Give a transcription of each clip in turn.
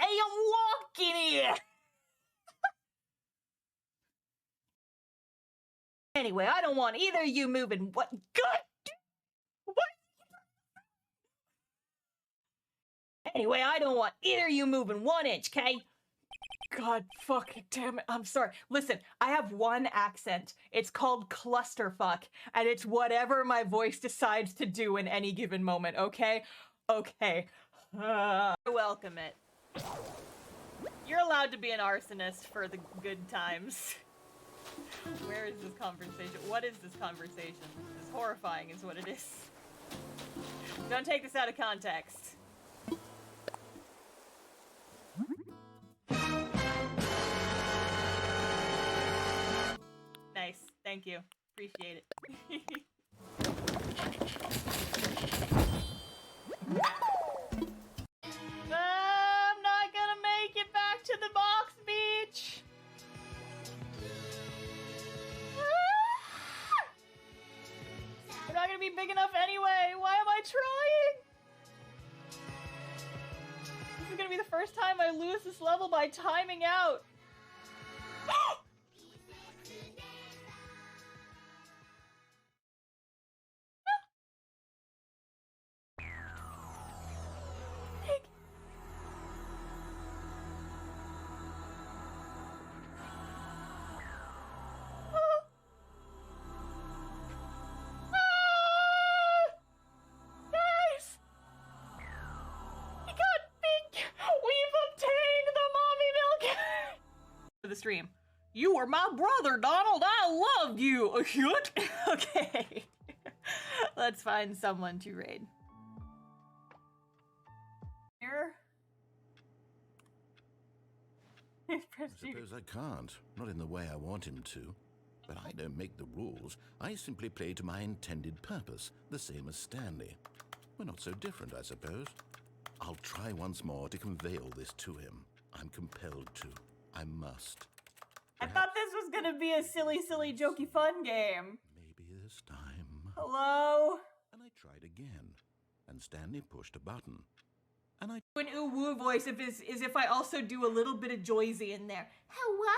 Hey, I'm walking here! Anyway, I don't want either of you moving. What? God! What? Anyway, I don't want either of you moving 1 inch, okay? God fucking damn it. I'm sorry. Listen, I have one accent. It's called clusterfuck, and it's whatever my voice decides to do in any given moment, okay? Okay. Welcome it. You're allowed to be an arsonist for the good times. Where is this conversation? What is this conversation? It's horrifying is what it is. Don't take this out of context. Nice. Thank you. Appreciate it. I'm not gonna make it back to the box beach. We're not gonna be big enough anyway. Why am I trying? This is gonna be the first time I lose this level by timing out. The stream. You were my brother, Donald. I loved you. Okay. Let's find someone to raid. Here. I suppose I can't. Not in the way I want him to. But I don't make the rules. I simply play to my intended purpose, the same as Stanley. We're not so different, I suppose. I'll try once more to convey all this to him. I'm compelled to. I must. I thought this was gonna be a silly, jokey, fun game. Maybe this time. Hello? And I tried again. And Stanley pushed a button. And I... An ooh-woo voice is if I also do a little bit of Joyzy in there. Hello?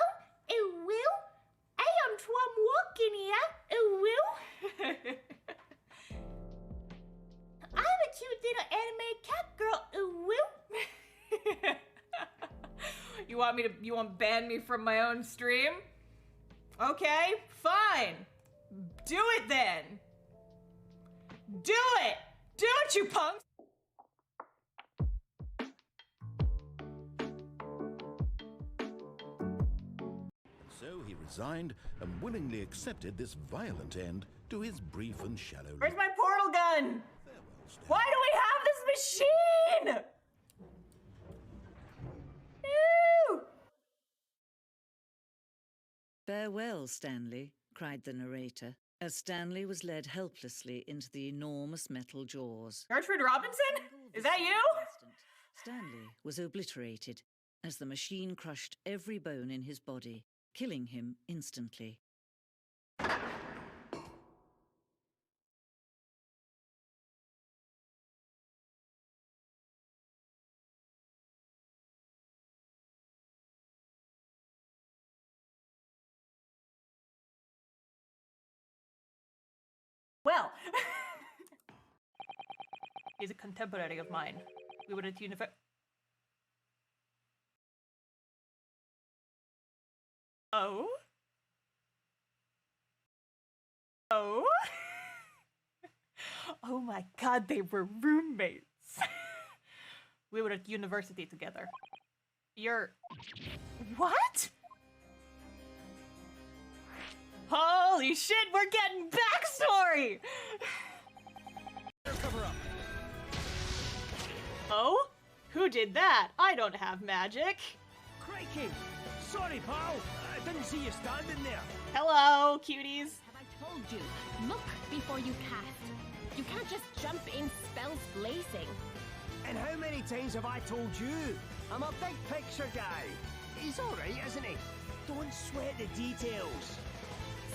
Ooh-woo? Hey, I'm Twum walking here. Ooh-woo? I'm a cute little anime cat girl. Ooh-woo? You want to ban me from my own stream? Okay, fine. Do it then. Do it! Do it, you punks! So he resigned and willingly accepted this violent end to his brief and shallow... Where's my portal gun? Farewell, Stanley. Why do we have this machine? Ew! Farewell, Stanley, cried the narrator, as Stanley was led helplessly into the enormous metal jaws. Gertrude Robinson? Is that you? Stanley was obliterated as the machine crushed every bone in his body, killing him instantly. Well, he's a contemporary of mine. We would at universe. Oh? Oh? Oh my god, they were roommates. We were at university together. You're... What? Holy shit, we're getting backstory! Cover up. Oh? Who did that? I don't have magic. Crikey! Sorry, pal. I didn't see you standing there. Hello, cuties. Have I told you? Look before you cast. You can't just jump in spells blazing. And how many times have I told you? I'm a big picture guy. He's alright, isn't he? Don't sweat the details.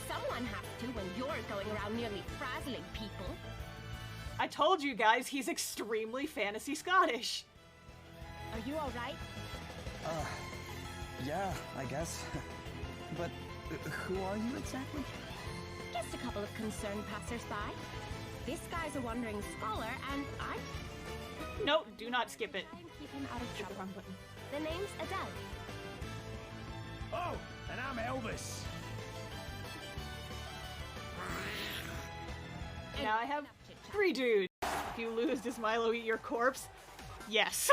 Someone has to when you're going around nearly frazzling people. I told you guys, he's extremely fantasy Scottish. Are you alright? Yeah, I guess. But who are you exactly? Just a couple of concerned passers-by. This guy's a wandering scholar, and I'm No, do not skip it. trying to keep him out of Hit the trouble. wrong button. The name's Adele. Oh, and I'm Elvis. Now I have 3 dudes. If you lose, does Milo eat your corpse? Yes.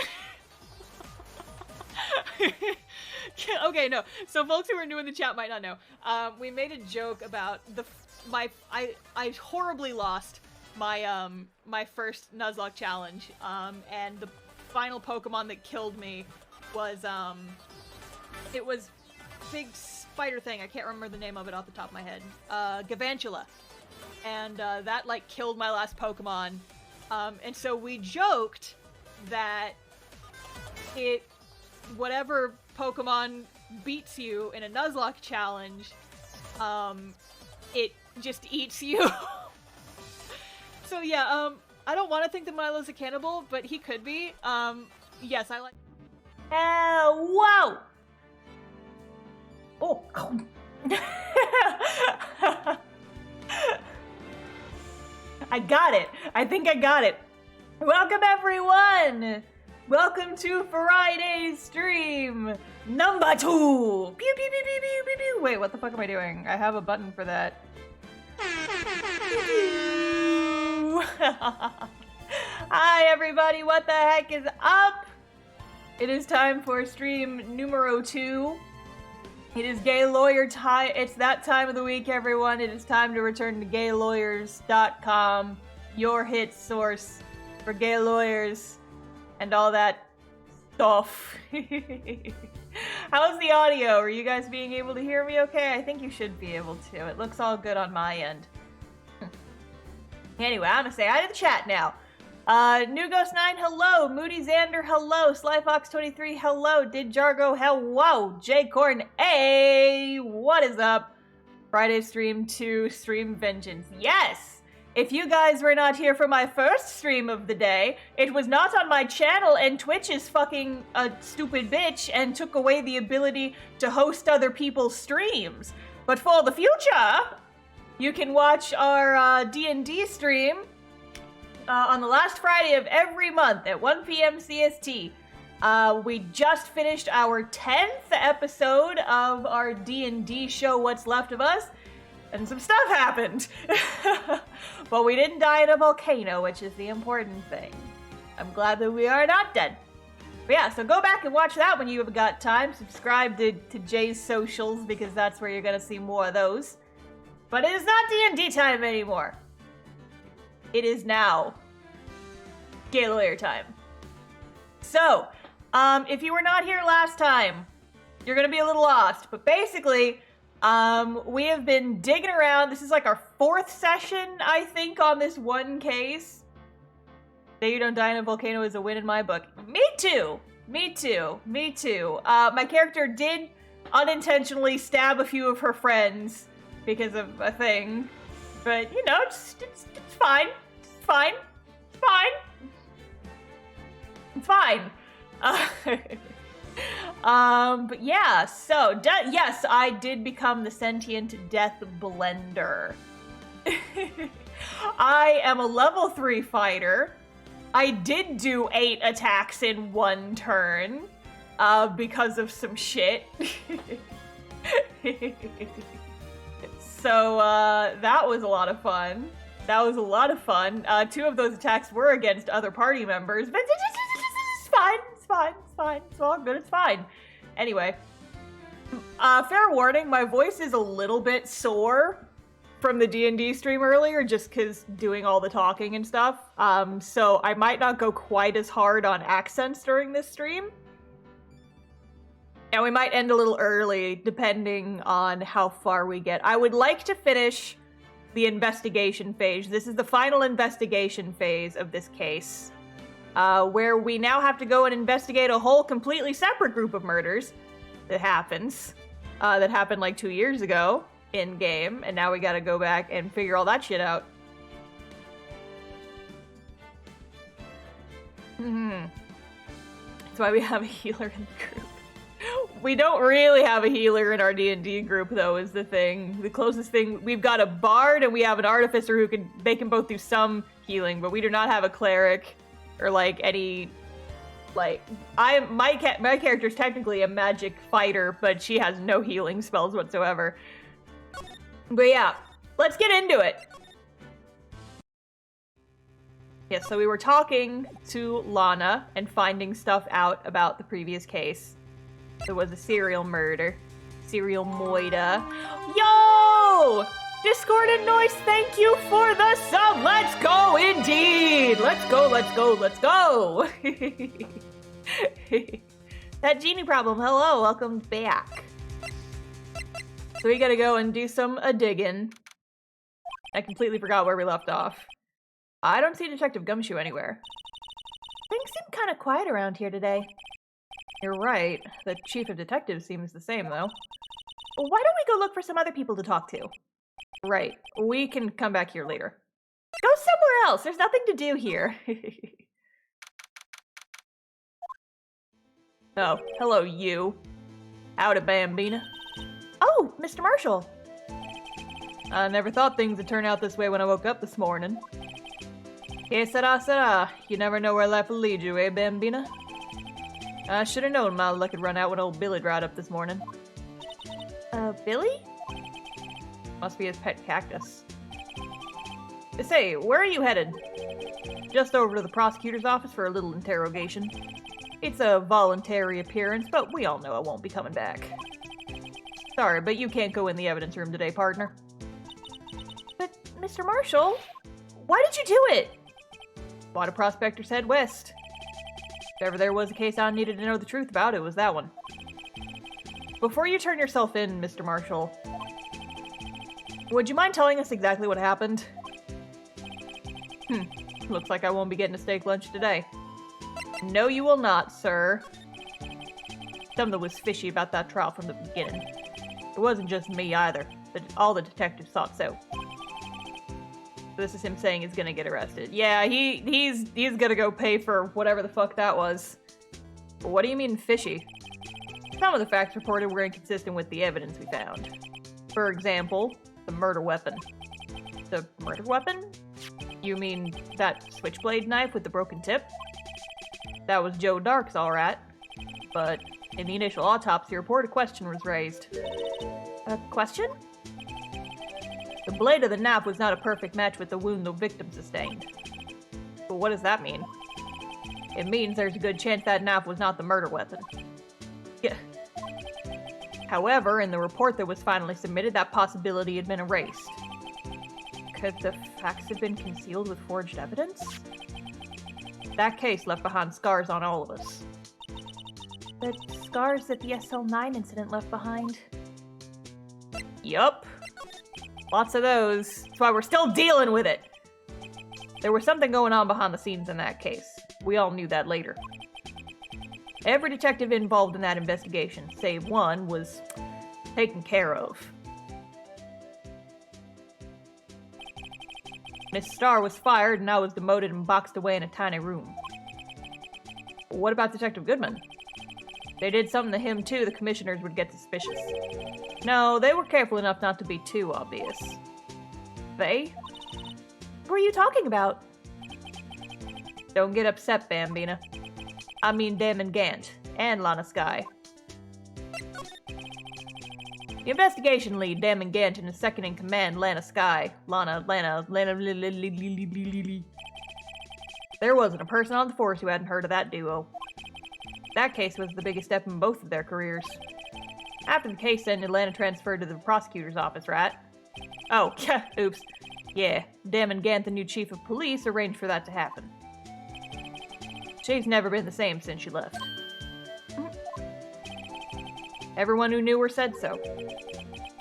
Okay, no. So folks who are new in the chat might not know. We made a joke about I horribly lost my my first Nuzlocke challenge. And the final Pokemon that killed me was it was big spider thing. I can't remember the name of it off the top of my head. Gavantula. And that like killed my last Pokemon. And so we joked that whatever Pokemon beats you in a Nuzlocke challenge, it just eats you. So yeah, I don't want to think that Milo's a cannibal, but he could be. Yes, I like. Whoa! Oh. I got it. I think I got it. Welcome everyone. Welcome to Friday's stream number 2. Pew, pew, pew, pew, pew, pew, pew. Wait, what the fuck am I doing? I have a button for that. Hi everybody, what the heck is up? It is time for stream numero 2. It is gay lawyer time. It's that time of the week, everyone. It is time to return to gaylawyers.com, your hit source for gay lawyers and all that stuff. How's the audio? Are you guys being able to hear me okay? I think you should be able to. It looks all good on my end. Anyway, I'm gonna say hi to the chat now. New Ghost 9, hello. Moody Xander, hello. Slyfox23, hello. Did Jargo, hello. J Corn, hey, what is up? Friday stream 2, stream vengeance. Yes! If you guys were not here for my first stream of the day, it was not on my channel, and Twitch is fucking a stupid bitch and took away the ability to host other people's streams. But for the future, you can watch our D&D stream on the last Friday of every month at 1 p.m. CST. We just finished our 10th episode of our D&D show, What's Left of Us, and some stuff happened. But we didn't die in a volcano, which is the important thing. I'm glad that we are not dead. But yeah, so go back and watch that when you have got time. Subscribe to Jay's socials, because that's where you're going to see more of those. But it is not D&D time anymore. It is now gay lawyer time. So, if you were not here last time, you're gonna be a little lost. But basically, we have been digging around. This is like our 4th session, I think, on this one case. That you don't die in a volcano is a win in my book. Me too. Me too. Me too. My character did unintentionally stab a few of her friends because of a thing. But, you know, it's fine. It's fine. It's fine. It's fine. But yeah, so, yes, I did become the sentient death blender. I am a level 3 fighter. I did do 8 attacks in 1 turn, because of some shit. So, that was a lot of fun. That was a lot of fun. 2 of those attacks were against other party members, but it's fine. It's fine. It's fine. It's all good. It's fine. Anyway, fair warning, my voice is a little bit sore from the D&D stream earlier, just because doing all the talking and stuff. So I might not go quite as hard on accents during this stream. And we might end a little early, depending on how far we get. I would like to finish the investigation phase. This is the final investigation phase of this case, where we now have to go and investigate a whole completely separate group of murders that happened like 2 years ago in-game, and now we gotta go back and figure all that shit out. That's why we have a healer in the group. We don't really have a healer in our D&D group, though, is the thing. The closest thing, we've got a bard and we have an artificer who they can both do some healing, but we do not have a cleric or like any, like, my character's technically a magic fighter, but she has no healing spells whatsoever. But yeah, let's get into it. Yeah, so we were talking to Lana and finding stuff out about the previous case. There was a serial murder. Serial moida. Yo! Discord and Noise, thank you for the sub! Let's go, indeed! Let's go, let's go, let's go! That genie problem, hello, welcome back. So we gotta go and do some digging. I completely forgot where we left off. I don't see Detective Gumshoe anywhere. Things seem kind of quiet around here today. You're right. The chief of detectives seems the same, though. Why don't we go look for some other people to talk to? Right. We can come back here later. Go somewhere else. There's nothing to do here. Oh, hello, you. Howdy, Bambina. Oh, Mr. Marshall. I never thought things would turn out this way when I woke up this morning. Que sera. You never know where life will lead you, eh, Bambina? I should have known my luck would run out when old Billy dried up this morning. Billy? Must be his pet cactus. Say, where are you headed? Just over to the prosecutor's office for a little interrogation. It's a voluntary appearance, but we all know I won't be coming back. Sorry, but you can't go in the evidence room today, partner. But, Mr. Marshall, why did you do it? Why do prospectors head west? If ever there was a case I needed to know the truth about, it was that one. Before you turn yourself in, Mr. Marshall, would you mind telling us exactly what happened? Looks like I won't be getting a steak lunch today. No, you will not, sir. Something was fishy about that trial from the beginning. It wasn't just me either, but all the detectives thought so. This is him saying he's gonna get arrested. Yeah, he's gonna go pay for whatever the fuck that was. But what do you mean fishy? Some of the facts reported were inconsistent with the evidence we found. For example, the murder weapon. The murder weapon? You mean that switchblade knife with the broken tip? That was Joe Dark's, alright. But in the initial autopsy report, a question was raised. A question? The blade of the knife was not a perfect match with the wound the victim sustained. But what does that mean? It means there's a good chance that knife was not the murder weapon. Yeah. However, in the report that was finally submitted, that possibility had been erased. Could the facts have been concealed with forged evidence? That case left behind scars on all of us. The scars that the SL9 incident left behind? Yup. Lots of those. That's why we're still dealing with it. There was something going on behind the scenes in that case. We all knew that later. Every detective involved in that investigation, save one, was taken care of. Miss Starr was fired and I was demoted and boxed away in a tiny room. What about Detective Goodman? They did something to him too, the commissioners would get suspicious. No, they were careful enough not to be too obvious. They? What are you talking about? Don't get upset, Bambina. I mean Damon Gant and Lana Skye. The investigation lead, Damon Gant, and his second-in-command, Lana Skye. Lana. There wasn't a person on the force who hadn't heard of that duo. That case was the biggest step in both of their careers. After the case ended, Lana transferred to the prosecutor's office, right? Oh, oops. Yeah, Damon Gant, the new chief of police, arranged for that to happen. She's never been the same since she left. Everyone who knew her said so.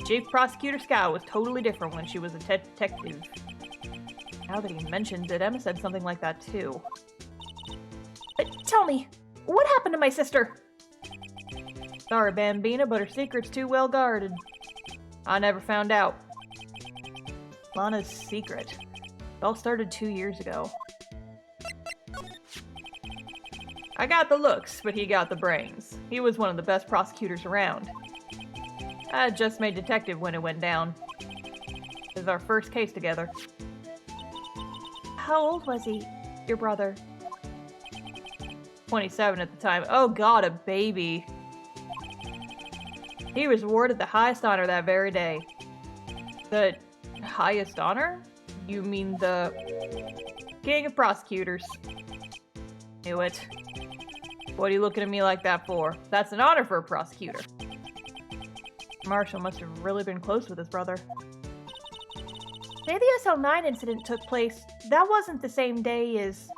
Chief Prosecutor Skye was totally different when she was a detective. Now that he mentions it, Emma said something like that too. Tell me, what happened to my sister? Sorry, Bambina, but her secret's too well guarded. I never found out. Lana's secret. It all started 2 years ago. I got the looks, but he got the brains. He was one of the best prosecutors around. I just made detective when it went down. It was our first case together. How old was he, your brother? 27 at the time. Oh god, a baby. He was awarded the highest honor that very day. The highest honor? You mean the king of prosecutors. Knew it. What are you looking at me like that for? That's an honor for a prosecutor. Marshall must have really been close with his brother. The day the SL9 incident took place, that wasn't the same day as...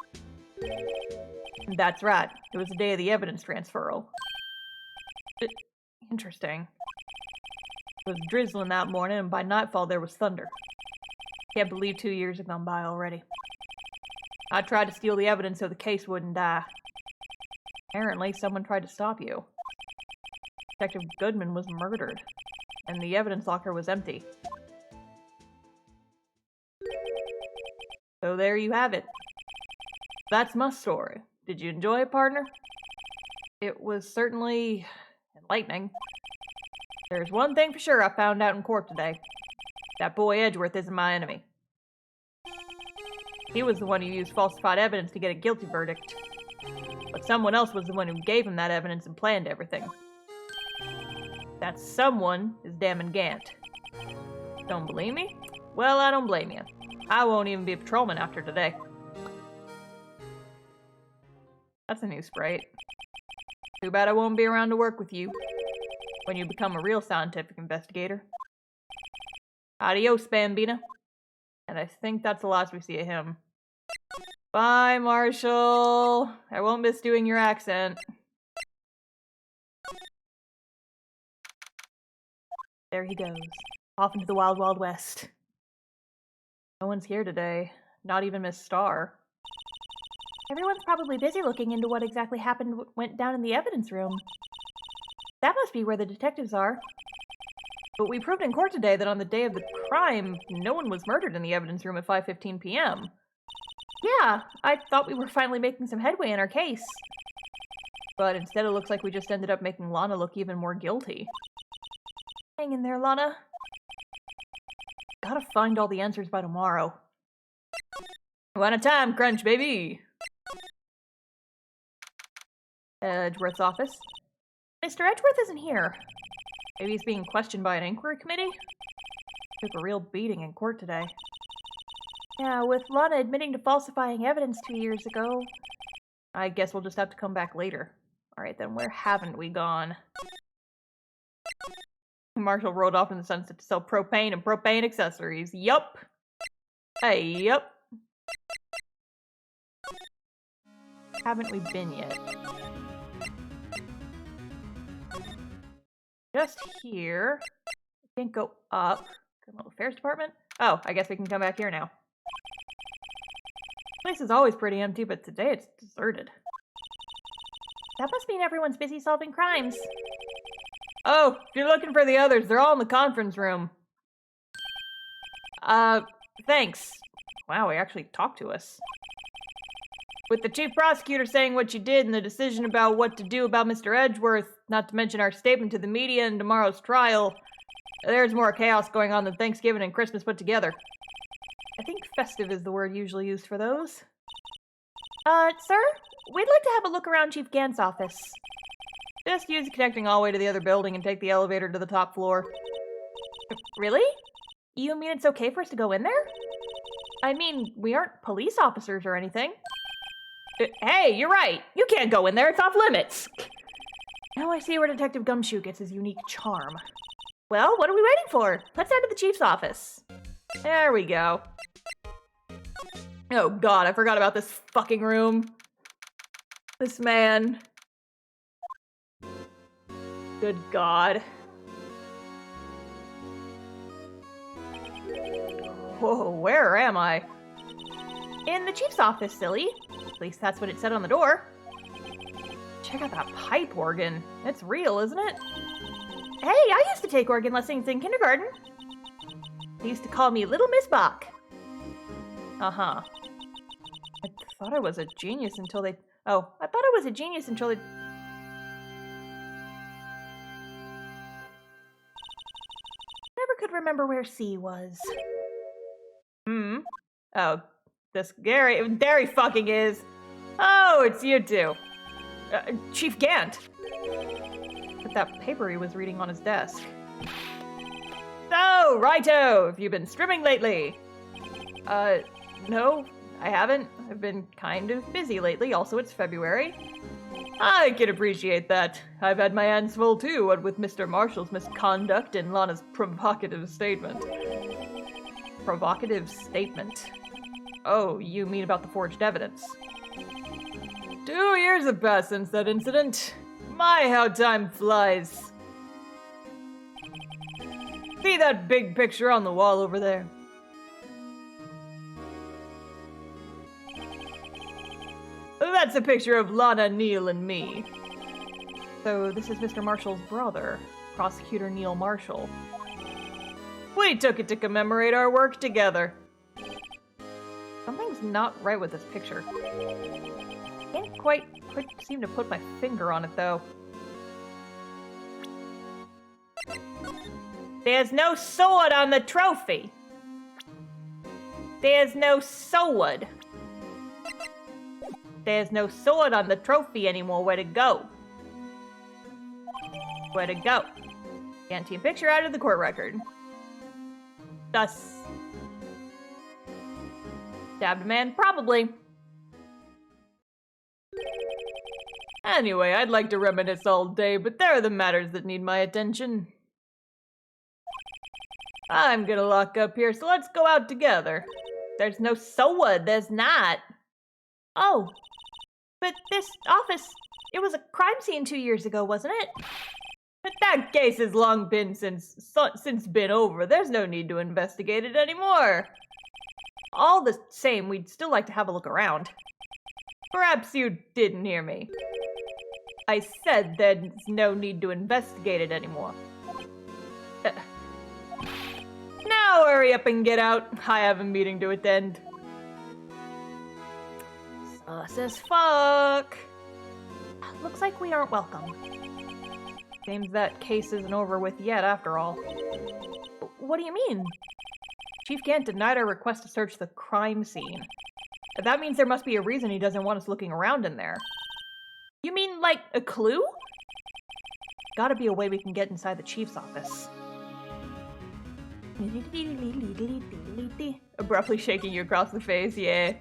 That's right. It was the day of the evidence transferal. Interesting. It was drizzling that morning, and by nightfall there was thunder. Can't believe 2 years have gone by already. I tried to steal the evidence so the case wouldn't die. Apparently, someone tried to stop you. Detective Goodman was murdered, and the evidence locker was empty. So there you have it. That's my story. Did you enjoy it, partner? It was certainly enlightening. There's one thing for sure I found out in court today. That boy Edgeworth isn't my enemy. He was the one who used falsified evidence to get a guilty verdict. But someone else was the one who gave him that evidence and planned everything. That someone is Damon Gant. Don't believe me? Well, I don't blame you. I won't even be a patrolman after today. That's a new sprite. Too bad I won't be around to work with you when you become a real scientific investigator. Adios, Bambina. And I think that's the last we see of him. Bye, Marshall. I won't miss doing your accent. There he goes. Off into the wild, wild west. No one's here today. Not even Miss Starr. Everyone's probably busy looking into what exactly happened went down in the evidence room. That must be where the detectives are. But we proved in court today that on the day of the crime, no one was murdered in the evidence room at 5:15 p.m. Yeah, I thought we were finally making some headway in our case. But instead it looks like we just ended up making Lana look even more guilty. Hang in there, Lana. Gotta find all the answers by tomorrow. What a time crunch, baby! Edgeworth's office. Mr. Edgeworth isn't here. Maybe he's being questioned by an inquiry committee? Took a real beating in court today. Yeah, with Lana admitting to falsifying evidence 2 years ago. I guess we'll just have to come back later. Alright then, where haven't we gone? Marshall rode off in the sunset to sell propane and propane accessories. Yup! Hey, yup! Haven't we been yet? Just here. Can't go up. Criminal Affairs Department? Oh, I guess we can come back here now. Place is always pretty empty, but today it's deserted. That must mean everyone's busy solving crimes. Oh, if you're looking for the others, they're all in the conference room. Thanks. Wow, he actually talked to us. With the chief prosecutor saying what you did and the decision about what to do about Mr. Edgeworth, not to mention our statement to the media and tomorrow's trial, there's more chaos going on than Thanksgiving and Christmas put together. I think festive is the word usually used for those. Sir? We'd like to have a look around Chief Gant's office. Just use the connecting hallway to the other building and take the elevator to the top floor. Really? You mean it's okay for us to go in there? I mean, we aren't police officers or anything. Hey, you're right. You can't go in there. It's off limits. Now I see where Detective Gumshoe gets his unique charm. Well, what are we waiting for? Let's head to the chief's office. There we go. Oh god, I forgot about this fucking room. This man. Good god. Whoa, where am I? In the chief's office, silly. At least that's what it said on the door. Check out that pipe organ. It's real, isn't it? Hey, I used to take organ lessons in kindergarten. They used to call me Little Miss Bach. Uh-huh. I thought I was a genius until they... Oh, I thought I was a genius until it... Never could remember where C was. Oh, this Gary... There he fucking is! Oh, it's you two. Chief Gant. Put that paper he was reading on his desk. So, righto, have you been strimming lately? No, I haven't. I've been kind of busy lately. Also, it's February. I can appreciate that. I've had my hands full too, what with Mr. Marshall's misconduct and Lana's provocative statement. Provocative statement? Oh, you mean about the forged evidence? 2 years have passed since that incident. My, how time flies. See that big picture on the wall over there? That's a picture of Lana, Neal, and me. So this is Mr. Marshall's brother, Prosecutor Neal Marshall. We took it to commemorate our work together. Something's not right with this picture. Can't quite seem to put my finger on it, though. There's no sword on the trophy. There's no sword. There's no sword on the trophy anymore. Where to go? Where to go? Can't see a picture out of the court record. Thus. Stabbed a man? Probably. Anyway, I'd like to reminisce all day, but there are the matters that need my attention. I'm gonna lock up here, so let's go out together. There's no sword, there's not. Oh, but this office, it was a crime scene 2 years ago, wasn't it? But that case has long been since been over. There's no need to investigate it anymore. All the same, we'd still like to have a look around. Perhaps you didn't hear me. I said there's no need to investigate it anymore. Now hurry up and get out. I have a meeting to attend. Sus as fuck. Looks like we aren't welcome. Seems that case isn't over with yet, after all. What do you mean? Chief Gant denied our request to search the crime scene. That means there must be a reason he doesn't want us looking around in there. You mean, like, a clue? Gotta be a way we can get inside the chief's office. Abruptly shaking you across the face, yeah.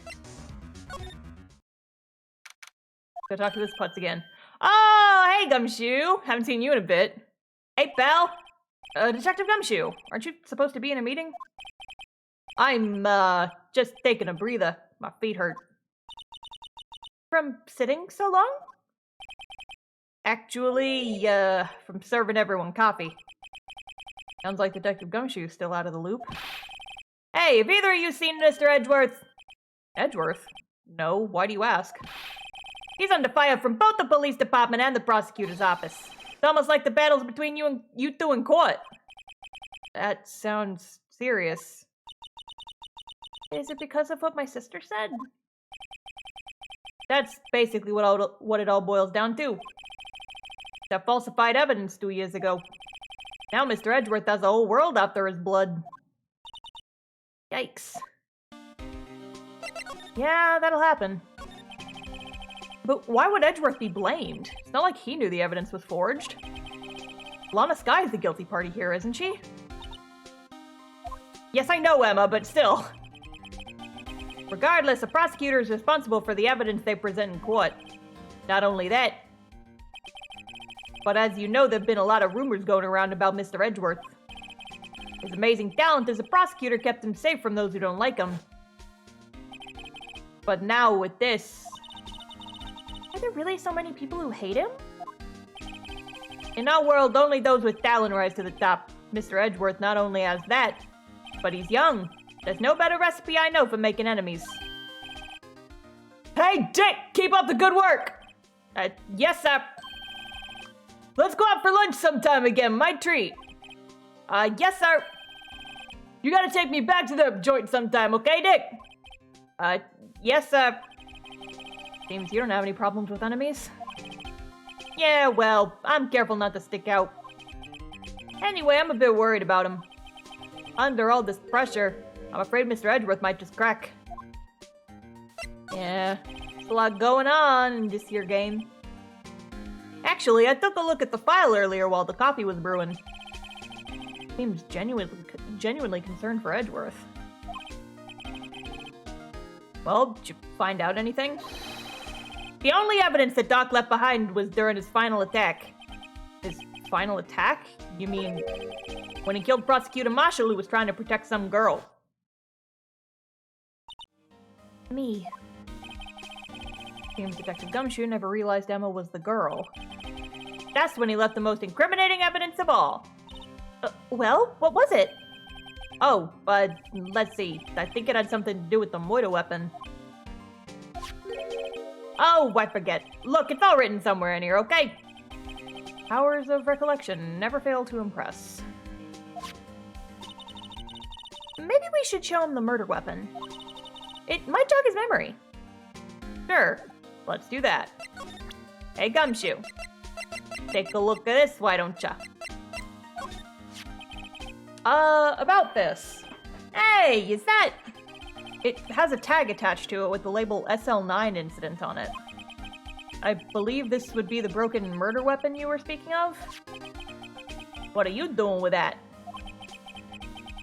Go talk to this putz again. Oh, hey, Gumshoe! Haven't seen you in a bit. Hey, pal! Detective Gumshoe, aren't you supposed to be in a meeting? I'm, just taking a breather. My feet hurt. From sitting so long? Actually, from serving everyone coffee. Sounds like Detective Gumshoe's still out of the loop. Hey, have either of you seen Mr. Edgeworth? Edgeworth? No, why do you ask? He's under fire from both the police department and the prosecutor's office. It's almost like the battle's between you two in court. That sounds serious. Is it because of what my sister said? That's basically what it all boils down to. That falsified evidence 2 years ago. Now Mr. Edgeworth has the whole world after his blood. Yikes. Yeah, that'll happen. But why would Edgeworth be blamed? It's not like he knew the evidence was forged. Lana Skye is the guilty party here, isn't she? Yes, I know, Emma, but still. Regardless, a prosecutor is responsible for the evidence they present in court. Not only that, but as you know, there have been a lot of rumors going around about Mr. Edgeworth. His amazing talent as a prosecutor kept him safe from those who don't like him. But now with this... Are there really so many people who hate him? In our world, only those with talent rise to the top. Mr. Edgeworth not only has that, but he's young. There's no better recipe I know for making enemies. Hey, Dick! Keep up the good work! Yes, sir. Let's go out for lunch sometime again, my treat. Yes, sir. You gotta take me back to the joint sometime, okay, Dick? Yes, sir. Seems you don't have any problems with enemies. Yeah, well, I'm careful not to stick out. Anyway, I'm a bit worried about him. Under all this pressure, I'm afraid Mr. Edgeworth might just crack. Yeah, there's a lot going on in this here game. Actually, I took a look at the file earlier while the coffee was brewing. Seems genuinely concerned for Edgeworth. Well, did you find out anything? The only evidence that Doc left behind was during his final attack. His final attack? You mean when he killed Prosecutor Marshall who was trying to protect some girl? Me. Seems Detective Gumshoe never realized Emma was the girl. That's when he left the most incriminating evidence of all. Well, what was it? Oh, let's see. I think it had something to do with the Moida weapon. Oh, I forget. Look, it's all written somewhere in here, okay? Powers of recollection never fail to impress. Maybe we should show him the murder weapon. It might jog his memory. Sure, let's do that. Hey, Gumshoe. Take a look at this, why don't ya? About this. Hey, is that... It has a tag attached to it with the label SL9 incident on it. I believe this would be the broken murder weapon you were speaking of? What are you doing with that?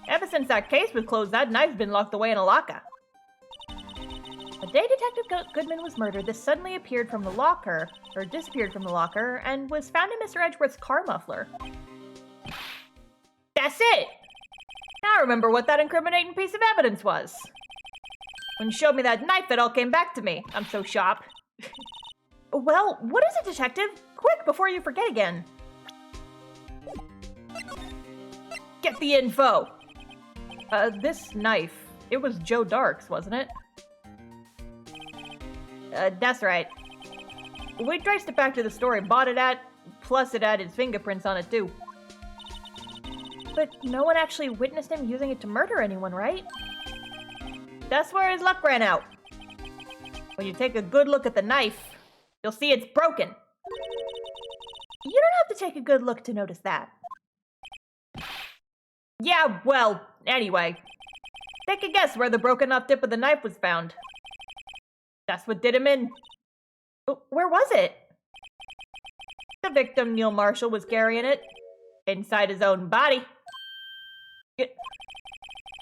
Ever since that case was closed, that knife's been locked away in a locker. The day Detective Goodman was murdered, this suddenly appeared from the locker, or disappeared from the locker, and was found in Mr. Edgeworth's car muffler. That's it! Now I remember what that incriminating piece of evidence was. When you showed me that knife, it all came back to me. I'm so sharp. Well, what is it, Detective? Quick, before you forget again. Get the info! This knife, it was Joe Dark's, wasn't it? That's right. We traced it back to the store he bought it at, plus it had his fingerprints on it too. But no one actually witnessed him using it to murder anyone, right? That's where his luck ran out. When you take a good look at the knife, you'll see it's broken. You don't have to take a good look to notice that. Yeah, well, anyway. Take a guess where the broken off tip of the knife was found. That's what did him in. Where was it? The victim, Neil Marshall, was carrying it. Inside his own body. It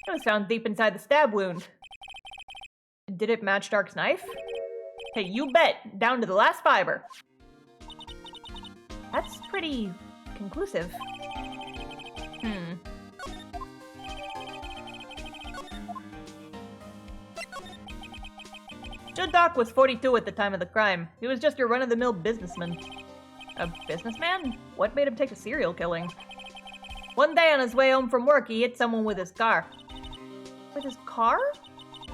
was found deep inside the stab wound. Did it match Dark's knife? Hey, you bet. Down to the last fiber. That's pretty conclusive. Joe Doc was 42 at the time of the crime. He was just a run-of-the-mill businessman. A businessman? What made him take to serial killing? One day on his way home from work, he hit someone with his car. With his car?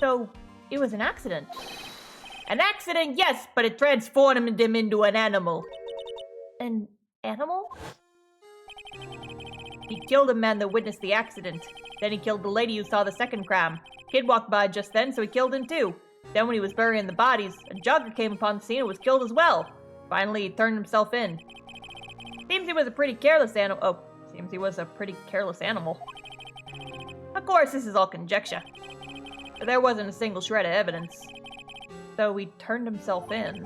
So, it was an accident. An accident, yes, but it transformed him into an animal. An animal? He killed a man that witnessed the accident. Then he killed the lady who saw the second crime. Kid walked by just then, so he killed him too. Then when he was burying the bodies, a jogger came upon the scene and was killed as well. Finally, he turned himself in. Seems he was a pretty careless animal. Of course, this is all conjecture. There wasn't a single shred of evidence. So he turned himself in.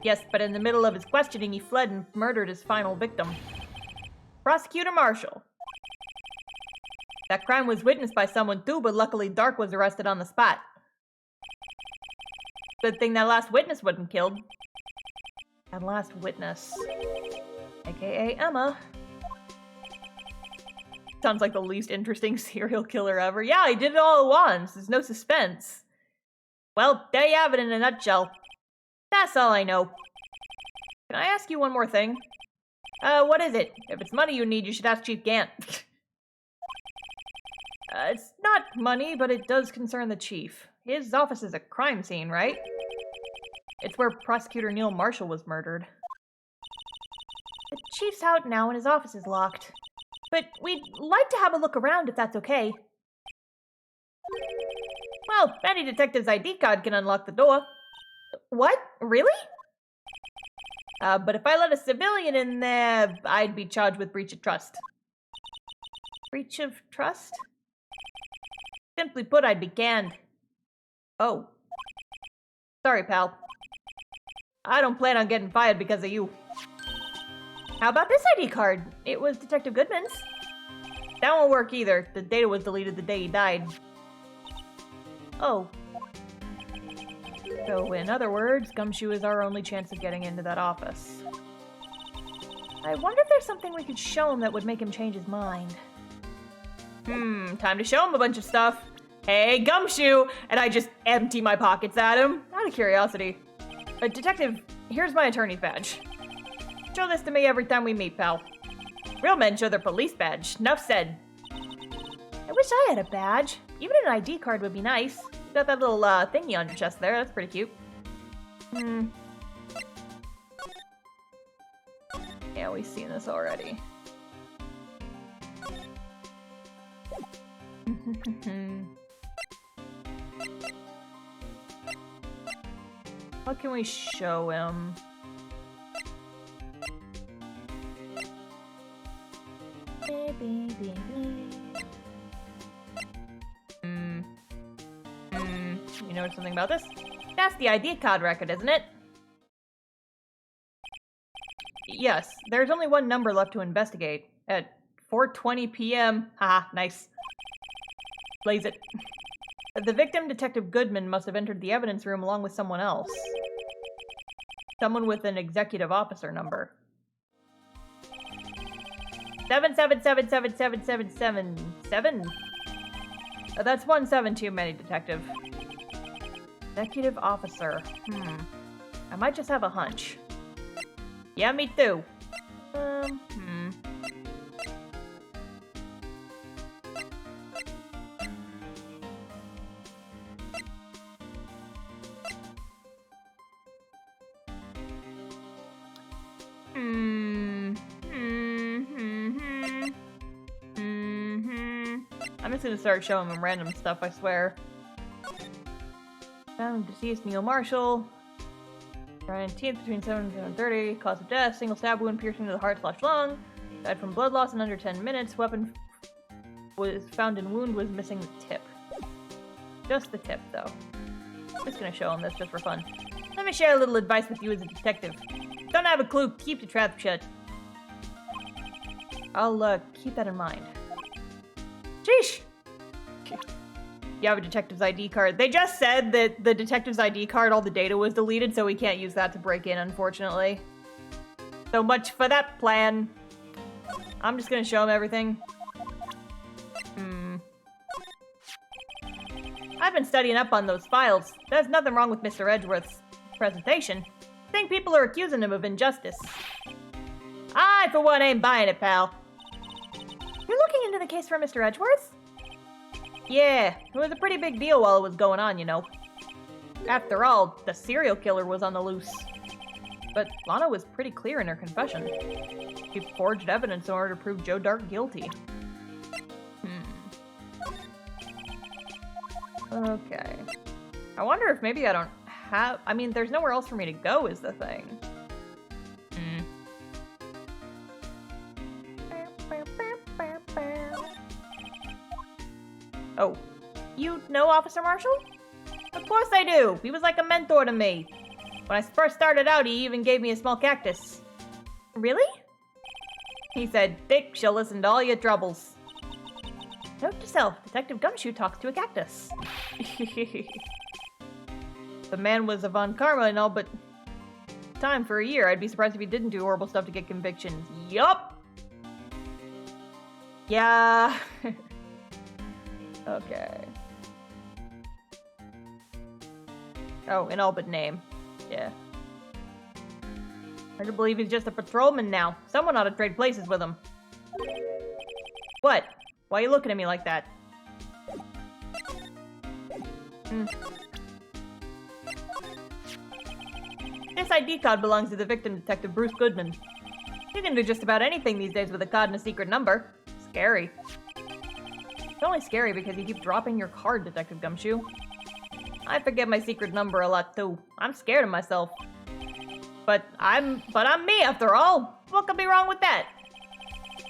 Yes, but in the middle of his questioning, he fled and murdered his final victim. Prosecutor Marshall. That crime was witnessed by someone too, but luckily Dark was arrested on the spot. Good thing that last witness wasn't killed. That last witness. AKA Emma. Sounds like the least interesting serial killer ever. Yeah, he did it all at once. There's no suspense. Well, there you have it in a nutshell. That's all I know. Can I ask you one more thing? What is it? If it's money you need, you should ask Chief Gant. It's not money, but it does concern the chief. His office is a crime scene, right? It's where Prosecutor Neil Marshall was murdered. The chief's out now and his office is locked. But we'd like to have a look around if that's okay. Well, any detective's ID card can unlock the door. What? Really? But if I let a civilian in there, I'd be charged with breach of trust. Breach of trust? Simply put, I'd be canned. Oh. Sorry, pal. I don't plan on getting fired because of you. How about this ID card? It was Detective Goodman's. That won't work either. The data was deleted the day he died. Oh. So, in other words, Gumshoe is our only chance of getting into that office. I wonder if there's something we could show him that would make him change his mind. Time to show him a bunch of stuff. Hey, Gumshoe! And I just empty my pockets at him, out of curiosity. Detective, here's my attorney's badge. Show this to me every time we meet, pal. Real men show their police badge. Enough said. I wish I had a badge. Even an ID card would be nice. You got that little thingy on your chest there. That's pretty cute. Yeah, we've seen this already. What can we show him? You notice something about this? That's the ID card record, isn't it? Yes, there's only one number left to investigate. At 4:20 p.m. Haha, nice. Blaze it. The victim, Detective Goodman, must have entered the evidence room along with someone else. Someone with an executive officer number. 7777777. That's 17 too many, Detective. Executive officer. I might just have a hunch. Yeah, me too. I'm just gonna start showing him random stuff, I swear. Found deceased Neil Marshall. Friday 19th between 7 and 7:30. Cause of death, single stab wound piercing to the heart/lung. Died from blood loss in under 10 minutes. Weapon was found in wound was missing the tip. Just the tip, though. Just gonna show him this just for fun. Let me share a little advice with you as a detective. Don't have a clue, keep your trap shut. I'll keep that in mind. Sheesh! You have a detective's ID card. They just said that the detective's ID card, all the data was deleted, so we can't use that to break in, unfortunately. So much for that plan. I'm just gonna show him everything. I've been studying up on those files. There's nothing wrong with Mr. Edgeworth's presentation. I think people are accusing him of injustice. I, for one, ain't buying it, pal. You're looking into the case for Mr. Edgeworth? Yeah, it was a pretty big deal while it was going on, you know. After all, the serial killer was on the loose. But Lana was pretty clear in her confession. She forged evidence in order to prove Joe Dark guilty. Okay. I wonder if maybe I don't have... I mean, there's nowhere else for me to go is the thing. Oh. You know Officer Marshall? Of course I do! He was like a mentor to me. When I first started out, he even gave me a small cactus. Really? He said, Dick, she'll listen to all your troubles. Note to self, Detective Gumshoe talks to a cactus. The man was a Von Karma and all, but time for a year. I'd be surprised if he didn't do horrible stuff to get convictions. Yup! Yeah. Okay. Oh, in all but name. Yeah. Hard to believe he's just a patrolman now. Someone ought to trade places with him. What? Why are you looking at me like that? This ID card belongs to the victim, Detective Bruce Goodman. You can do just about anything these days with a card and a secret number. Scary. It's only scary because you keep dropping your card, Detective Gumshoe. I forget my secret number a lot too. I'm scared of myself. But I'm me after all. What could be wrong with that?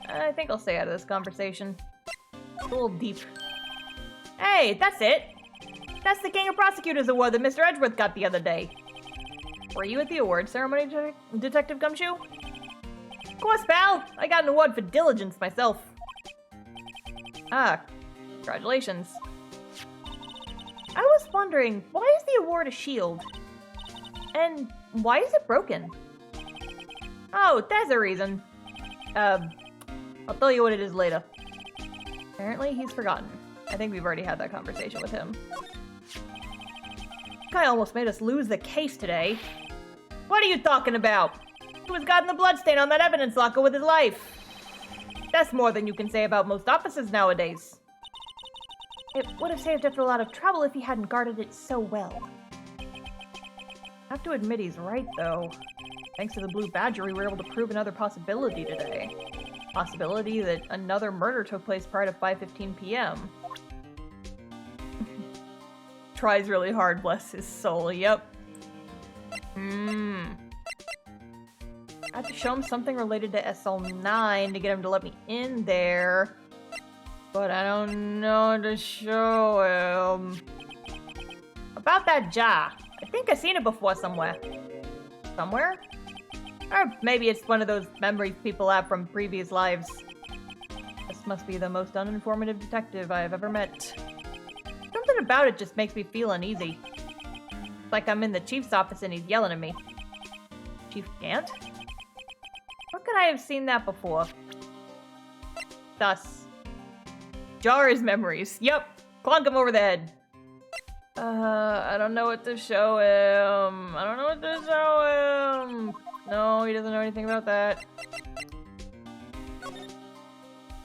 I think I'll stay out of this conversation. It's a little deep. Hey, that's it. That's the King of Prosecutors Award that Mr. Edgeworth got the other day. Were you at the award ceremony, Detective Gumshoe? Of course, pal. I got an award for diligence myself. Ah, congratulations. I was wondering, why is the award a shield? And why is it broken? Oh, there's a reason. I'll tell you what it is later. Apparently, he's forgotten. I think we've already had that conversation with him. Guy almost made us lose the case today. What are you talking about? He was guarding the bloodstain on that evidence locker with his life. That's more than you can say about most officers nowadays. It would have saved us a lot of trouble if he hadn't guarded it so well. I have to admit he's right, though. Thanks to the Blue Badger, we were able to prove another possibility today. Possibility that another murder took place prior to 5:15 p.m. Tries really hard, bless his soul, yep. I have to show him something related to SL9 to get him to let me in there. But I don't know what to show him. About that jar. I think I've seen it before somewhere. Somewhere? Or maybe it's one of those memories people have from previous lives. This must be the most uninformative detective I have ever met. Something about it just makes me feel uneasy. It's like I'm in the chief's office and he's yelling at me. Chief Gant? Where could I have seen that before? Thus. Jar his memories. Yep. Clunk him over the head. I don't know what to show him. I don't know what to show him. No, he doesn't know anything about that.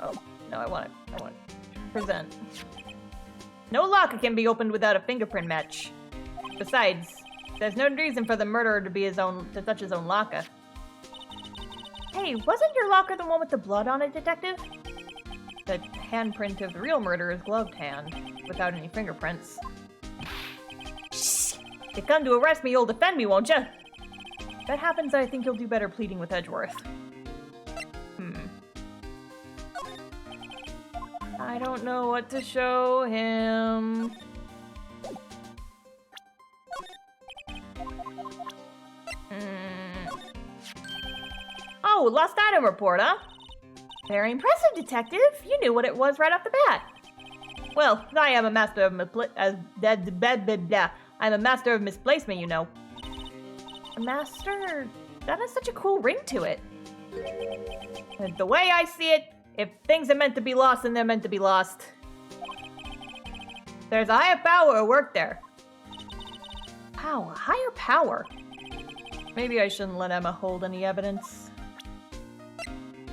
Oh, no, I want it. I want it. Present. No locker can be opened without a fingerprint match. Besides, there's no reason for the murderer to touch his own locker. Hey, wasn't your locker the one with the blood on it, Detective? The handprint of the real murderer's gloved hand, without any fingerprints. You come to arrest me, you'll defend me, won't ya? If that happens, I think you'll do better pleading with Edgeworth. I don't know what to show him. Oh, lost item report, huh? Very impressive, Detective. You knew what it was right off the bat. Well, I am a master of I'm a master of misplacement, you know. A master? That has such a cool ring to it. And the way I see it, if things are meant to be lost, then they're meant to be lost. There's a higher power at work there. Wow, a higher power? Maybe I shouldn't let Emma hold any evidence.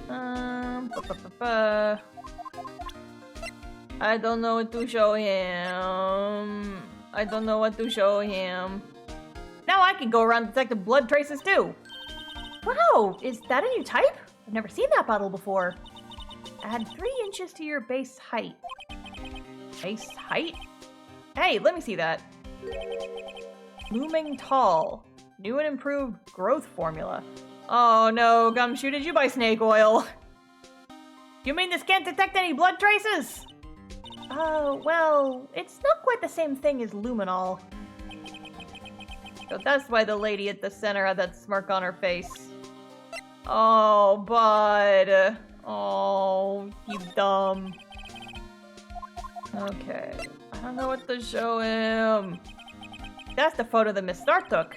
I don't know what to show him. I don't know what to show him. Now I can go around detecting blood traces too. Wow, is that a new type? I've never seen that bottle before. Add 3 inches to your base height. Base height? Hey, let me see that. Looming tall. New and improved growth formula. Oh no, Gumshoe, did you buy snake oil? You mean this can't detect any blood traces? Oh, well, it's not quite the same thing as luminol. So that's why the lady at the center had that smirk on her face. Oh, bud. Oh, you dumb. Okay, I don't know what to show him. That's the photo that Miss Star took.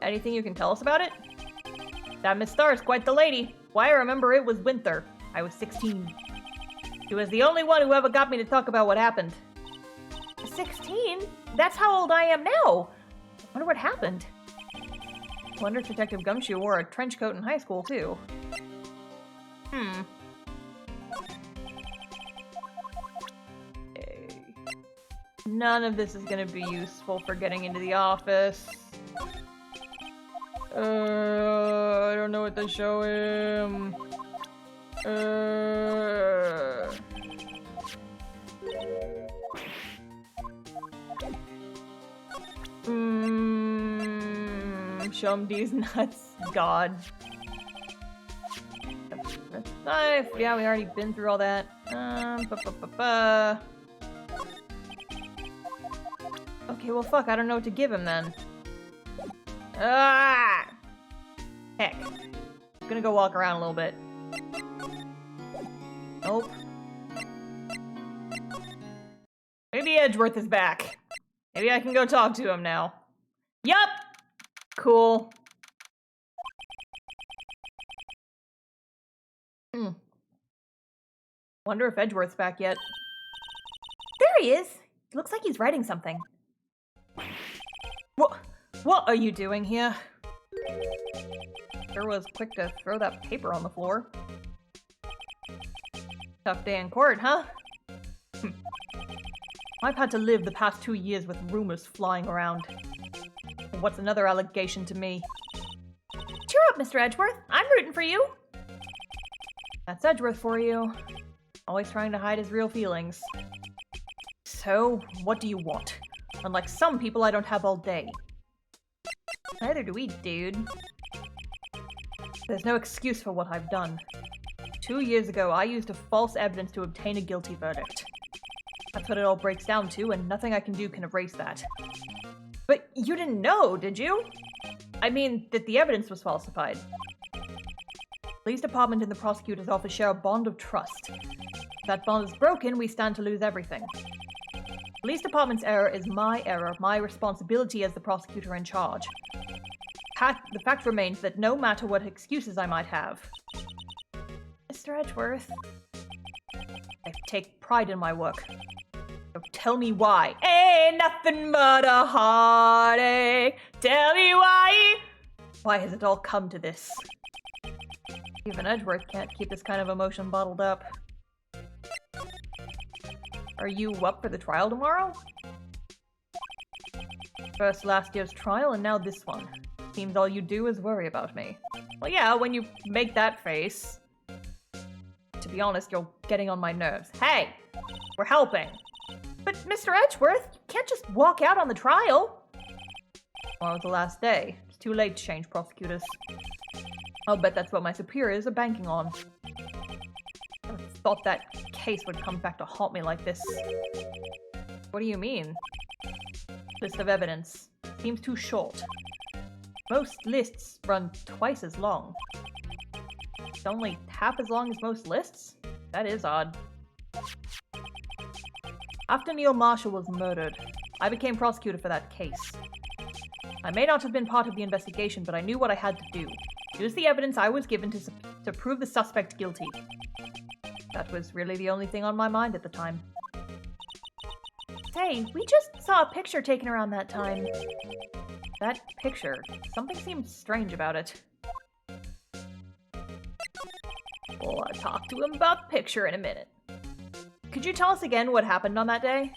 Anything you can tell us about it? That Miss Star is quite the lady. Why, I remember it was winter. I was 16. She was the only one who ever got me to talk about what happened. 16? That's how old I am now. I wonder what happened. I wonder if Detective Gumshoe wore a trench coat in high school, too. Okay. None of this is gonna be useful for getting into the office. I don't know what to show him. show him these nuts. God. Knife. Yeah, we already been through all that. Okay, well, fuck. I don't know what to give him then. Ah! Heck. I'm gonna go walk around a little bit. Nope. Maybe Edgeworth is back. Maybe I can go talk to him now. Yup! Cool. Wonder if Edgeworth's back yet. There he is! Looks like he's writing something. What are you doing here? Sure was quick to throw that paper on the floor. Tough day in court, huh? I've had to live the past 2 years with rumors flying around. What's another allegation to me? Cheer up, Mr. Edgeworth. I'm rooting for you. That's Edgeworth for you. Always trying to hide his real feelings. So, what do you want? Unlike some people, I don't have all day. Neither do we, dude. There's no excuse for what I've done. 2 years ago, I used a false evidence to obtain a guilty verdict. That's what it all breaks down to, and nothing I can do can erase that. But you didn't know, did you? I mean, that the evidence was falsified. Police department and the prosecutor's office share a bond of trust. If that bond is broken, we stand to lose everything. Police department's error is my error, my responsibility as the prosecutor in charge. The fact remains that no matter what excuses I might have... Mr. Edgeworth... I take pride in my work. So tell me why. Ain't nothing but a heartache. Tell me why. Why has it all come to this? Even Edgeworth can't keep this kind of emotion bottled up. Are you up for the trial tomorrow? First last year's trial and now this one. Seems all you do is worry about me. Well, yeah, when you make that face. To be honest, you're getting on my nerves. Hey! We're helping! But Mr. Edgeworth, you can't just walk out on the trial! Tomorrow's the last day. It's too late to change prosecutors. I'll bet that's what my superiors are banking on. I never thought that case would come back to haunt me like this. What do you mean? List of evidence. Seems too short. Most lists run twice as long. It's only half as long as most lists? That is odd. After Neil Marshall was murdered, I became prosecutor for that case. I may not have been part of the investigation, but I knew what I had to do. Use the evidence I was given to prove the suspect guilty. That was really the only thing on my mind at the time. Hey, we just saw a picture taken around that time. That picture, something seems strange about it. Well, I'll talk to him about the picture in a minute. Could you tell us again what happened on that day?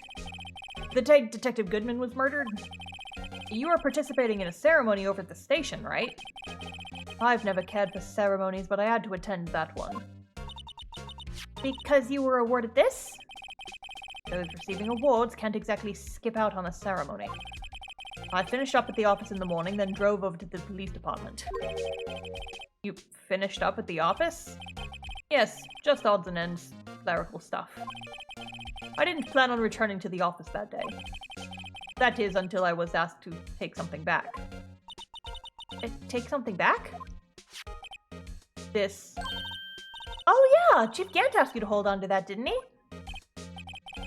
The day Detective Goodman was murdered? You were participating in a ceremony over at the station, right? I've never cared for ceremonies, but I had to attend that one. Because you were awarded this? Those receiving awards can't exactly skip out on a ceremony. I finished up at the office in the morning, then drove over to the police department. You finished up at the office? Yes, just odds and ends, clerical stuff. I didn't plan on returning to the office that day. That is, until I was asked to take something back. Take something back? This. Oh yeah, Chief Gant asked you to hold on to that, didn't he?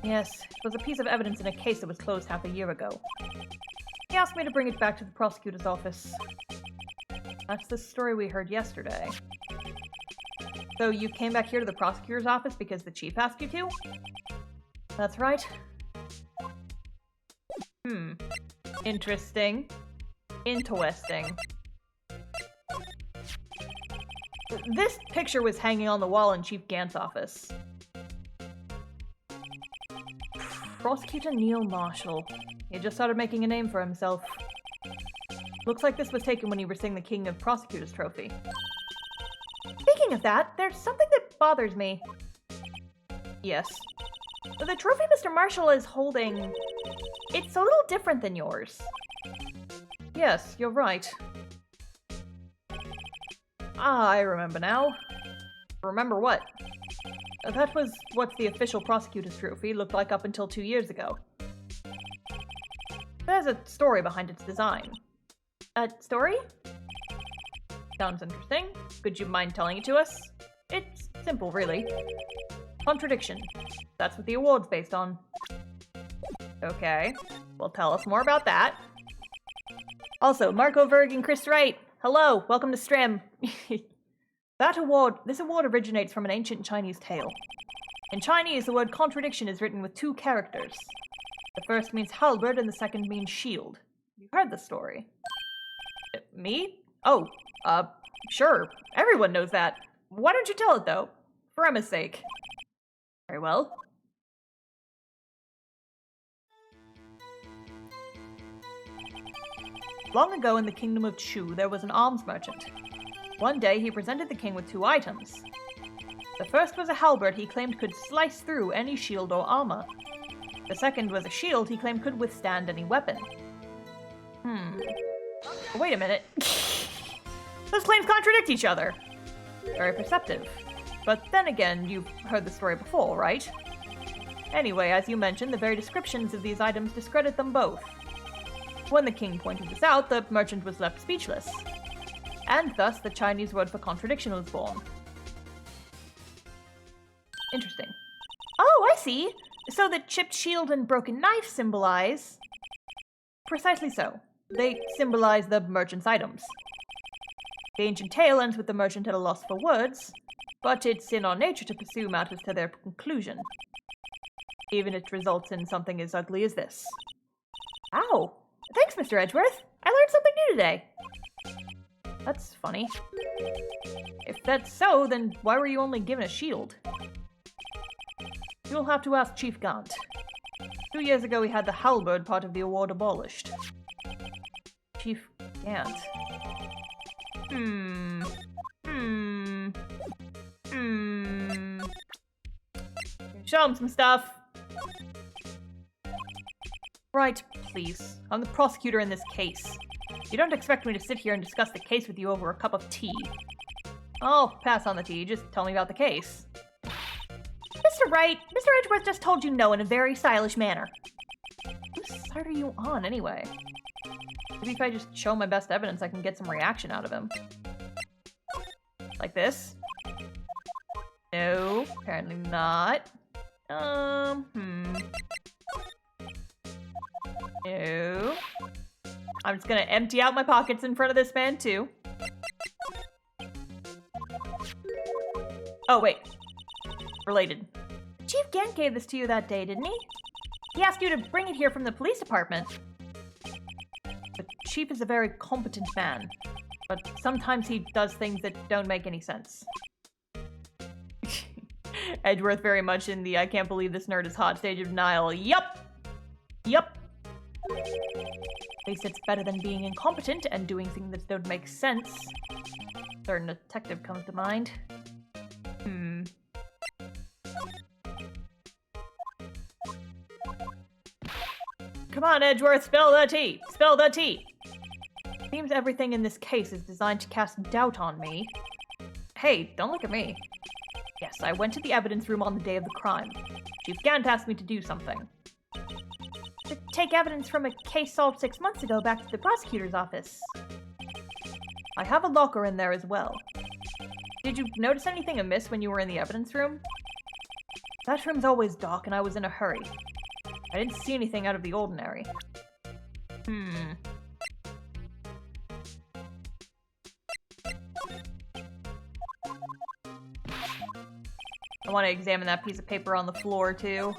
Yes, it was a piece of evidence in a case that was closed half a year ago. He asked me to bring it back to the prosecutor's office. That's the story we heard yesterday. So you came back here to the prosecutor's office because the chief asked you to? That's right. Interesting. Interesting. This picture was hanging on the wall in Chief Gant's office. Prosecutor Neil Marshall. He just started making a name for himself. Looks like this was taken when he received the King of Prosecutors trophy. Speaking of that, there's something that bothers me. Yes. The trophy Mr. Marshall is holding... It's a little different than yours. Yes, you're right. Ah, I remember now. Remember what? That was what the official prosecutor's trophy looked like up until 2 years ago. There's a story behind its design. A story? Sounds interesting. Could you mind telling it to us? It's simple, really. Contradiction. That's what the award's based on. Okay. Well, tell us more about that. Also, Marco Verg and Chris Wright. Hello, welcome to Strim. This award originates from an ancient Chinese tale. In Chinese, the word contradiction is written with 2 characters. The first means halberd and the second means shield. You've heard the story. Me? Oh, sure. Everyone knows that. Why don't you tell it, though? For Emma's sake. Very well. Long ago in the kingdom of Chu, there was an arms merchant. One day, he presented the king with 2 items. The first was a halberd he claimed could slice through any shield or armor. The second was a shield he claimed could withstand any weapon. Wait a minute. Those claims contradict each other. Very perceptive. But then again, you've heard the story before, right? Anyway, as you mentioned, the very descriptions of these items discredit them both. When the king pointed this out, the merchant was left speechless. And thus, the Chinese word for contradiction was born. Interesting. Oh, I see! So the chipped shield and broken knife symbolize... Precisely so. They symbolize the merchant's items. The ancient tale ends with the merchant at a loss for words, but it's in our nature to pursue matters to their conclusion. Even if it results in something as ugly as this. Ow! Thanks, Mr. Edgeworth! I learned something new today! That's funny. If that's so, then why were you only given a shield? You'll have to ask Chief Gant. 2 years ago we had the halberd part of the award abolished. Chief Gant. Show him some stuff. Right, please. I'm the prosecutor in this case. You don't expect me to sit here and discuss the case with you over a cup of tea. I'll pass on the tea, just tell me about the case. Mr. Wright, Mr. Edgeworth just told you no in a very stylish manner. Whose side are you on, anyway? Maybe if I just show my best evidence, I can get some reaction out of him. Like this? No, apparently not. No. I'm just gonna empty out my pockets in front of this man, too. Oh, wait. Related. Chief Gant gave this to you that day, didn't he? He asked you to bring it here from the police department. The chief is a very competent man, but sometimes he does things that don't make any sense. Edgeworth very much in the I can't believe this nerd is hot stage of denial. Yup! Yup! At least it's better than being incompetent and doing things that don't make sense. Certain detective comes to mind. Come on, Edgeworth, spill the tea! Spill the tea! Seems everything in this case is designed to cast doubt on me. Hey, don't look at me. Yes, I went to the evidence room on the day of the crime. Chief Gant asked me to do something. To take evidence from a case solved 6 months ago back to the prosecutor's office. I have a locker in there as well. Did you notice anything amiss when you were in the evidence room? That room's always dark and I was in a hurry. I didn't see anything out of the ordinary. I want to examine that piece of paper on the floor, too.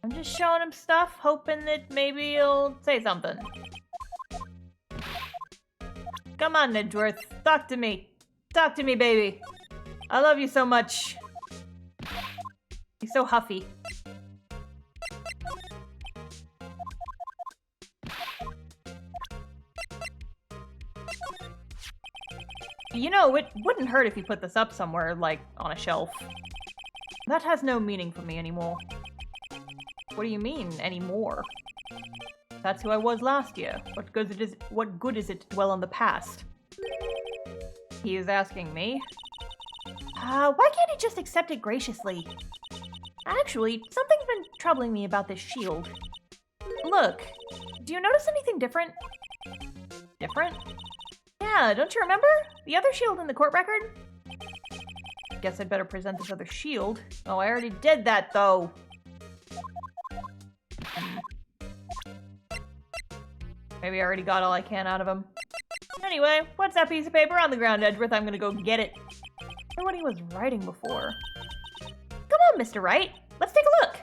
I'm just showing him stuff, hoping that maybe he'll say something. Come on, Edgeworth. Talk to me. Talk to me, baby. I love you so much. He's so huffy. You know, it wouldn't hurt if you put this up somewhere, like, on a shelf. That has no meaning for me anymore. What do you mean, anymore? That's who I was last year. What good is it to dwell on the past? He is asking me. Why can't he just accept it graciously? Actually, something's been troubling me about this shield. Look, do you notice anything different? Different? Yeah, don't you remember? The other shield in the court record? Guess I'd better present this other shield. Oh, I already did that, though. Maybe I already got all I can out of him. Anyway, what's that piece of paper on the ground, Edgeworth? I'm gonna go get it. I wonder what he was writing before. Come on, Mr. Wright. Let's take a look.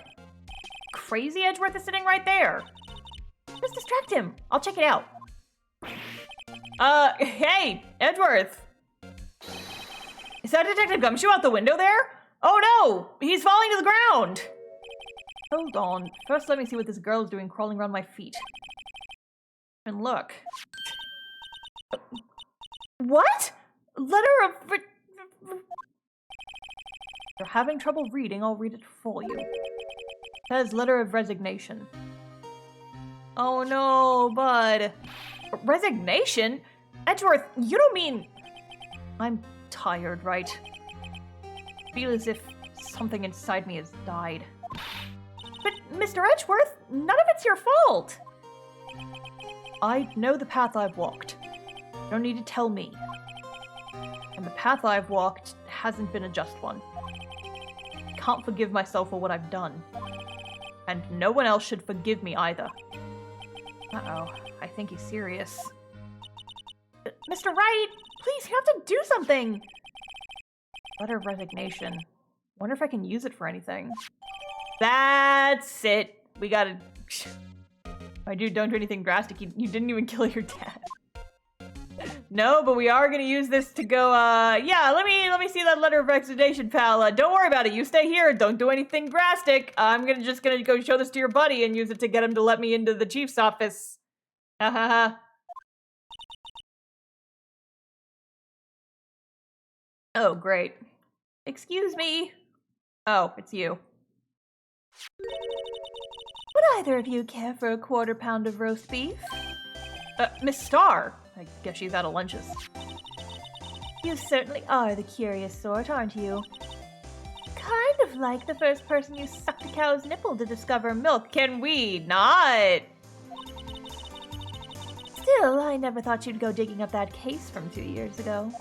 Crazy Edgeworth is sitting right there. Just distract him. I'll check it out. Hey, Edgeworth. Is that Detective Gumshoe out the window there? Oh no! He's falling to the ground! Hold on. First, let me see what this girl's doing crawling around my feet. And look. What? Letter of... You're having trouble reading, I'll read it for you. It says letter of resignation. Oh no, bud. Resignation? Edgeworth, you don't mean... I'm tired, right? I feel as if something inside me has died. But, Mr. Edgeworth, none of it's your fault! I know the path I've walked. You don't need to tell me. And the path I've walked hasn't been a just one. I can't forgive myself for what I've done. And no one else should forgive me either. Uh-oh, I think he's serious. Mr. Wright, please, you have to do something! Letter of resignation. Wonder if I can use it for anything. That's it. We gotta... My dude, don't do anything drastic. You didn't even kill your dad. No, but we are gonna use this to go, yeah, let me see that letter of resignation, pal. Don't worry about it. You stay here. Don't do anything drastic. I'm just gonna go show this to your buddy and use it to get him to let me into the chief's office. Ha ha ha. Oh, great. Excuse me. Oh, it's you. Would either of you care for a quarter-pound of roast beef? Miss Starr. I guess she's out of lunches. You certainly are the curious sort, aren't you? Kind of like the first person you sucked a cow's nipple to discover milk. Can we not? Still, I never thought you'd go digging up that case from 2 years ago.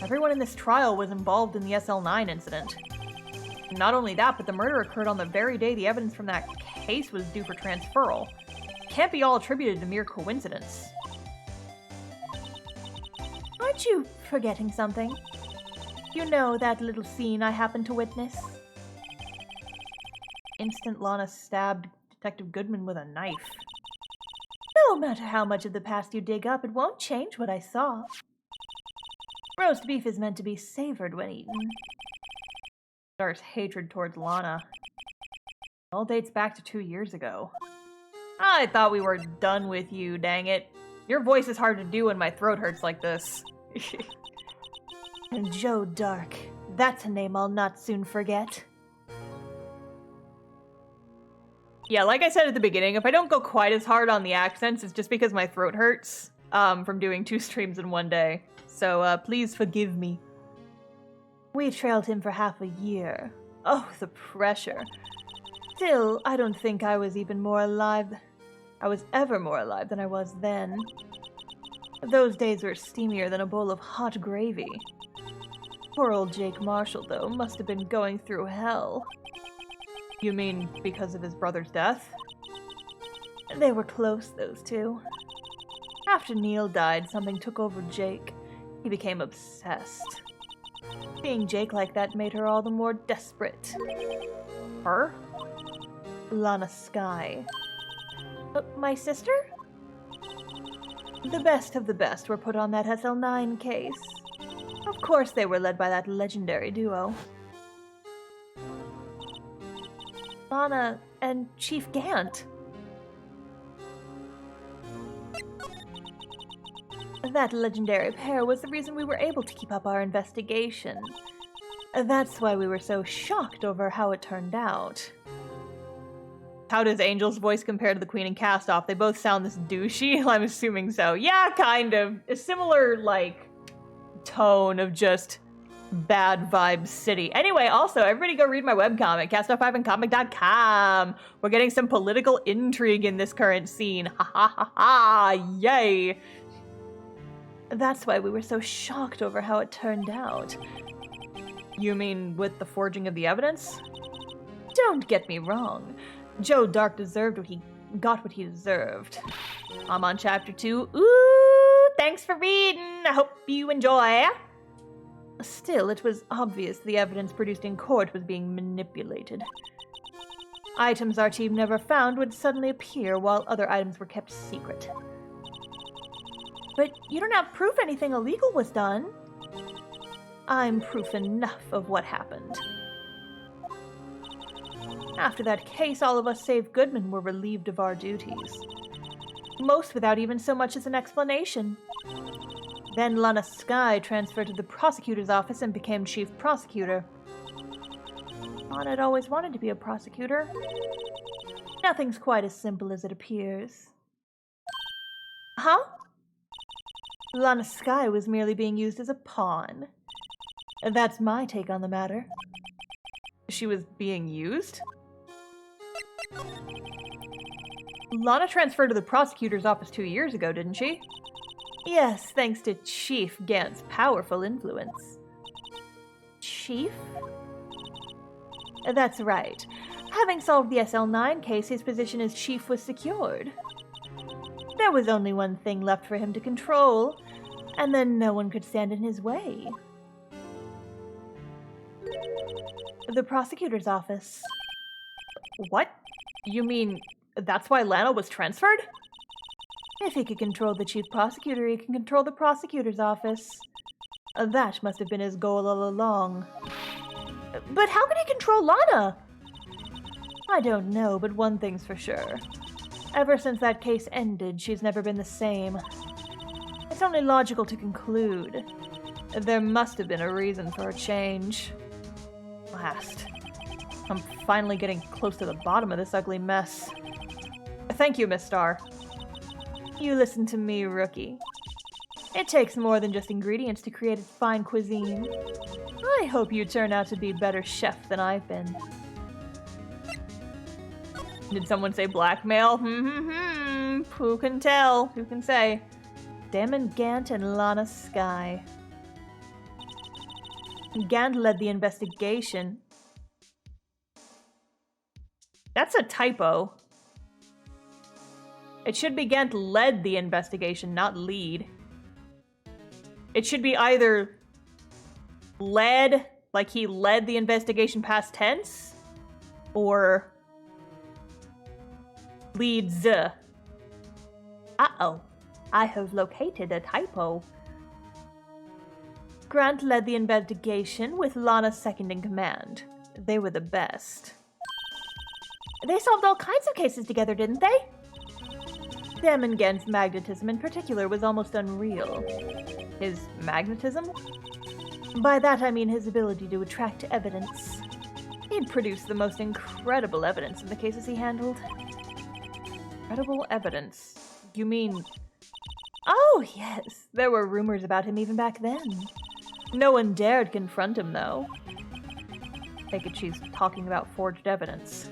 Everyone in this trial was involved in the SL9 incident. Not only that, but the murder occurred on the very day the evidence from that case was due for transferal. It can't be all attributed to mere coincidence. Aren't you forgetting something? You know that little scene I happened to witness? Instant Lana stabbed Detective Goodman with a knife. No matter how much of the past you dig up, it won't change what I saw. Roast beef is meant to be savored when eaten. Star's hatred towards Lana. It all dates back to 2 years ago. I thought we were done with you, dang it. Your voice is hard to do when my throat hurts like this. And Joe Dark. That's a name I'll not soon forget. Yeah, like I said at the beginning, if I don't go quite as hard on the accents, it's just because my throat hurts from doing 2 streams in 1 day. So please forgive me. We trailed him for half a year. Oh, the pressure. Still, I don't think I was even more alive. I was ever more alive than I was then. Those days were steamier than a bowl of hot gravy. Poor old Jake Marshall, though, must have been going through hell. You mean because of his brother's death? They were close, those two. After Neil died, something took over Jake. He became obsessed. Seeing Jake like that made her all the more desperate. Her? Lana Skye. My sister? The best of the best were put on that SL9 case. Of course they were led by that legendary duo. Lana and Chief Gant. That legendary pair was the reason we were able to keep up our investigation. That's why we were so shocked over how it turned out. How does Angel's voice compare to the Queen and Castoff? They both sound this douchey? I'm assuming so. Yeah, kind of. A similar, like, tone of just bad vibes city. Anyway, also, everybody go read my webcomic, castoff5andcomic.com. We're getting some political intrigue in this current scene. Ha ha ha ha! Yay! That's why we were so shocked over how it turned out. You mean with the forging of the evidence? Don't get me wrong. Joe Dark deserved what he got what he deserved. I'm on chapter 2. Ooh, thanks for reading. I hope you enjoy. Still, it was obvious the evidence produced in court was being manipulated. Items our team never found would suddenly appear while other items were kept secret. But you don't have proof anything illegal was done. I'm proof enough of what happened. After that case, all of us save Goodman were relieved of our duties. Most without even so much as an explanation. Then Lana Skye transferred to the prosecutor's office and became chief prosecutor. Lana had always wanted to be a prosecutor. Nothing's quite as simple as it appears. Huh? Lana Skye was merely being used as a pawn. That's my take on the matter. She was being used? Lana transferred to the prosecutor's office 2 years ago, didn't she? Yes, thanks to Chief Gant's powerful influence. Chief? That's right. Having solved the SL9 case, his position as chief was secured. There was only one thing left for him to control, and then no one could stand in his way. The prosecutor's office. What? You mean that's why Lana was transferred? If he could control the chief prosecutor, he can control the prosecutor's office. That must have been his goal all along. But how could he control Lana? I don't know, but one thing's for sure. Ever since that case ended, she's never been the same. It's only logical to conclude there must have been a reason for a change. Last. I'm finally getting close to the bottom of this ugly mess. Thank you, Miss Star. You listen to me, rookie. It takes more than just ingredients to create a fine cuisine. I hope you turn out to be a better chef than I've been. Did someone say blackmail? Who can tell? Who can say? Damon Gant and Lana Skye. Gant led the investigation. That's a typo. It should be Gant led the investigation, not lead. It should be either led, like he led the investigation past tense, or leads. Uh-oh. I have located a typo. Grant led the investigation with Lana second in command. They were the best. They solved all kinds of cases together, didn't they? Damon Gant's magnetism in particular was almost unreal. His magnetism? By that I mean his ability to attract evidence. He'd produced the most incredible evidence in the cases he handled. Incredible evidence? You mean... Oh, yes. There were rumors about him even back then. No one dared confront him, though. Take it she's talking about forged evidence.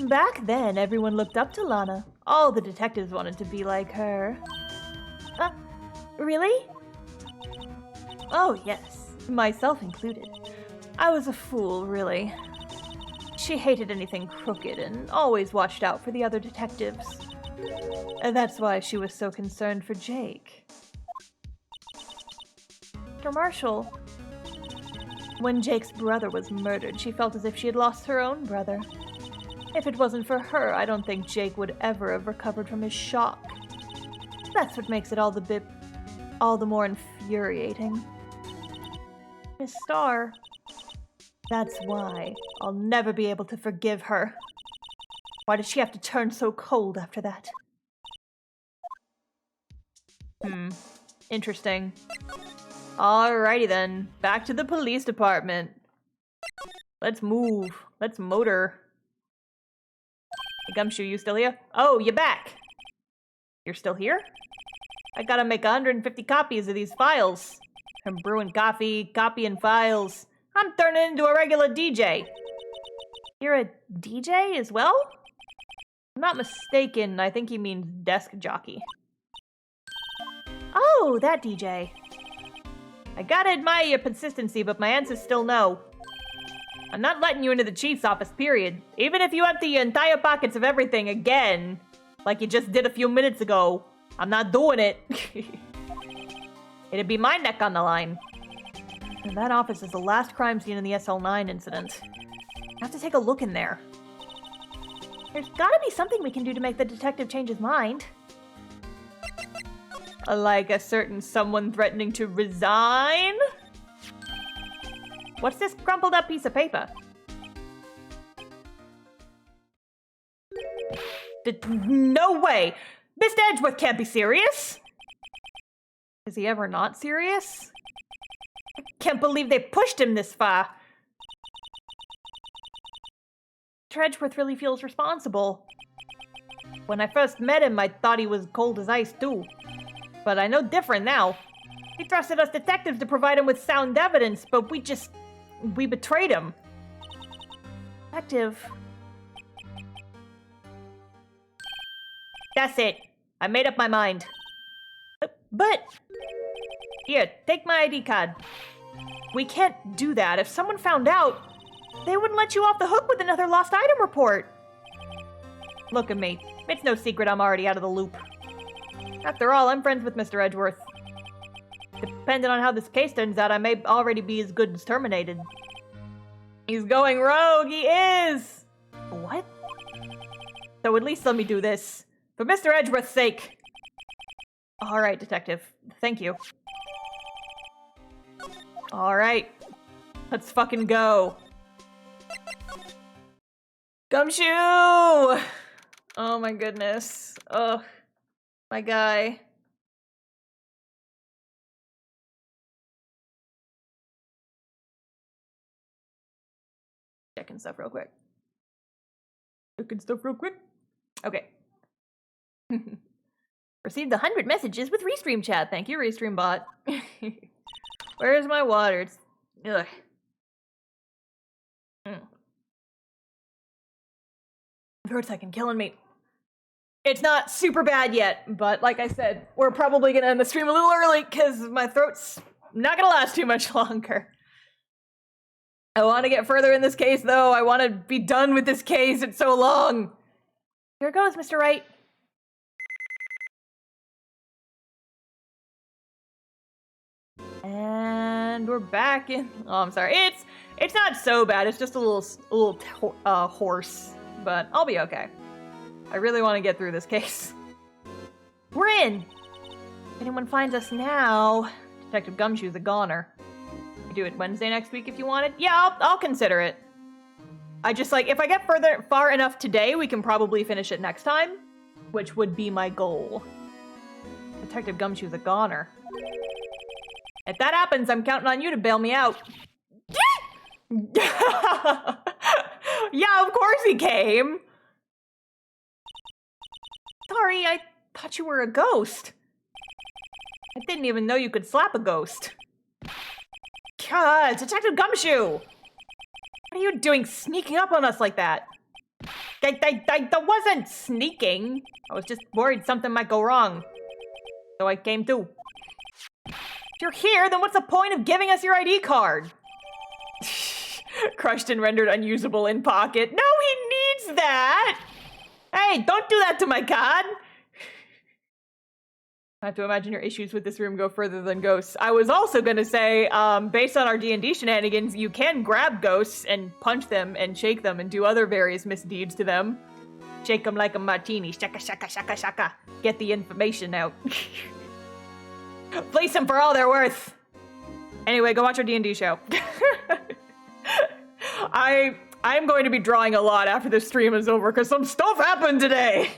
Back then, everyone looked up to Lana. All the detectives wanted to be like her. Really? Oh, yes. Myself included. I was a fool, really. She hated anything crooked and always watched out for the other detectives. That's why she was so concerned for Jake. Mr. Marshall. When Jake's brother was murdered, she felt as if she had lost her own brother. If it wasn't for her, I don't think Jake would ever have recovered from his shock. That's what makes it all the more infuriating. Miss Star. That's why I'll never be able to forgive her. Why did she have to turn so cold after that? Interesting. Alrighty then. Back to the police department. Let's move. Let's motor. Hey, Gumshoe, you still here? Oh, you're back. You're still here? I gotta make 150 copies of these files. I'm brewing coffee, copying files. I'm turning into a regular DJ. You're a DJ as well? I'm not mistaken, I think he means desk jockey. Oh, that DJ. I gotta admire your consistency, but my answer's still no. I'm not letting you into the chief's office, period. Even if you empty your entire pockets of everything again, like you just did a few minutes ago, I'm not doing it. It'd be my neck on the line. And that office is the last crime scene in the SL9 incident. I have to take a look in there. There's gotta be something we can do to make the detective change his mind. Like a certain someone threatening to resign? What's this crumpled up piece of paper? No way! Mr. Edgeworth can't be serious! Is he ever not serious? I can't believe they pushed him this far. Mr. Edgeworth really feels responsible. When I first met him, I thought he was cold as ice too. But I know different now. He trusted us detectives to provide him with sound evidence, but we betrayed him. Detective. That's it. I made up my mind. But... Here, take my ID card. We can't do that. If someone found out, they wouldn't let you off the hook with another lost item report. Look at me. It's no secret I'm already out of the loop. After all, I'm friends with Mr. Edgeworth. Depending on how this case turns out, I may already be as good as terminated. He's going rogue, he is! What? So at least let me do this. For Mr. Edgeworth's sake. Alright, detective. Thank you. Alright. Let's fucking go. Gumshoe! Oh my goodness. Ugh. My guy. Checking stuff real quick. Okay. Received 100 messages with Restream chat. Thank you, Restream bot. Where's my water? It's... Ugh. Throat's fucking killing me. It's not super bad yet, but like I said, we're probably gonna end the stream a little early because my throat's not gonna last too much longer. I want to get further in this case, though. I want to be done with this case. It's so long. Here goes, Mr. Wright. And we're back in... Oh, I'm sorry. It's not so bad. It's just a little hoarse, but I'll be okay. I really want to get through this case. We're in! If anyone finds us now, Detective Gumshoe's a goner. We do it Wednesday next week if you wanted. Yeah, I'll consider it. I just like, if I get far enough today, we can probably finish it next time, which would be my goal. Detective Gumshoe's a goner. If that happens, I'm counting on you to bail me out. Yeah, of course he came. Sorry, I thought you were a ghost. I didn't even know you could slap a ghost. God, Detective Gumshoe! What are you doing sneaking up on us like that? I wasn't sneaking. I was just worried something might go wrong. So I came too. If you're here, then what's the point of giving us your ID card? Crushed and rendered unusable in pocket. No, he needs that! Hey, don't do that to my card! I have to imagine your issues with this room go further than ghosts. I was also gonna say, based on our D&D shenanigans, you can grab ghosts and punch them and shake them and do other various misdeeds to them. Shake them like a martini. Shaka, shaka, shaka, shaka. Get the information out. Fleece them for all they're worth. Anyway, go watch our D&D show. I'm going to be drawing a lot after this stream is over because some stuff happened today.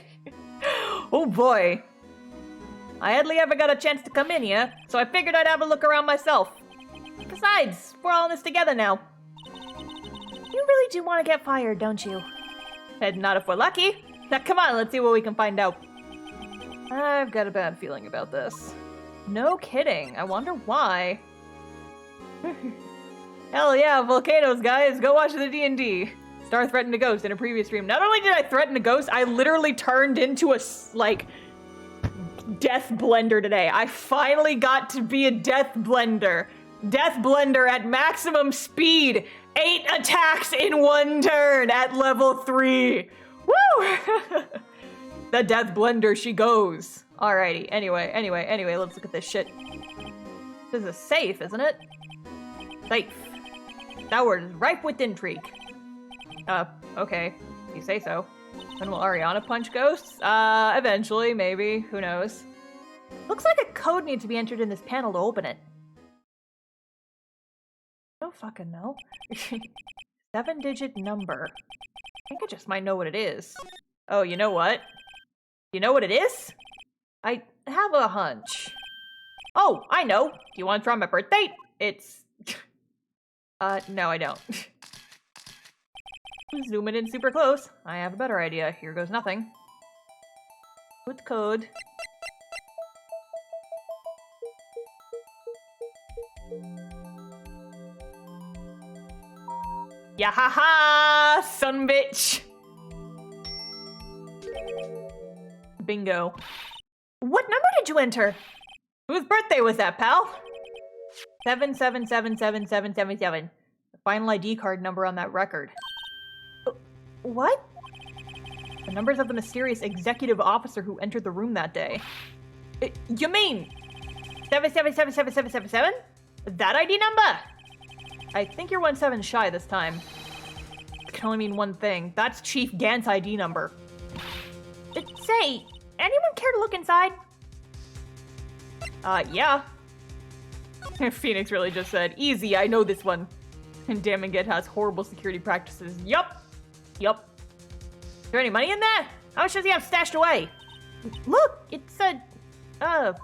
Oh boy. I hardly ever got a chance to come in here, so I figured I'd have a look around myself. Besides, we're all in this together now. You really do want to get fired, don't you? And not if we're lucky. Now come on, let's see what we can find out. I've got a bad feeling about this. No kidding, I wonder why. Hell yeah, volcanoes, guys, go watch the D&D. Star threatened a ghost in a previous stream. Not only did I threaten a ghost, I literally turned into a, like, death blender today. I finally got to be a death blender. Death blender at maximum speed. 8 attacks in 1 turn at level 3. Woo! The death blender she goes. Alrighty, anyway, let's look at this shit. This is a safe, isn't it? Safe. That word is ripe with intrigue. Okay. You say so. When will Ariana punch ghosts? Eventually, maybe. Who knows? Looks like a code needs to be entered in this panel to open it. I don't fucking know. 7-digit number. I think I just might know what it is. Oh, you know what? You know what it is? I have a hunch. Oh, I know. Do you want to try my birthday? It's... no, I don't. Zooming in super close. I have a better idea. Here goes nothing. Put code. Yahaha, son bitch. Bingo. What number did you enter? Whose birthday was that, pal? 777777. The final ID card number on that record. What? The numbers of the mysterious executive officer who entered the room that day. You mean 777777? That ID number? I think you're 17 shy this time. It can only mean one thing. That's Chief Gant's ID number. Say, anyone care to look inside? Yeah. Phoenix really just said, easy, I know this one. And damn it has horrible security practices. Yup. Yup. Is there any money in there? How much does he have stashed away? Look, it's a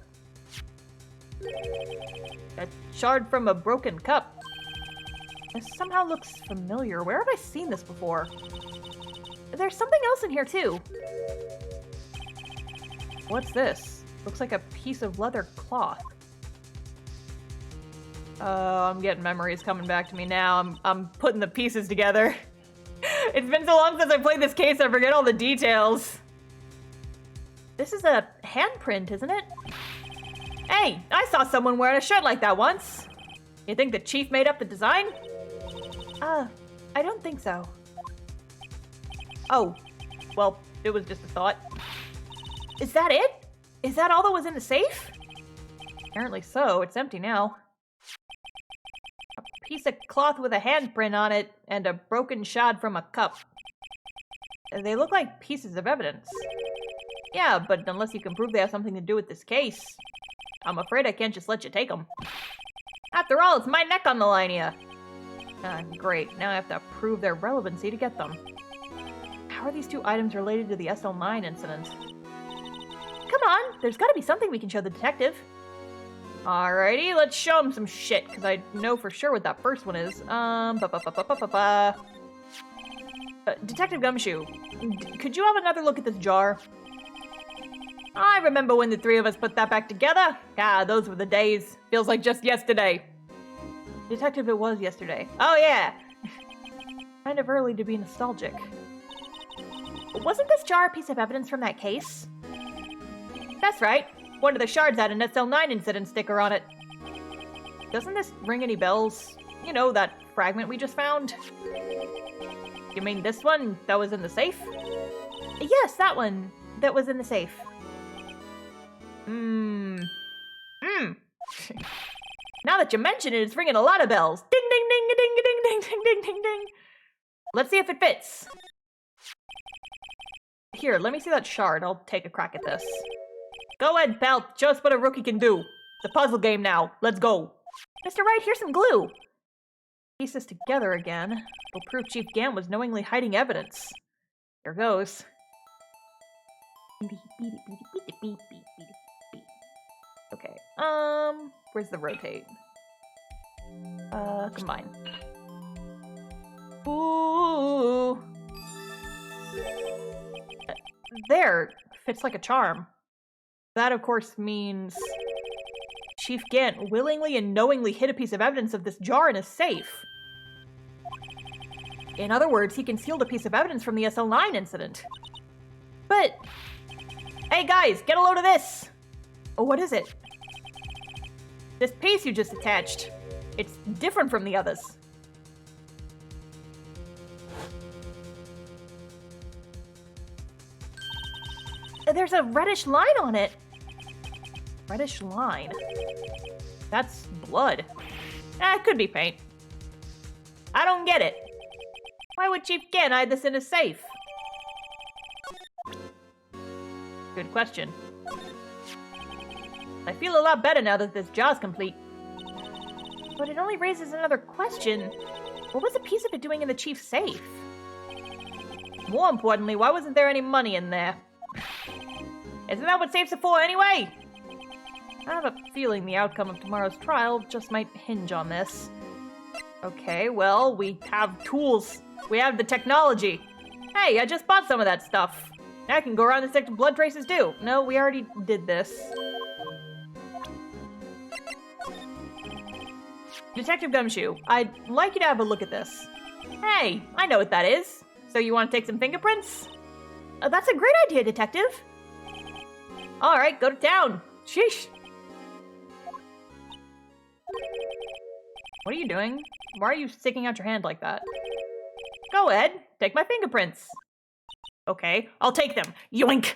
shard from a broken cup. This somehow looks familiar. Where have I seen this before? There's something else in here too. What's this? Looks like a piece of leather cloth. I'm getting memories coming back to me now. I'm putting the pieces together. It's been so long since I played this case, I forget all the details. This is a handprint, isn't it? Hey, I saw someone wearing a shirt like that once. You think the chief made up the design? I don't think so. Oh, well, it was just a thought. Is that it? Is that all that was in the safe? Apparently so. It's empty now. A piece of cloth with a handprint on it and a broken shard from a cup. They look like pieces of evidence. Yeah, but unless you can prove they have something to do with this case, I'm afraid I can't just let you take them. After all, it's my neck on the line here. Great. Now I have to prove their relevancy to get them. How are these two items related to the SL9 incident? Come on, there's gotta be something we can show the detective. Alrighty, let's show him some shit, because I know for sure what that first one is. Detective Gumshoe, could you have another look at this jar? I remember when the three of us put that back together. Ah, those were the days. Feels like just yesterday. Detective, it was yesterday. Oh yeah! Kind of early to be nostalgic. Wasn't this jar a piece of evidence from that case? That's right. One of the shards had an SL9 incident sticker on it. Doesn't this ring any bells? You know, that fragment we just found? You mean this one that was in the safe? Yes, that one that was in the safe. Now that you mention it, it's ringing a lot of bells. Ding, ding, ding, ding, ding, ding, ding, ding, ding, ding. Let's see if it fits. Here, let me see that shard. I'll take a crack at this. Go ahead, pal. Show us what a rookie can do. It's a puzzle game now. Let's go. Mr. Wright, here's some glue. Piece this together again. It'll prove Chief Gant was knowingly hiding evidence. Here goes. Where's the rotate? Combine. Ooh. There. Fits like a charm. That, of course, means Chief Gant willingly and knowingly hid a piece of evidence of this jar in his safe. In other words, he concealed a piece of evidence from the SL9 incident. But, hey guys, get a load of this! Oh, what is it? This piece you just attached. It's different from the others. There's a reddish line on it. Reddish line? That's blood. It could be paint. I don't get it. Why would Chief Gant hide this in his safe? Good question. I feel a lot better now that this jar's complete. But it only raises another question. What was a piece of it doing in the Chief's safe? More importantly, why wasn't there any money in there? Isn't that what safes are for anyway? I have a feeling the outcome of tomorrow's trial just might hinge on this. Okay, well, we have tools. We have the technology. Hey, I just bought some of that stuff. Now I can go around and detect blood traces too. No, we already did this. Detective Gumshoe, I'd like you to have a look at this. Hey, I know what that is. So you want to take some fingerprints? That's a great idea, Detective. Alright, go to town. Sheesh. What are you doing? Why are you sticking out your hand like that? Go ahead, take my fingerprints. Okay, I'll take them. Yoink!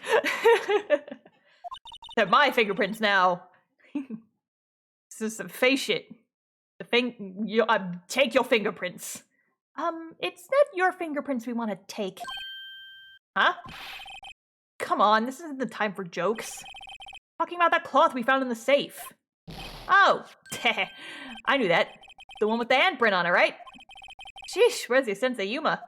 They're my fingerprints now. This is some face shit. Take your fingerprints. It's not your fingerprints we want to take. Huh? Come on, this isn't the time for jokes. Talking about that cloth we found in the safe. Oh, I knew that. The one with the handprint on it, right? Sheesh, where's your sense of humor?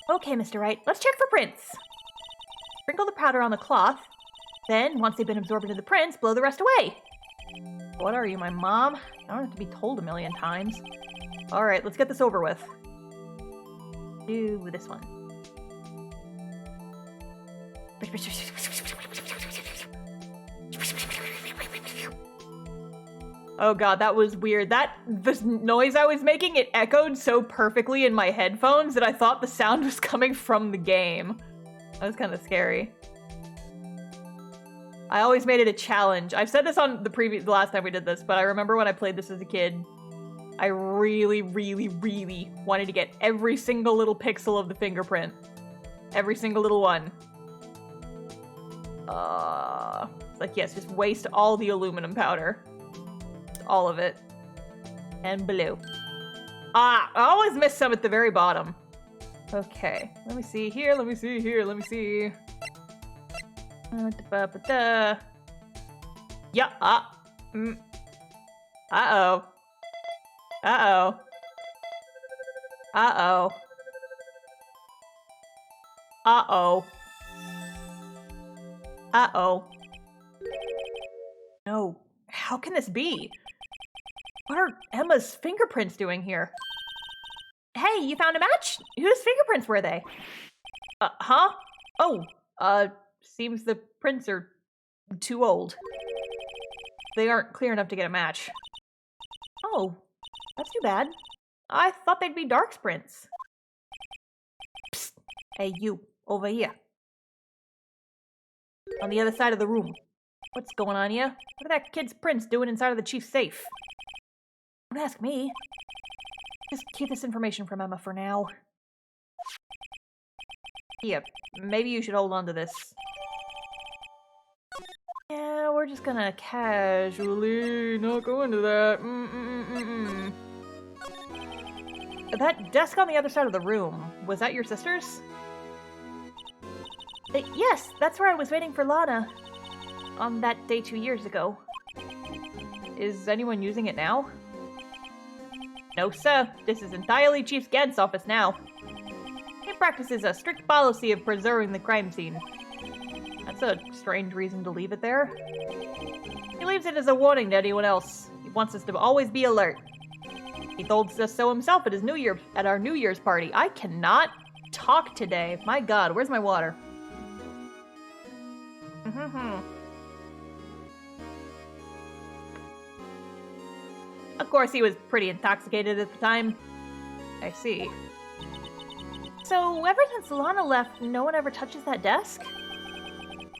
Okay, Mr. Wright, let's check for prints. Sprinkle the powder on the cloth. Then, once they've been absorbed into the prints, blow the rest away. What are you, my mom? I don't have to be told a million times. Alright, let's get this over with. Do this one. Oh god, that was weird. This noise I was making, it echoed so perfectly in my headphones that I thought the sound was coming from the game. That was kind of scary. I always made it a challenge. I've said this on the last time we did this, but I remember when I played this as a kid, I really, really, really wanted to get every single little pixel of the fingerprint. Every single little one. It's like, yes, just waste all the aluminum powder. All of it. And blue. I always miss some at the very bottom. Okay, let me see here, let me see here, let me see. Yeah, Uh-oh. Uh-oh. Uh-oh. Uh-oh. Uh-oh. No. How can this be? What are Emma's fingerprints doing here? Hey, you found a match? Whose fingerprints were they? Huh? Oh, seems the prints are too old. They aren't clear enough to get a match. Oh, that's too bad. I thought they'd be Dark's prints. Psst. Hey, you, over here. On the other side of the room. What's going on here? What are that kid's prints doing inside of the chief's safe? Don't ask me. Just keep this information from Emma for now. Here, maybe you should hold on to this. Yeah, we're just gonna casually not go into that. That desk on the other side of the room, was that your sister's? Yes, that's where I was waiting for Lana. On that day 2 years ago. Is anyone using it now? No, sir. This is entirely Chief Gant's office now. He practices a strict policy of preserving the crime scene. That's a strange reason to leave it there. He leaves it as a warning to anyone else. He wants us to always be alert. He told us so himself at our New Year's party. I cannot talk today. My God, where's my water? Of course, he was pretty intoxicated at the time. I see. So, ever since Lana left, no one ever touches that desk?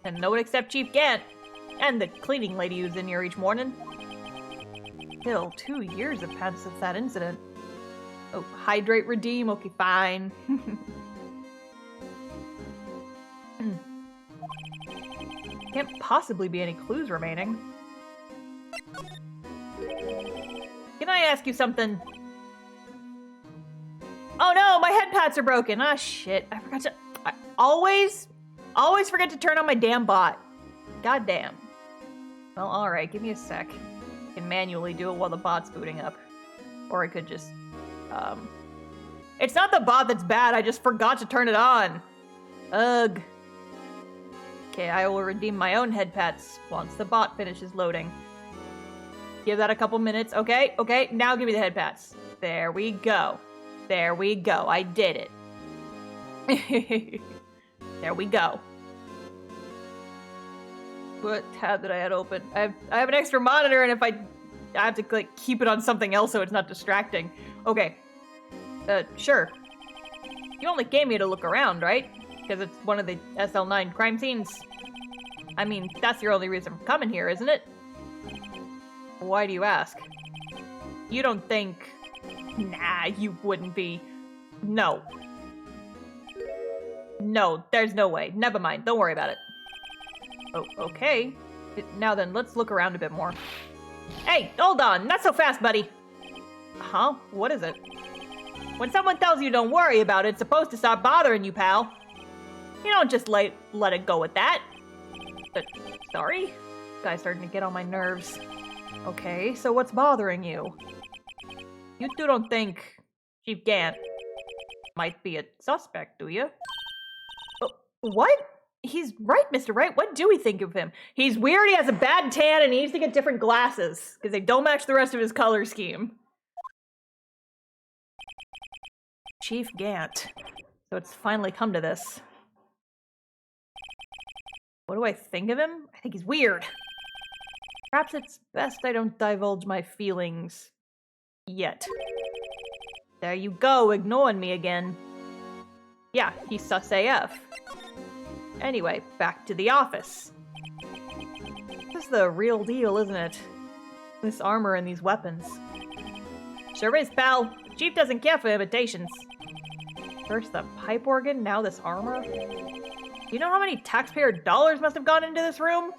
And no one except Chief Gant. And the cleaning lady who's in here each morning. Still, 2 years have passed since that incident. Oh, hydrate, redeem, okay, fine. Can't possibly be any clues remaining. Can I ask you something? Oh no, my head pats are broken. Ah, shit. I forgot to... I always forget to turn on my damn bot. God damn. Well, alright, give me a sec. I can manually do it while the bot's booting up. Or I could just, It's not the bot that's bad, I just forgot to turn it on. Ugh. Okay, I will redeem my own head pats once the bot finishes loading. Give that a couple minutes. Okay, now give me the head pats. There we go. There we go. I did it. There we go. What tab did I had open? I have an extra monitor, and if I have to like keep it on something else so it's not distracting. Okay. Sure. You only came here to look around, right? Because it's one of the SL9 crime scenes. I mean, that's your only reason for coming here, isn't it? Why do you ask? You don't think... Nah, you wouldn't be. No. No, there's no way. Never mind, don't worry about it. Oh, okay. Now then, let's look around a bit more. Hey, hold on, not so fast, buddy. Huh? What is it? When someone tells you don't worry about it, it's supposed to stop bothering you, pal. You don't just let it go with that. Sorry? This guy's starting to get on my nerves. Okay, so what's bothering you? You two don't think Chief Gant might be a suspect, do you? What? He's right, Mr. Wright. What do we think of him? He's weird, he has a bad tan, and he needs to get different glasses, because they don't match the rest of his color scheme. Chief Gant. So it's finally come to this. What do I think of him? I think he's weird. Perhaps it's best I don't divulge my feelings yet. There you go, ignoring me again. Yeah, he's sus AF. Anyway, back to the office. This is the real deal, isn't it? This armor and these weapons. Sure is, pal. The Chief doesn't care for imitations. First the pipe organ, now this armor. Do you know how many taxpayer dollars must have gone into this room?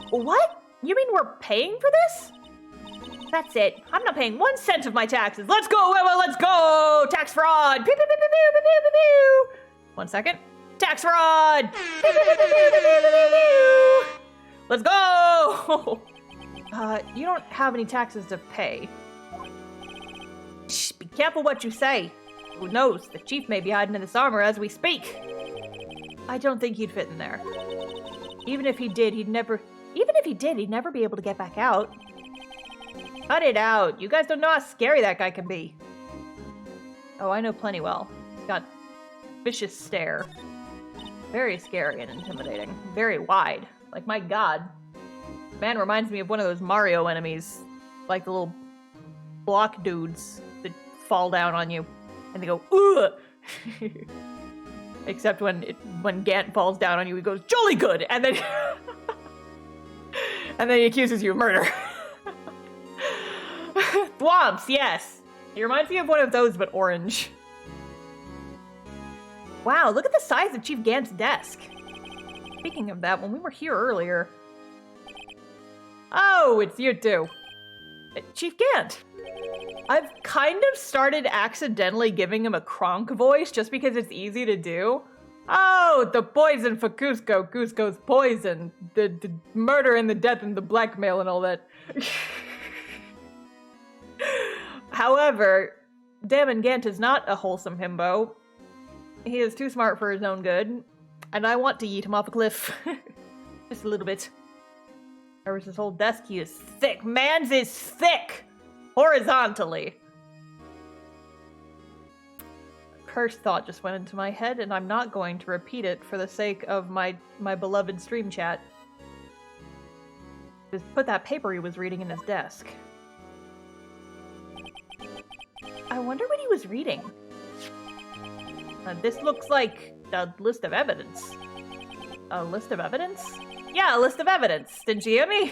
What? You mean we're paying for this? That's it. I'm not paying 1 cent of my taxes. Let's go, Weber, let's go! Tax fraud! Pew, pew, pew, pew, pew, pew, pew, pew. 1 second. Tax fraud! Pew, pew, pew, pew, pew, pew, pew, pew, pew. Let's go! You don't have any taxes to pay. Shh, be careful what you say. Who knows? The Chief may be hiding in this armor as we speak. I don't think he'd fit in there. Even if he did, he'd never be able to get back out. Cut it out. You guys don't know how scary that guy can be. Oh, I know plenty well. He's got vicious stare. Very scary and intimidating. Very wide. Like, my God. Man reminds me of one of those Mario enemies. Like the little block dudes that fall down on you. And they go, ugh! Except when Gant falls down on you, he goes, jolly good! And then... and then he accuses you of murder. Thwomps, yes! He reminds me of one of those, but orange. Wow, look at the size of Chief Gant's desk. Speaking of that, when we were here earlier... Oh, it's you two. Chief Gant. I've kind of started accidentally giving him a Kronk voice just because it's easy to do. Oh, the poison for Cusco. Cusco's poison. The murder and the death and the blackmail and all that. However, Damon Gant is not a wholesome himbo. He is too smart for his own good. And I want to yeet him off a cliff. Just a little bit. There's this whole desk. He is thick. Man's is thick! Horizontally. A cursed thought just went into my head, and I'm not going to repeat it for the sake of my beloved stream chat. Just put that paper he was reading in his desk. I wonder what he was reading. This looks like a list of evidence. A list of evidence? Yeah, a list of evidence. Didn't you hear me?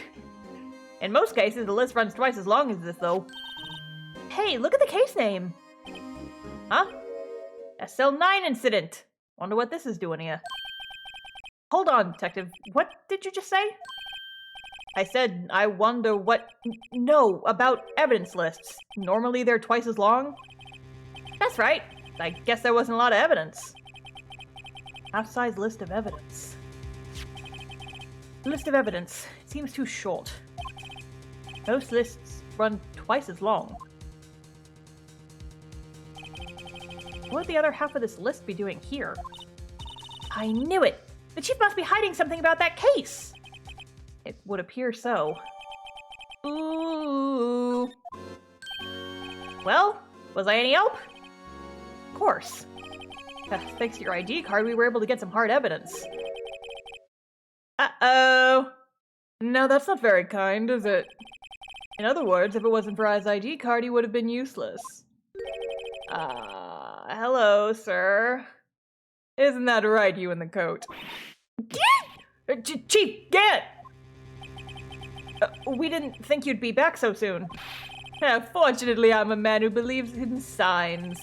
In most cases, the list runs twice as long as this, though. Hey, look at the case name. Huh? SL9 incident. Wonder what this is doing here. Hold on, detective. What did you just say? I said, I wonder what... No, about evidence lists. Normally they're twice as long? That's right. I guess there wasn't a lot of evidence. Half-size list of evidence. List of evidence. Seems too short. Most lists run twice as long. What would the other half of this list be doing here? I knew it! The chief must be hiding something about that case! It would appear so. Ooh. Well, was I any help? Of course. Thanks to your ID card, we were able to get some hard evidence. Uh-oh. No, that's not very kind, is it? In other words, if it wasn't for his ID card, he would have been useless. Hello, sir. Isn't that right, you in the coat? Chief, get! We didn't think you'd be back so soon. Fortunately, I'm a man who believes in signs.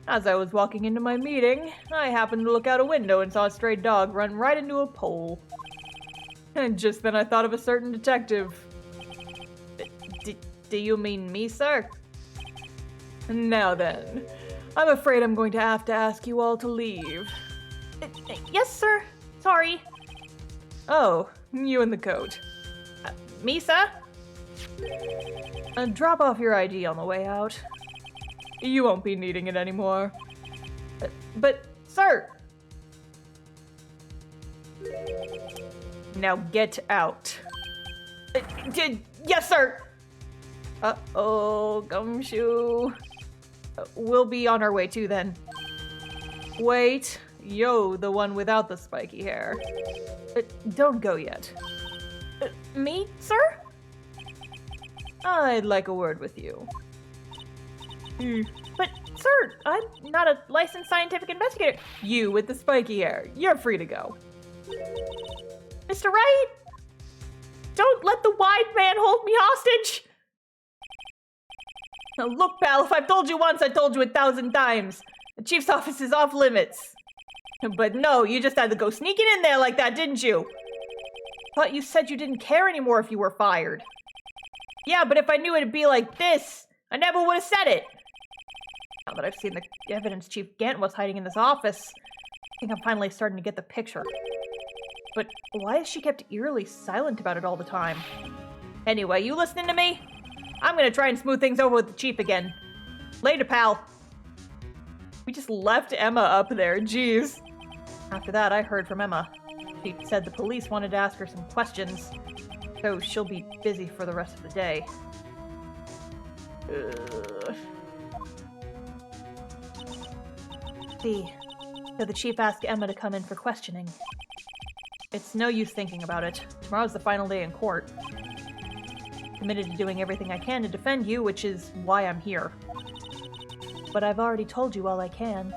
As I was walking into my meeting, I happened to look out a window and saw a stray dog run right into a pole. And just then I thought of a certain detective. Do you mean me, sir? Now then, I'm afraid I'm going to have to ask you all to leave. Yes, sir. Sorry. Oh, you in the coat. Me, sir? Drop off your ID on the way out. You won't be needing it anymore. But, sir! Now get out. Yes, sir! Uh-oh, gumshoe. We'll be on our way too, then. Wait. Yo, the one without the spiky hair. Don't go yet. Me, sir? I'd like a word with you. But, sir, I'm not a licensed scientific investigator. You with the spiky hair. You're free to go. Mr. Wright? Don't let the wide man hold me hostage! Now look, pal, if I've told you once, I told you 1,000 times. The chief's office is off limits. But no, you just had to go sneaking in there like that, didn't you? Thought you said you didn't care anymore if you were fired. Yeah, but if I knew it'd be like this, I never would have said it. Now that I've seen the evidence Chief Gant was hiding in this office, I think I'm finally starting to get the picture. But why is she kept eerily silent about it all the time? Anyway, you listening to me? I'm gonna try and smooth things over with the Chief again. Later, pal. We just left Emma up there, jeez. After that, I heard from Emma. She said the police wanted to ask her some questions, so she'll be busy for the rest of the day. See, so the chief asked Emma to come in for questioning. It's no use thinking about it. Tomorrow's the final day in court. Committed to doing everything I can to defend you, which is why I'm here. But I've already told you all I can.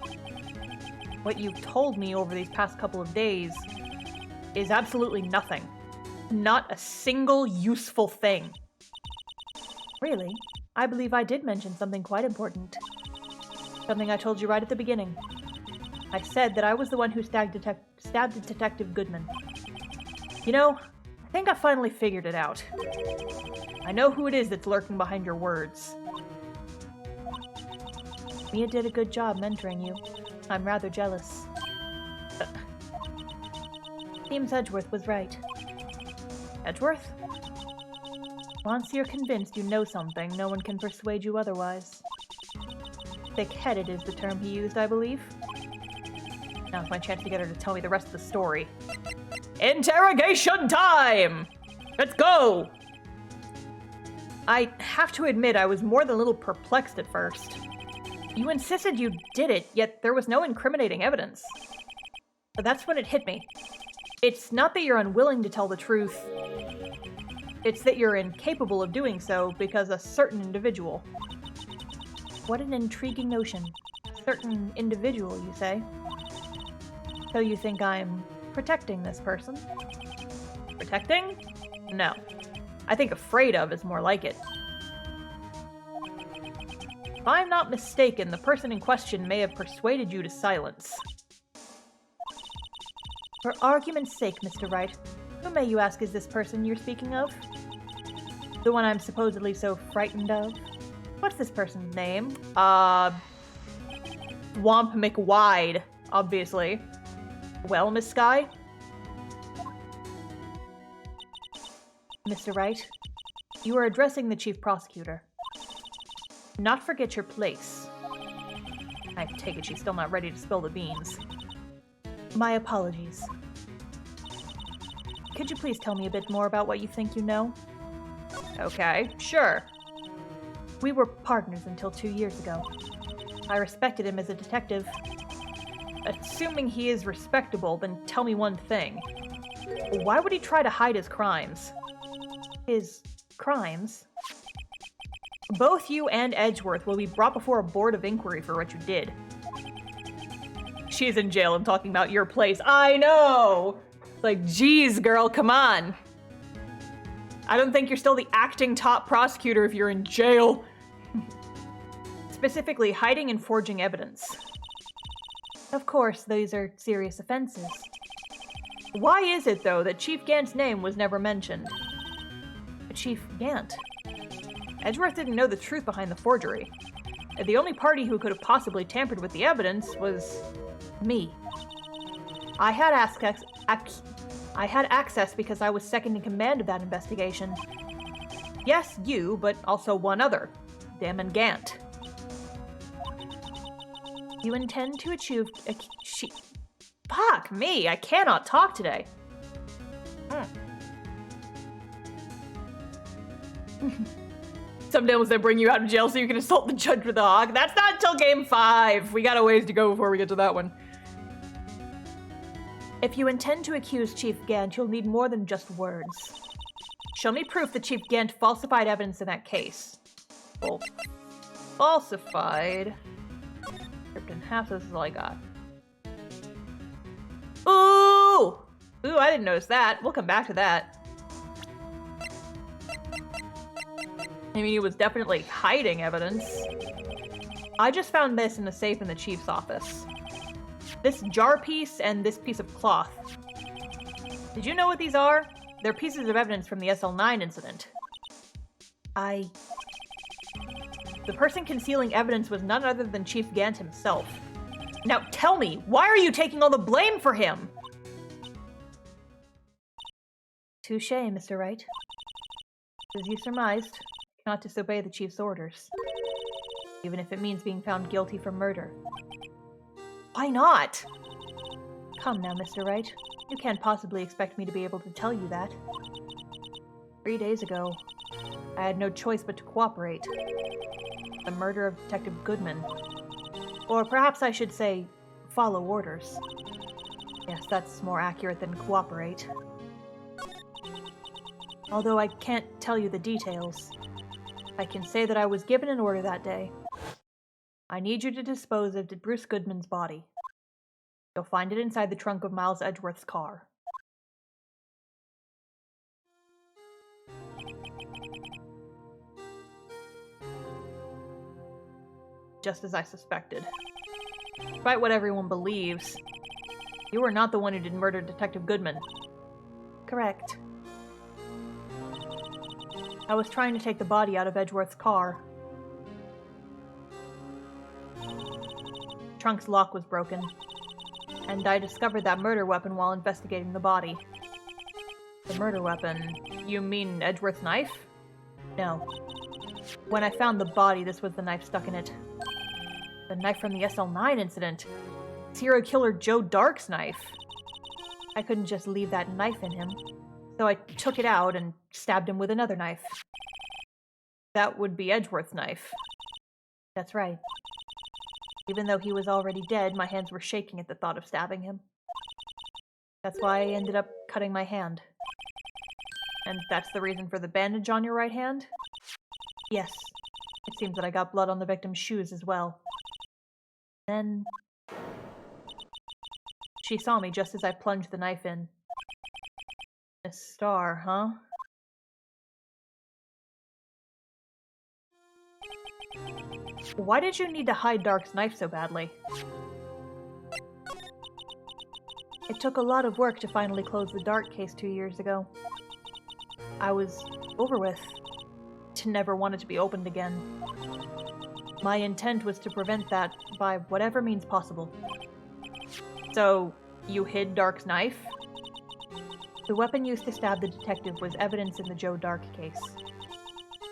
What you've told me over these past couple of days is absolutely nothing. Not a single useful thing. Really? I believe I did mention something quite important. Something I told you right at the beginning. I said that I was the one who stabbed Detective Goodman. You know, I think I finally figured it out. I know who it is that's lurking behind your words. Mia did a good job mentoring you. I'm rather jealous. James Edgeworth was right. Edgeworth? Once you're convinced you know something, no one can persuade you otherwise. Thick-headed is the term he used, I believe. Now's my chance to get her to tell me the rest of the story. Interrogation time! Let's go! I have to admit I was more than a little perplexed at first. You insisted you did it, yet there was no incriminating evidence. But that's when it hit me. It's not that you're unwilling to tell the truth. It's that you're incapable of doing so because a certain individual. What an intriguing notion. Certain individual, you say? So you think I'm protecting this person? Protecting? No. I think afraid of is more like it. If I'm not mistaken, the person in question may have persuaded you to silence. For argument's sake, Mr. Wright, who may you ask is this person you're speaking of? The one I'm supposedly so frightened of? What's this person's name? Swamp McWide, obviously. Well, Miss Skye? Mr. Wright, you are addressing the Chief Prosecutor. Not forget your place. I take it she's still not ready to spill the beans. My apologies. Could you please tell me a bit more about what you think you know? Okay, sure. We were partners until 2 years ago. I respected him as a detective. Assuming he is respectable, then tell me one thing. Why would he try to hide his crimes? His crimes? Both you and Edgeworth will be brought before a board of inquiry for what you did. She's in jail. I'm talking about your place. I know! Like, geez, girl, come on. I don't think you're still the acting top prosecutor if you're in jail. Specifically, hiding and forging evidence. Of course, these are serious offenses. Why is it, though, that Chief Gant's name was never mentioned? Chief Gant? Edgeworth didn't know the truth behind the forgery. The only party who could have possibly tampered with the evidence was me. I had access because I was second in command of that investigation. Yes, you, but also one other, Damon Gant. You intend to achieve... Fuck me, I cannot talk today. Sometimes they bring you out of jail so you can assault the judge with a hog. That's not until game 5. We got a ways to go before we get to that one. If you intend to accuse Chief Gant, you'll need more than just words. Show me proof that Chief Gant falsified evidence in that case. Well, falsified? Ripped in half, this is all I got. Ooh! Ooh, I didn't notice that. We'll come back to that. I mean, he was definitely hiding evidence. I just found this in a safe in the chief's office. This jar piece and this piece of cloth. Did you know what these are? They're pieces of evidence from the SL9 incident. The person concealing evidence was none other than Chief Gant himself. Now tell me, why are you taking all the blame for him? Touché, Mr. Wright. As you surmised, I cannot disobey the Chief's orders. Even if it means being found guilty for murder. Why not? Come now, Mr. Wright. You can't possibly expect me to be able to tell you that. 3 days ago, I had no choice but to cooperate. The murder of Detective Goodman. Or perhaps I should say, follow orders. Yes, that's more accurate than cooperate. Although I can't tell you the details, I can say that I was given an order that day. I need you to dispose of Bruce Goodman's body. You'll find it inside the trunk of Miles Edgeworth's car. Just as I suspected. Despite what everyone believes, you were not the one who did murder Detective Goodman. Correct. I was trying to take the body out of Edgeworth's car. Trunk's lock was broken, and I discovered that murder weapon while investigating the body. The murder weapon? You mean Edgeworth's knife? No. When I found the body, this was the knife stuck in it. The knife from the SL9 incident. serial killer Joe Dark's knife. I couldn't just leave that knife in him, so I took it out and stabbed him with another knife. That would be Edgeworth's knife. That's right. Even though he was already dead, my hands were shaking at the thought of stabbing him. That's why I ended up cutting my hand. And that's the reason for the bandage on your right hand? Yes. It seems that I got blood on the victim's shoes as well. Then... she saw me just as I plunged the knife in. A star, huh? Why did you need to hide Dark's knife so badly? It took a lot of work to finally close the Dark case 2 years ago. I was over with. To never want it to be opened again. My intent was to prevent that by whatever means possible. So, you hid Dark's knife? The weapon used to stab the detective was evidence in the Joe Dark case.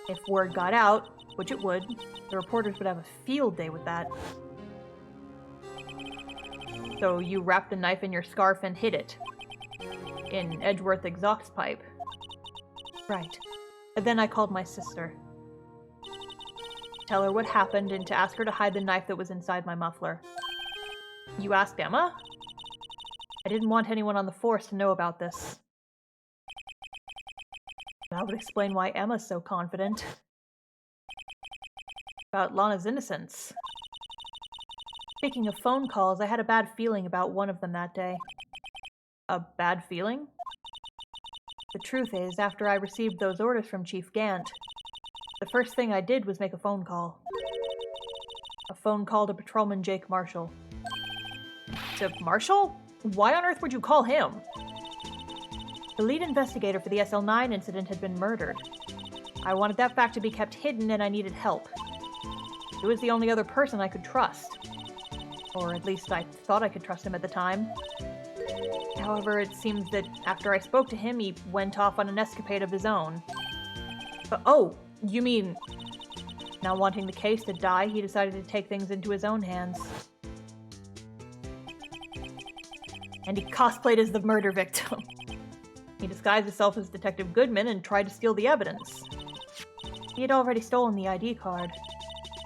If word got out, which it would, the reporters would have a field day with that. So you wrapped the knife in your scarf and hid it. In Edgeworth exhaust pipe. Right. And then I called my sister. Tell her what happened and to ask her to hide the knife that was inside my muffler. You asked Emma? I didn't want anyone on the force to know about this. That would explain why Emma's so confident. About Lana's innocence. Speaking of phone calls, I had a bad feeling about one of them that day. A bad feeling? The truth is, after I received those orders from Chief Gant, the first thing I did was make a phone call. A phone call to Patrolman Jake Marshall. To Marshall? Why on earth would you call him? The lead investigator for the SL9 incident had been murdered. I wanted that fact to be kept hidden and I needed help. He was the only other person I could trust. Or at least I thought I could trust him at the time. However, it seems that after I spoke to him, he went off on an escapade of his own. Oh, you mean... Not wanting the case to die, he decided to take things into his own hands. And he cosplayed as the murder victim. He disguised himself as Detective Goodman and tried to steal the evidence. He had already stolen the ID card,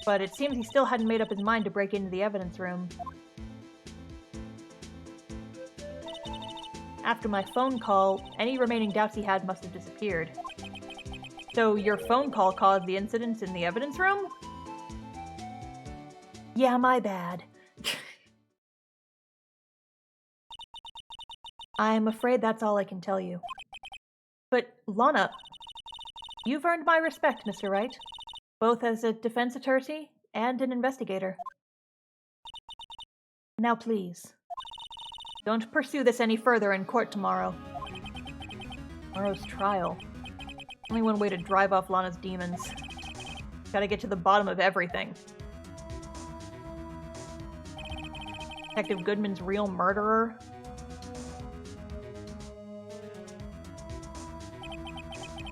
but it seems he still hadn't made up his mind to break into the evidence room. After my phone call, any remaining doubts he had must have disappeared. So your phone call caused the incidents in the evidence room? Yeah, my bad. I'm afraid that's all I can tell you. But, Lana, you've earned my respect, Mr. Wright, both as a defense attorney and an investigator. Now please, don't pursue this any further in court tomorrow. Tomorrow's trial. Only one way to drive off Lana's demons. Gotta get to the bottom of everything. Detective Goodman's real murderer?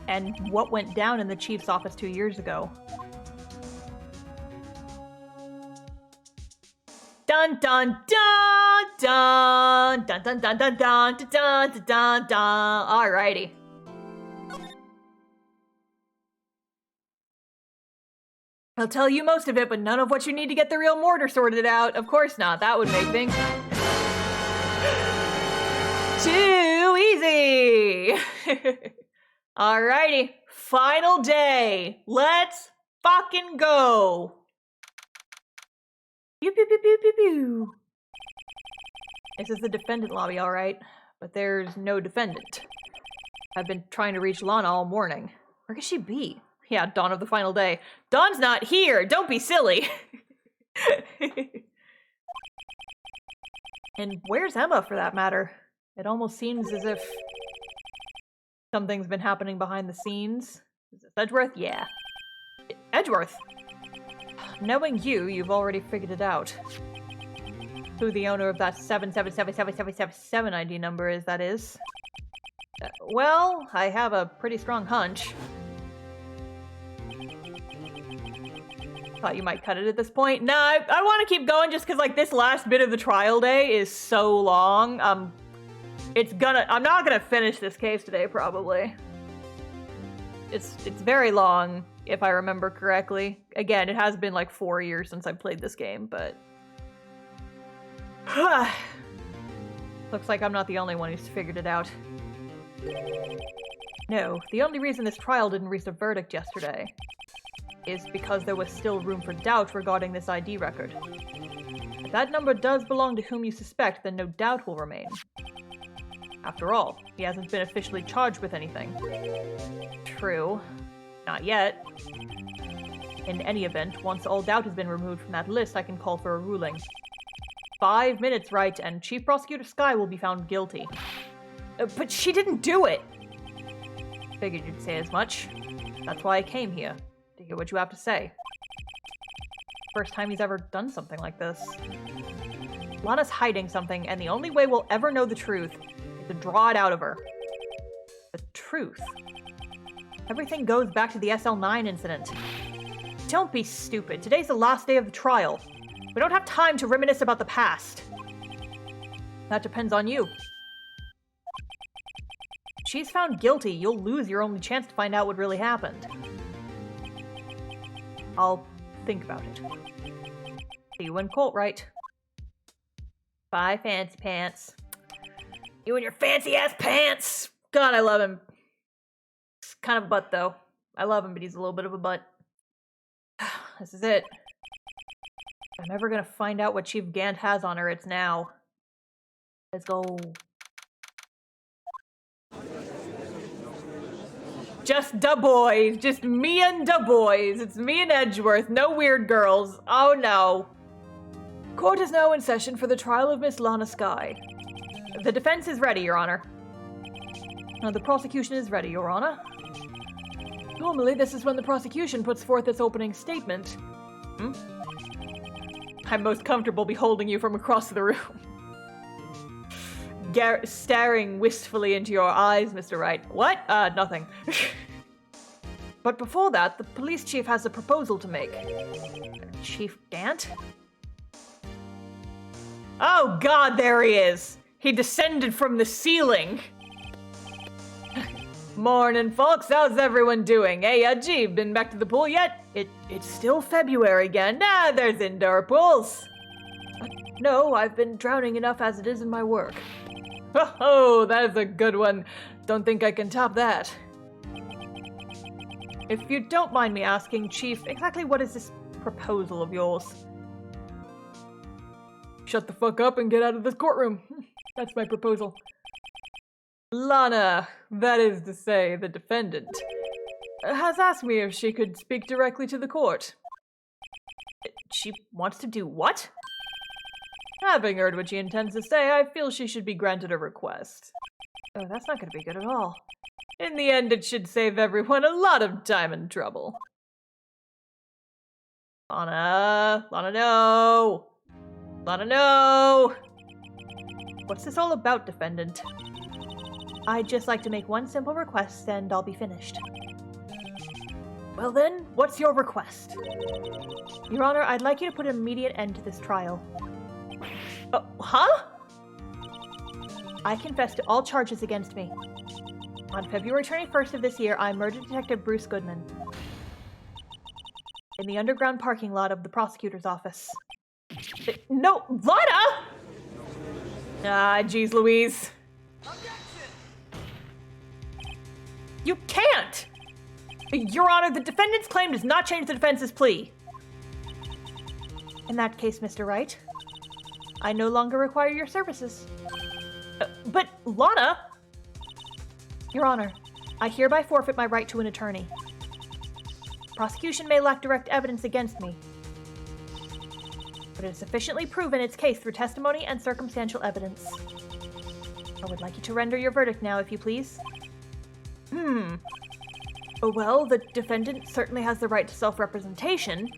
And what went down in the chief's office 2 years ago. Dun dun dun dun dun dun dun dun dun dun dun dun dun. Alrighty. I'll tell you most of it, but none of what you need to get the real murder sorted out. Of course not. That would make things too easy. Alrighty, final day. Let's fucking go. Pew pew pew pew pew pew. This is the defendant lobby, alright, but there's no defendant. I've been trying to reach Lana all morning. Where could she be? Yeah, dawn of the final day. Dawn's not here! Don't be silly! And where's Emma, for that matter? It almost seems as if something's been happening behind the scenes. Is this Edgeworth? Yeah. Edgeworth? Knowing you, you've already figured it out. Who the owner of that 7777777 ID number is, that is. Well, I have a pretty strong hunch. Thought you might cut it at this point. No, I want to keep going just because, like, this last bit of the trial day is so long. I'm not gonna finish this case today, probably. It's very long, if I remember correctly. Again, it has been like 4 years since I played this game, but... Looks like I'm not the only one who's figured it out. No, the only reason this trial didn't reach a verdict yesterday is because there was still room for doubt regarding this ID record. If that number does belong to whom you suspect, then no doubt will remain. After all, he hasn't been officially charged with anything. True. Not yet. In any event, once all doubt has been removed from that list, I can call for a ruling. 5 minutes, right, and Chief Prosecutor Skye will be found guilty. But she didn't do it! Figured you'd say as much. That's why I came here, to hear what you have to say. First time he's ever done something like this. Lana's hiding something, and the only way we'll ever know the truth is to draw it out of her. The truth. Everything goes back to the SL9 incident. Don't be stupid. Today's the last day of the trial. We don't have time to reminisce about the past. That depends on you. If she's found guilty, you'll lose your only chance to find out what really happened. I'll think about it. See you in court, right? Bye, fancy pants. You and your fancy-ass pants! God, I love him. He's kind of a butt, though. I love him, but he's a little bit of a butt. This is it. If I'm ever gonna find out what Chief Gant has on her, it's now. Let's go. Just da boys. Just me and da boys. It's me and Edgeworth. No weird girls. Oh no. Court is now in session for the trial of Miss Lana Skye. The defense is ready, Your Honor. The prosecution is ready, Your Honor. Normally, this is when the prosecution puts forth its opening statement. I'm most comfortable beholding you from across the room. Staring wistfully into your eyes, Mr. Wright. What? Nothing. But before that, the police chief has a proposal to make. Chief Gant? Oh god, there he is! He descended from the ceiling! Morning, folks. How's everyone doing? Hey, G, been back to the pool yet? It's still February again. Nah, there's indoor pools. No, I've been drowning enough as it is in my work. Oh, that is a good one. Don't think I can top that. If you don't mind me asking, Chief, exactly what is this proposal of yours? Shut the fuck up and get out of this courtroom. That's my proposal. Lana, that is to say, the defendant, has asked me if she could speak directly to the court. She wants to do what? Having heard what she intends to say, I feel she should be granted a request. Oh, that's not going to be good at all. In the end, it should save everyone a lot of time and trouble. Lana, no! Lana, no! What's this all about, defendant? I'd just like to make one simple request, and I'll be finished. Well then, what's your request? Your Honor, I'd like you to put an immediate end to this trial. Huh? I confess to all charges against me. On February 21st of this year, I murdered Detective Bruce Goodman in the underground parking lot of the prosecutor's office. No, Lana! Ah, geez Louise. You can't! Your Honor, the defendant's claim does not change the defense's plea. In that case, Mr. Wright, I no longer require your services. But, Lana! Your Honor, I hereby forfeit my right to an attorney. Prosecution may lack direct evidence against me, but it has sufficiently proven its case through testimony and circumstantial evidence. I would like you to render your verdict now, if you please. Well, the defendant certainly has the right to self-representation.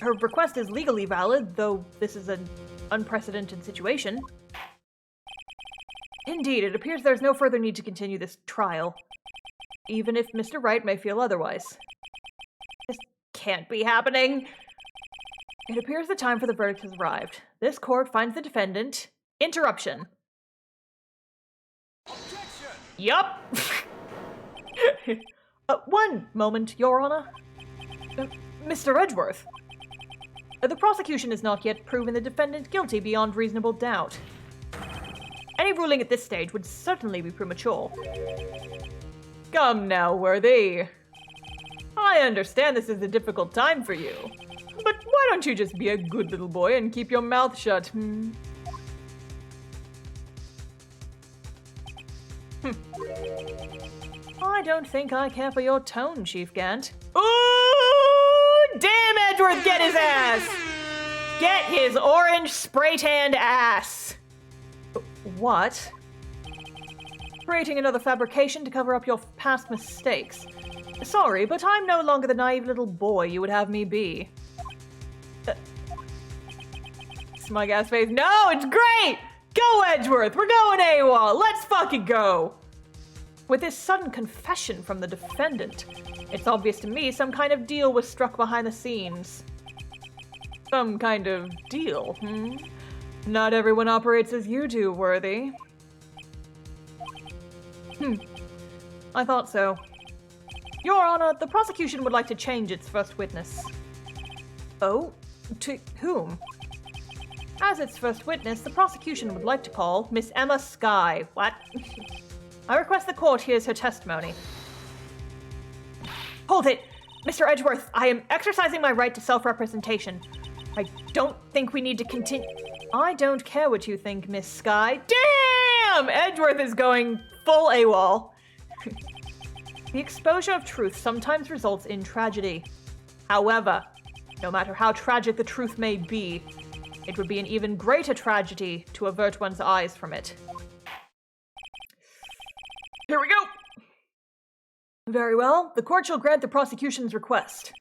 Her request is legally valid, though this is an unprecedented situation. Indeed, it appears there's no further need to continue this trial, even if Mr. Wright may feel otherwise. This can't be happening. It appears the time for the verdict has arrived. This court finds the defendant... Interruption. Objection! Yup! One moment, Your Honor. Mr. Edgeworth. The prosecution has not yet proven the defendant guilty beyond reasonable doubt. Any ruling at this stage would certainly be premature. Come now, Worthy. I understand this is a difficult time for you, but why don't you just be a good little boy and keep your mouth shut, I don't think I care for your tone, Chief Gant. Ooh! Damn, Edgeworth, get his ass! Get his orange spray-tanned ass! What? Creating another fabrication to cover up your past mistakes. Sorry, but I'm no longer the naive little boy you would have me be. Smug ass face. No, it's great! Go, Edgeworth! We're going AWOL! Let's fucking go! With this sudden confession from the defendant, it's obvious to me some kind of deal was struck behind the scenes. Some kind of deal, Not everyone operates as you do, Worthy. I thought so. Your Honor, the prosecution would like to change its first witness. Oh? To whom? As its first witness, the prosecution would like to call Miss Emma Skye. What? I request the court hears her testimony. Hold it! Mr. Edgeworth, I am exercising my right to self-representation. I don't think we need to continue. I don't care what you think, Miss Skye. Damn! Edgeworth is going full AWOL. The exposure of truth sometimes results in tragedy. However, no matter how tragic the truth may be, it would be an even greater tragedy to avert one's eyes from it. Here we go! Very well. The court shall grant the prosecution's request.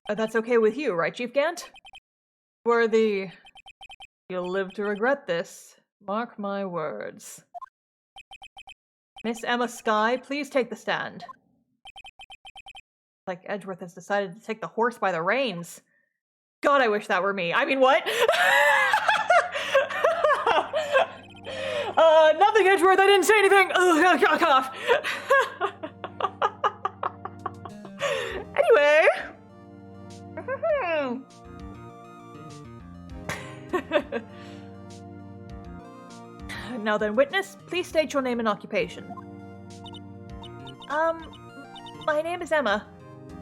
That's okay with you, right, Chief Gant? Worthy, you'll live to regret this. Mark my words. Miss Emma Skye, please take the stand. Like Edgeworth has decided to take the horse by the reins. God, I wish that were me. I mean, what? Nothing, Edgeworth. I didn't say anything. Cough. Anyway. Now then, witness, please state your name and occupation. My name is Emma.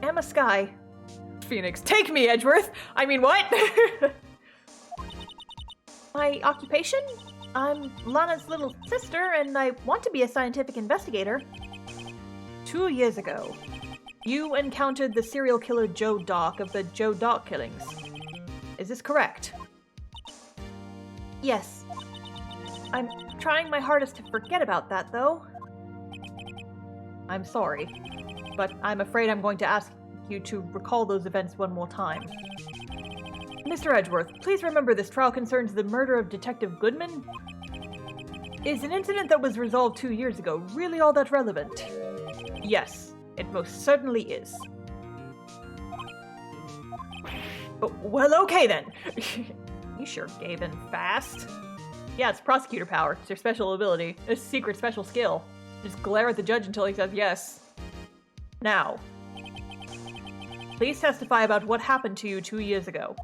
Emma Skye. Phoenix, take me, Edgeworth! I mean, what? My occupation? I'm Lana's little sister, and I want to be a scientific investigator. 2 years ago, you encountered the serial killer Joe Dock of the Joe Dock killings. Is this correct? Yes. I'm trying my hardest to forget about that, though. I'm sorry, but I'm afraid I'm going to ask you to recall those events one more time. Mr. Edgeworth, please remember this trial concerns the murder of Detective Goodman. Is an incident that was resolved 2 years ago really all that relevant? Yes, it most certainly is. Well, okay then. You sure gave in fast. Yeah, it's prosecutor power. It's your special ability. It's a secret special skill. Just glare at the judge until he says yes. Now, please testify about what happened to you 2 years ago.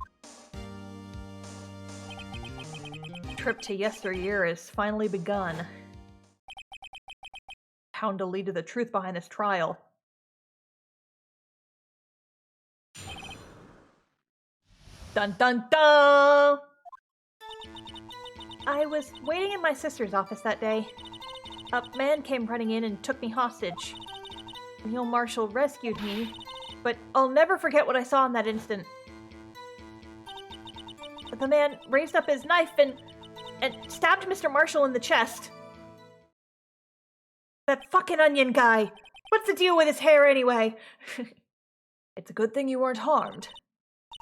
Trip to yesteryear has finally begun. Hound to lead to the truth behind this trial. Dun dun dun! I was waiting in my sister's office that day. A man came running in and took me hostage. Neil Marshall rescued me, but I'll never forget what I saw in that instant. The man raised up his knife and stabbed Mr. Marshall in the chest. That fucking onion guy! What's the deal with his hair anyway? It's a good thing you weren't harmed.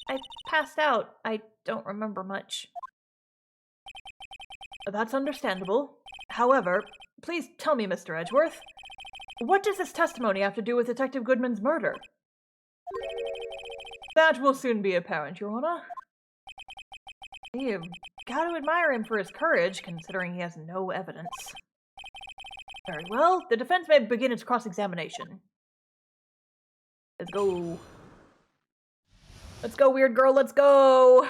I passed out. I don't remember much. That's understandable. However, please tell me, Mr. Edgeworth, what does this testimony have to do with Detective Goodman's murder? That will soon be apparent, Your Honor. You've got to admire him for his courage, considering he has no evidence. Very well, the defense may begin its cross-examination. Let's go. Let's go, weird girl, let's go!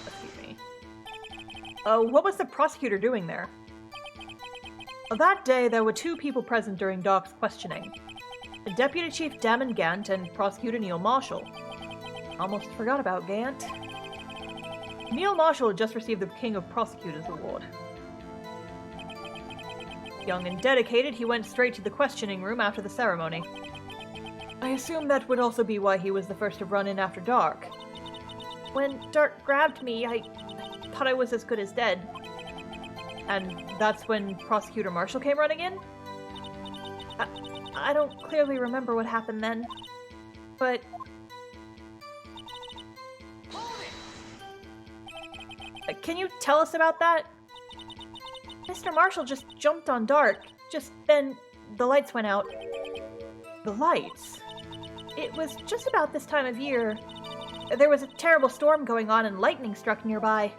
Excuse me. What was the prosecutor doing there? That day, there were two people present during Doc's questioning. Deputy Chief Damon Gant and Prosecutor Neil Marshall. Almost forgot about Gant. Neil Marshall had just received the King of Prosecutors Award. Young and dedicated, he went straight to the questioning room after the ceremony. I assume that would also be why he was the first to run in after dark. When Dark grabbed me, I thought I was as good as dead. And that's when Prosecutor Marshall came running in? I don't clearly remember what happened then, but... Can you tell us about that? Mr. Marshall just jumped on Dark. Just then, the lights went out. The lights? It was just about this time of year. There was a terrible storm going on and lightning struck nearby.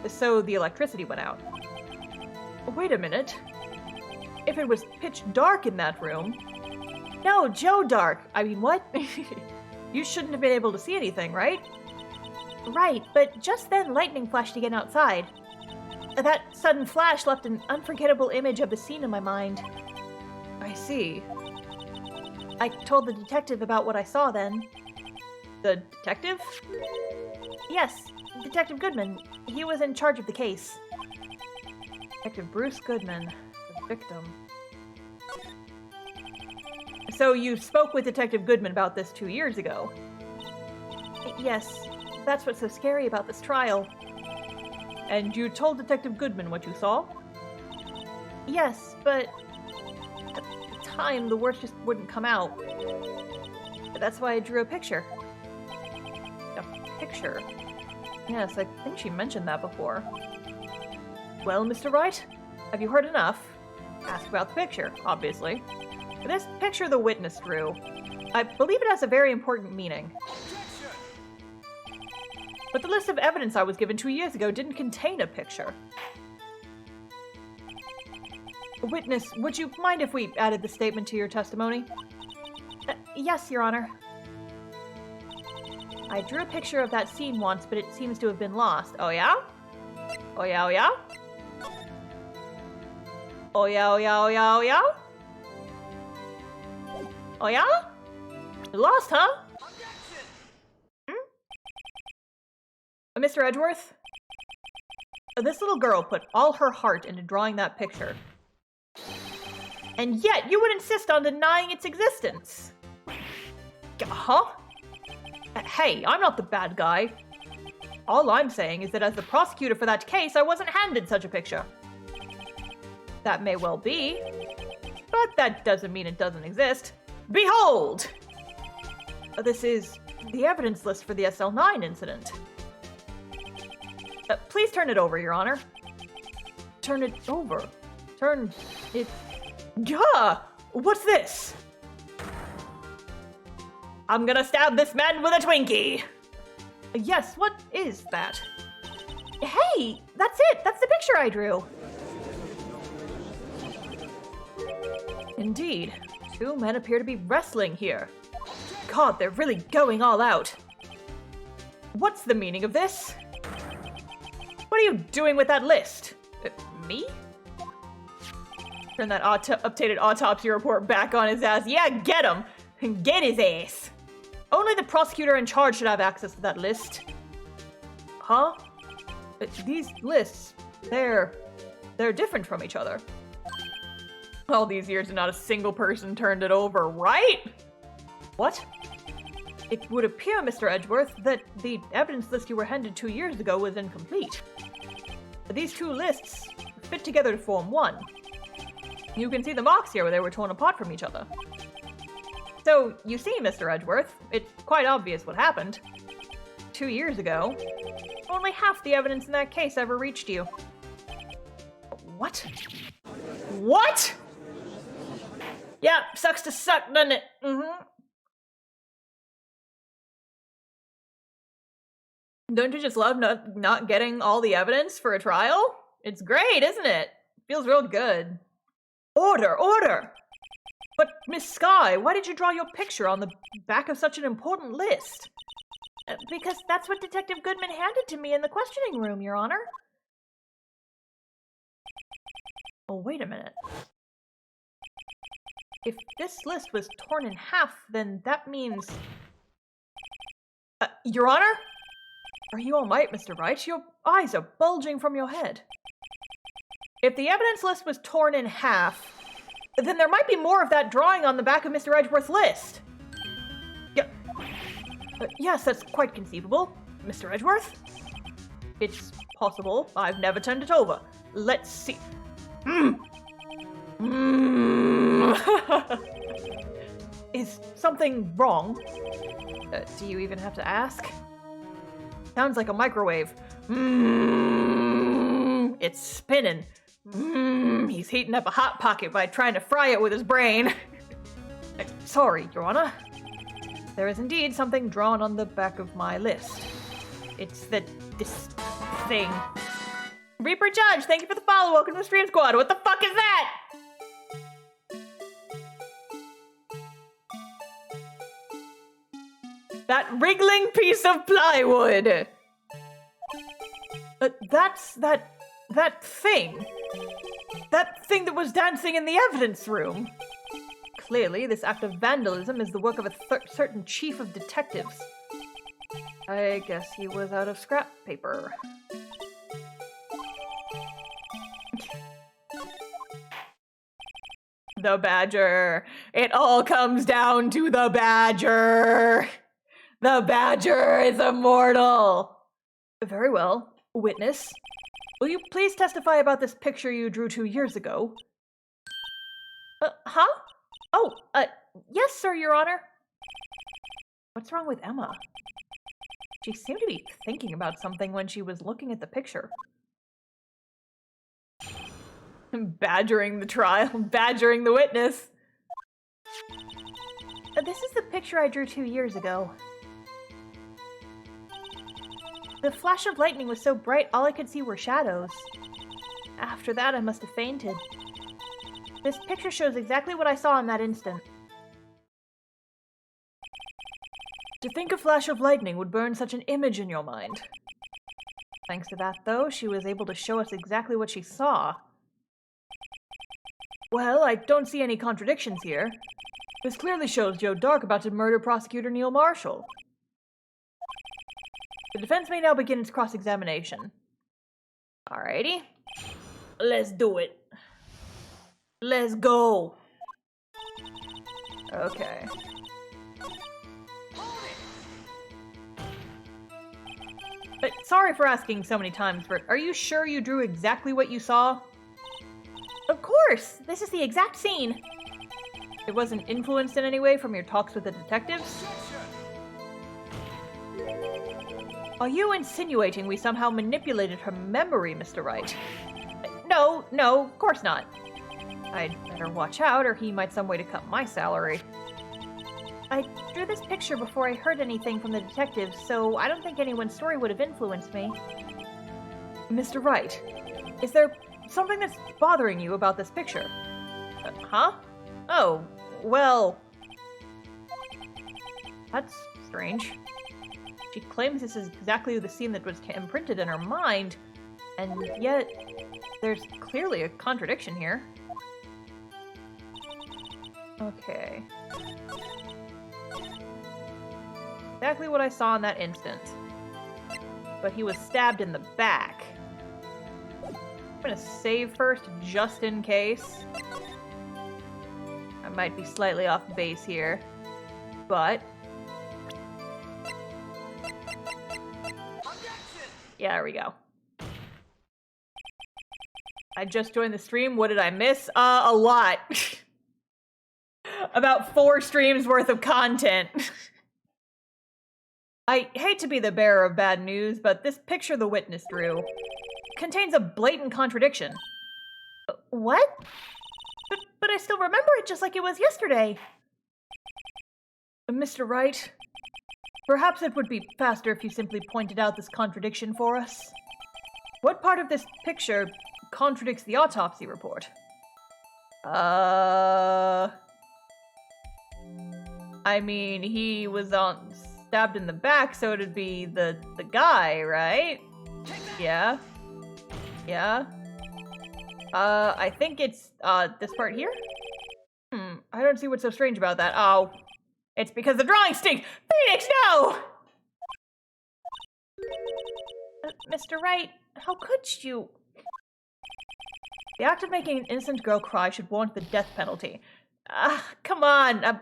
So the electricity went out. Wait a minute. If it was pitch dark in that room... No, Joe Dark. I mean, what? You shouldn't have been able to see anything, right? Right, but just then lightning flashed again outside. That sudden flash left an unforgettable image of the scene in my mind. I see. I told the detective about what I saw then. The detective? Yes, Detective Goodman. He was in charge of the case. Detective Bruce Goodman, the victim. So you spoke with Detective Goodman about this 2 years ago? Yes, that's what's so scary about this trial. And you told Detective Goodman what you saw? Yes, but at the time, the words just wouldn't come out. That's why I drew a picture. A picture? Yes, I think she mentioned that before. Well, Mr. Wright, have you heard enough? Ask about the picture, obviously. This picture the witness drew. I believe it has a very important meaning. But the list of evidence I was given 2 years ago didn't contain a picture. Witness, would you mind if we added the statement to your testimony? Yes, Your Honor. I drew a picture of that scene once, but it seems to have been lost. Oh yeah? Oh yeah, oh yeah? Oh yeah, oh yeah, oh yeah, oh yeah? Oh yeah? Lost, huh? Mr. Edgeworth? This little girl put all her heart into drawing that picture. And yet, you would insist on denying its existence. Huh? Hey, I'm not the bad guy. All I'm saying is that as the prosecutor for that case, I wasn't handed such a picture. That may well be, but that doesn't mean it doesn't exist. Behold! This is the evidence list for the SL9 incident. Please turn it over, Your Honor. Turn it over. Turn it... Gah! What's this? I'm gonna stab this man with a Twinkie! Yes, what is that? Hey! That's it! That's the picture I drew! Indeed. Two men appear to be wrestling here. God, they're really going all out. What's the meaning of this? What are you doing with that list? Me? Turn that updated autopsy report back on his ass. Yeah, get him! Get his ass! Only the prosecutor in charge should have access to that list. Huh? These lists, they're different from each other. All these years and not a single person turned it over, right? What? It would appear, Mr. Edgeworth, that the evidence list you were handed 2 years ago was incomplete. These two lists fit together to form one. You can see the marks here where they were torn apart from each other. So, you see, Mr. Edgeworth, it's quite obvious what happened. 2 years ago, only half the evidence in that case ever reached you. What? What? Yeah, sucks to suck, doesn't it? Mm-hmm. Don't you just love not getting all the evidence for a trial? It's great, isn't it? Feels real good. Order, order! But, Miss Skye, why did you draw your picture on the back of such an important list? Because that's what Detective Goodman handed to me in the questioning room, Your Honor. Oh, wait a minute. If this list was torn in half, then that means... Your Honor? Are you all right, Mr. Wright? Your eyes are bulging from your head. If the evidence list was torn in half, then there might be more of that drawing on the back of Mr. Edgeworth's list. Yeah. Yes, that's quite conceivable, Mr. Edgeworth. It's possible. I've never turned it over. Let's see. Is something wrong? Do you even have to ask? Sounds like a microwave. It's spinning. He's heating up a Hot Pocket by trying to fry it with his brain. Sorry, Your Honor. There is indeed something drawn on the back of my list. It's this thing. Reaper Judge, thank you for the follow. Welcome to the Stream Squad. What the fuck is that? That wriggling piece of plywood. That's that thing. That thing that was dancing in the evidence room. Clearly, this act of vandalism is the work of a certain chief of detectives. I guess he was out of scrap paper. The badger. It all comes down to the badger. The badger is immortal. Very well. Witness, will you please testify about this picture you drew 2 years ago? Huh? Oh, yes, sir, Your Honor. What's wrong with Emma? She seemed to be thinking about something when she was looking at the picture. Badgering the trial, badgering the witness. This is the picture I drew 2 years ago. The flash of lightning was so bright, all I could see were shadows. After that, I must have fainted. This picture shows exactly what I saw in that instant. To think a flash of lightning would burn such an image in your mind. Thanks to that, though, she was able to show us exactly what she saw. Well, I don't see any contradictions here. This clearly shows Joe Dark about to murder Prosecutor Neil Marshall. The defense may now begin its cross-examination. Alrighty. Let's do it. Let's go. Okay. But sorry for asking so many times, but are you sure you drew exactly what you saw? Of course! This is the exact scene! It wasn't influenced in any way from your talks with the detectives? Are you insinuating we somehow manipulated her memory, Mr. Wright? No, of course not. I'd better watch out, or he might some way to cut my salary. I drew this picture before I heard anything from the detectives, so I don't think anyone's story would have influenced me. Mr. Wright, is there something that's bothering you about this picture? Huh? Oh, well... That's strange. She claims this is exactly the scene that was imprinted in her mind, and yet there's clearly a contradiction here. Okay. Exactly what I saw in that instant. But he was stabbed in the back. I'm gonna save first, just in case. I might be slightly off base here, but... Yeah, there we go. I just joined the stream. What did I miss? A lot. About 4 streams worth of content. I hate to be the bearer of bad news, but this picture the witness drew contains a blatant contradiction. What? But I still remember it just like it was yesterday. Mr. Wright, perhaps it would be faster if you simply pointed out this contradiction for us. What part of this picture contradicts the autopsy report? I mean, he was stabbed in the back, so it'd be the guy, right? Yeah. Yeah. I think it's, this part here? I don't see what's so strange about that. Oh. It's because the drawing stinks! Phoenix, no! Mr. Wright, how could you? The act of making an innocent girl cry should warrant the death penalty. Come on.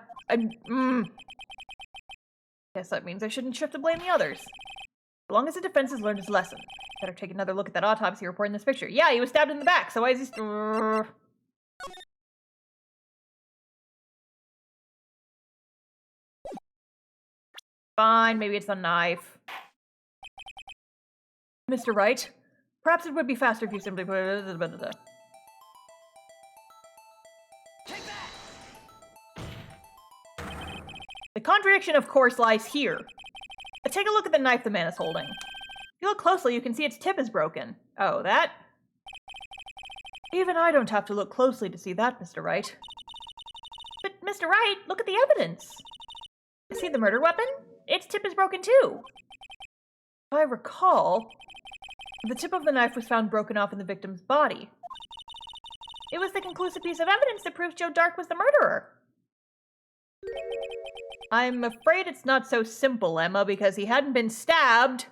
Guess that means I shouldn't shift to blame the others. As long as the defense has learned its lesson. Better take another look at that autopsy report in this picture. Yeah, he was stabbed in the back, so why is he Fine, maybe it's the knife. Mr. Wright, perhaps it would be faster if you simply put it... The contradiction, of course, lies here. But take a look at the knife the man is holding. If you look closely, you can see its tip is broken. Oh, that? Even I don't have to look closely to see that, Mr. Wright. But, Mr. Wright, look at the evidence. See the murder weapon? Its tip is broken too. If I recall, the tip of the knife was found broken off in the victim's body. It was the conclusive piece of evidence that proves Joe Dark was the murderer. I'm afraid it's not so simple, Emma, because he hadn't been stabbed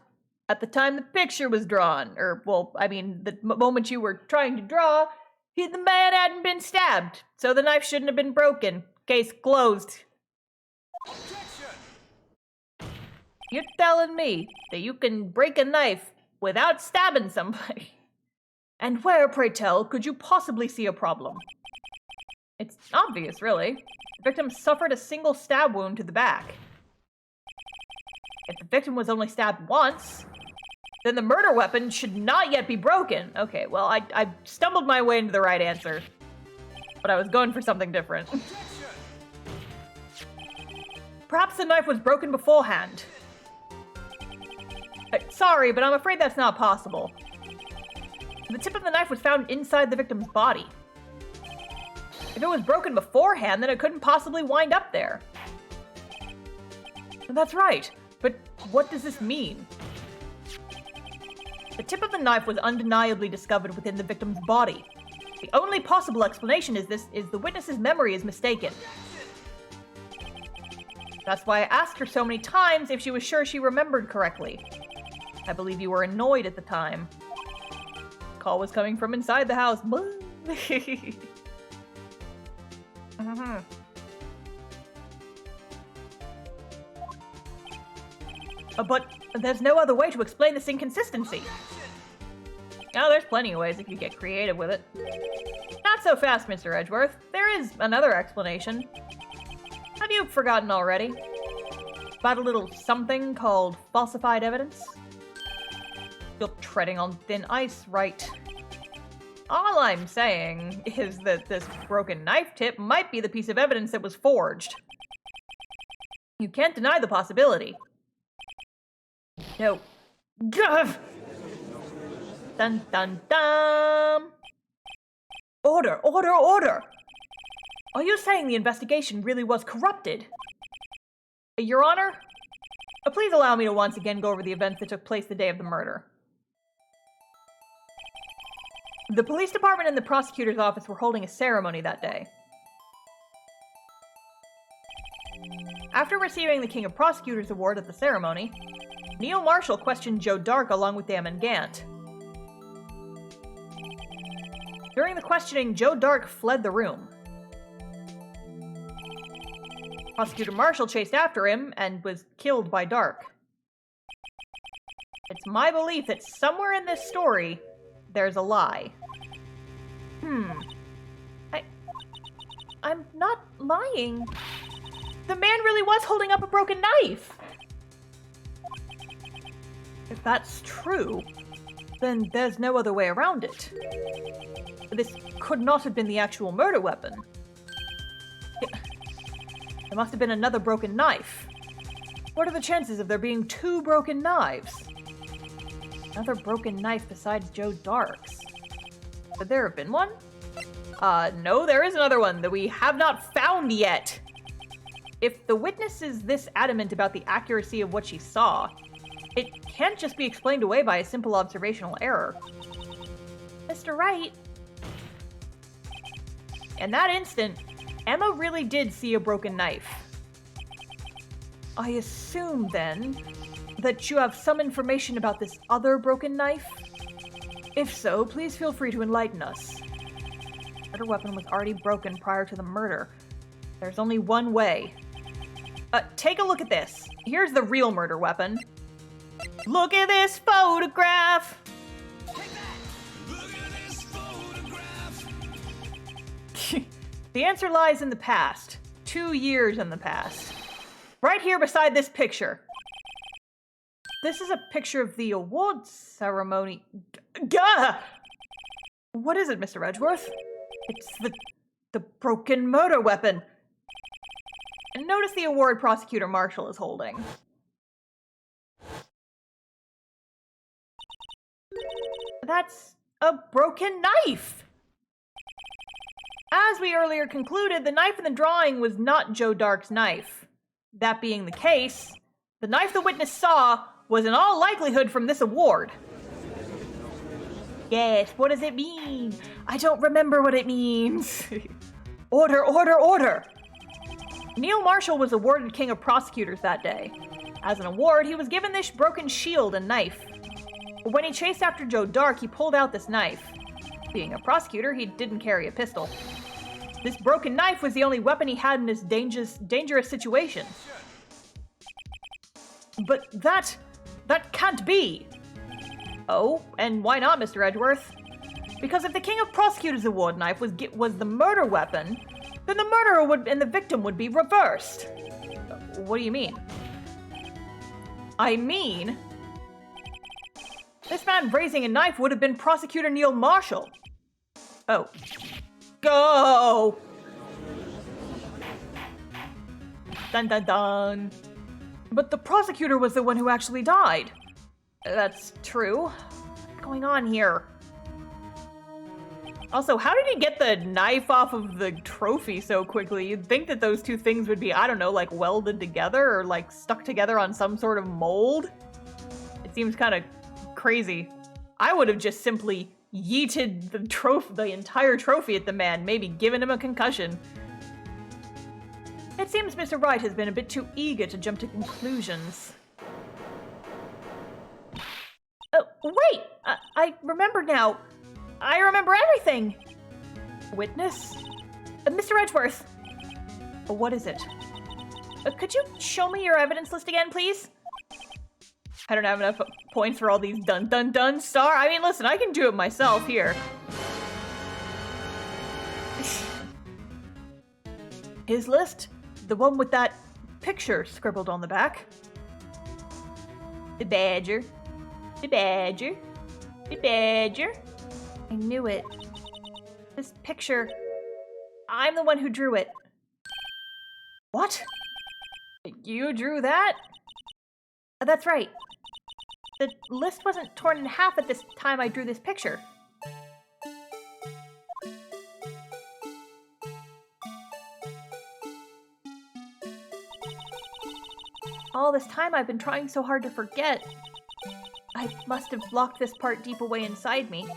at the time the picture was drawn. Or, well, I mean, the moment you were trying to draw, the man hadn't been stabbed, so the knife shouldn't have been broken. Case closed. You're telling me that you can break a knife without stabbing somebody? And where, pray tell, could you possibly see a problem? It's obvious, really. The victim suffered a single stab wound to the back. If the victim was only stabbed once, then the murder weapon should not yet be broken. Okay, well, I stumbled my way into the right answer, but I was going for something different. Perhaps the knife was broken beforehand. Sorry, but I'm afraid that's not possible. The tip of the knife was found inside the victim's body. If it was broken beforehand, then it couldn't possibly wind up there. That's right, but what does this mean? The tip of the knife was undeniably discovered within the victim's body. The only possible explanation is the witness's memory is mistaken. That's why I asked her so many times if she was sure she remembered correctly. I believe you were annoyed at the time. The call was coming from inside the house. But there's no other way to explain this inconsistency. Oh, there's plenty of ways if you get creative with it. Not so fast, Mr. Edgeworth. There is another explanation. Have you forgotten already? About a little something called falsified evidence? You're treading on thin ice, right? All I'm saying is that this broken knife tip might be the piece of evidence that was forged. You can't deny the possibility. No. Gah! Dun dun dun! Order, order, order! Are you saying the investigation really was corrupted? Your Honor, please allow me to once again go over the events that took place the day of the murder. The police department and the prosecutor's office were holding a ceremony that day. After receiving the King of Prosecutors Award at the ceremony, Neil Marshall questioned Joe Dark along with Damon Gant. During the questioning, Joe Dark fled the room. Prosecutor Marshall chased after him and was killed by Dark. It's my belief that somewhere in this story, there's a lie. I'm not lying. The man really was holding up a broken knife. If that's true, then there's no other way around it. This could not have been the actual murder weapon. There must have been another broken knife. What are the chances of there being 2 broken knives? Another broken knife besides Joe Dark's. Could there have been one? No, there is another one that we have not found yet. If the witness is this adamant about the accuracy of what she saw, it can't just be explained away by a simple observational error. Mr. Wright. In that instant, Emma really did see a broken knife. I assume, then, that you have some information about this other broken knife? If so, please feel free to enlighten us. The murder weapon was already broken prior to the murder. There's only one way. Take a look at this. Here's the real murder weapon. Look at this photograph! Look at this photograph. The answer lies in the past. 2 years in the past. Right here beside this picture. This is a picture of the awards ceremony. Gah! What is it, Mr. Edgeworth? It's the broken murder weapon. And notice the award Prosecutor Marshall is holding. That's a broken knife! As we earlier concluded, the knife in the drawing was not Joe Dark's knife. That being the case, the knife the witness saw was in all likelihood from this award. Yes, what does it mean? I don't remember what it means. Order, order, order! Neil Marshall was awarded King of Prosecutors that day. As an award, he was given this broken shield and knife. But when he chased after Joe Dark, he pulled out this knife. Being a prosecutor, he didn't carry a pistol. This broken knife was the only weapon he had in this dangerous situation. But that can't be! Oh, and why not, Mr. Edgeworth? Because if the King of Prosecutors Award knife was the murder weapon, then the murderer and the victim would be reversed. What do you mean? I mean, this man raising a knife would have been Prosecutor Neil Marshall. Oh. Go! Dun dun dun. But the prosecutor was the one who actually died. That's true. What's going on here? Also, how did he get the knife off of the trophy so quickly? You'd think that those two things would be, I don't know, like welded together or like stuck together on some sort of mold. It seems kind of crazy. I would have just simply yeeted the entire trophy at the man, maybe given him a concussion. It seems Mr. Wright has been a bit too eager to jump to conclusions. Oh, wait! I remember now. I remember everything! Witness? Mr. Edgeworth! What is it? Could you show me your evidence list again, please? I don't have enough points for all these dun-dun-dun star. I mean, listen, I can do it myself here. His list? The one with that picture scribbled on the back. The badger. The badger. The badger. I knew it. This picture. I'm the one who drew it. What? You drew that? That's right. The list wasn't torn in half at this time I drew this picture. All this time I've been trying so hard to forget. I must have locked this part deep away inside me.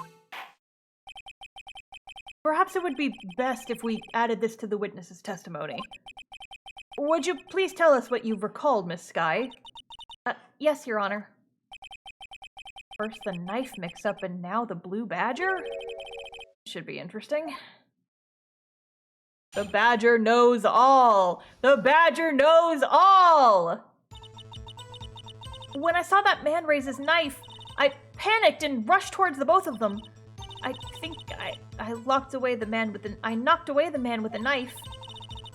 Perhaps it would be best if we added this to the witness's testimony. Would you please tell us what you've recalled, Miss Skye? Yes, Your Honor. First the knife mix-up and now the blue badger? Should be interesting. The badger knows all! The badger knows all! When I saw that man raise his knife, I panicked and rushed towards the both of them. I think I knocked away the man with the knife.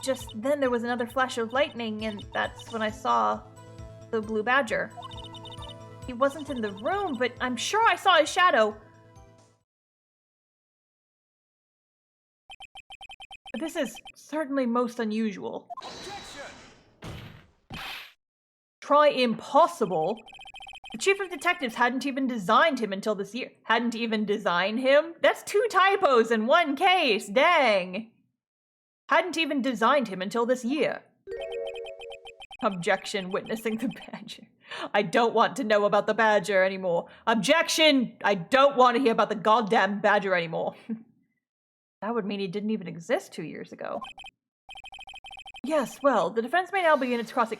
Just then there was another flash of lightning, and that's when I saw the blue badger. He wasn't in the room, but I'm sure I saw his shadow. This is certainly most unusual. Try impossible? The chief of detectives hadn't even designed him until this year. Hadn't even designed him? That's 2 typos in one case, dang! Hadn't even designed him until this year. Objection, witnessing the badger. I don't want to know about the badger anymore. Objection! I don't want to hear about the goddamn badger anymore. That would mean he didn't even exist 2 years ago. Yes, well, the defense may now begin its crossing.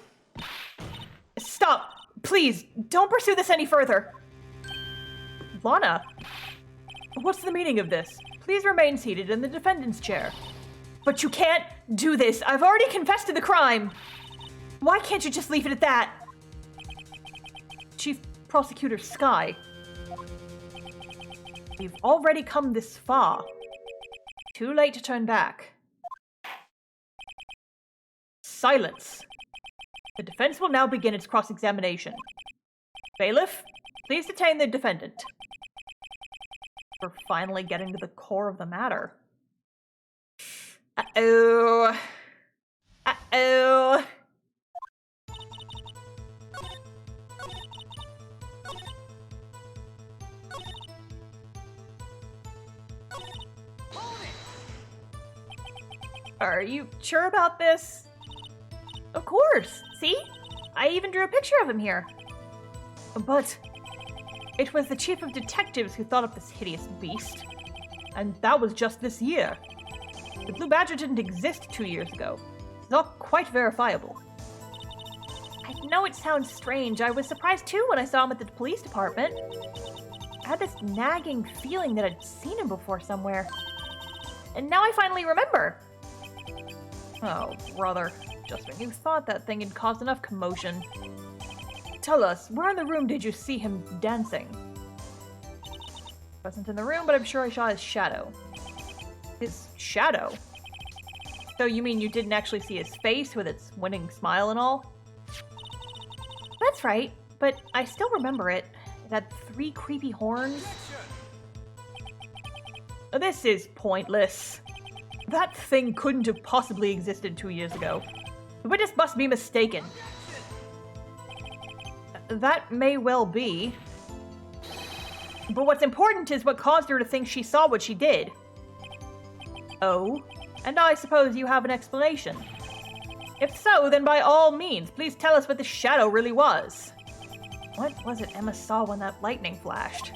Stop! Please, don't pursue this any further. Lana, what's the meaning of this? Please remain seated in the defendant's chair. But you can't do this. I've already confessed to the crime. Why can't you just leave it at that? Chief Prosecutor Sky. We've already come this far. Too late to turn back. Silence. The defense will now begin its cross-examination. Bailiff, please detain the defendant. We're finally getting to the core of the matter. Uh-oh. Uh-oh. Are you sure about this? Of course. See? I even drew a picture of him here. But it was the chief of detectives who thought up this hideous beast. And that was just this year. The blue badger didn't exist 2 years ago. It's all quite verifiable. I know it sounds strange. I was surprised too when I saw him at the police department. I had this nagging feeling that I'd seen him before somewhere. And now I finally remember. Oh, brother. Just when you thought that thing had caused enough commotion. Tell us, where in the room did you see him dancing? Wasn't in the room, but I'm sure I saw his shadow. His shadow? So you mean you didn't actually see his face with its winning smile and all? That's right, but I still remember it. It had 3 creepy horns. This is pointless. That thing couldn't have possibly existed 2 years ago. The witness must be mistaken. That may well be. But what's important is what caused her to think she saw what she did. Oh? And I suppose you have an explanation. If so, then by all means, please tell us what the shadow really was. What was it Emma saw when that lightning flashed?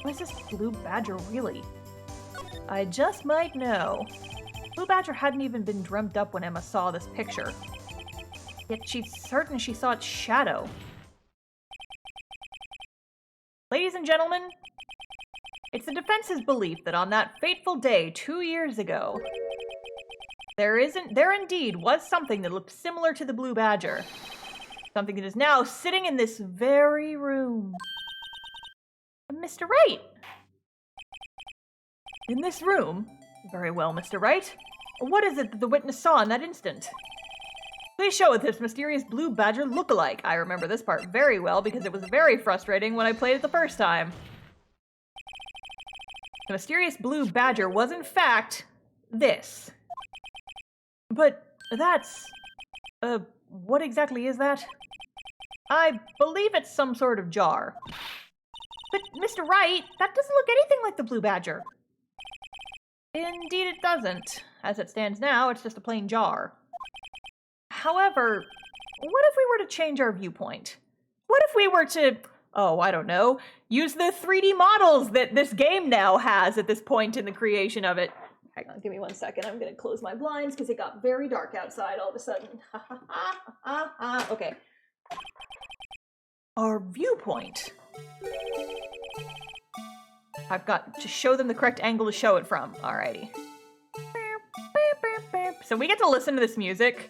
What is this blue badger really? I just might know. Blue badger hadn't even been dreamt up when Emma saw this picture. Yet she's certain she saw its shadow. Ladies and gentlemen, it's the defense's belief that on that fateful day 2 years ago, there indeed was something that looked similar to the blue badger. Something that is now sitting in this very room. Mr. Wright! In this room? Very well, Mr. Wright. What is it that the witness saw in that instant? Please show us this mysterious blue badger look-alike. I remember this part very well because it was very frustrating when I played it the first time. The mysterious blue badger was in fact this. But that's... what exactly is that? I believe it's some sort of jar. But Mr. Wright, that doesn't look anything like the blue badger. Indeed it doesn't. As it stands now, it's just a plain jar. However, what if we were to change our viewpoint? What if we were to, oh, I don't know, use the 3D models that this game now has at this point in the creation of it? Hang on, give me 1 second. I'm gonna close my blinds because it got very dark outside all of a sudden. Okay. Our viewpoint. I've got to show them the correct angle to show it from. Alrighty. So we get to listen to this music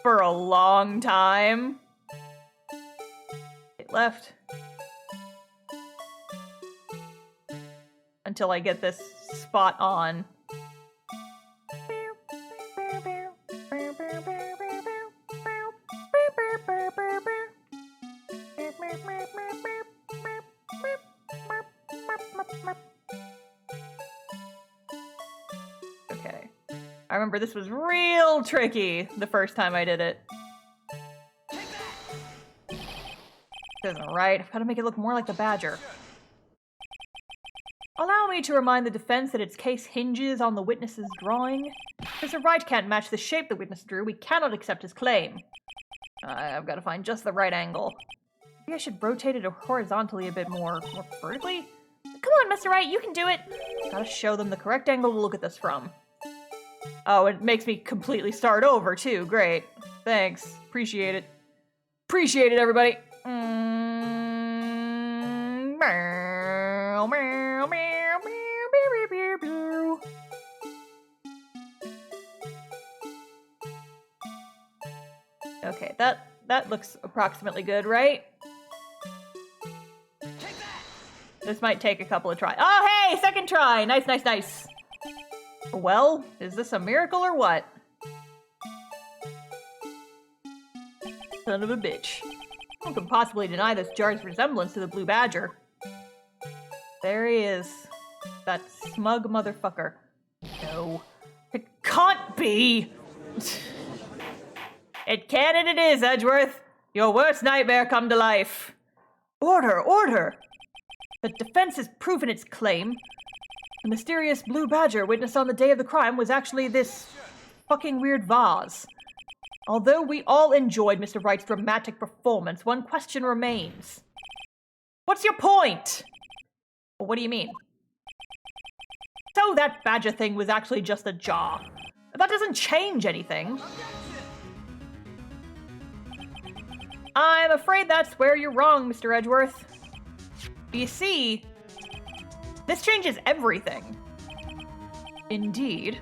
for a long time. Hit left. Until I get this spot on. Okay. I remember this was real tricky the first time I did it. This isn't right. I've got to make it look more like the badger. Allow me to remind the defense that its case hinges on the witness's drawing. If Mr. Wright can't match the shape the witness drew, we cannot accept his claim. I've got to find just the right angle. Maybe I should rotate it horizontally a bit more vertically? Come on, Mr. Wright, you can do it! Gotta show them the correct angle to look at this from. Oh, it makes me completely start over, too. Great. Thanks. Appreciate it. Appreciate it, everybody! Okay, that looks approximately good, right? This might take a couple of tries. Oh, hey! Second try! Nice, nice, nice! Well, is this a miracle or what? Son of a bitch. Who can possibly deny this jar's resemblance to the blue badger? There he is. That smug motherfucker. No. It can't be! It can and it is, Edgeworth. Your worst nightmare come to life. Order, order! The defense has proven its claim. The mysterious blue badger witnessed on the day of the crime was actually this fucking weird vase. Although we all enjoyed Mr. Wright's dramatic performance, one question remains. What's your point? Well, what do you mean? So that badger thing was actually just a jar. That doesn't change anything. I'm afraid that's where you're wrong, Mr. Edgeworth. You see, this changes everything. Indeed.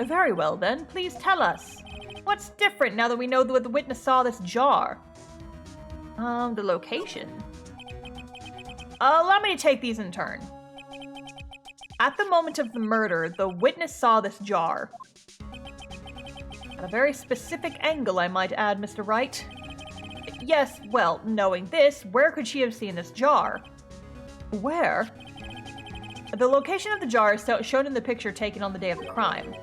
Very well then, please tell us. What's different now that we know that the witness saw this jar? The location. Allow me to take these in turn. At the moment of the murder, the witness saw this jar. At a very specific angle, I might add, Mr. Wright. Yes, well, knowing this, where could she have seen this jar? Where? The location of the jar is shown in the picture taken on the day of the crime.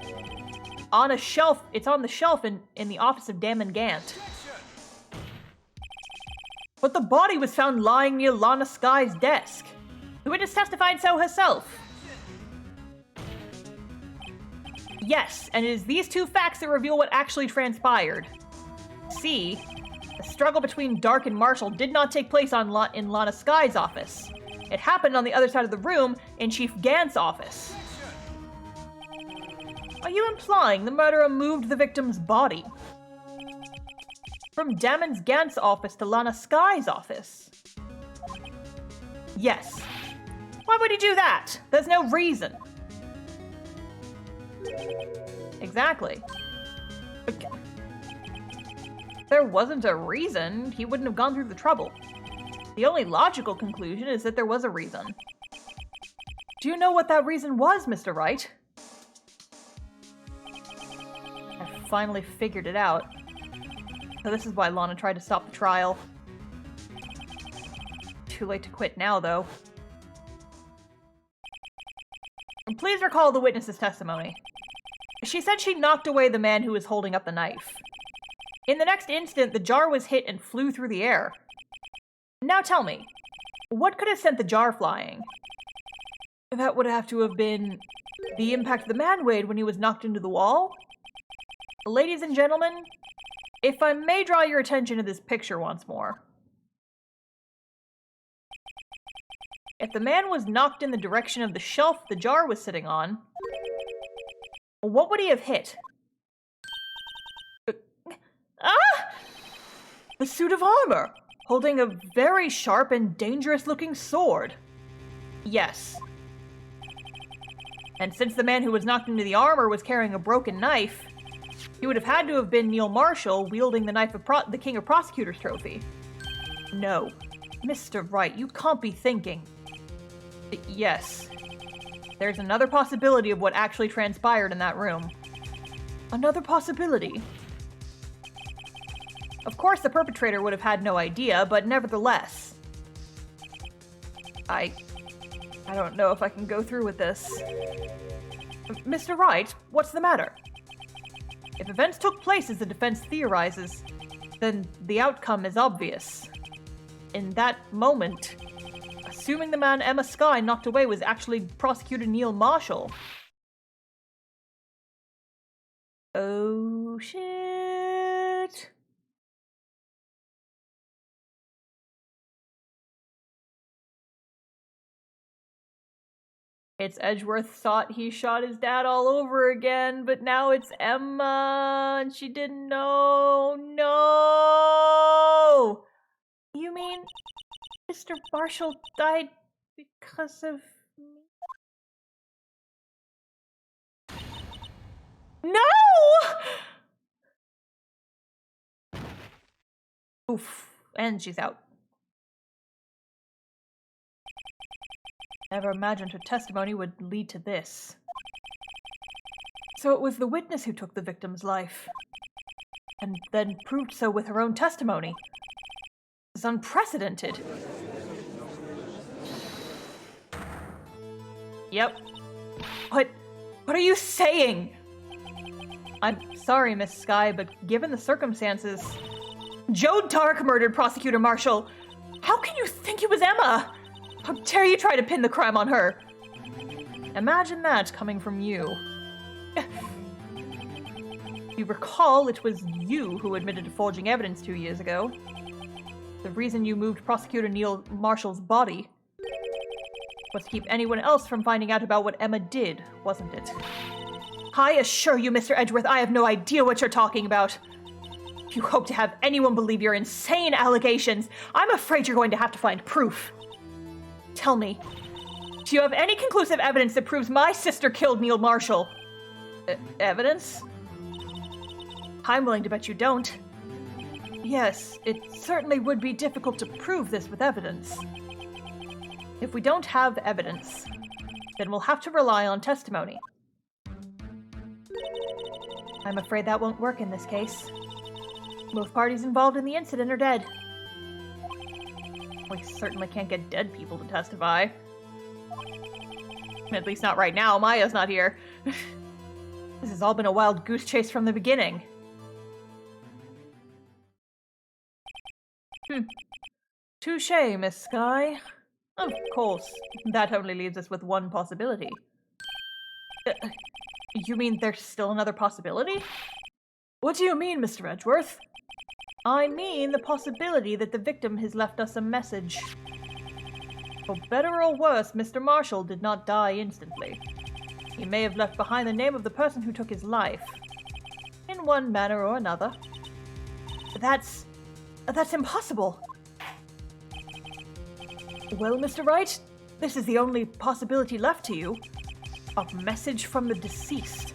On a shelf, it's on the shelf in the office of Damon Gant. But the body was found lying near Lana Sky's desk. The witness testified so herself. Yes, and it is these two facts that reveal what actually transpired. C. The struggle between Dark and Marshall did not take place in Lana Sky's office. It happened on the other side of the room in Chief Gant's office. Are you implying the murderer moved the victim's body from Damon Gant's office to Lana Sky's office? Yes. Why would he do that? There's no reason. Exactly. But there wasn't a reason. He wouldn't have gone through the trouble. The only logical conclusion is that there was a reason. Do you know what that reason was, Mr. Wright? I finally figured it out. So this is why Lana tried to stop the trial. Too late to quit now, though. And please recall the witness's testimony. She said she knocked away the man who was holding up the knife. In the next instant, the jar was hit and flew through the air. Now tell me, what could have sent the jar flying? That would have to have been the impact the man weighed when he was knocked into the wall? Ladies and gentlemen, if I may draw your attention to this picture once more. If the man was knocked in the direction of the shelf the jar was sitting on, what would he have hit? The suit of armor, holding a very sharp and dangerous-looking sword. Yes. And since the man who was knocked into the armor was carrying a broken knife, he would have had to have been Neil Marshall wielding the knife of the King of Prosecutors trophy. No. Mr. Wright, you can't be thinking. Yes. There's another possibility of what actually transpired in that room. Another possibility? Of course, the perpetrator would have had no idea, but nevertheless. I don't know if I can go through with this. Mr. Wright, what's the matter? If events took place as the defense theorizes, then the outcome is obvious. In that moment, assuming the man Emma Skye knocked away was actually Prosecutor Neil Marshall. Oh shit. It's Edgeworth thought he shot his dad all over again, but now it's Emma, and she didn't know. No! You mean Mr. Marshall died because of me? No! Oof, and she's out. Never imagined her testimony would lead to this. So it was the witness who took the victim's life, and then proved so with her own testimony. It's unprecedented. Yep. What are you saying? I'm sorry, Miss Skye, but given the circumstances... Joe Dark murdered Prosecutor Marshall. How can you think it was Emma? How dare you try to pin the crime on her? Imagine that coming from you. You recall it was you who admitted to forging evidence 2 years ago. The reason you moved Prosecutor Neil Marshall's body was to keep anyone else from finding out about what Emma did, wasn't it? I assure you, Mr. Edgeworth, I have no idea what you're talking about. If you hope to have anyone believe your insane allegations, I'm afraid you're going to have to find proof. Tell me, do you have any conclusive evidence that proves my sister killed Neil Marshall? Evidence? I'm willing to bet you don't. Yes, it certainly would be difficult to prove this with evidence. If we don't have evidence, then we'll have to rely on testimony. I'm afraid that won't work in this case. Both parties involved in the incident are dead. We certainly can't get dead people to testify. At least not right now. Maya's not here. This has all been a wild goose chase from the beginning. Touché, Miss Skye. Of course, that only leaves us with one possibility. You mean there's still another possibility? What do you mean, Mr. Edgeworth? I mean the possibility that the victim has left us a message. For better or worse, Mr. Marshall did not die instantly. He may have left behind the name of the person who took his life. In one manner or another. That's impossible. Well, Mr. Wright, this is the only possibility left to you. A message from the deceased.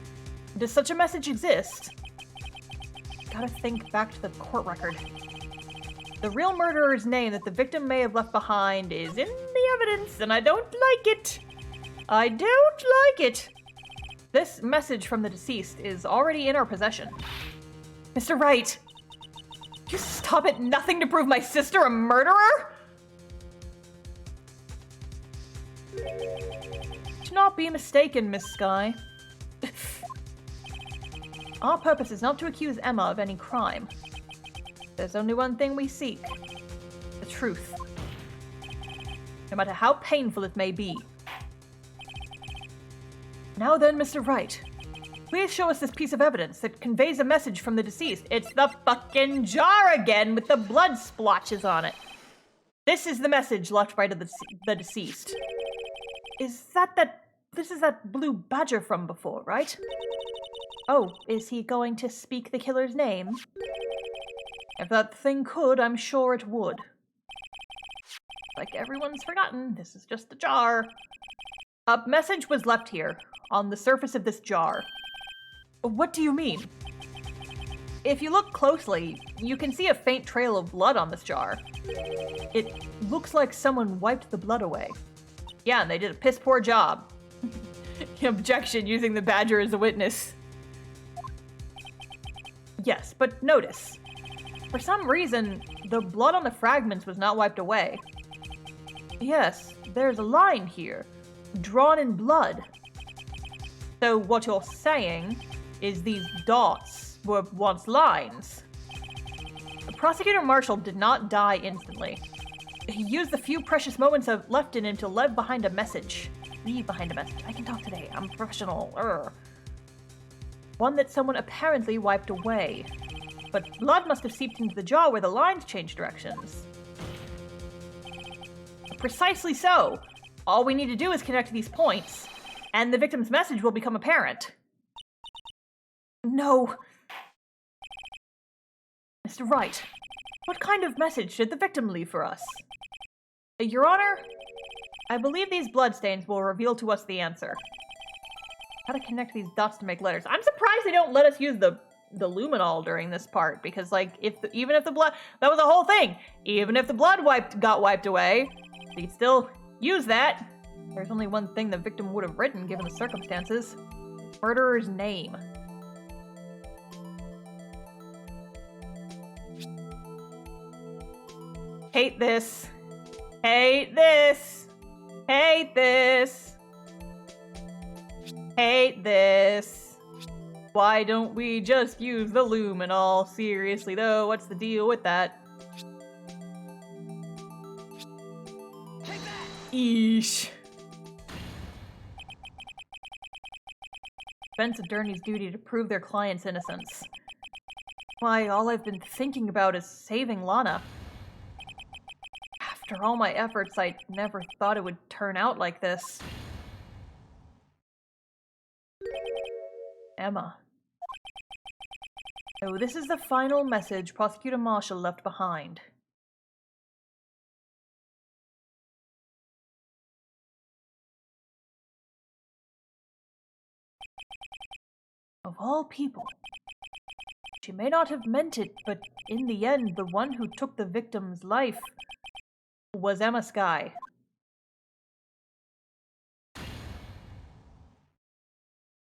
Does such a message exist? Gotta think back to the court record. The real murderer's name that the victim may have left behind is in the evidence, and I don't like it. I don't like it. This message from the deceased is already in our possession. Mr. Wright, you stop at nothing to prove my sister a murderer? Do not be mistaken, Miss Skye. Our purpose is not to accuse Emma of any crime. There's only one thing we seek. The truth. No matter how painful it may be. Now then, Mr. Wright. Please show us this piece of evidence that conveys a message from the deceased. It's the fucking jar again with the blood splotches on it. This is the message left by the deceased. This is that blue badger from before, right? Oh, is he going to speak the killer's name? If that thing could, I'm sure it would. Like everyone's forgotten, this is just a jar. A message was left here, on the surface of this jar. What do you mean? If you look closely, you can see a faint trail of blood on this jar. It looks like someone wiped the blood away. Yeah, and they did a piss-poor job. Objection, using the badger as a witness. Yes, but notice. For some reason, the blood on the fragments was not wiped away. Yes, there's a line here, drawn in blood. So what you're saying is these dots were once lines. The prosecutor marshal did not die instantly. He used the few precious moments left in him to leave behind a message. Leave behind a message. I can talk today. I'm a professional. One that someone apparently wiped away. But blood must have seeped into the jar where the lines changed directions. Precisely so. All we need to do is connect these points, and the victim's message will become apparent. No. Mr. Wright, what kind of message did the victim leave for us? Your Honor, I believe these bloodstains will reveal to us the answer. How to connect these dots to make letters. I'm surprised they don't let us use the luminol during this part, because, like, even if the blood... That was the whole thing! Even if the blood got wiped away, they'd still use that. There's only one thing the victim would have written, given the circumstances. Murderer's name. Hate this. Hate this. Hate this. Hate this. Why don't we just use the luminol? Seriously though, what's the deal with that? Eesh. Defense attorney's duty to prove their client's innocence. Why, all I've been thinking about is saving Lana. After all my efforts, I never thought it would turn out like this. Emma. So this is the final message Prosecutor Marshall left behind. Of all people. She may not have meant it, but in the end, the one who took the victim's life was Emma Skye.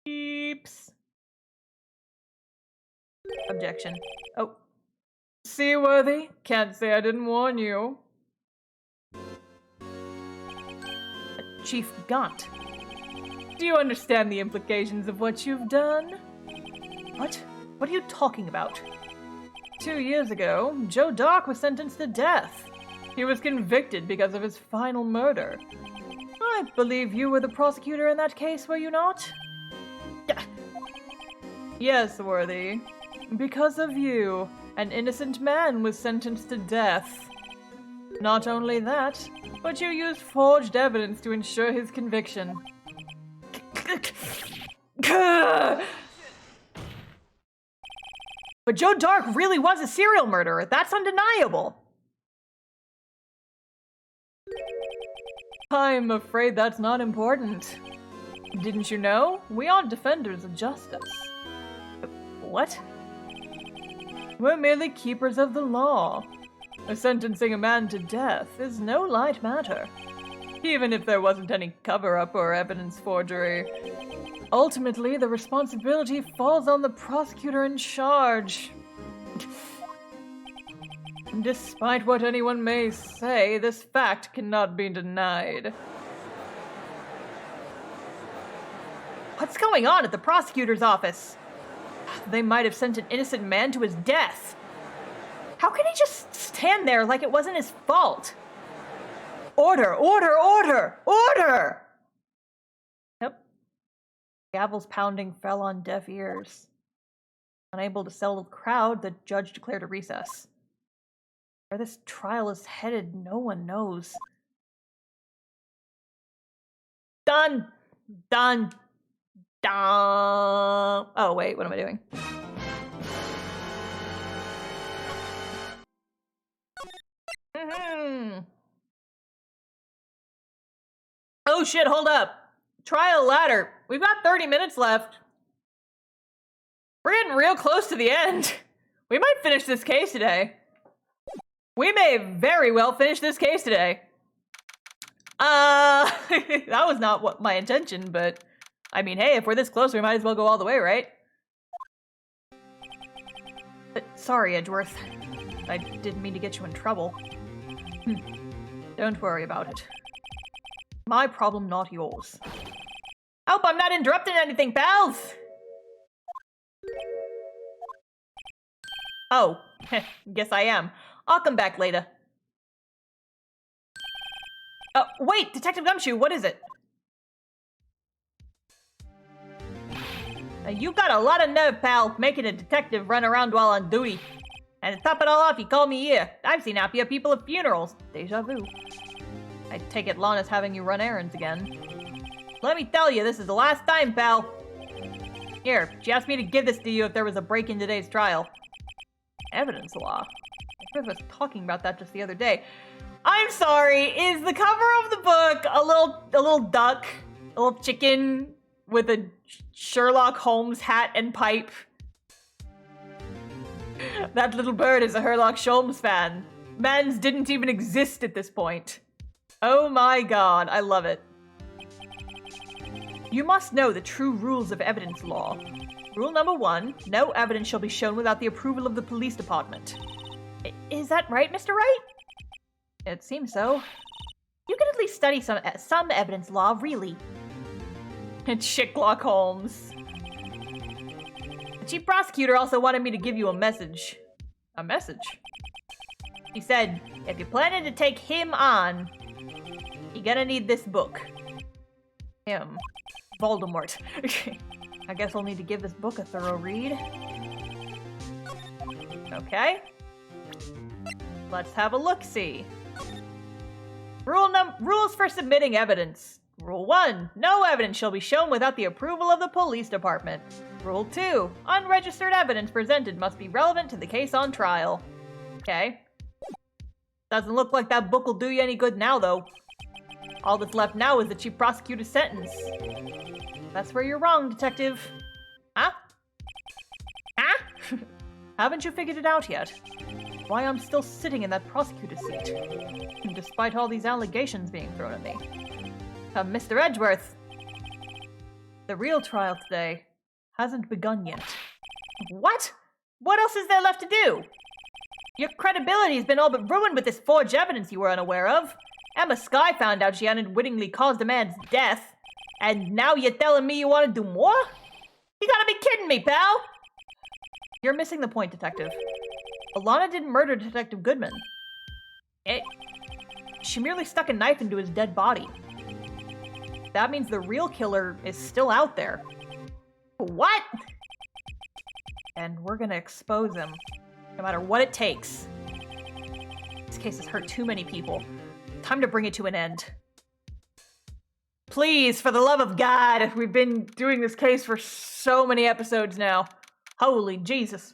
Beeps. Objection. Oh. Seaworthy, can't say I didn't warn you. Chief Gaunt. Do you understand the implications of what you've done? What? What are you talking about? 2 years ago, Joe Dark was sentenced to death. He was convicted because of his final murder. I believe you were the prosecutor in that case, were you not? Yes, Worthy. Because of you, an innocent man was sentenced to death. Not only that, but you used forged evidence to ensure his conviction. But Joe Dark really was a serial murderer. That's undeniable. I'm afraid that's not important. Didn't you know? We aren't defenders of justice. What? We're merely keepers of the law. Sentencing a man to death is no light matter, even if there wasn't any cover-up or evidence forgery. Ultimately, the responsibility falls on the prosecutor in charge. Despite what anyone may say, this fact cannot be denied. What's going on at the prosecutor's office? They might have sent an innocent man to his death. How can he just stand there like it wasn't his fault? Order, order, order, order! Yep. Gavel's pounding fell on deaf ears. Unable to settle the crowd, the judge declared a recess. Where this trial is headed, no one knows. Done! Done! Done! Oh, wait, what am I doing? Oh shit, hold up. Trial ladder. We've got 30 minutes left. We're getting real close to the end. We might finish this case today. We may very well finish this case today. That was not what my intention, but I mean, hey, if we're this close, we might as well go all the way, right? Sorry, Edgeworth. I didn't mean to get you in trouble. Don't worry about it. My problem, not yours. Hope I'm not interrupting anything, pals! Oh, guess I am. I'll come back later. Oh, wait, Detective Gumshoe, what is it? You got a lot of nerve, pal, making a detective run around while on duty. And to top it all off, you called me here. I've seen happier people at funerals. Deja vu. I take it Lana's having you run errands again. Let me tell you, this is the last time, pal. Here, she asked me to give this to you if there was a break in today's trial. Evidence law. I was talking about that just the other day. I'm sorry, is the cover of the book a little duck, a little chicken with a Sherlock Holmes hat and pipe? That little bird is a Sherlock Holmes fan. Mans didn't even exist at this point. Oh my god, I love it. You must know the true rules of evidence law. Rule number 1, no evidence shall be shown without the approval of the police department. Is that right, Mr. Wright? It seems so. You could at least study some evidence law, really. It's Sherlock Holmes. The chief prosecutor also wanted me to give you a message. A message? He said, if you're planning to take him on, you're gonna need this book. Him. Voldemort. I guess I'll need to give this book a thorough read. Okay. Let's have a look-see. Rules for submitting evidence. Rule 1. No evidence shall be shown without the approval of the police department. Rule 2. Unregistered evidence presented must be relevant to the case on trial. Okay. Doesn't look like that book will do you any good now, though. All that's left now is the chief prosecutor's sentence. That's where you're wrong, detective. Huh? Huh? Haven't you figured it out yet? Why I'm still sitting in that prosecutor's seat, despite all these allegations being thrown at me. Mr. Edgeworth, the real trial today hasn't begun yet. What? What else is there left to do? Your credibility's been all but ruined with this forged evidence you were unaware of. Emma Skye found out she unwittingly caused a man's death, and now you're telling me you want to do more? You gotta be kidding me, pal! You're missing the point, Detective. Alana didn't murder Detective Goodman. She merely stuck a knife into his dead body. That means the real killer is still out there. What? And we're gonna expose him, no matter what it takes. This case has hurt too many people. Time to bring it to an end. Please, for the love of God, we've been doing this case for so many episodes now. Holy Jesus.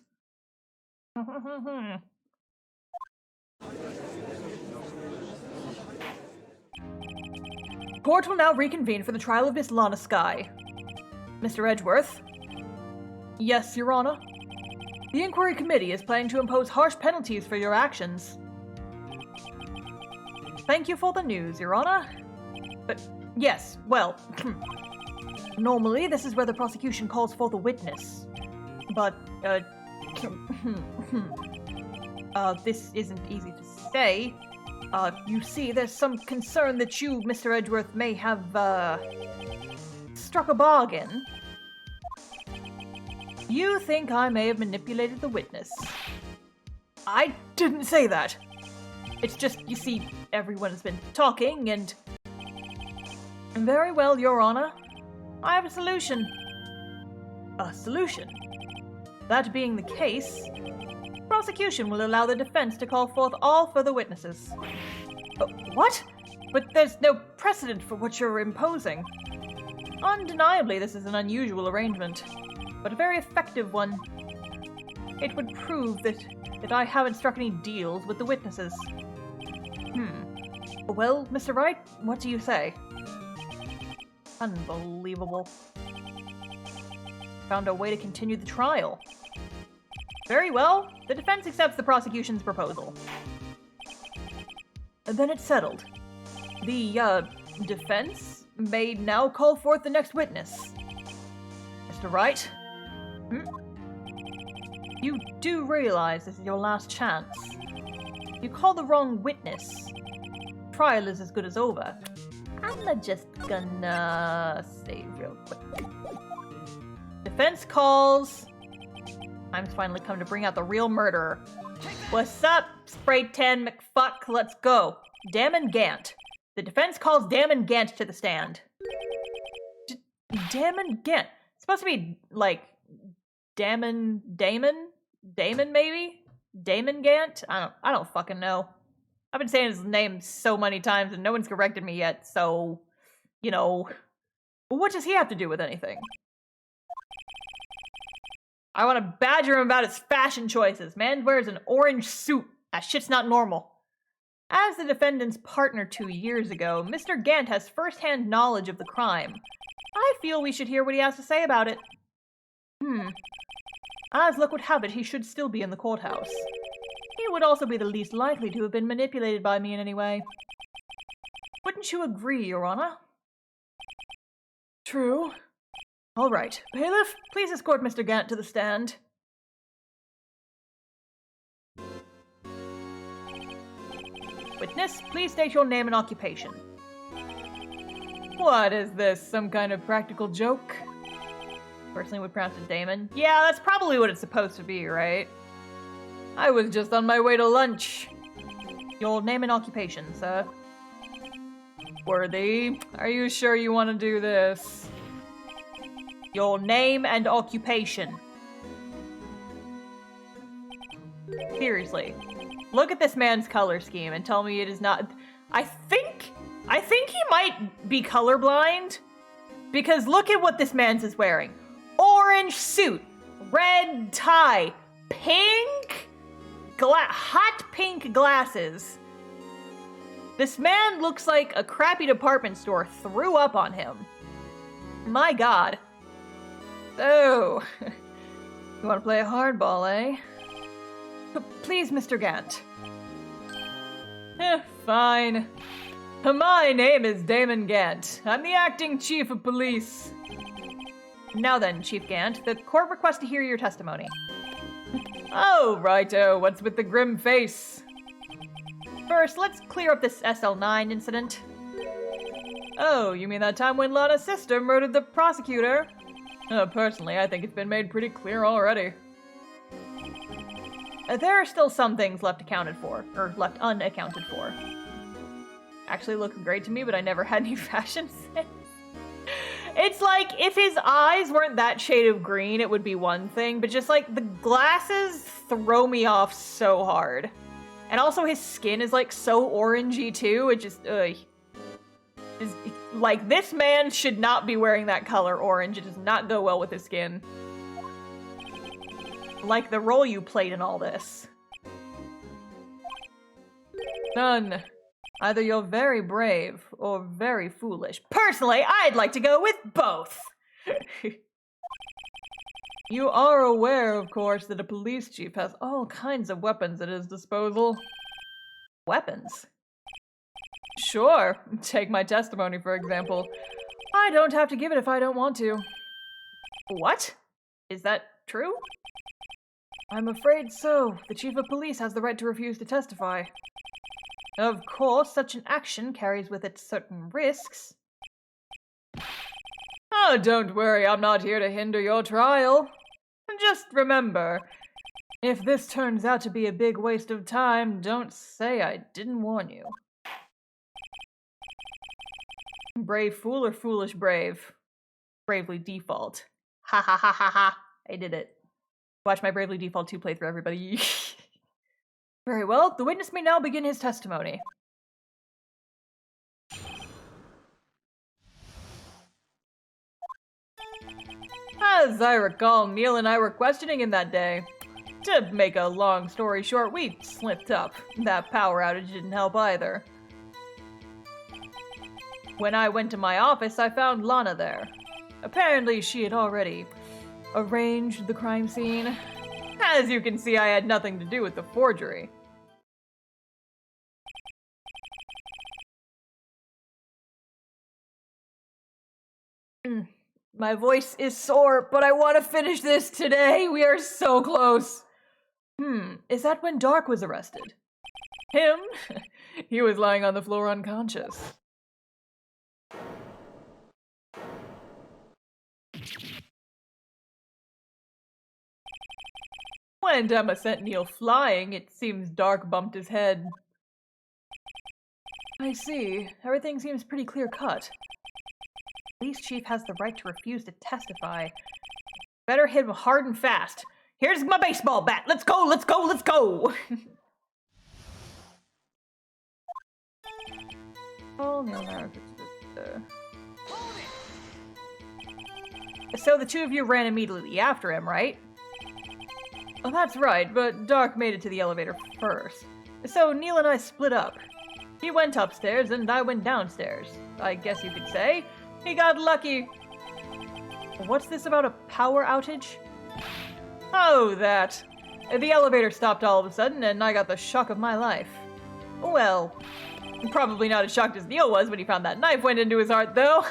Court will now reconvene for the trial of Miss Lana Skye. Mr. Edgeworth? Yes, Your Honor. The inquiry committee is planning to impose harsh penalties for your actions. Thank you for the news, Your Honor. But, yes, well, normally this is where the prosecution calls forth a witness. But, this isn't easy to say. You see, there's some concern that you, Mr. Edgeworth, may have, struck a bargain. You think I may have manipulated the witness. I didn't say that. It's just, you see, everyone's been talking, and... Very well, Your Honor. I have a solution. A solution? That being the case, prosecution will allow the defense to call forth all further witnesses. What? But there's no precedent for what you're imposing. Undeniably, this is an unusual arrangement, but a very effective one. It would prove that I haven't struck any deals with the witnesses. Well, Mr. Wright, what do you say? Unbelievable. Found a way to continue the trial. Very well, the defense accepts the prosecution's proposal. Then it's settled. The, defense may now call forth the next witness. Mr. Wright? You do realize this is your last chance. You call the wrong witness. Trial is as good as over. I'm just gonna save real quick. Defense calls Time's finally come to bring out the real murderer. What's up, Spray Tan McFuck? Let's go. Damon Gant. The defense calls Damon Gant to the stand. Damon Gant. It's supposed to be, like, Damon maybe? Damon Gant? I don't fucking know. I've been saying his name so many times and no one's corrected me yet, so, you know, what does he have to do with anything? I want to badger him about his fashion choices. Man wears an orange suit. That shit's not normal. As the defendant's partner 2 years ago, Mr. Gant has first-hand knowledge of the crime. I feel we should hear what he has to say about it. As luck would have it, he should still be in the courthouse. He would also be the least likely to have been manipulated by me in any way. Wouldn't you agree, Your Honor? True. All right. Bailiff, please escort Mr. Gant to the stand. Witness, please state your name and occupation. What is this, some kind of practical joke? Personally would pronounce it Damon. Yeah, that's probably what it's supposed to be, right? I was just on my way to lunch. Your name and occupation, sir. Worthy, are you sure you want to do this? Your name and occupation. Seriously. Look at this man's color scheme and tell me it is not... I think he might be colorblind. Because look at what this man's is wearing. Orange suit. Red tie. Pink... hot pink glasses. This man looks like a crappy department store threw up on him. My god. Oh. You want to play hardball, eh? Please, Mr. Gant. Fine. My name is Damon Gant. I'm the acting chief of police. Now then, Chief Gant, the court requests to hear your testimony. Oh, righto. What's with the grim face? First, let's clear up this SL9 incident. Oh, you mean that time when Lana's sister murdered the prosecutor? Personally, I think it's been made pretty clear already. There are still some things left unaccounted for. Actually looks great to me, but I never had any fashion sense. It's like, if his eyes weren't that shade of green, it would be one thing, but just like, the glasses throw me off so hard. And also his skin is like so orangey too, it just, like, this man should not be wearing that color orange, it does not go well with his skin. Like the role you played in all this. None. Either you're very brave or very foolish. Personally, I'd like to go with both. You are aware, of course, that a police chief has all kinds of weapons at his disposal. Weapons? Sure. Take my testimony, for example. I don't have to give it if I don't want to. What? Is that true? I'm afraid so. The chief of police has the right to refuse to testify. Of course, such an action carries with it certain risks. Oh, don't worry, I'm not here to hinder your trial. Just remember, if this turns out to be a big waste of time, don't say I didn't warn you. Brave fool or foolish brave? Bravely Default. Ha ha ha ha ha. I did it. Watch my Bravely Default 2 playthrough, everybody. Very well, the witness may now begin his testimony. As I recall, Neil and I were questioning him that day. To make a long story short, we slipped up. That power outage didn't help either. When I went to my office, I found Lana there. Apparently, she had already arranged the crime scene. As you can see, I had nothing to do with the forgery. My voice is sore, but I want to finish this today. We are so close. Is that when Dark was arrested? Him? He was lying on the floor unconscious. When Emma sent Neil flying, it seems Dark bumped his head. I see. Everything seems pretty clear-cut. Police chief has the right to refuse to testify. Better hit him hard and fast. Here's my baseball bat. Let's go, let's go, let's go! Oh, no. So the two of you ran immediately after him, right? Oh, that's right, but Dark made it to the elevator first. So Neil and I split up. He went upstairs and I went downstairs. I guess you could say. He got lucky. What's this about a power outage? Oh, that. The elevator stopped all of a sudden and I got the shock of my life. Well, probably not as shocked as Neil was when he found that knife went into his heart, though.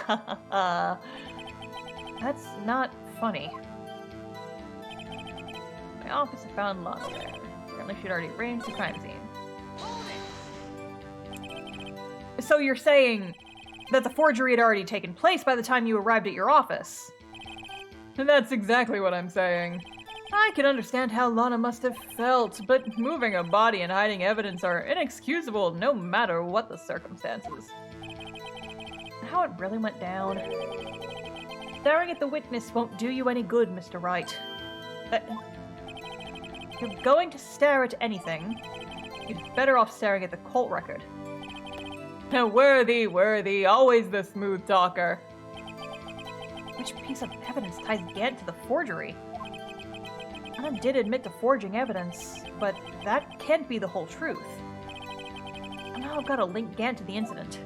That's not funny. My officer found Lana there. Apparently she'd already arranged the crime scene. So you're saying that the forgery had already taken place by the time you arrived at your office? And that's exactly what I'm saying. I can understand how Lana must have felt, but moving a body and hiding evidence are inexcusable no matter what the circumstances. How it really went down. Staring at the witness won't do you any good, Mr. Wright. If you're going to stare at anything, you'd better off staring at the court record. Worthy, always the smooth talker. Which piece of evidence ties Gant to the forgery? Anna did admit to forging evidence, but that can't be the whole truth. Now I've got to link Gant to the incident.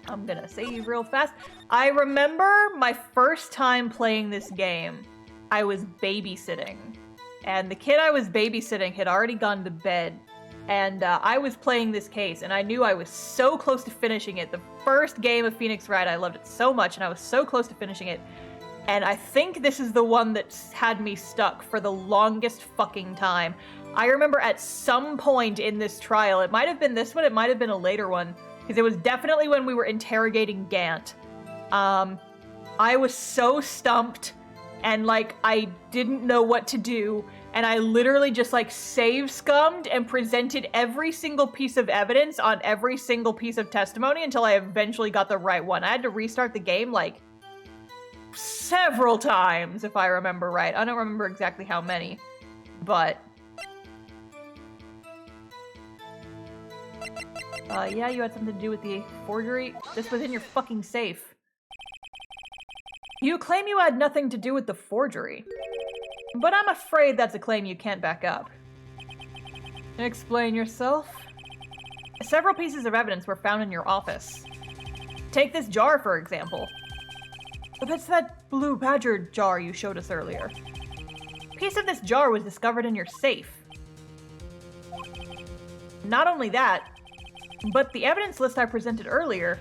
I'm gonna save real fast. I remember my first time playing this game. I was babysitting. And the kid I was babysitting had already gone to bed. And I was playing this case, and I knew I was so close to finishing it. The first game of Phoenix Wright, I loved it so much, and I was so close to finishing it. And I think this is the one that's had me stuck for the longest fucking time. I remember at some point in this trial, it might have been this one, it might have been a later one, because it was definitely when we were interrogating Gant. I was so stumped, and like, I didn't know what to do. And I literally just like save-scummed and presented every single piece of evidence on every single piece of testimony until I eventually got the right one. I had to restart the game like several times, if I remember right. I don't remember exactly how many, but yeah, you had something to do with the forgery. This was in your fucking safe. You claim you had nothing to do with the forgery. But I'm afraid that's a claim you can't back up. Explain yourself. Several pieces of evidence were found in your office. Take this jar, for example. That's that blue badger jar you showed us earlier. A piece of this jar was discovered in your safe. Not only that, but the evidence list I presented earlier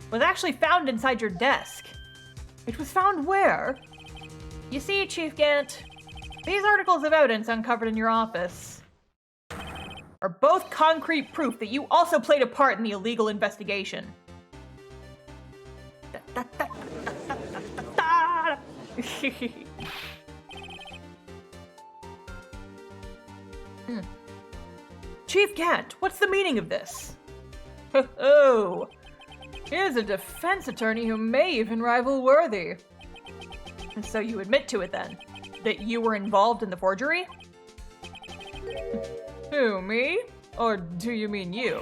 was actually found inside your desk. It was found where? You see, Chief Gant, these articles of evidence uncovered in your office are both concrete proof that you also played a part in the illegal investigation. Chief Gant, what's the meaning of this? Oh, here's a defense attorney who may even rival Worthy. So you admit to it then? That you were involved in the forgery? Who, me? Or do you mean you?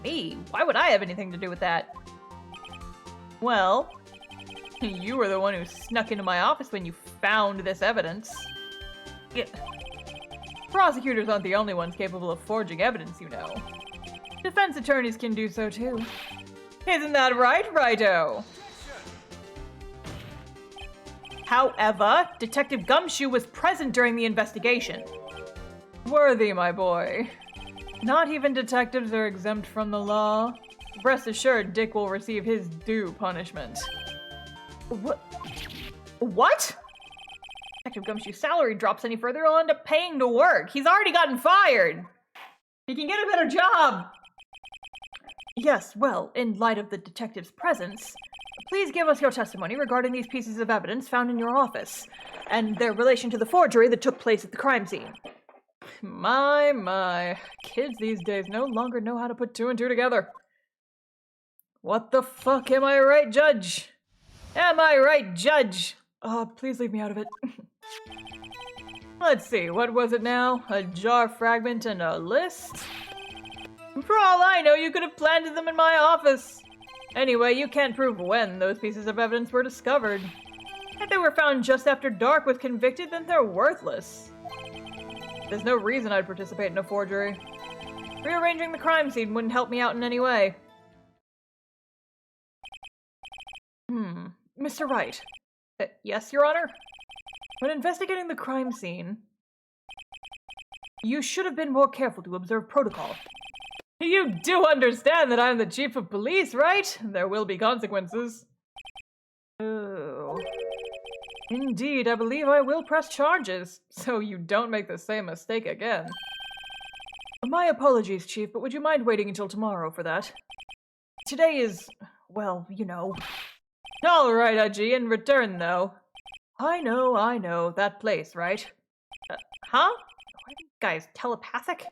Me? Why would I have anything to do with that? Well, you were the one who snuck into my office when you found this evidence. Yeah. Prosecutors aren't the only ones capable of forging evidence, you know. Defense attorneys can do so too. Isn't that right, Righto? However, Detective Gumshoe was present during the investigation. Worthy, my boy. Not even detectives are exempt from the law. Rest assured, Dick will receive his due punishment. What? Detective Gumshoe's salary drops any further, he'll end up paying to work. He's already gotten fired. He can get a better job. Yes, well, in light of the detective's presence, Please give us your testimony regarding these pieces of evidence found in your office, and their relation to the forgery that took place at the crime scene. My. Kids these days no longer know how to put two and two together. What the fuck, am I right, Judge? Am I right, Judge? Oh, please leave me out of it. Let's see, what was it now? A jar fragment and a list? For all I know, you could have planted them in my office. Anyway, you can't prove when those pieces of evidence were discovered. If they were found just after Dark was convicted, then they're worthless. There's no reason I'd participate in a forgery. Rearranging the crime scene wouldn't help me out in any way. Mr. Wright. Yes, Your Honor? When investigating the crime scene, you should have been more careful to observe protocol. You do understand that I'm the chief of police, right? There will be consequences. Oh. Indeed, I believe I will press charges, so you don't make the same mistake again. My apologies, Chief, but would you mind waiting until tomorrow for that? Today is, well, you know. All right, Aji, in return, though. I know, that place, right? Huh? Are these guys telepathic?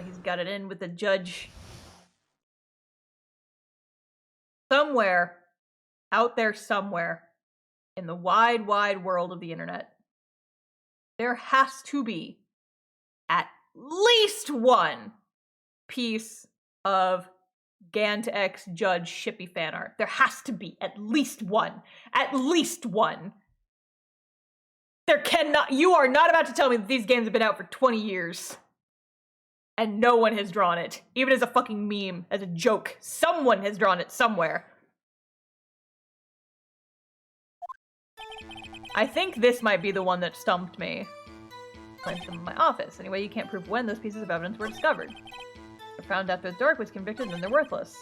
He's got it in with the judge. Somewhere, out there somewhere, in the wide, wide world of the internet, there has to be at least one piece of Gant X Judge Shippy fan art. There has to be at least one. At least one. There cannot— you are not about to tell me that these games have been out for 20 years. And no one has drawn it. Even as a fucking meme, as a joke. Someone has drawn it somewhere. I think this might be the one that stumped me. Went from my office. Anyway, you can't prove when those pieces of evidence were discovered. They're found after Dark was convicted, then they're worthless.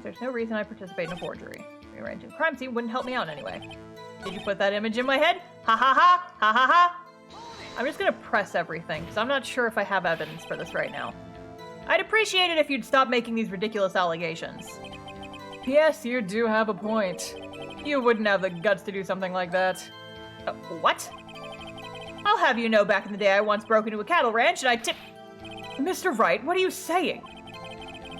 There's no reason I participate in a forgery. Rearranging the crime scene wouldn't help me out anyway. Did you put that image in my head? Ha ha ha! Ha ha ha! I'm just gonna press everything, because I'm not sure if I have evidence for this right now. I'd appreciate it if you'd stop making these ridiculous allegations. Yes, you do have a point. You wouldn't have the guts to do something like that. What? I'll have you know, back in the day I once broke into a cattle ranch and I tipped— Mr. Wright, what are you saying?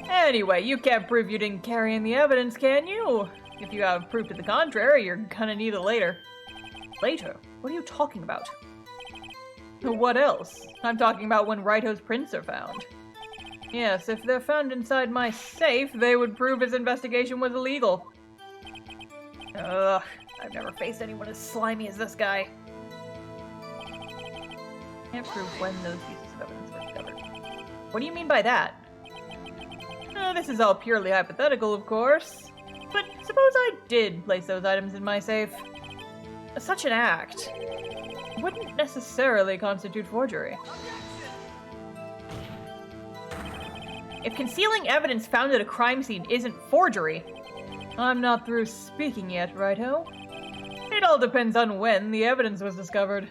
Anyway, you can't prove you didn't carry in the evidence, can you? If you have proof to the contrary, you're gonna need it later. Later? What are you talking about? What else? I'm talking about when Raito's prints are found. Yes, if they're found inside my safe, they would prove his investigation was illegal. Ugh, I've never faced anyone as slimy as this guy. Can't prove when those pieces of evidence were discovered. What do you mean by that? This is all purely hypothetical, of course. But suppose I did place those items in my safe. Such an act wouldn't necessarily constitute forgery. If concealing evidence found at a crime scene isn't forgery, I'm not through speaking yet, righto? It all depends on when the evidence was discovered.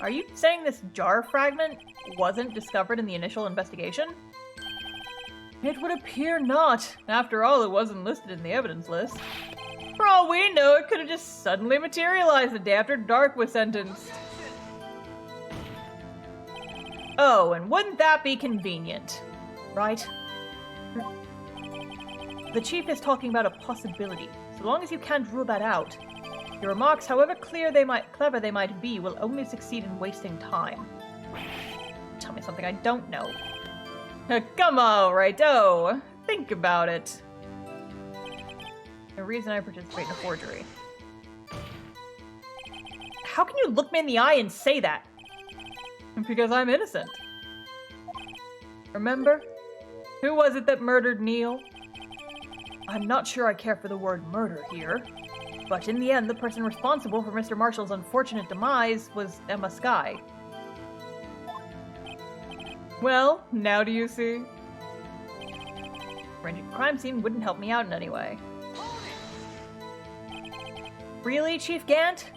Are you saying this jar fragment wasn't discovered in the initial investigation? It would appear not. After all, it wasn't listed in the evidence list. For all we know, it could have just suddenly materialized the day after Dark was sentenced. Oh, and wouldn't that be convenient? Right? The Chief is talking about a possibility. So long as you can't rule that out, your remarks, however clever they might be, will only succeed in wasting time. Tell me something I don't know. Come on, righto. Think about it. The reason I participate in a forgery. How can you look me in the eye and say that? Because I'm innocent. Remember? Who was it that murdered Neil? I'm not sure I care for the word murder here. But in the end, the person responsible for Mr. Marshall's unfortunate demise was Emma Skye. Well, now do you see? Arranging a crime scene wouldn't help me out in any way. Really, Chief Gant?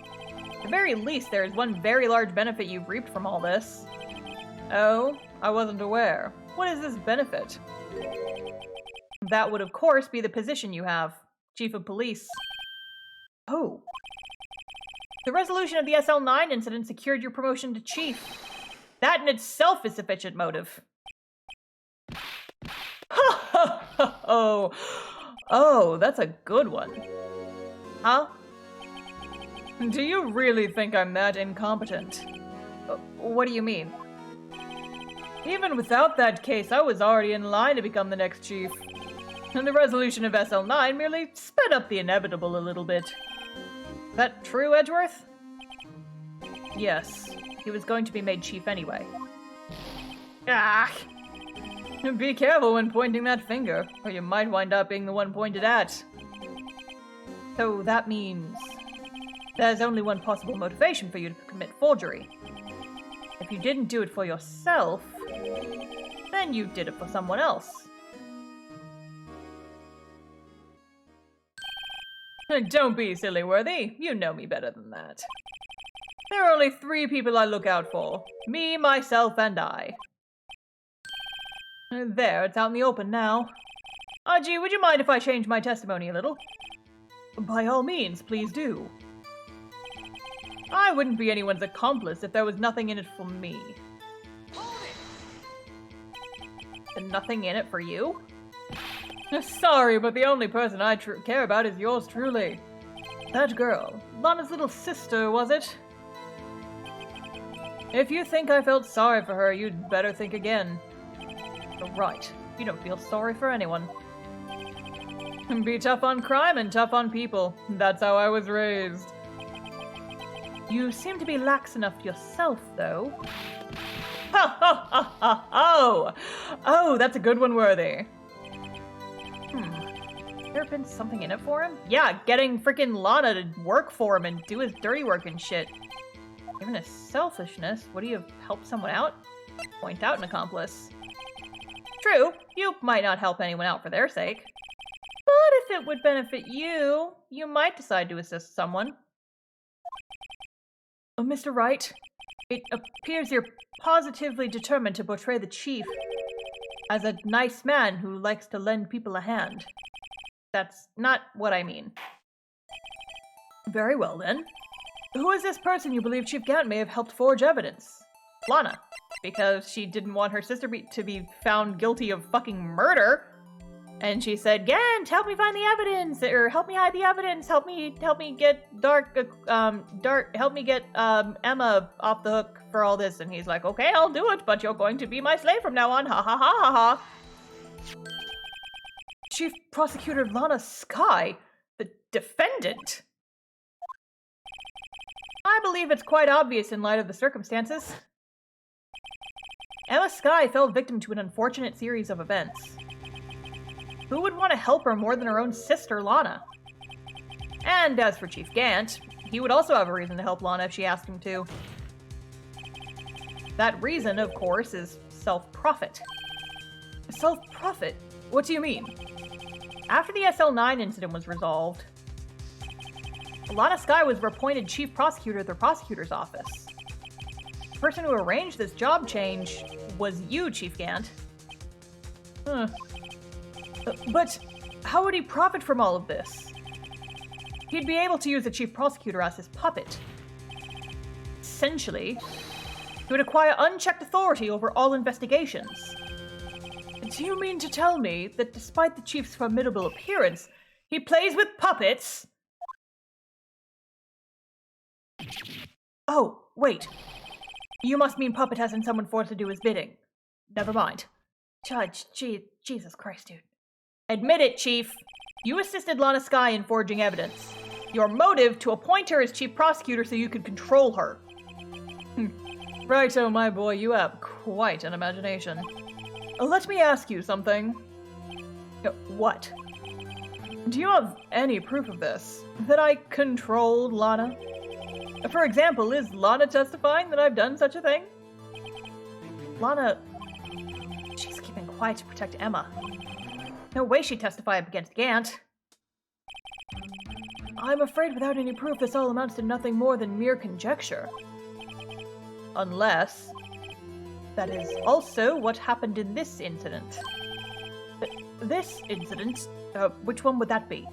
At the very least, there is one very large benefit you've reaped from all this. Oh, I wasn't aware. What is this benefit? That would, of course, be the position you have. Chief of Police. Oh. The resolution of the SL9 incident secured your promotion to Chief. That in itself is sufficient motive. Oh, that's a good one. Huh? Do you really think I'm that incompetent? What do you mean? Even without that case, I was already in line to become the next chief. And the resolution of SL9 merely sped up the inevitable a little bit. Is that true, Edgeworth? Yes. He was going to be made chief anyway. Ah! Be careful when pointing that finger, or you might wind up being the one pointed at. So that means there's only one possible motivation for you to commit forgery. If you didn't do it for yourself, then you did it for someone else. Don't be silly, Worthy. You know me better than that. There are only 3 people I look out for. Me, myself, and I. There, it's out in the open now. Aji, would you mind if I change my testimony a little? By all means, please do. I wouldn't be anyone's accomplice if there was nothing in it for me. And nothing in it for you? Sorry, but the only person I care about is yours truly. That girl. Lana's little sister, was it? If you think I felt sorry for her, you'd better think again. Right. You don't feel sorry for anyone. Be tough on crime and tough on people. That's how I was raised. You seem to be lax enough yourself, though. Ha ha ha ha! Oh, that's a good one, Worthy. There been something in it for him? Yeah, getting freaking Lana to work for him and do his dirty work and shit. Given his selfishness, would he have helped someone out? Point out an accomplice. True, you might not help anyone out for their sake. But if it would benefit you, you might decide to assist someone. Mr. Wright, it appears you're positively determined to portray the chief as a nice man who likes to lend people a hand. That's not what I mean. Very well, then. Who is this person you believe Chief Gant may have helped forge evidence? Lana. Because she didn't want her sister to be found guilty of fucking murder. And she said, Gant, help me find the evidence, or help me hide the evidence, help me get help me get Emma off the hook for all this. And he's like, okay, I'll do it, but you're going to be my slave from now on, ha ha ha ha ha. Chief Prosecutor Lana Skye, the defendant? I believe it's quite obvious in light of the circumstances. Emma Skye fell victim to an unfortunate series of events. Who would want to help her more than her own sister, Lana? And as for Chief Gant, he would also have a reason to help Lana if she asked him to. That reason, of course, is self-profit. Self-profit? What do you mean? After the SL9 incident was resolved, Lana Skye was appointed Chief Prosecutor at the prosecutor's office. The person who arranged this job change was you, Chief Gant. But how would he profit from all of this? He'd be able to use the Chief Prosecutor as his puppet. Essentially, he would acquire unchecked authority over all investigations. Do you mean to tell me that despite the Chief's formidable appearance, he plays with puppets? Oh, wait. You must mean puppet as in someone forced to do his bidding. Never mind. Judge, Jesus Christ, dude. Admit it, Chief. You assisted Lana Skye in forging evidence. Your motive to appoint her as Chief Prosecutor so you could control her. Righto, my boy, you have quite an imagination. Let me ask you something. What? Do you have any proof of this? That I controlled Lana? For example, is Lana testifying that I've done such a thing? Lana... she's keeping quiet to protect Emma. No way she'd testify up against Gant. I'm afraid without any proof this all amounts to nothing more than mere conjecture. Unless... That is also what happened in this incident. This incident? Which one would that be?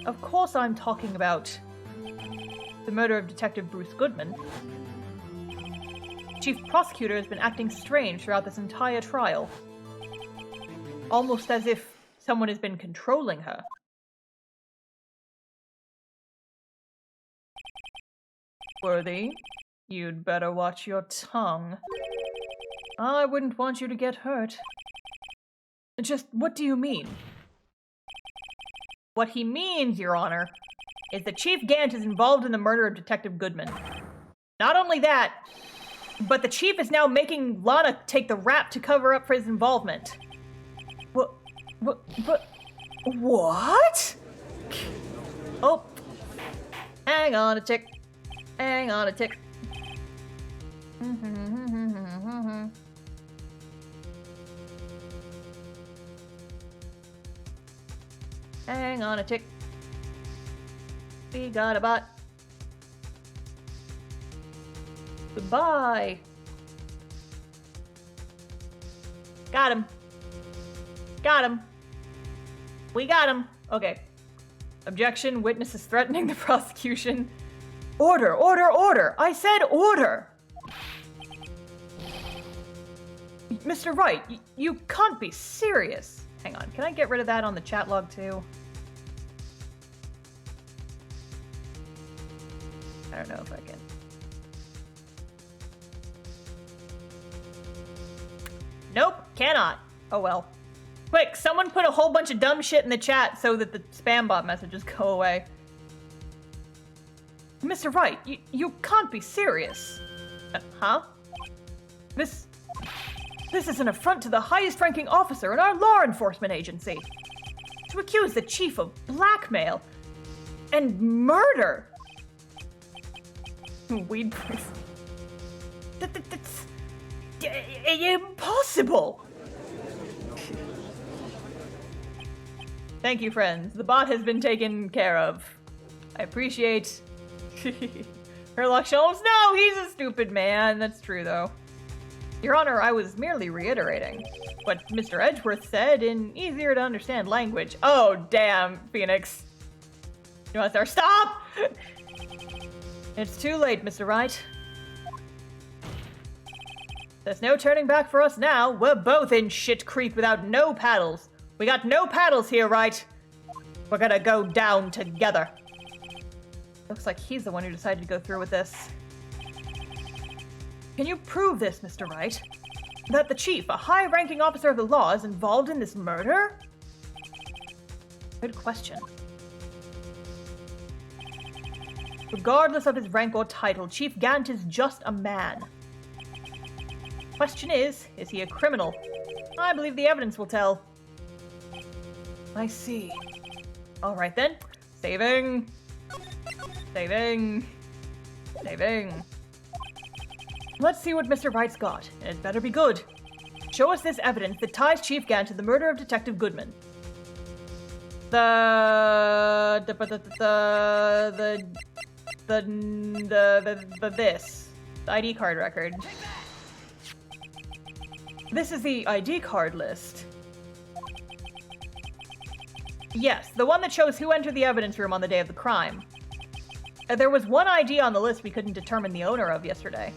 Of course I'm talking about the murder of Detective Bruce Goodman. Chief Prosecutor has been acting strange throughout this entire trial. Almost as if someone has been controlling her. Worthy, you'd better watch your tongue. I wouldn't want you to get hurt. Just what do you mean? What he means, Your Honor, is that Chief Gant is involved in the murder of Detective Goodman. Not only that, but the Chief is now making Lana take the rap to cover up for his involvement. What? Oh. Hang on a tick. Hang on a tick. Hang on a tick. We got a bot. Goodbye. Got him. Got him. We got him. Okay. Objection. Witness is threatening the prosecution. Order, order, order. I said order. Mr. Wright, you can't be serious. Hang on. Can I get rid of that on the chat log too? I don't know if I can. Nope, cannot. Oh well. Quick, someone put a whole bunch of dumb shit in the chat so that the spam bot messages go away. Mr. Wright, you can't be serious. Huh? This is an affront to the highest ranking officer in our law enforcement agency. To accuse the chief of blackmail and murder. Weed poison. That's impossible. Thank you, friends. The bot has been taken care of. I appreciate Herlock Sholmes. No, he's a stupid man. That's true, though. Your Honor, I was merely reiterating what Mr. Edgeworth said in easier to understand language. Oh, damn, Phoenix. You want to start? Stop! It's too late, Mr. Wright. There's no turning back for us now. We're both in shit creek without no paddles. We got no paddles here, right? We're gonna go down together. Looks like he's the one who decided to go through with this. Can you prove this, Mr. Wright? That the chief, a high-ranking officer of the law, is involved in this murder? Good question. Regardless of his rank or title, Chief Gant is just a man. Question is he a criminal? I believe the evidence will tell. I see. All right then. Saving. Saving. Saving. Let's see what Mr. Wright's got, and it better be good. Show us this evidence that ties Chief Gant to the murder of Detective Goodman. This ID card record. This is the ID card list. Yes, the one that shows who entered the evidence room on the day of the crime. There was one ID on the list we couldn't determine the owner of yesterday.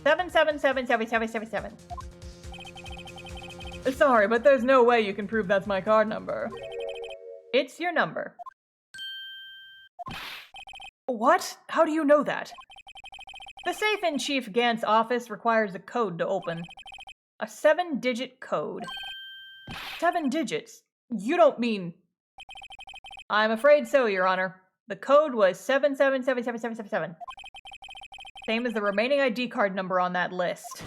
7777777. Sorry, but there's no way you can prove that's my card number. It's your number. What? How do you know that? The safe in Chief Gant's office requires a code to open. A 7-digit code. 7 digits? You don't mean... I'm afraid so, Your Honor. The code was 7777777. Same as the remaining ID card number on that list.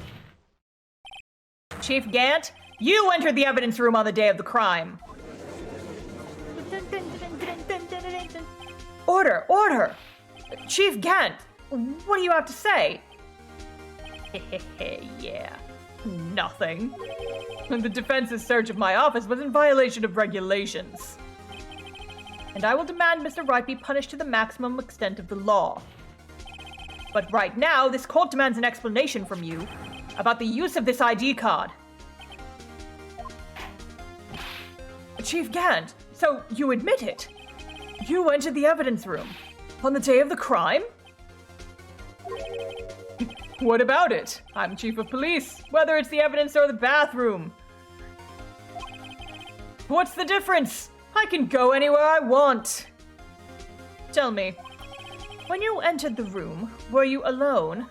Chief Gant, you entered the evidence room on the day of the crime. Order! Order! Chief Gant, what do you have to say? Yeah, nothing. The defense's search of my office was in violation of regulations. And I will demand Mr. Wright be punished to the maximum extent of the law. But right now, this court demands an explanation from you. about the use of this ID card. Chief Gant, so you admit it. You entered the evidence room on the day of the crime? What about it? I'm chief of police, whether it's the evidence or the bathroom. What's the difference? I can go anywhere I want. Tell me, when you entered the room, were you alone?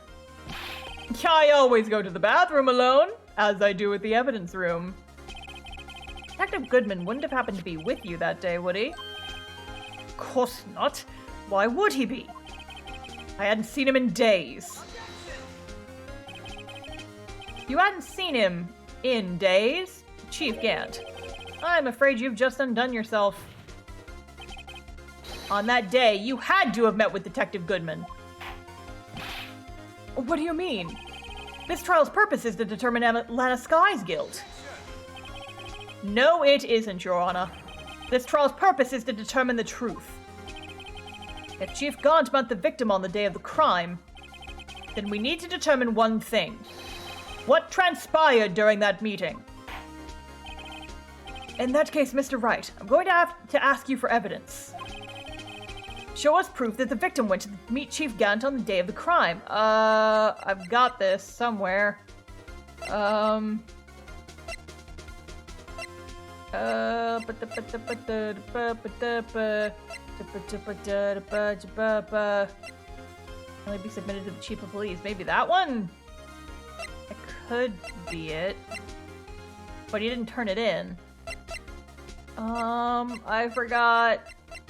I always go to the bathroom alone, as I do at the evidence room. Detective Goodman wouldn't have happened to be with you that day, would he? Of course not. Why would he be? I hadn't seen him in days. You hadn't seen him in days? Chief Gant, I'm afraid you've just undone yourself. On that day, you had to have met with Detective Goodman. What do you mean? This trial's purpose is to determine Lana Sky's guilt. No, it isn't, Your Honor. This trial's purpose is to determine the truth. If Chief Gant met the victim on the day of the crime, then we need to determine one thing. What transpired during that meeting? In that case, Mr. Wright, I'm going to have to ask you for evidence. Show us proof that the victim went to meet Chief Gant on the day of the crime. I've got this somewhere. Only be submitted to the chief of police. Maybe that one? It could be it. But he didn't turn it in. I forgot.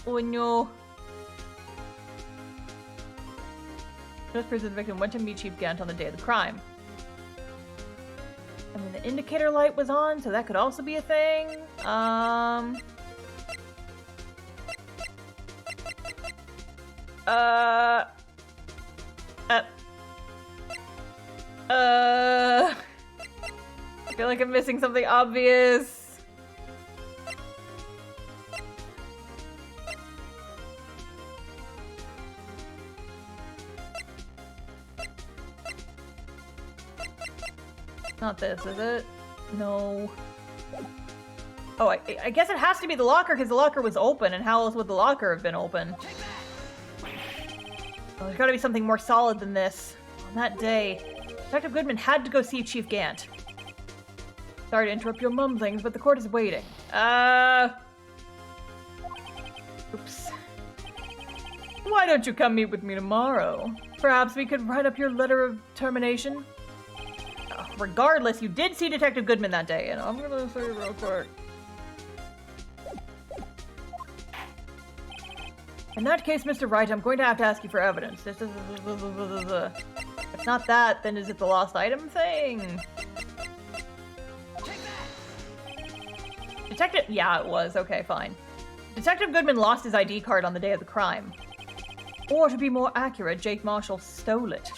When you... Just proves that the victim went to meet Chief Gant on the day of the crime. I mean, the indicator light was on, so that could also be a thing. I feel like I'm missing something obvious. Not this, is it? No. Oh, I guess it has to be the locker because the locker was open, and how else would the locker have been open? Oh, there's gotta be something more solid than this. On that day, Detective Goodman had to go see Chief Gant. Sorry to interrupt your mumblings, but the court is waiting. Oops. Why don't you come meet with me tomorrow? Perhaps we could write up your letter of termination? Regardless, you did see Detective Goodman that day, and I'm gonna say it real quick. In that case, Mr. Wright, I'm going to have to ask you for evidence. If it's not that, then is it the lost item thing? Detective... Yeah, it was. Okay, fine. Detective Goodman lost his ID card on the day of the crime. Or to be more accurate, Jake Marshall stole it.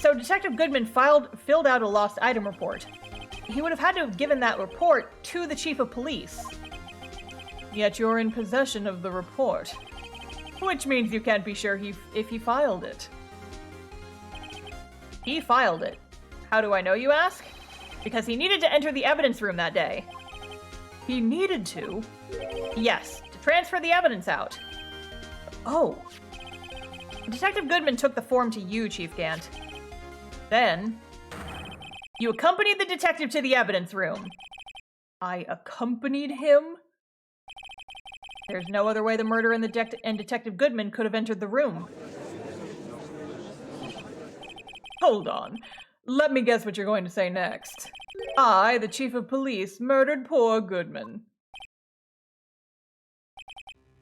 So Detective Goodman filled out a lost item report. He would have had to have given that report to the chief of police. Yet you're in possession of the report. Which means you can't be sure if he filed it. He filed it. How do I know, you ask? Because he needed to enter the evidence room that day. He needed to? Yes, to transfer the evidence out. Oh. Detective Goodman took the form to you, Chief Gant. Then, you accompanied the detective to the evidence room. I accompanied him? There's no other way the murderer and Detective Goodman could have entered the room. Hold on. Let me guess what you're going to say next. I, the chief of police, murdered poor Goodman.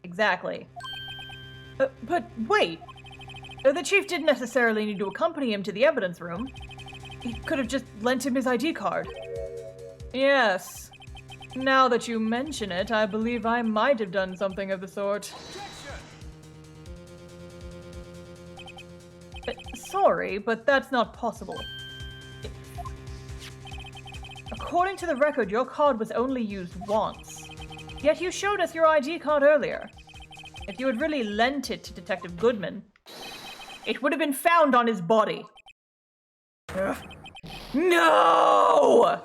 Exactly. But wait. The chief didn't necessarily need to accompany him to the evidence room. He could have just lent him his ID card. Yes. Now that you mention it, I believe I might have done something of the sort. Sorry, but that's not possible. According to the record, your card was only used once. Yet you showed us your ID card earlier. If you had really lent it to Detective Goodman, it would have been found on his body. Ugh. No!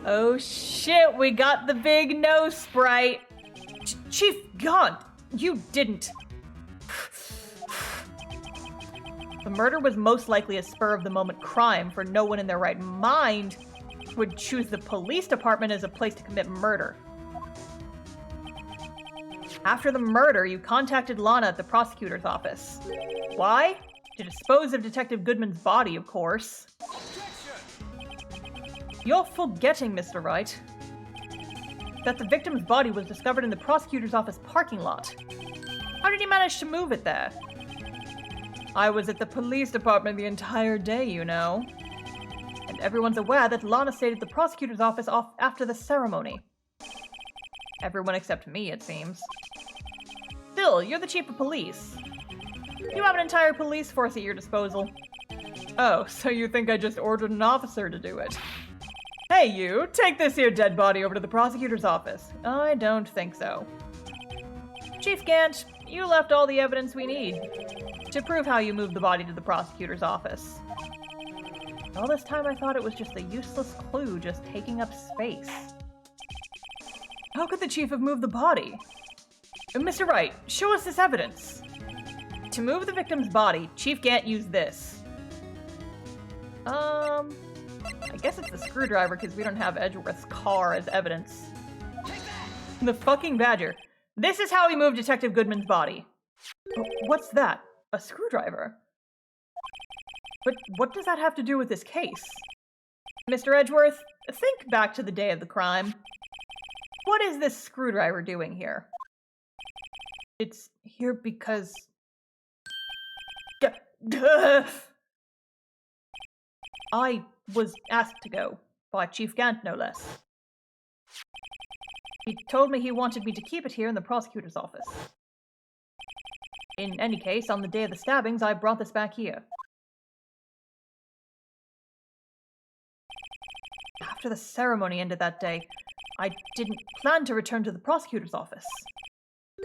Oh shit, we got the big no sprite. Chief Gaunt, you didn't. The murder was most likely a spur-of-the-moment crime, for no one in their right mind would choose the police department as a place to commit murder. After the murder, you contacted Lana at the prosecutor's office. Why? To dispose of Detective Goodman's body, of course. You're forgetting, Mr. Wright, that the victim's body was discovered in the prosecutor's office parking lot. How did he manage to move it there? I was at the police department the entire day, you know. And everyone's aware that Lana stayed at the prosecutor's office after the ceremony. Everyone except me, it seems. Still, you're the chief of police. You have an entire police force at your disposal. Oh, so you think I just ordered an officer to do it? Hey you, take this here dead body over to the prosecutor's office. I don't think so. Chief Gant, you left all the evidence we need to prove how you moved the body to the prosecutor's office. All this time I thought it was just a useless clue just taking up space. How could the chief have moved the body? Mr. Wright, show us this evidence. To move the victim's body, Chief Gant used this. I guess it's the screwdriver because we don't have Edgeworth's car as evidence. The fucking badger. This is how he moved Detective Goodman's body. What's that? A screwdriver? But what does that have to do with this case? Mr. Edgeworth, think back to the day of the crime. What is this screwdriver doing here? It's here because... I was asked to go, by Chief Gant no less. He told me he wanted me to keep it here in the prosecutor's office. In any case, on the day of the stabbings, I brought this back here. After the ceremony ended that day, I didn't plan to return to the prosecutor's office.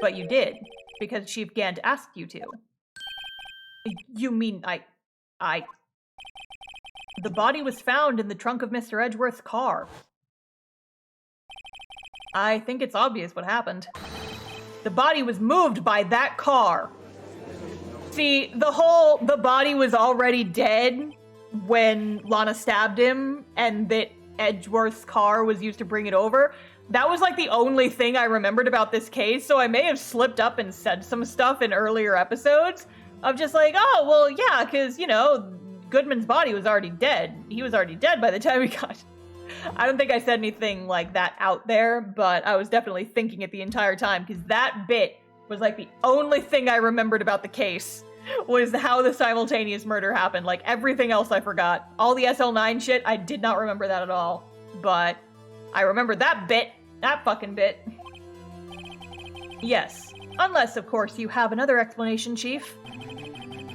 But you did, because Chief Gant asked you to. You mean The body was found in the trunk of Mr. Edgeworth's car. I think it's obvious what happened. The body was moved by that car. See, the body was already dead when Lana stabbed him, and that Edgeworth's car was used to bring it over. That was like the only thing I remembered about this case, so I may have slipped up and said some stuff in earlier episodes of just like, oh, well, yeah, because, you know, Goodman's body was already dead. He was already dead by the time we got... I don't think I said anything like that out there, but I was definitely thinking it the entire time, because that bit was like the only thing I remembered about the case, was how the simultaneous murder happened. Like, everything else I forgot. All the SL9 shit, I did not remember that at all. But I remember that bit. That fucking bit. Yes. Unless, of course, you have another explanation, Chief.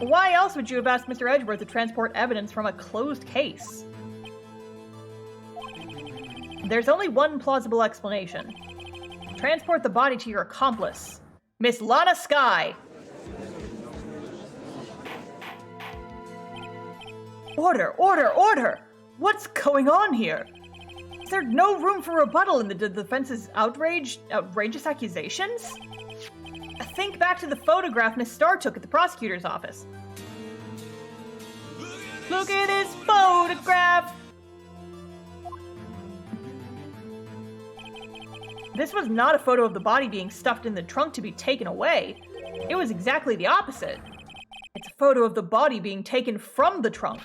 Why else would you have asked Mr. Edgeworth to transport evidence from a closed case? There's only one plausible explanation. Transport the body to your accomplice, Miss Lana Skye. Order, order, order! What's going on here? Is there no room for rebuttal in the defense's outrageous accusations? Think back to the photograph Miss Starr took at the prosecutor's office. Look at this photograph! This was not a photo of the body being stuffed in the trunk to be taken away. It was exactly the opposite. It's a photo of the body being taken from the trunk.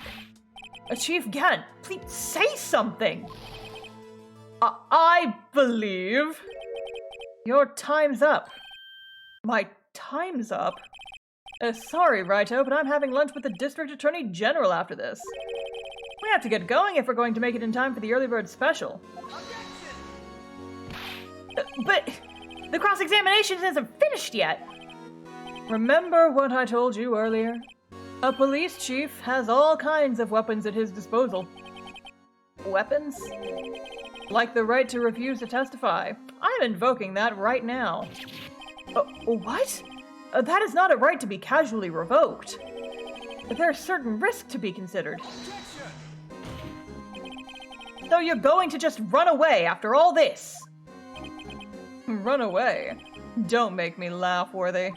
Chief Gant, please say something! I believe... Your time's up. My time's up? Sorry, Righto, but I'm having lunch with the District Attorney General after this. We have to get going if we're going to make it in time for the early bird special. But the cross-examination isn't finished yet. Remember what I told you earlier? A police chief has all kinds of weapons at his disposal. Weapons? Like the right to refuse to testify. I'm invoking that right now. What? That is not a right to be casually revoked. There are certain risks to be considered. So you're going to just run away after all this? Run away? Don't make me laugh, Worthy.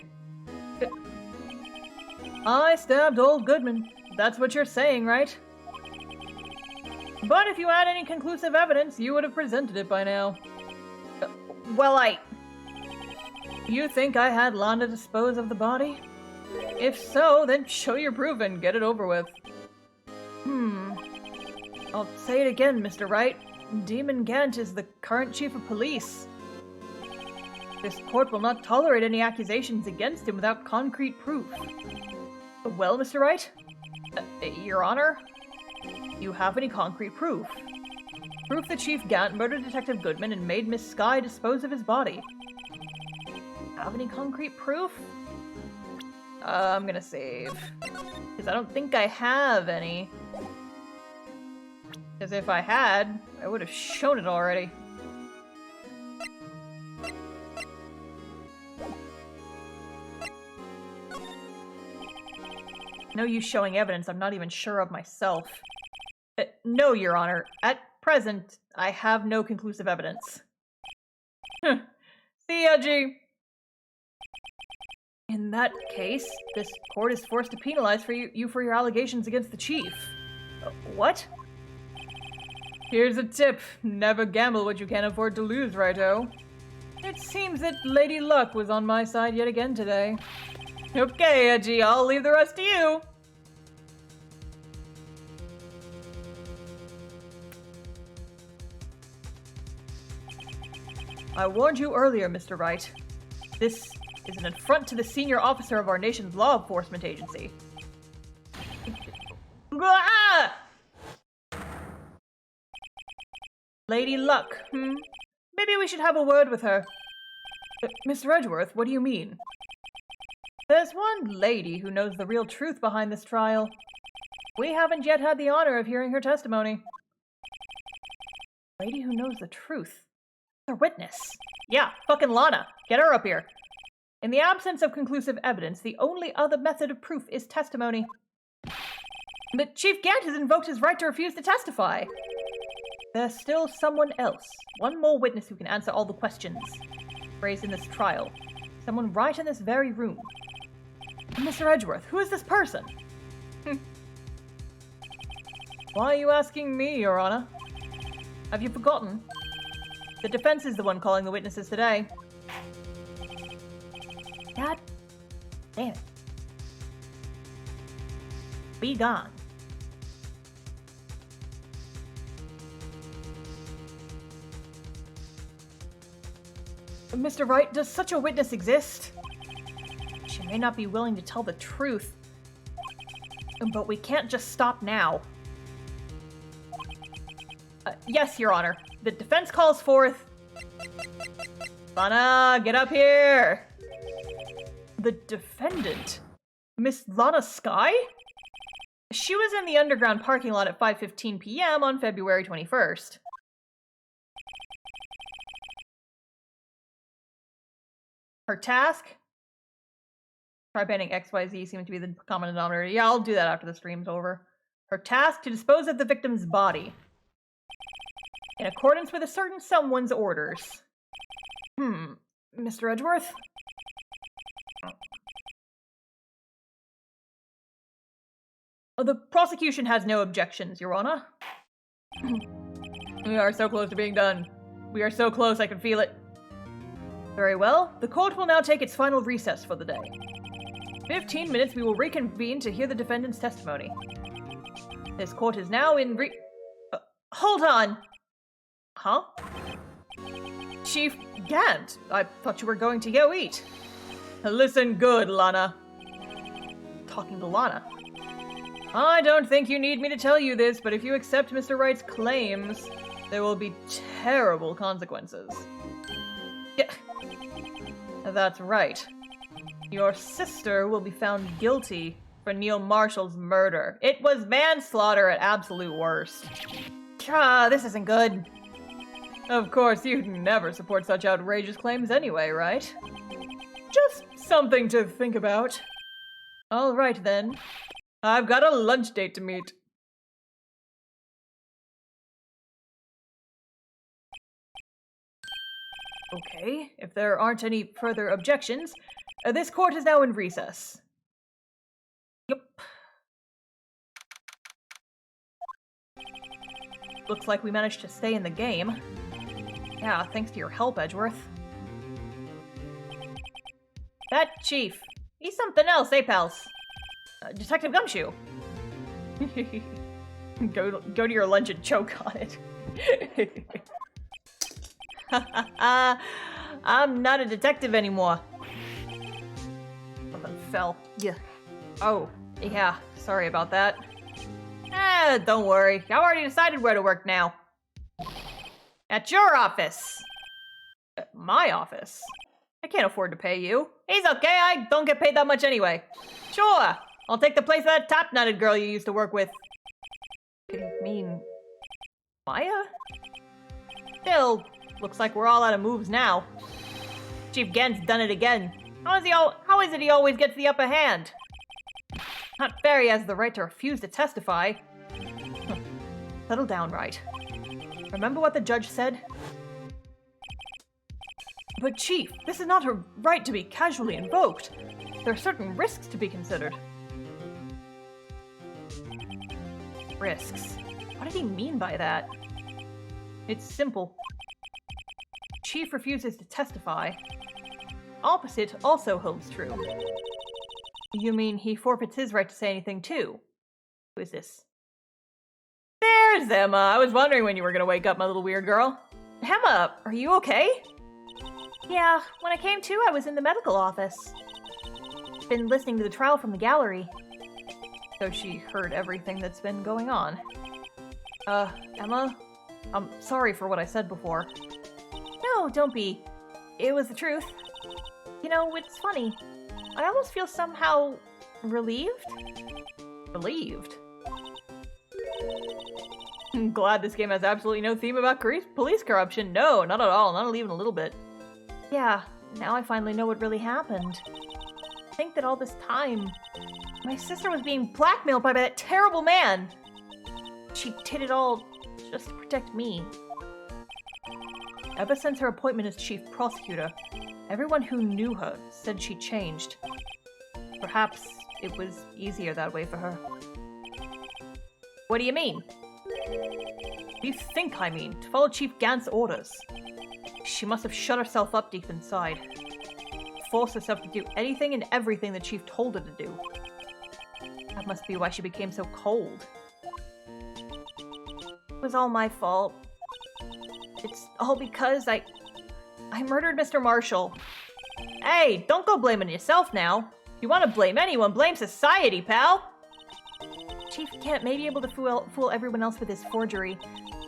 I stabbed old Goodman. That's what you're saying, right? But if you had any conclusive evidence, you would have presented it by now. You think I had Lana dispose of the body? If so, then show your proof and get it over with. I'll say it again, Mr. Wright. Demon Gant is the current chief of police. This court will not tolerate any accusations against him without concrete proof. Well, Mr. Wright? Your Honor? You have any concrete proof? Proof that Chief Gant murdered Detective Goodman and made Miss Skye dispose of his body. Have any concrete proof? I'm gonna save. Because I don't think I have any. Because if I had, I would have shown it already. No use showing evidence I'm not even sure of myself. No, Your Honor. At present, I have no conclusive evidence. See ya, G. In that case, this court is forced to penalize you for your allegations against the chief. What? Here's a tip. Never gamble what you can't afford to lose, righto? It seems that Lady Luck was on my side yet again today. Okay, Edgy, I'll leave the rest to you. I warned you earlier, Mr. Wright. This is an affront to the senior officer of our nation's law enforcement agency. Ah! Lady Luck, Maybe we should have a word with her. Mr. Edgeworth, what do you mean? There's one lady who knows the real truth behind this trial. We haven't yet had the honor of hearing her testimony. Lady who knows the truth? Her witness. Yeah, fucking Lana. Get her up here. In the absence of conclusive evidence, the only other method of proof is testimony. But Chief Gant has invoked his right to refuse to testify. There's still someone else. One more witness who can answer all the questions raised in this trial. Someone right in this very room. Mr. Edgeworth, who is this person? Why are you asking me, Your Honor? Have you forgotten? The defense is the one calling the witnesses today. God damn it. Be gone. Mr. Wright, does such a witness exist? She may not be willing to tell the truth, but we can't just stop now. Yes, Your Honor. The defense calls forth... Lana, get up here! The defendant? Miss Lana Skye? She was in the underground parking lot at 5:15 p.m. on February 21st. Her task? Try banning XYZ seems to be the common denominator. Yeah, I'll do that after the stream's over. Her task to dispose of the victim's body. In accordance with a certain someone's orders. Mr. Edgeworth? The prosecution has no objections, Your Honor. We are so close to being done. We are so close, I can feel it. Very well. The court will now take its final recess for the day. 15 minutes we will reconvene to hear the defendant's testimony. This court is now in hold on! Huh? Chief Gant, I thought you were going to go eat. Listen good, Lana. Talking to Lana. I don't think you need me to tell you this, but if you accept Mr. Wright's claims, there will be terrible consequences. Yeah. That's right. Your sister will be found guilty for Neil Marshall's murder. It was manslaughter at absolute worst. This isn't good. Of course, you'd never support such outrageous claims anyway, right? Just something to think about. All right, then. I've got a lunch date to meet. Okay, if there aren't any further objections, this court is now in recess. Yep. Looks like we managed to stay in the game. Yeah, thanks to your help, Edgeworth. That chief, he's something else, eh, pals? Detective Gumshoe. Go to your lunch and choke on it. I'm not a detective anymore. Something fell. Yeah. Oh, yeah. Sorry about that. Don't worry. I've already decided where to work now. At your office. My office? I can't afford to pay you. He's okay. I don't get paid that much anyway. Sure. I'll take the place of that top-knotted girl you used to work with. You mean Maya? Still, looks like we're all out of moves now. Chief Gant's done it again. How is it he always gets the upper hand? Not fair he has the right to refuse to testify. Settle down, right. Remember what the judge said? But Chief, this is not a right to be casually invoked. There are certain risks to be considered. Risks? What did he mean by that? It's simple. Chief refuses to testify. Opposite also holds true. You mean he forfeits his right to say anything too? Who is this? There's Emma. I was wondering when you were gonna wake up, my little weird girl. Emma, are you okay? Yeah, when I came to, I was in the medical office. Been listening to the trial from the gallery. So she heard everything that's been going on. Emma? I'm sorry for what I said before. No, don't be. It was the truth. You know, it's funny. I almost feel somehow relieved? Relieved? I'm glad this game has absolutely no theme about police corruption. No, not at all. Not even a little bit. Yeah, now I finally know what really happened. I think that all this time, my sister was being blackmailed by that terrible man. She did it all just to protect me. Ever since her appointment as chief prosecutor, everyone who knew her said she changed. Perhaps it was easier that way for her. What do you mean? What do you think I mean? To follow Chief Gant's orders. She must have shut herself up deep inside. Forced herself to do anything and everything the chief told her to do. That must be why she became so cold. It was all my fault. It's all because I murdered Mr. Marshall. Hey, don't go blaming yourself now. If you want to blame anyone, blame society, pal. Chief Gant may be able to fool everyone else with his forgery,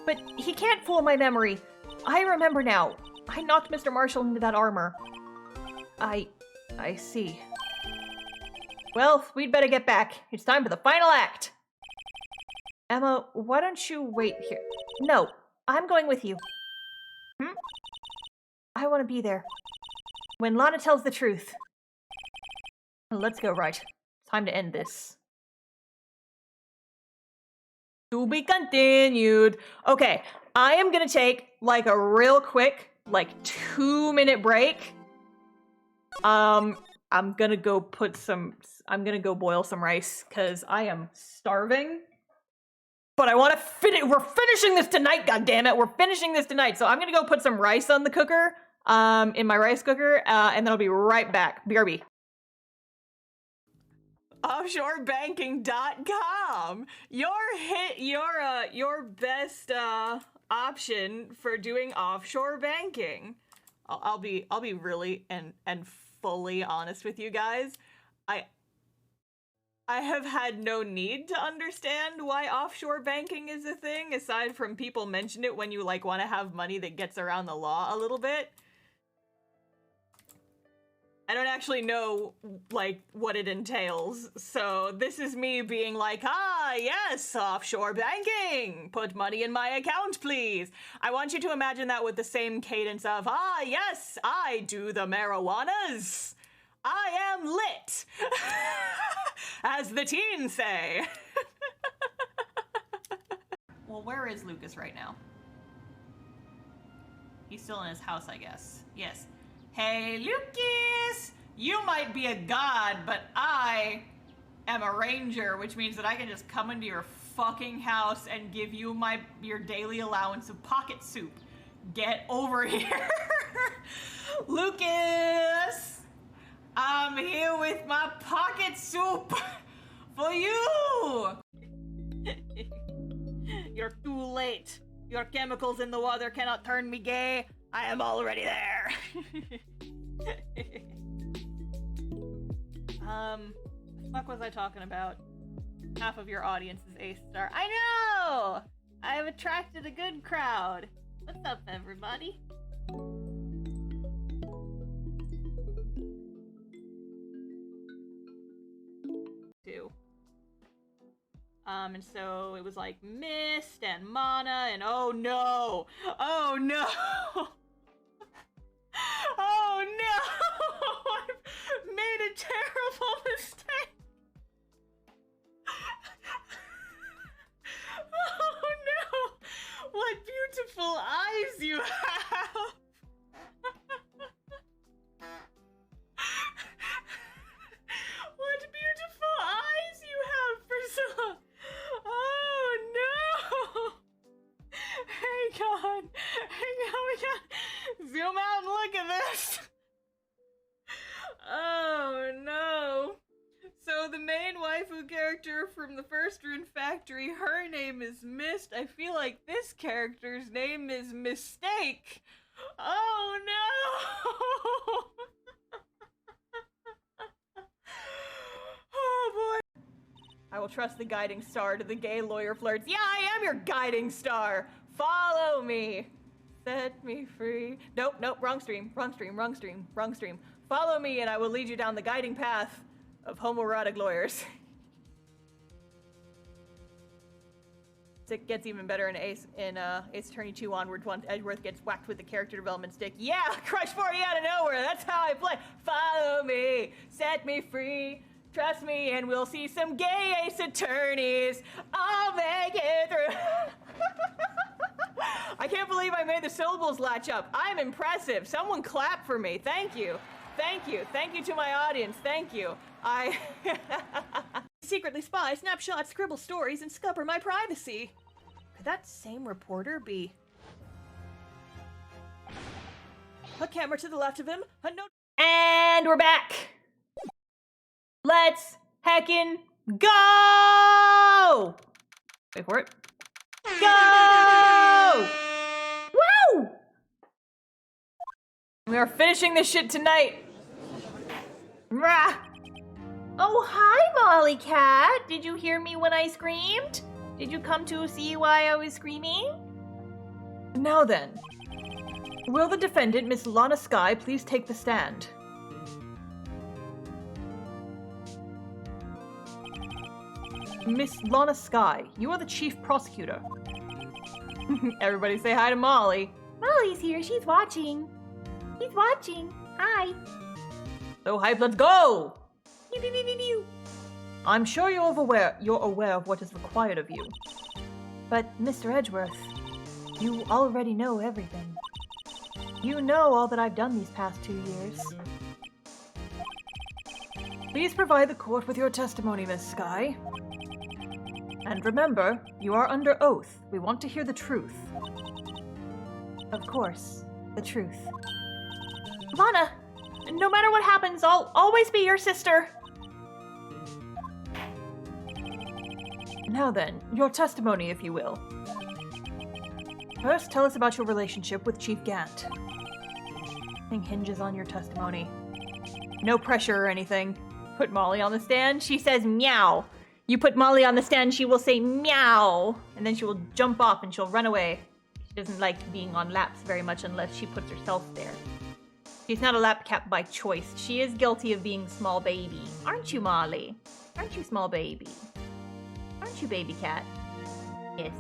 but he can't fool my memory. I remember now. I knocked Mr. Marshall into that armor. I see. Well, we'd better get back. It's time for the final act. Emma, why don't you wait here? No, I'm going with you. I want to be there. When Lana tells the truth. Let's go, right. Time to end this. To be continued. Okay, I am gonna take like a real quick, like 2-minute break. I'm gonna go boil some rice because I am starving. But I want to finish. We're finishing this tonight. God damn it, we're finishing this tonight. So I'm gonna go put some rice on the cooker, in my rice cooker, and then I'll be right back. BRB. Offshorebanking.com. Your best option for doing offshore banking. I'll be really and fully honest with you guys. I have had no need to understand why offshore banking is a thing, aside from people mention it when you like want to have money that gets around the law a little bit. I don't actually know, like, what it entails, so this is me being like, yes, offshore banking! Put money in my account, please! I want you to imagine that with the same cadence of, yes, I do the marijuanas! I am lit! As the teens say. Well, where is Lucas right now? He's still in his house, I guess. Yes. Hey, Lucas! You might be a god, but I am a ranger, which means that I can just come into your fucking house and give you your daily allowance of pocket soup. Get over here. Lucas! I'm here with my pocket soup for you! You're too late. Your chemicals in the water cannot turn me gay. I am already there. The fuck was I talking about? Half of your audience is A-star. I know! I've attracted a good crowd. What's up, everybody? And so it was like Mist and Mana and oh no! Oh no! Oh no! I've made a terrible mistake! Oh no! What beautiful eyes you have! What beautiful eyes you have, Priscilla! Oh no! Hang on! Hang on, we gotta zoom out and look at this! Oh no! So the main waifu character from the first Rune Factory, her name is Mist. I feel like this character's name is Mistake! Oh no! Oh boy! I will trust the guiding star to the gay lawyer flirts. Yeah, I am your guiding star! Follow me! Set me free. Nope, nope, wrong stream, wrong stream, wrong stream, wrong stream. Follow me and I will lead you down the guiding path of homoerotic lawyers. It gets even better in Ace Attorney 2 onwards once Edgeworth gets whacked with the character development stick. Yeah, Crush 40 out of nowhere, that's how I play. Follow me, set me free, trust me, and we'll see some gay Ace Attorneys. I'll make it through. I can't believe I made the syllables latch up. I'm impressive. Someone clap for me. Thank you. Thank you. Thank you to my audience. Thank you. I secretly spy, snapshot, scribble stories, and scupper my privacy. Could that same reporter be a camera to the left of him? A note. And we're back. Let's heckin' go! Wait for it. Go! Woo! We are finishing this shit tonight. Rah! Oh, hi, Molly Cat. Did you hear me when I screamed? Did you come to see why I was screaming? Now then, will the defendant, Miss Lana Sky, please take the stand? Miss Lana Sky, you are the chief prosecutor. Everybody say hi to Molly. Molly's here. She's watching. She's watching. Hi. So hype, let's go! Pew, pew, pew, pew, pew. I'm sure you're aware of what is required of you. But, Mr. Edgeworth, you already know everything. You know all that I've done these past 2 years. Please provide the court with your testimony, Miss Sky. And remember, you are under oath. We want to hear the truth. Of course, the truth. Lana, no matter what happens, I'll always be your sister. Now then, your testimony, if you will. First, tell us about your relationship with Chief Gant. Everything hinges on your testimony. No pressure or anything. Put Molly on the stand, she says meow. You put Molly on the stand, she will say meow. And then she will jump off and she'll run away. She doesn't like being on laps very much unless she puts herself there. She's not a lap cat by choice. She is guilty of being small baby. Aren't you, Molly? Aren't you, small baby? Aren't you, baby cat? Yes.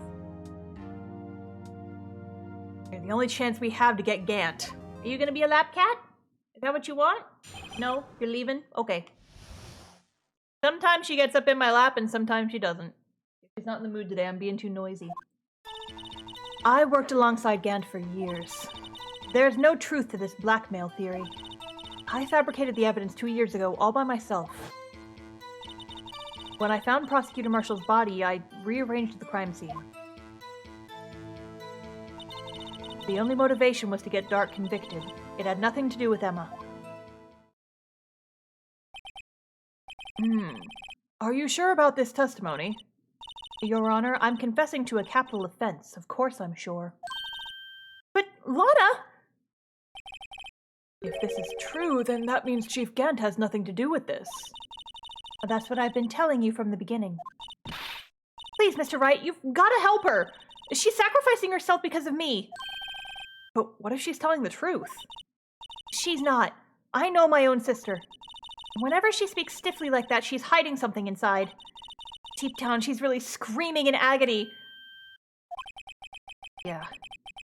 You're the only chance we have to get Gant. Are you gonna be a lap cat? Is that what you want? No? You're leaving? Okay. Sometimes she gets up in my lap and sometimes she doesn't. If she's not in the mood today, I'm being too noisy. I worked alongside Gant for years. There's no truth to this blackmail theory. I fabricated the evidence 2 years ago all by myself. When I found Prosecutor Marshall's body, I rearranged the crime scene. The only motivation was to get Dark convicted. It had nothing to do with Emma. Are you sure about this testimony? Your Honor, I'm confessing to a capital offense. Of course I'm sure. But, Lana! If this is true, then that means Chief Gant has nothing to do with this. That's what I've been telling you from the beginning. Please, Mr. Wright, you've got to help her! She's sacrificing herself because of me! But what if she's telling the truth? She's not. I know my own sister. Whenever she speaks stiffly like that, she's hiding something inside. Deep down, she's really screaming in agony. Yeah,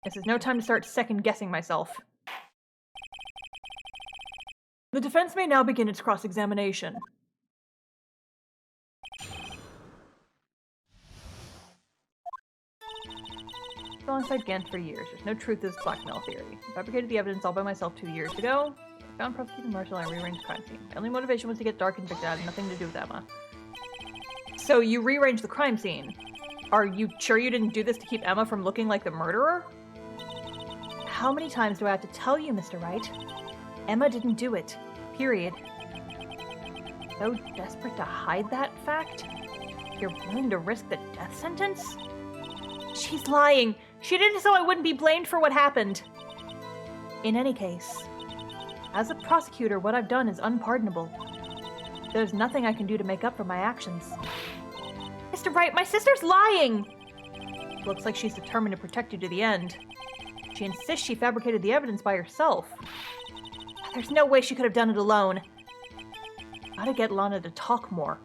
this is no time to start second-guessing myself. The defense may now begin its cross-examination. Alongside Gant for years. There's no truth to this blackmail theory. I fabricated the evidence all by myself 2 years ago. I found Prosecutor Marshall and I rearranged the crime scene. My only motivation was to get Dark convicted. It had nothing to do with Emma. So you rearranged the crime scene. Are you sure you didn't do this to keep Emma from looking like the murderer? How many times do I have to tell you, Mr. Wright? Emma didn't do it. Period. So desperate to hide that fact? You're willing to risk the death sentence? She's lying. She did it so I wouldn't be blamed for what happened. In any case, as a prosecutor, what I've done is unpardonable. There's nothing I can do to make up for my actions. Mr. Wright, my sister's lying! Looks like she's determined to protect you to the end. She insists she fabricated the evidence by herself. There's no way she could have done it alone. Gotta get Lana to talk more.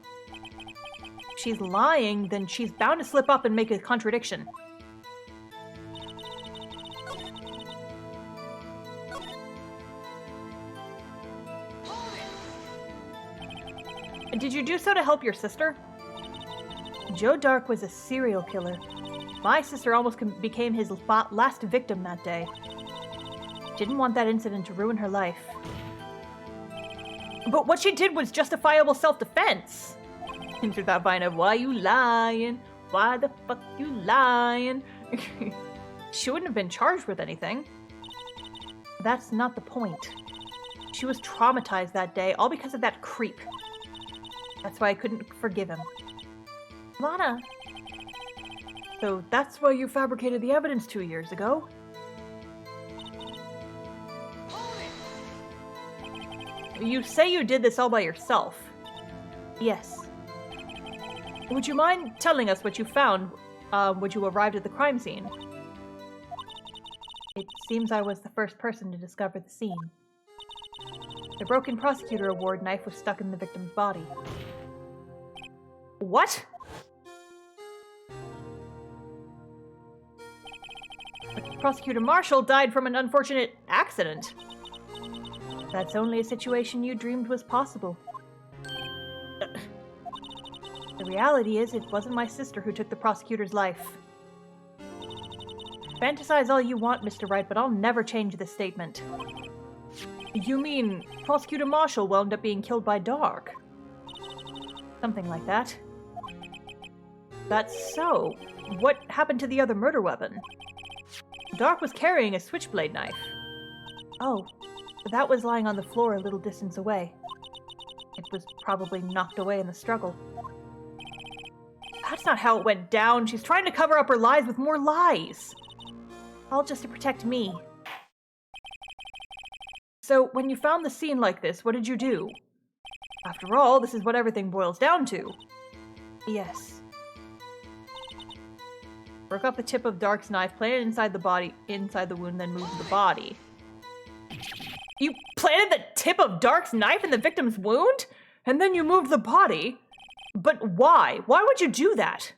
If she's lying, then she's bound to slip up and make a contradiction. Did you do so to help your sister? Joe Dark was a serial killer. My sister almost became his last victim that day. Didn't want that incident to ruin her life. But what she did was justifiable self-defense. Into that vine of, why you lying? Why the fuck you lying? She wouldn't have been charged with anything. That's not the point. She was traumatized that day, all because of that creep. That's why I couldn't forgive him. Lana. So that's why you fabricated the evidence 2 years ago? You say you did this all by yourself. Yes. Would you mind telling us what you found when you arrived at the crime scene? It seems I was the first person to discover the scene. The broken prosecutor award knife was stuck in the victim's body. What? Prosecutor Marshall died from an unfortunate accident. That's only a situation you dreamed was possible. The reality is, it wasn't my sister who took the prosecutor's life. Fantasize all you want, Mr. Wright, but I'll never change this statement. You mean Prosecutor Marshall wound up being killed by Dark? Something like that. That's so. What happened to the other murder weapon? Dark was carrying a switchblade knife. Oh, that was lying on the floor a little distance away. It was probably knocked away in the struggle. That's not how it went down. She's trying to cover up her lies with more lies. All just to protect me. So, when you found the scene like this, what did you do? After all, this is what everything boils down to. Yes. Broke off the tip of Dark's knife, planted it inside the wound, then moved the body. You planted the tip of Dark's knife in the victim's wound? And then you moved the body? But why? Why would you do that?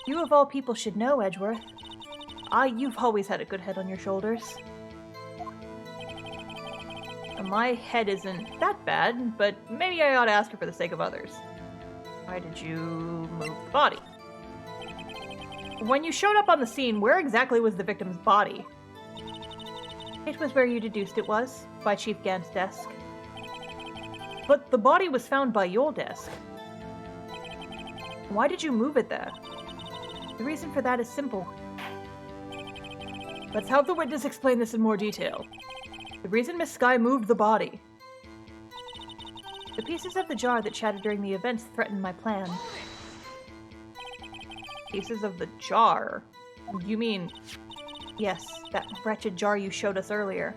You of all people should know, Edgeworth. You've always had a good head on your shoulders. My head isn't that bad, but maybe I ought to ask her for the sake of others. Why did you move the body? When you showed up on the scene, where exactly was the victim's body? It was where you deduced it was, by Chief Gant's desk. But the body was found by your desk. Why did you move it there? The reason for that is simple. Let's have the witness explain this in more detail. The reason Miss Sky moved the body. The pieces of the jar that shattered during the events threatened my plan. Pieces of the jar? You mean... Yes, that wretched jar you showed us earlier.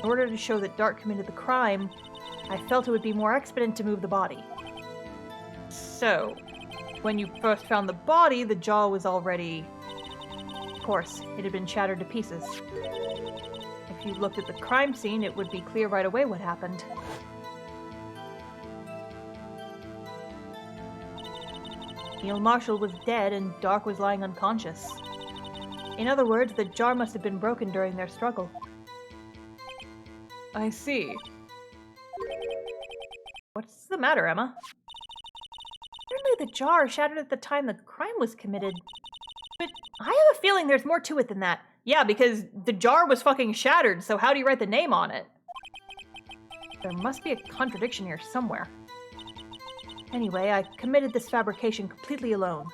In order to show that Dark committed the crime, I felt it would be more expedient to move the body. So, when you first found the body, the jaw was already... Of course, it had been shattered to pieces. If you looked at the crime scene, it would be clear right away what happened. Neil Marshall was dead and Dark was lying unconscious. In other words, the jar must have been broken during their struggle. I see. What's the matter, Emma? Apparently the jar shattered at the time the crime was committed. But I have a feeling there's more to it than that. Yeah, because the jar was fucking shattered, so how do you write the name on it? There must be a contradiction here somewhere. Anyway, I committed this fabrication completely alone.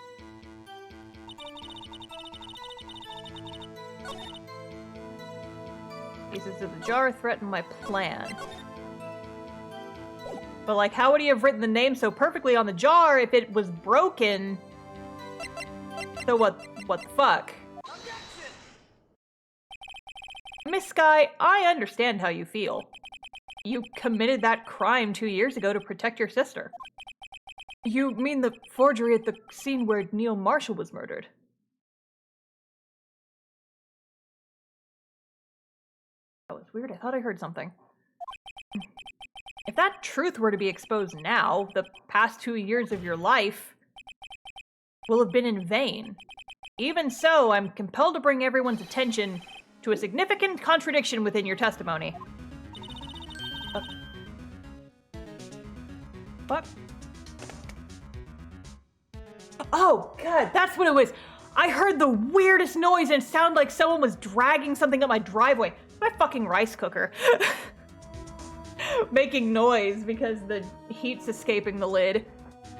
Pieces of the jar threaten my plan. But like, how would he have written the name so perfectly on the jar if it was broken? So what the fuck? Miss Sky, I understand how you feel. You committed that crime 2 years ago to protect your sister. You mean the forgery at the scene where Neil Marshall was murdered? That was weird. I thought I heard something. If that truth were to be exposed now, the past 2 years of your life will have been in vain. Even so, I'm compelled to bring everyone's attention to a significant contradiction within your testimony. What? Oh, God, that's what it was. I heard the weirdest noise and it sounded like someone was dragging something up my driveway. My fucking rice cooker. Making noise because the heat's escaping the lid.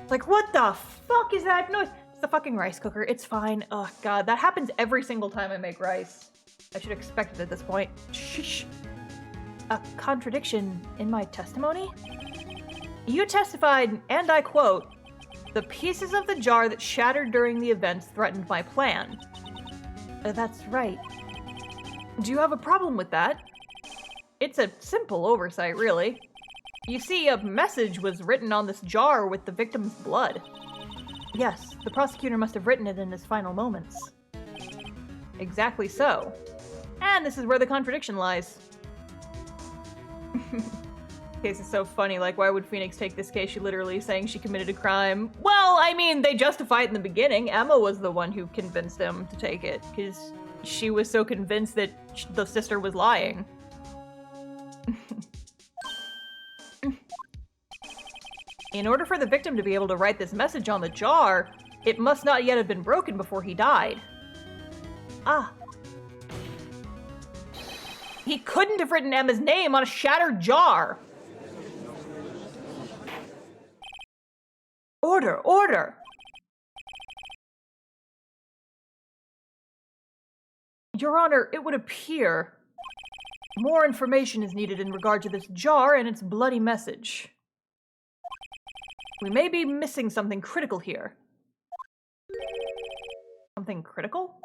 Like, what the fuck is that noise? It's the fucking rice cooker. It's fine. Oh, God, that happens every single time I make rice. I should expect it at this point. Shh. A contradiction in my testimony? You testified, and I quote, "The pieces of the jar that shattered during the events threatened my plan." That's right. Do you have a problem with that? It's a simple oversight, really. You see, a message was written on this jar with the victim's blood. Yes, the prosecutor must have written it in his final moments. Exactly so. And this is where the contradiction lies. Case is so funny, like, why would Phoenix take this case? She literally saying she committed a crime. Well, I mean, they justify it in the beginning. Emma was the one who convinced him to take it, because she was so convinced that the sister was lying. In order for the victim to be able to write this message on the jar, it must not yet have been broken before he died. Ah. He couldn't have written Emma's name on a shattered jar. Order, order! Your Honor, it would appear more information is needed in regard to this jar and its bloody message. We may be missing something critical here. Something critical?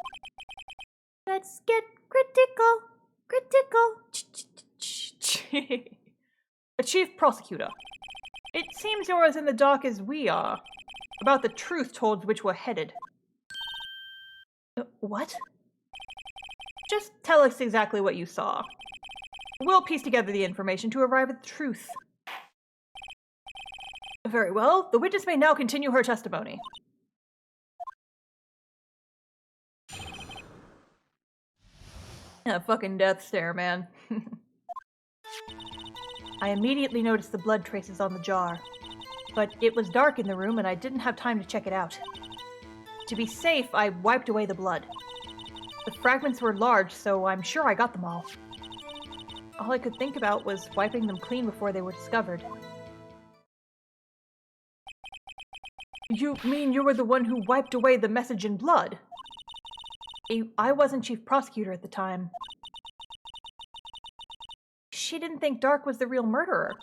Let's get critical. Critical. Chief Prosecutor, it seems you're as in the dark as we are about the truth towards which we're headed. What? Just tell us exactly what you saw. We'll piece together the information to arrive at the truth. Very well. The witness may now continue her testimony. A fucking death stare, man. I immediately noticed the blood traces on the jar, but it was dark in the room and I didn't have time to check it out. To be safe, I wiped away the blood. The fragments were large, so I'm sure I got them all. All I could think about was wiping them clean before they were discovered. You mean you were the one who wiped away the message in blood? I wasn't chief prosecutor at the time. She didn't think Dark was the real murderer.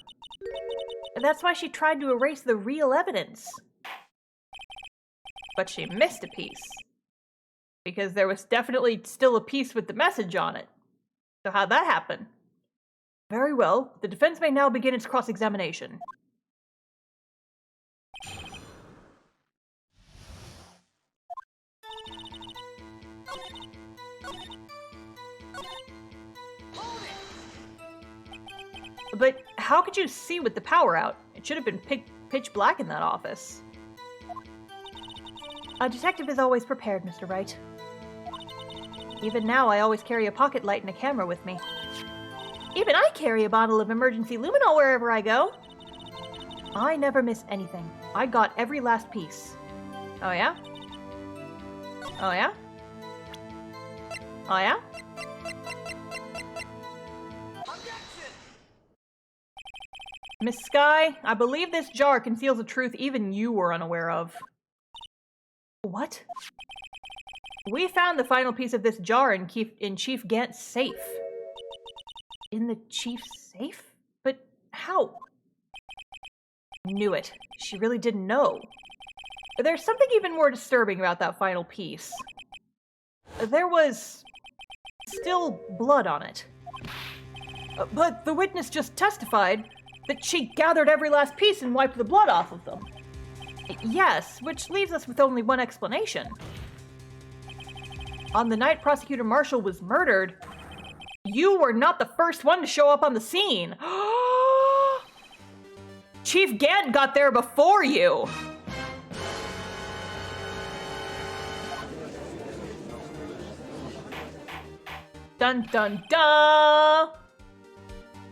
That's why she tried to erase the real evidence. But she missed a piece. Because there was definitely still a piece with the message on it. So how'd that happen? Very well. The defense may now begin its cross-examination. But how could you see with the power out? It should have been pitch black in that office. A detective is always prepared, Mr. Wright. Even now, I always carry a pocket light and a camera with me. Even I carry a bottle of emergency luminol wherever I go. I never miss anything. I got every last piece. Oh yeah? Oh yeah? Oh yeah? Miss Sky, I believe this jar conceals a truth even you were unaware of. What? We found the final piece of this jar in Chief Gant's safe. In the chief's safe? But how? Knew it. She really didn't know. There's something even more disturbing about that final piece. There was still blood on it. But the witness just testified that she gathered every last piece and wiped the blood off of them. Yes, which leaves us with only one explanation. On the night Prosecutor Marshall was murdered, you were not the first one to show up on the scene. Chief Gant got there before you. Dun dun dun!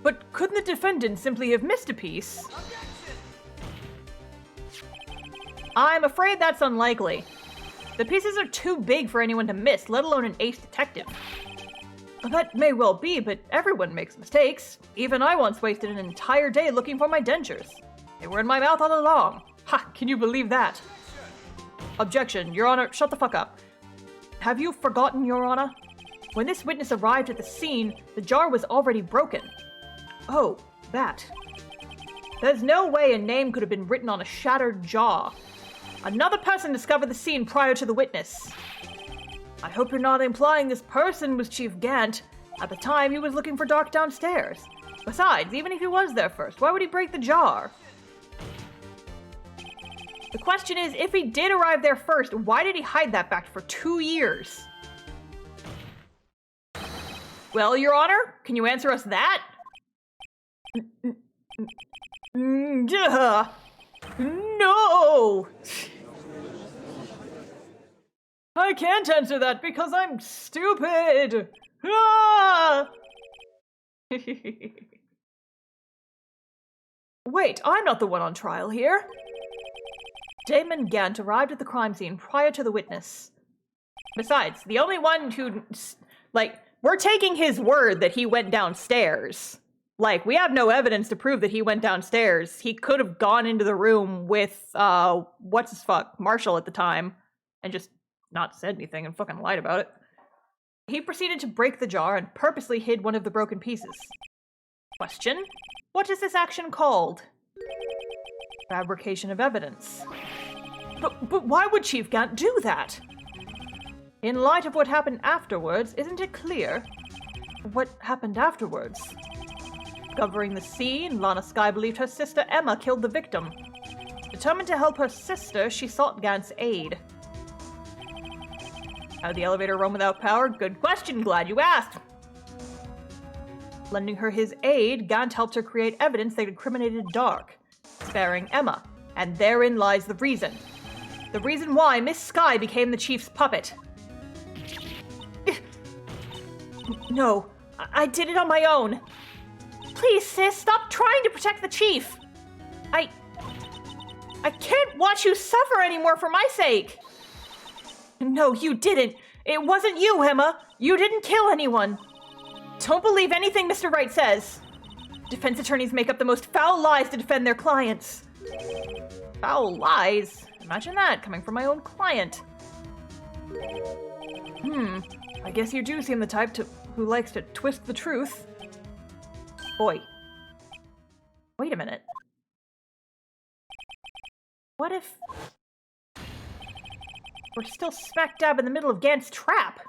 But couldn't the defendant simply have missed a piece? I'm afraid that's unlikely. The pieces are too big for anyone to miss, let alone an ace detective. That may well be, but everyone makes mistakes. Even I once wasted an entire day looking for my dentures. They were in my mouth all along. Ha! Can you believe that? Objection, Your Honor, shut the fuck up. Have you forgotten, Your Honor? When this witness arrived at the scene, the jar was already broken. Oh, that. There's no way a name could have been written on a shattered jaw. Another person discovered the scene prior to the witness. I hope you're not implying this person was Chief Gant. At the time, he was looking for Dark downstairs. Besides, even if he was there first, why would he break the jar? The question is, if he did arrive there first, why did he hide that fact for 2 years? Well, Your Honor, can you answer us that? No! I can't answer that because I'm stupid! Ah! Wait, I'm not the one on trial here. Damon Gant arrived at the crime scene prior to the witness. Besides, the only one who, we're taking his word that he went downstairs. We have no evidence to prove that he went downstairs. He could have gone into the room with, Marshall at the time, and just not said anything and fucking lied about it. He proceeded to break the jar and purposely hid one of the broken pieces. Question: what is this action called? Fabrication of evidence. But why would Chief Gant do that? In light of what happened afterwards, isn't it clear? What happened afterwards? Discovering the scene, Lana Skye believed her sister Emma killed the victim. Determined to help her sister, she sought Gant's aid. How did the elevator run without power? Good question, glad you asked. Lending her his aid, Gant helped her create evidence that incriminated Dark, sparing Emma. And therein lies the reason. The reason why Miss Skye became the Chief's puppet. No, I did it on my own. Please, sis, stop trying to protect the Chief. I can't watch you suffer anymore for my sake. No, you didn't. It wasn't you, Emma! You didn't kill anyone! Don't believe anything Mr. Wright says! Defense attorneys make up the most foul lies to defend their clients. Foul lies? Imagine that, coming from my own client. I guess you do seem the type who likes to twist the truth. Boy. Wait a minute. What if... we're still smack dab in the middle of Gant's trap?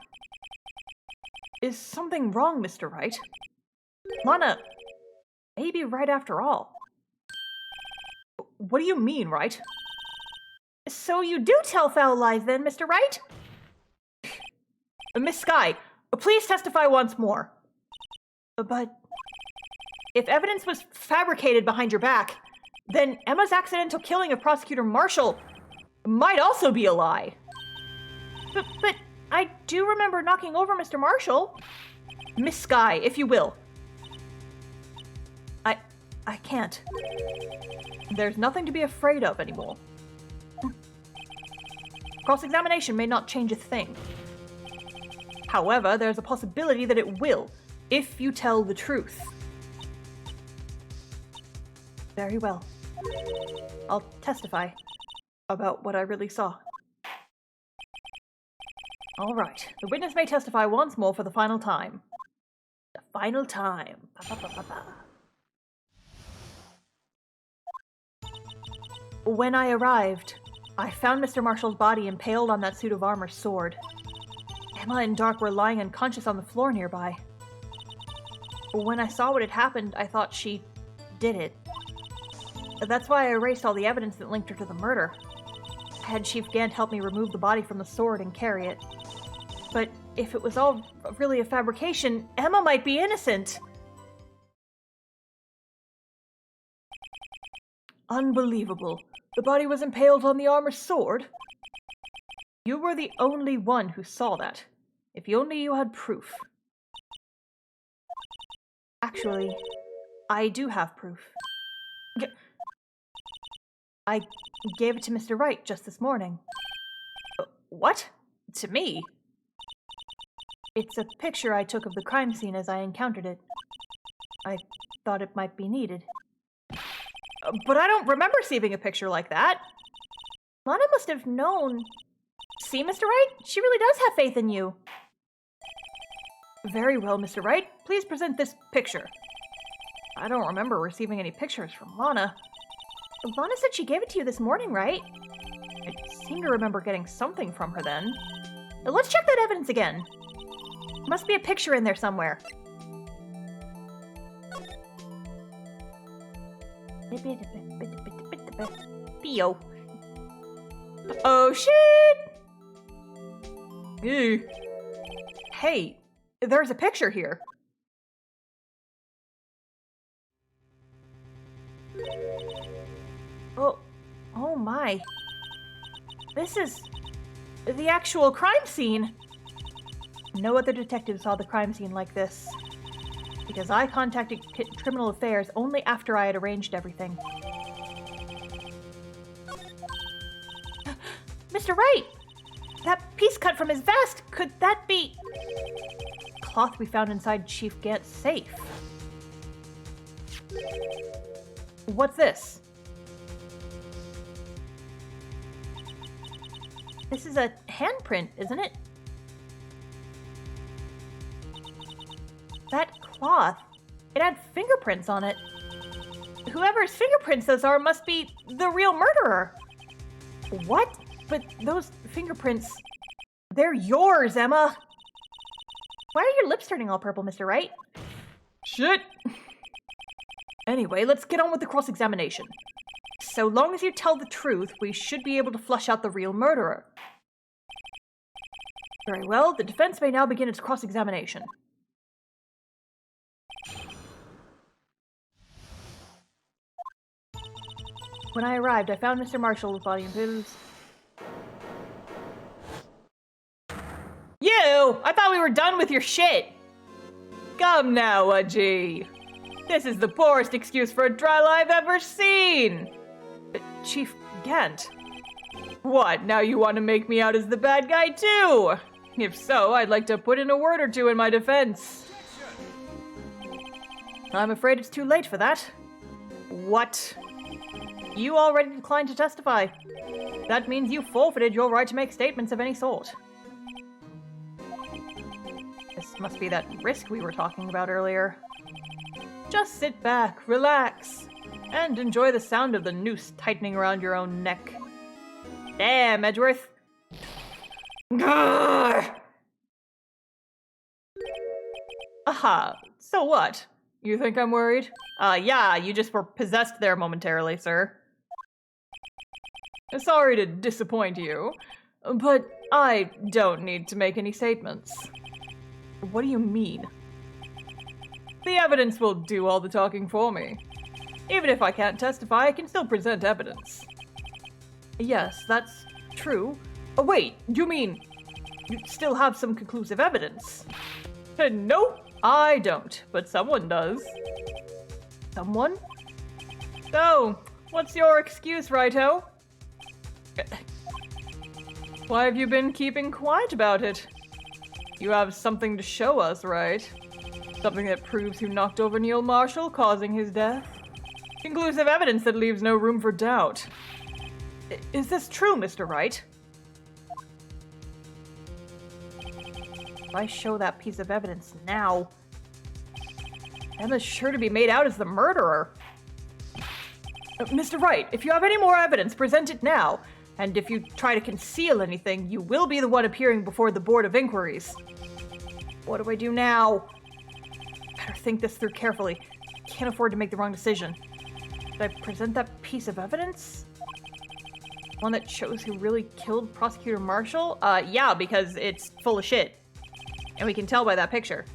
Is something wrong, Mr. Wright? Lana may be right after all. What do you mean, Wright? So you do tell foul lies then, Mr. Wright? Miss Skye, please testify once more. But if evidence was fabricated behind your back, then Emma's accidental killing of Prosecutor Marshall might also be a lie. But I do remember knocking over Mr. Marshall. Miss Skye, if you will. I can't. There's nothing to be afraid of anymore. Cross-examination may not change a thing. However, there's a possibility that it will, if you tell the truth. Very well. I'll testify about what I really saw. All right. The witness may testify once more for the final time. The final time. When I arrived, I found Mr. Marshall's body impaled on that suit of armor sword. Emma and Dark were lying unconscious on the floor nearby. When I saw what had happened, I thought she did it. That's why I erased all the evidence that linked her to the murder. I had Chief Gant help me remove the body from the sword and carry it. But if it was all really a fabrication, Emma might be innocent. Unbelievable. The body was impaled on the armor sword? You were the only one who saw that. If only you had proof. Actually, I do have proof. I gave it to Mr. Wright just this morning. What? To me? It's a picture I took of the crime scene as I encountered it. I thought it might be needed. But I don't remember receiving a picture like that. Lana must have known. See, Mr. Wright? She really does have faith in you. Very well, Mr. Wright. Please present this picture. I don't remember receiving any pictures from Lana. Lana said she gave it to you this morning, right? I seem to remember getting something from her then. Let's check that evidence again. Must be a picture in there somewhere. Theo. Oh shit! Ew. Hey, there's a picture here. Oh my. This is the actual crime scene. No other detective saw the crime scene like this. Because I contacted Criminal Affairs only after I had arranged everything. Mr. Wright! That piece cut from his vest, could that be... cloth we found inside Chief Gant's safe? What's this? This is a handprint, isn't it? That cloth, it had fingerprints on it. Whoever's fingerprints those are must be the real murderer. What? But those fingerprints, they're yours, Emma. Why are your lips turning all purple, Mr. Wright? Shit. Anyway, let's get on with the cross-examination. So long as you tell the truth, we should be able to flush out the real murderer. Very well, the defense may now begin its cross-examination. When I arrived, I found Mr. Marshall with body and pills. You! I thought we were done with your shit! Come now, Ajay. This is the poorest excuse for a trial I've ever seen! Chief Gant. What, now you want to make me out as the bad guy too? If so, I'd like to put in a word or two in my defense. I'm afraid it's too late for that. What? You already declined to testify. That means you forfeited your right to make statements of any sort. This must be that risk we were talking about earlier. Just sit back, relax, and enjoy the sound of the noose tightening around your own neck. Damn, Edgeworth. Grrr! Aha, so what? You think I'm worried? Yeah, you just were possessed there momentarily, sir. Sorry to disappoint you, but I don't need to make any statements. What do you mean? The evidence will do all the talking for me. Even if I can't testify, I can still present evidence. Yes, that's true. Oh, wait, you mean you still have some conclusive evidence? No, I don't, but someone does. Someone? So, what's your excuse, Righto? Why have you been keeping quiet about it? You have something to show us, right? Something that proves who knocked over Neil Marshall, causing his death? Conclusive evidence that leaves no room for doubt. Is this true, Mr. Wright? If I show that piece of evidence now, Emma's sure to be made out as the murderer. Mr. Wright, if you have any more evidence, present it now. And if you try to conceal anything, you will be the one appearing before the Board of Inquiries. What do I do now? Better think this through carefully. Can't afford to make the wrong decision. Should I present that piece of evidence? One that shows who really killed Prosecutor Marshall? Yeah, because it's full of shit. And we can tell by that picture.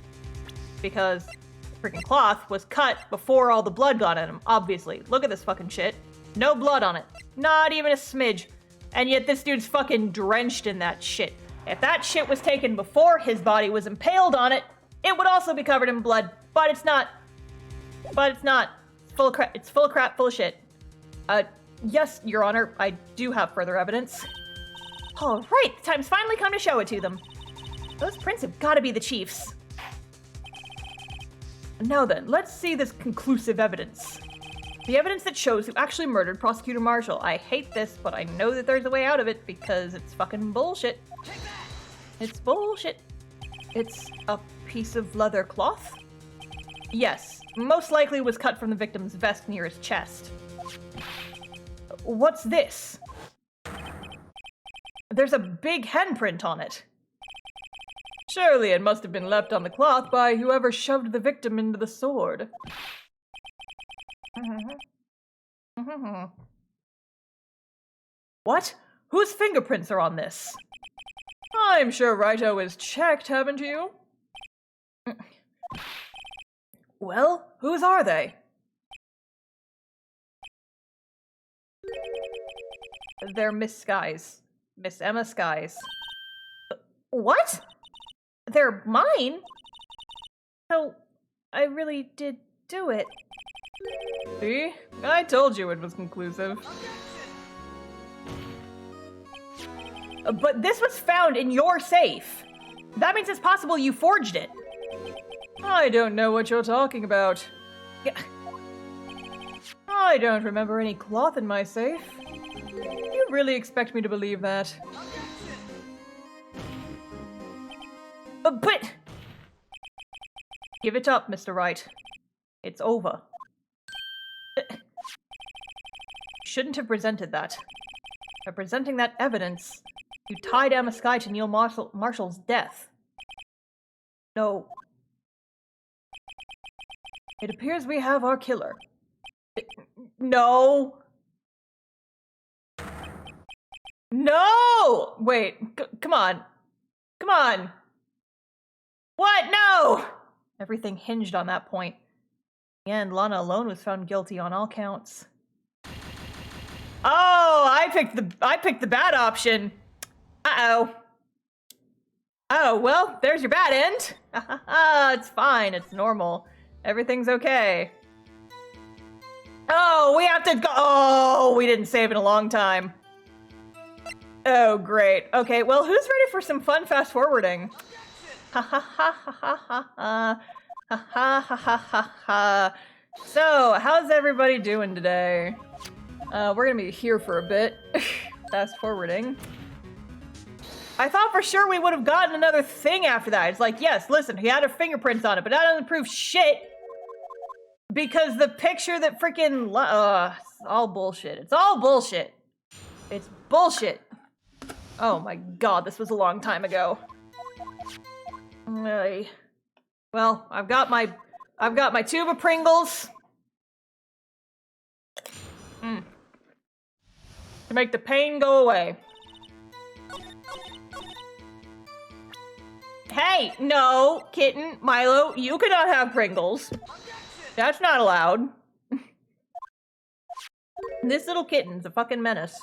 Because the freaking cloth was cut before all the blood got in him, obviously. Look at this fucking shit. No blood on it. Not even a smidge. And yet this dude's fucking drenched in that shit. If that shit was taken before his body was impaled on it, it would also be covered in blood. But it's not. But it's not. Full of crap. It's full of crap, full of shit. Yes, Your Honor, I do have further evidence. All right, the time's finally come to show it to them. Those prints have got to be the Chief's. Now then, let's see this conclusive evidence. The evidence that shows who actually murdered Prosecutor Marshall. I hate this, but I know that there's a way out of it because it's fucking bullshit. It's bullshit. It's a piece of leather cloth? Yes, most likely was cut from the victim's vest near his chest. What's this? There's a big handprint on it. Surely it must have been left on the cloth by whoever shoved the victim into the sword. What? Whose fingerprints are on this? I'm sure Righto is checked, haven't you? Well, whose are they? They're Miss Skies. Miss Emma Skies. What? They're mine? So, I really did do it. See? I told you it was conclusive. But this was found in your safe. That means it's possible you forged it. I don't know what you're talking about. I don't remember any cloth in my safe. You really expect me to believe that? But... Give it up, Mr. Wright. It's over. Shouldn't have presented that. By presenting that evidence, you tied Emma Sky to Neil Marshall's death. No. It appears we have our killer. No! No! Wait, come on. Come on! What? No! Everything hinged on that point. In the end, Lana alone was found guilty on all counts. Oh, I picked the bad option. Uh-oh. Oh, well, there's your bad end. It's fine, it's normal. Everything's okay. Oh, we have to go. Oh, we didn't save in a long time. Oh, great. Okay, well, who's ready for some fun fast forwarding? Ha ha ha ha ha ha ha. Ha ha ha ha ha ha. So, how's everybody doing today? We're gonna be here for a bit. Fast forwarding. I thought for sure we would have gotten another thing after that. It's like, yes, listen, he had her fingerprints on it, but that doesn't prove shit. Because the picture that freaking... it's all bullshit. It's all bullshit. It's bullshit. Oh my god, this was a long time ago. Well, I've got my tube of Pringles. To make the pain go away. Hey, no, kitten, Milo, you cannot have Pringles. That's not allowed. This little kitten's a fucking menace.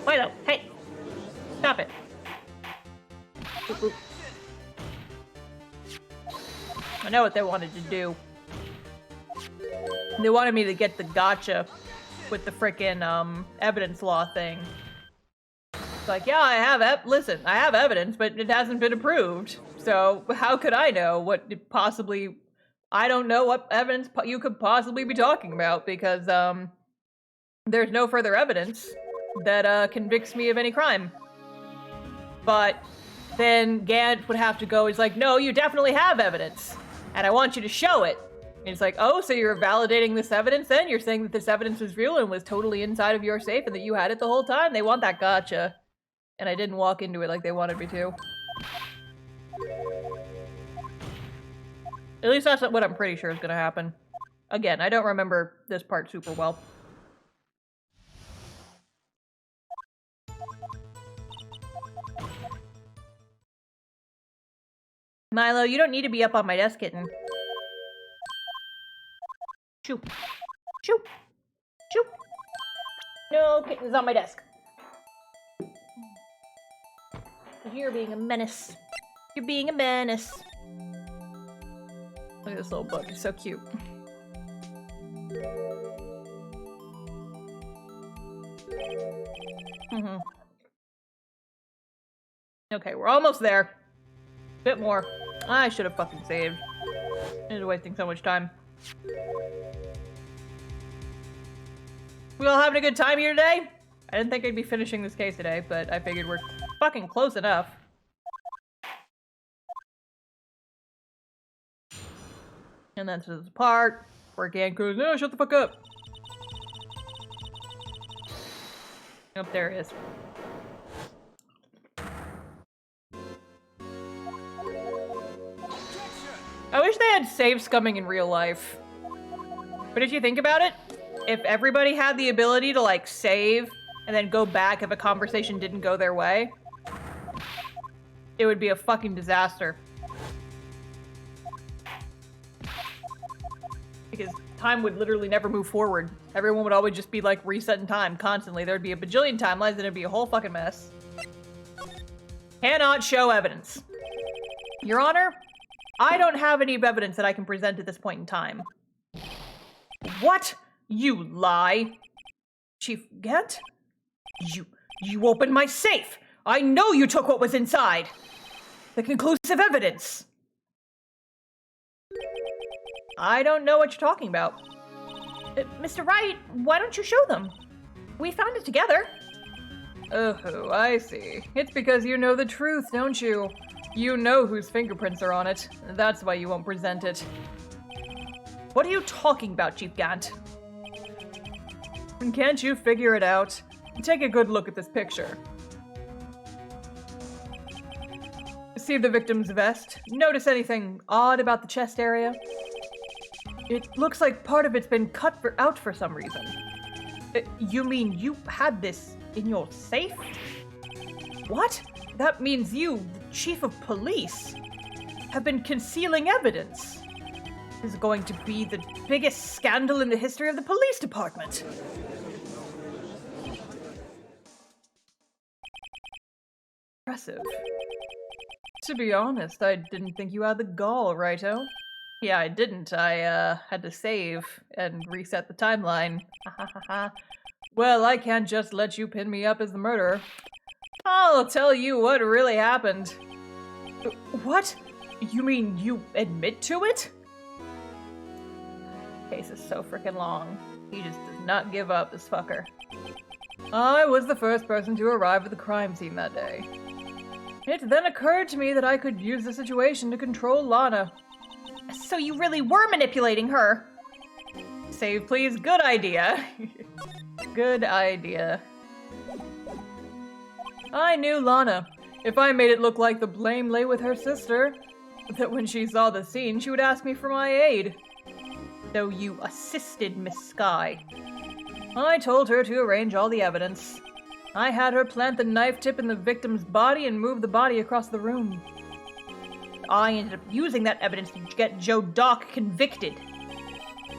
Milo, hey, stop it. Oop, oop. I know what they wanted to do. They wanted me to get the gotcha with the frickin' evidence law thing. It's like, yeah, I have I have evidence, but it hasn't been approved. So how could I know what it possibly... I don't know what evidence you could possibly be talking about because there's no further evidence that convicts me of any crime. But then Gant would have to go, he's like, no, you definitely have evidence, and I want you to show it. And it's like, oh, so you're validating this evidence then? You're saying that this evidence was real and was totally inside of your safe and that you had it the whole time? They want that gotcha. And I didn't walk into it like they wanted me to. At least that's what I'm pretty sure is gonna happen. Again, I don't remember this part super well. Milo, you don't need to be up on my desk, kitten. Shoo. Shoo. Shoo. No, kitten's on my desk. You're being a menace. You're being a menace. Look at this little book. It's so cute. Okay, we're almost there. Bit more. I should have fucking saved. Instead of wasting so much time. We all having a good time here today? I didn't think I'd be finishing this case today, but I figured we're fucking close enough. And then to the part where Gan goes, no, shut the fuck up. Up there it is. I wish they had save scumming in real life. But if you think about it, if everybody had the ability to, like, save and then go back if a conversation didn't go their way, it would be a fucking disaster. Because time would literally never move forward. Everyone would always just be, like, resetting time constantly. There'd be a bajillion timelines and it'd be a whole fucking mess. Cannot show evidence. Your Honor, I don't have any evidence that I can present at this point in time. What? You lie. Chief Gant? You opened my safe! I know you took what was inside! The conclusive evidence! I don't know what you're talking about. Mr. Wright, why don't you show them? We found it together. Oh, I see. It's because you know the truth, don't you? You know whose fingerprints are on it. That's why you won't present it. What are you talking about, Chief Gant? Can't you figure it out? Take a good look at this picture. See the victim's vest? Notice anything odd about the chest area? It looks like part of it's been cut out for some reason. You mean you had this in your safe? What? That means you, the chief of police, have been concealing evidence. This is going to be the biggest scandal in the history of the police department. Impressive. To be honest, I didn't think you had the gall, righto? Yeah, I didn't. I had to save and reset the timeline. Well, I can't just let you pin me up as the murderer. I'll tell you what really happened. What? You mean you admit to it? Case is so freaking long. He just does not give up, this fucker. I was the first person to arrive at the crime scene that day. It then occurred to me that I could use the situation to control Lana. So you really were manipulating her? Save, please. Good idea. Good idea. I knew Lana. If I made it look like the blame lay with her sister, that when she saw the scene, she would ask me for my aid. So you assisted Miss Skye. I told her to arrange all the evidence. I had her plant the knife tip in the victim's body and move the body across the room. I ended up using that evidence to get Joe Dock convicted.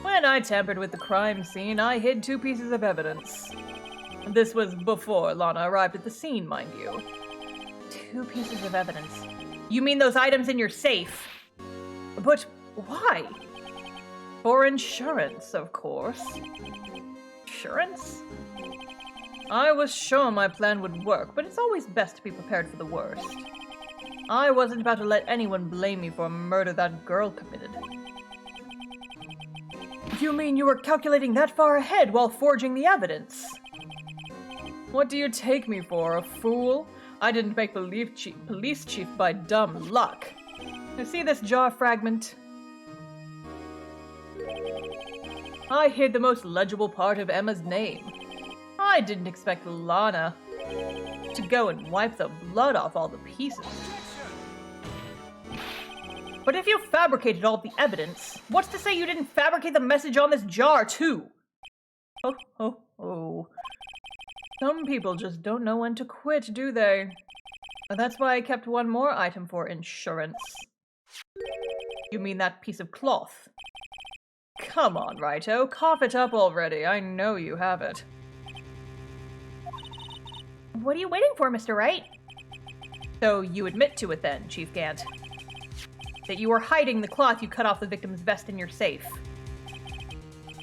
When I tampered with the crime scene, I hid 2 pieces of evidence. This was before Lana arrived at the scene, mind you. 2 pieces of evidence? You mean those items in your safe? But why? For insurance, of course. Insurance? I was sure my plan would work, but it's always best to be prepared for the worst. I wasn't about to let anyone blame me for a murder that girl committed. You mean you were calculating that far ahead while forging the evidence? What do you take me for, a fool? I didn't make police chief by dumb luck. You see this jar fragment? I hid the most legible part of Emma's name. I didn't expect Lana to go and wipe the blood off all the pieces. But if you fabricated all the evidence, what's to say you didn't fabricate the message on this jar, too? Oh. Some people just don't know when to quit, do they? That's why I kept one more item for insurance. You mean that piece of cloth? Come on, Righto, cough it up already. I know you have it. What are you waiting for, Mr. Wright? So you admit to it then, Chief Gant? That you were hiding the cloth you cut off the victim's vest in your safe?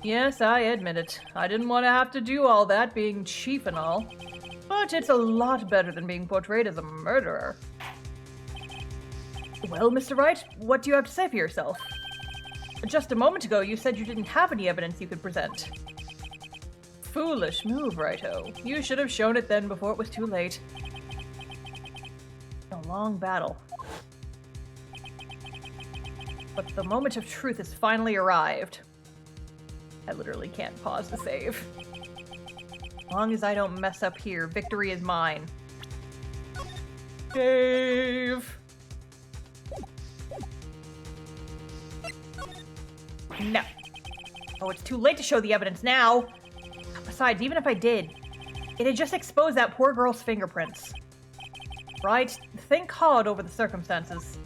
Yes, I admit it. I didn't want to have to do all that, being chief and all. But it's a lot better than being portrayed as a murderer. Well, Mr. Wright, what do you have to say for yourself? Just a moment ago, you said you didn't have any evidence you could present. Foolish move, Righto. You should have shown it then before it was too late. A long battle. But the moment of truth has finally arrived. I literally can't pause to save. As long as I don't mess up here, victory is mine. Dave! No. Oh, it's too late to show the evidence now. Besides, even if I did, it'd just expose that poor girl's fingerprints. Right? Think hard over the circumstances.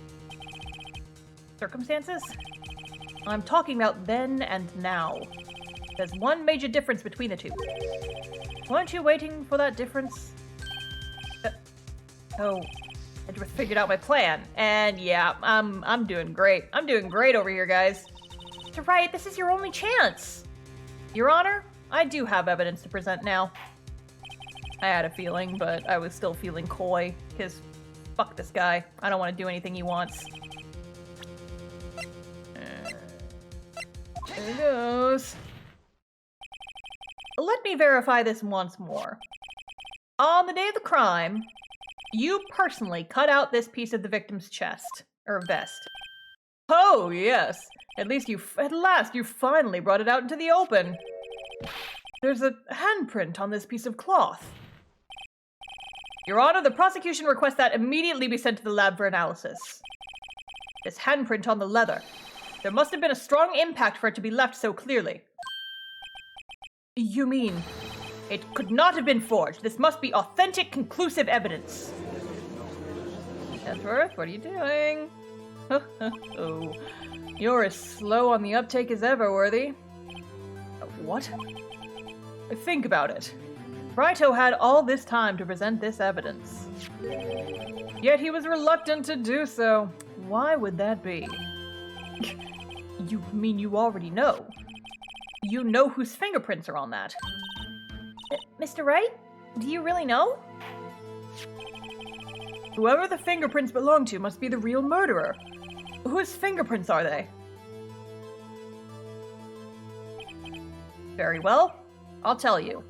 Circumstances? I'm talking about then and now. There's one major difference between the two. Weren't you waiting for that difference? Oh, I just figured out my plan. And yeah, I'm doing great. I'm doing great over here, guys. Mr. Wright, this is your only chance. Your Honor, I do have evidence to present now. I had a feeling, but I was still feeling coy, because fuck this guy. I don't want to do anything he wants. There it goes. Let me verify this once more. On the day of the crime, you personally cut out this piece of the victim's chest, or vest. Oh, yes. At last you finally brought it out into the open. There's a handprint on this piece of cloth. Your Honor, the prosecution requests that immediately be sent to the lab for analysis. This handprint on the leather. There must have been a strong impact for it to be left so clearly. You mean? It could not have been forged. This must be authentic, conclusive evidence. Edgeworth, what are you doing? Oh, you're as slow on the uptake as ever, Worthy. What? Think about it. Righto had all this time to present this evidence. Yet he was reluctant to do so. Why would that be? You mean you already know? You know whose fingerprints are on that? Mr. Wright? Do you really know? Whoever the fingerprints belong to must be the real murderer. Whose fingerprints are they? Very well. I'll tell you.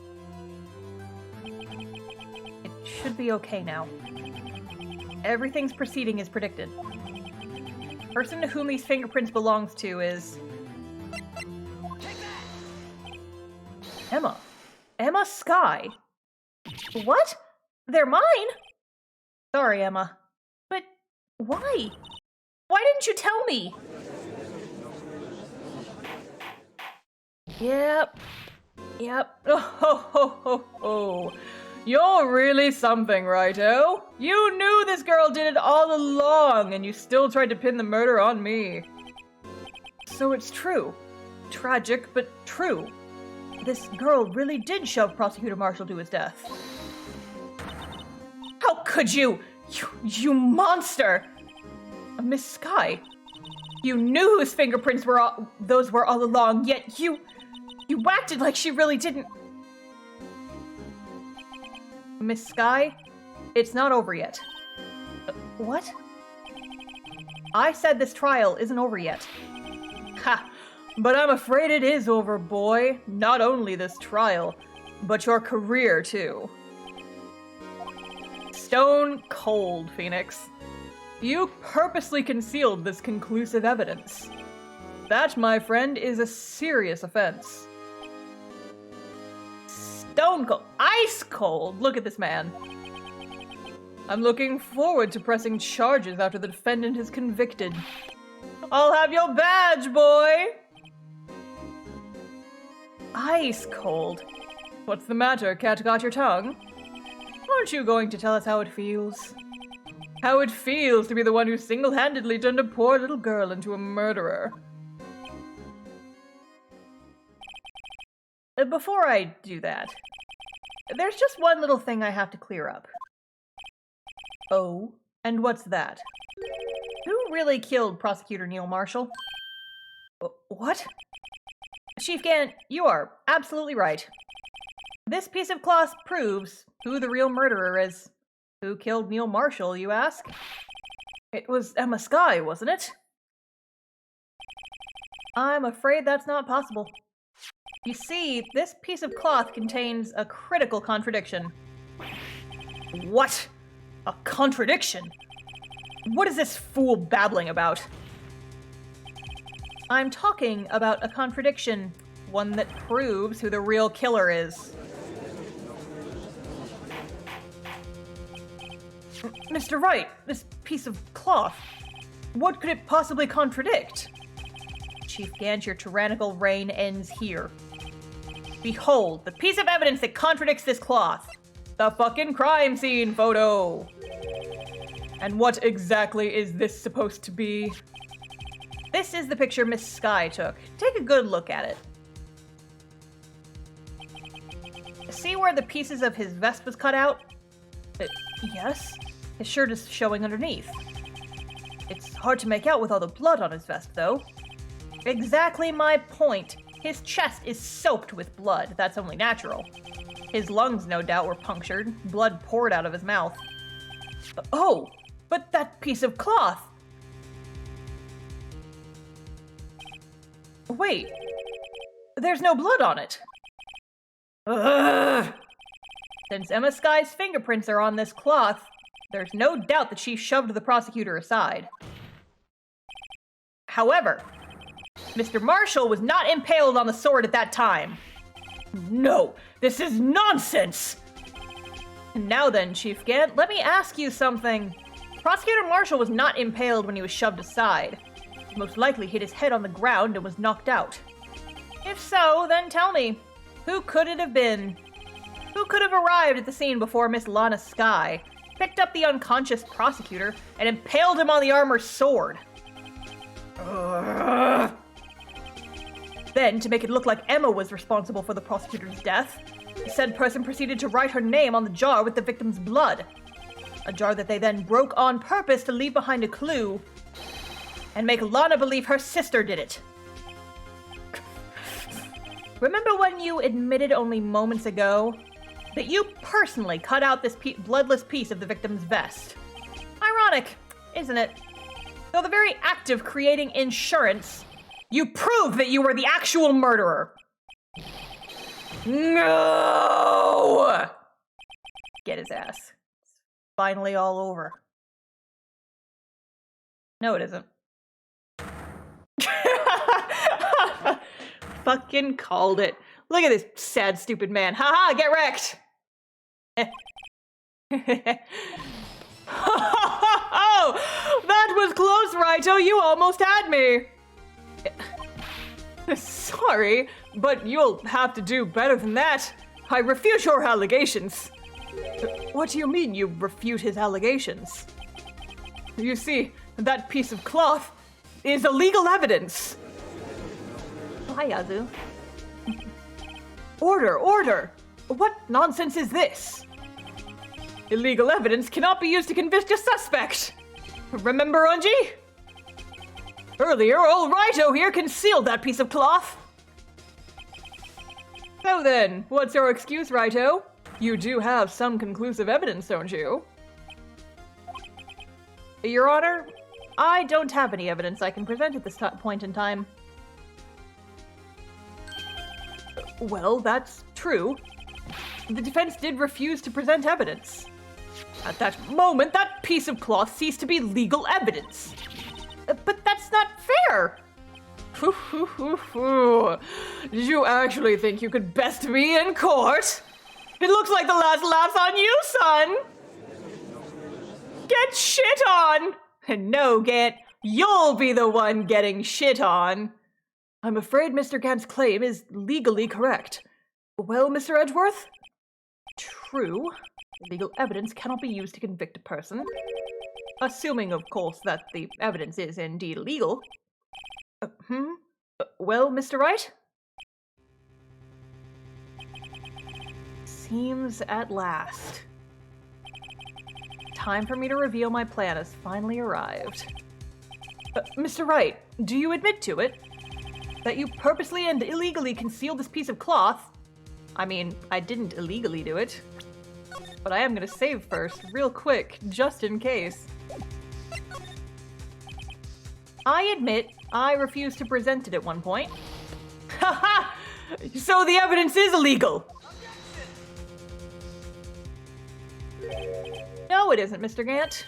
It should be okay now. Everything's proceeding as predicted. The person to whom these fingerprints belongs to is... Emma. Emma Skye. What? They're mine? Sorry, Emma. But why? Why didn't you tell me? Yep. Oh. You're really something, righto. You knew this girl did it all along, and you still tried to pin the murder on me. So it's true. Tragic, but true. This girl really did shove Prosecutor Marshall to his death. How could you? You monster! Miss Skye, you knew whose fingerprints those were all along, yet you acted like she really didn't. Miss Skye, it's not over yet. What? I said this trial isn't over yet. Ha! But I'm afraid it is over, boy. Not only this trial, but your career, too. Stone cold, Phoenix. You purposely concealed this conclusive evidence. That, my friend, is a serious offense. Stone cold. Ice cold! Look at this man. I'm looking forward to pressing charges after the defendant is convicted. I'll have your badge, boy! Ice cold. What's the matter? Cat got your tongue? Aren't you going to tell us how it feels? How it feels to be the one who single-handedly turned a poor little girl into a murderer. Before I do that, there's just one little thing I have to clear up. Oh, and what's that? Who really killed Prosecutor Neil Marshall? What? Chief Gant, you are absolutely right. This piece of cloth proves who the real murderer is. Who killed Neil Marshall, you ask? It was Emma Skye, wasn't it? I'm afraid that's not possible. You see, this piece of cloth contains a critical contradiction. What? A contradiction? What is this fool babbling about? I'm talking about a contradiction, one that proves who the real killer is. Mr. Wright, this piece of cloth, what could it possibly contradict? Chief Gant, your tyrannical reign ends here. Behold, the piece of evidence that contradicts this cloth. The fucking crime scene photo. And what exactly is this supposed to be? This is the picture Miss Skye took. Take a good look at it. See where the pieces of his vest was cut out? Yes. His shirt is showing underneath. It's hard to make out with all the blood on his vest, though. Exactly my point. His chest is soaked with blood. That's only natural. His lungs, no doubt, were punctured. Blood poured out of his mouth. Oh, but that piece of cloth! Wait. There's no blood on it. Ugh. Since Emma Skye's fingerprints are on this cloth, there's no doubt that she shoved the prosecutor aside. However, Mr. Marshall was not impaled on the sword at that time. No, this is nonsense! And now then, Chief Gant, let me ask you something. Prosecutor Marshall was not impaled when he was shoved aside. He most likely hit his head on the ground and was knocked out. If so, then tell me, who could it have been? Who could have arrived at the scene before Miss Lana Skye, picked up the unconscious prosecutor, and impaled him on the armor's sword? Ugh. Then, to make it look like Emma was responsible for the prosecutor's death, the said person proceeded to write her name on the jar with the victim's blood. A jar that they then broke on purpose to leave behind a clue and make Lana believe her sister did it. Remember when you admitted only moments ago that you personally cut out this bloodless piece of the victim's vest? Ironic, isn't it? Though the very act of creating insurance, you prove that you were the actual murderer. No! Get his ass. It's finally all over. No, it isn't. Fucking called it. Look at this sad, stupid man. Haha, get wrecked! Oh, that was close, Raito. You almost had me. Sorry, but you'll have to do better than that. I refute your allegations. What do you mean you refute his allegations? You see, that piece of cloth is illegal evidence. Hi, Yazu. Order, order! What nonsense is this? Illegal evidence cannot be used to convict a suspect. Remember, Unji? Earlier, old Raito here concealed that piece of cloth. So then, what's your excuse, Raito? You do have some conclusive evidence, don't you? Your Honor, I don't have any evidence I can present at this point in time. Well, that's true. The defense did refuse to present evidence. At that moment, that piece of cloth ceased to be legal evidence. But that's not fair! Did you actually think you could best me in court? It looks like the last laugh's on you, son! Get shit on! And no, Gant, you'll be the one getting shit on. I'm afraid Mr. Gant's claim is legally correct. Well, Mr. Edgeworth? True. Legal evidence cannot be used to convict a person. Assuming, of course, that the evidence is indeed illegal. Well, Mr. Wright? Seems at last. Time for me to reveal my plan has finally arrived. Mr. Wright, do you admit to it? That you purposely and illegally concealed this piece of cloth? I mean, I didn't illegally do it. But I am gonna save first, real quick, just in case. I admit, I refused to present it at one point. Haha! So the evidence is illegal! No, it isn't, Mr. Gant.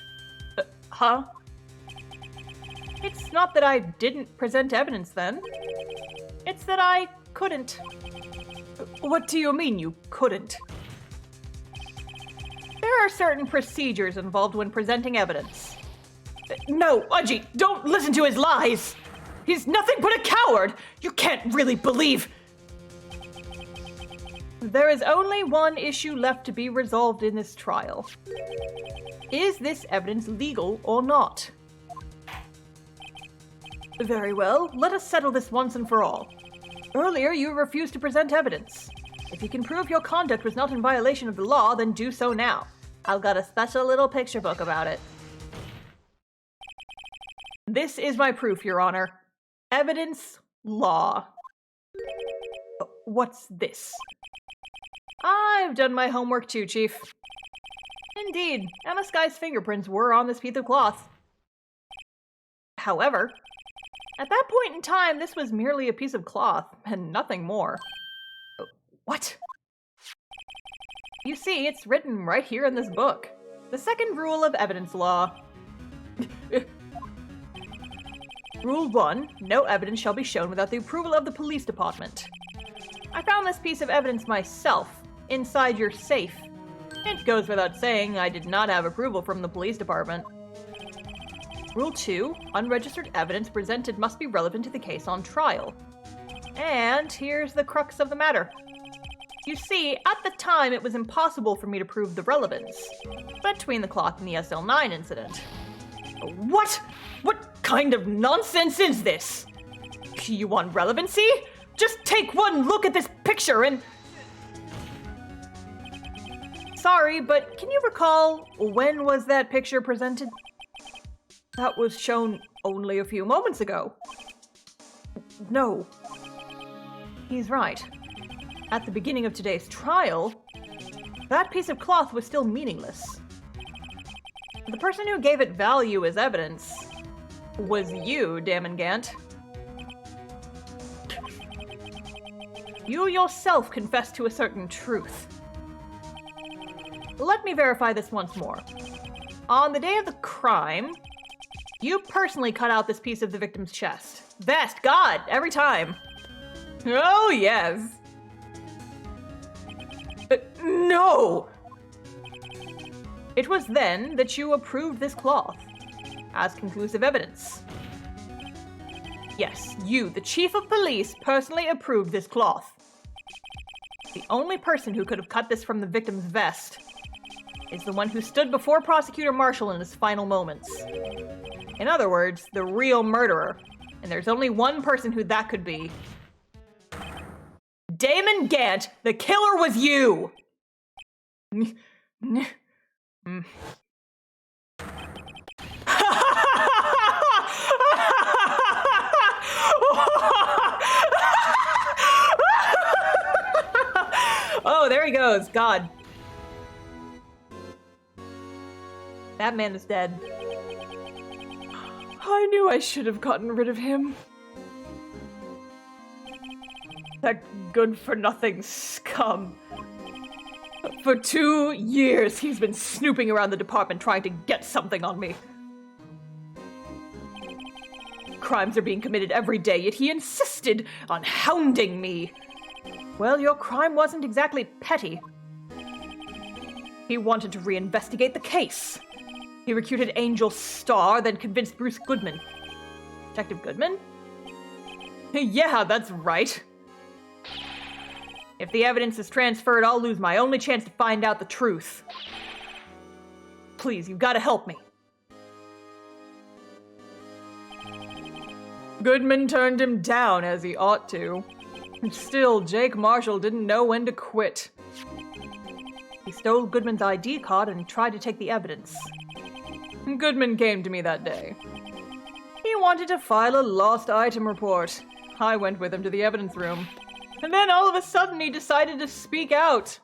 Huh? It's not that I didn't present evidence then. It's that I couldn't. What do you mean you couldn't? There are certain procedures involved when presenting evidence. No, Unji, don't listen to his lies! He's nothing but a coward! You can't really believe... There is only one issue left to be resolved in this trial. Is this evidence legal or not? Very well, let us settle this once and for all. Earlier, you refused to present evidence. If you can prove your conduct was not in violation of the law, then do so now. I've got a special little picture book about it. This is my proof, Your Honor. Evidence, law. What's this? I've done my homework too, Chief. Indeed, Emma Sky's fingerprints were on this piece of cloth. However, at that point in time, this was merely a piece of cloth, and nothing more. What? You see, it's written right here in this book. The second rule of evidence law. Rule 1, no evidence shall be shown without the approval of the police department. I found this piece of evidence myself, inside your safe. It goes without saying I did not have approval from the police department. Rule 2, unregistered evidence presented must be relevant to the case on trial. And here's the crux of the matter. You see, at the time it was impossible for me to prove the relevance between the cloth and the SL9 incident. What? What kind of nonsense is this? You want relevancy? Just take one look at this picture and... Sorry, but can you recall when was that picture presented? That was shown only a few moments ago. No. He's right. at the beginning of today's trial, that piece of cloth was still meaningless. The person who gave it value as evidence was you, Damongant. You yourself confessed to a certain truth. Let me verify this once more. On the day of the crime, you personally cut out this piece of the victim's chest. Vest, God, every time. Oh, yes. No! It was then that you approved this cloth as conclusive evidence. Yes, you, the chief of police, personally approved this cloth. The only person who could have cut this from the victim's vest is the one who stood before Prosecutor Marshall in his final moments. In other words, the real murderer. And there's only one person who that could be. Damongant, the killer was you! Oh, there he goes. God. That man is dead. I knew I should have gotten rid of him. That good-for-nothing scum. For 2 years, he's been snooping around the department trying to get something on me. Crimes are being committed every day, yet he insisted on hounding me. Well, your crime wasn't exactly petty. He wanted to reinvestigate the case. He recruited Angel Starr, then convinced Bruce Goodman. Detective Goodman? Yeah, that's right. If the evidence is transferred, I'll lose my only chance to find out the truth. Please, you've got to help me. Goodman turned him down, as he ought to. Still, Jake Marshall didn't know when to quit. He stole Goodman's ID card and tried to take the evidence. Goodman came to me that day. He wanted to file a lost item report. I went with him to the evidence room. And then all of a sudden he decided to speak out.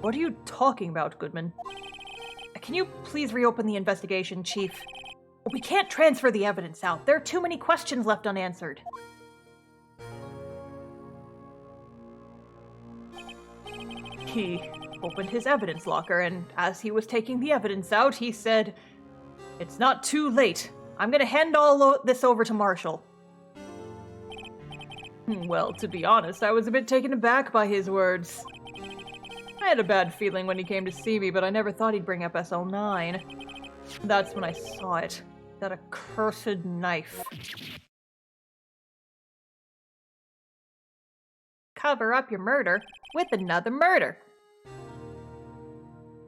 What are you talking about, Goodman? Can you please reopen the investigation, Chief? We can't transfer the evidence out. There are too many questions left unanswered. He opened his evidence locker, and as he was taking the evidence out, he said, "It's not too late. I'm gonna hand all this over to Marshall." Well, to be honest, I was a bit taken aback by his words. I had a bad feeling when he came to see me, but I never thought he'd bring up SL9. That's when I saw it. That accursed knife. Cover up your murder with another murder.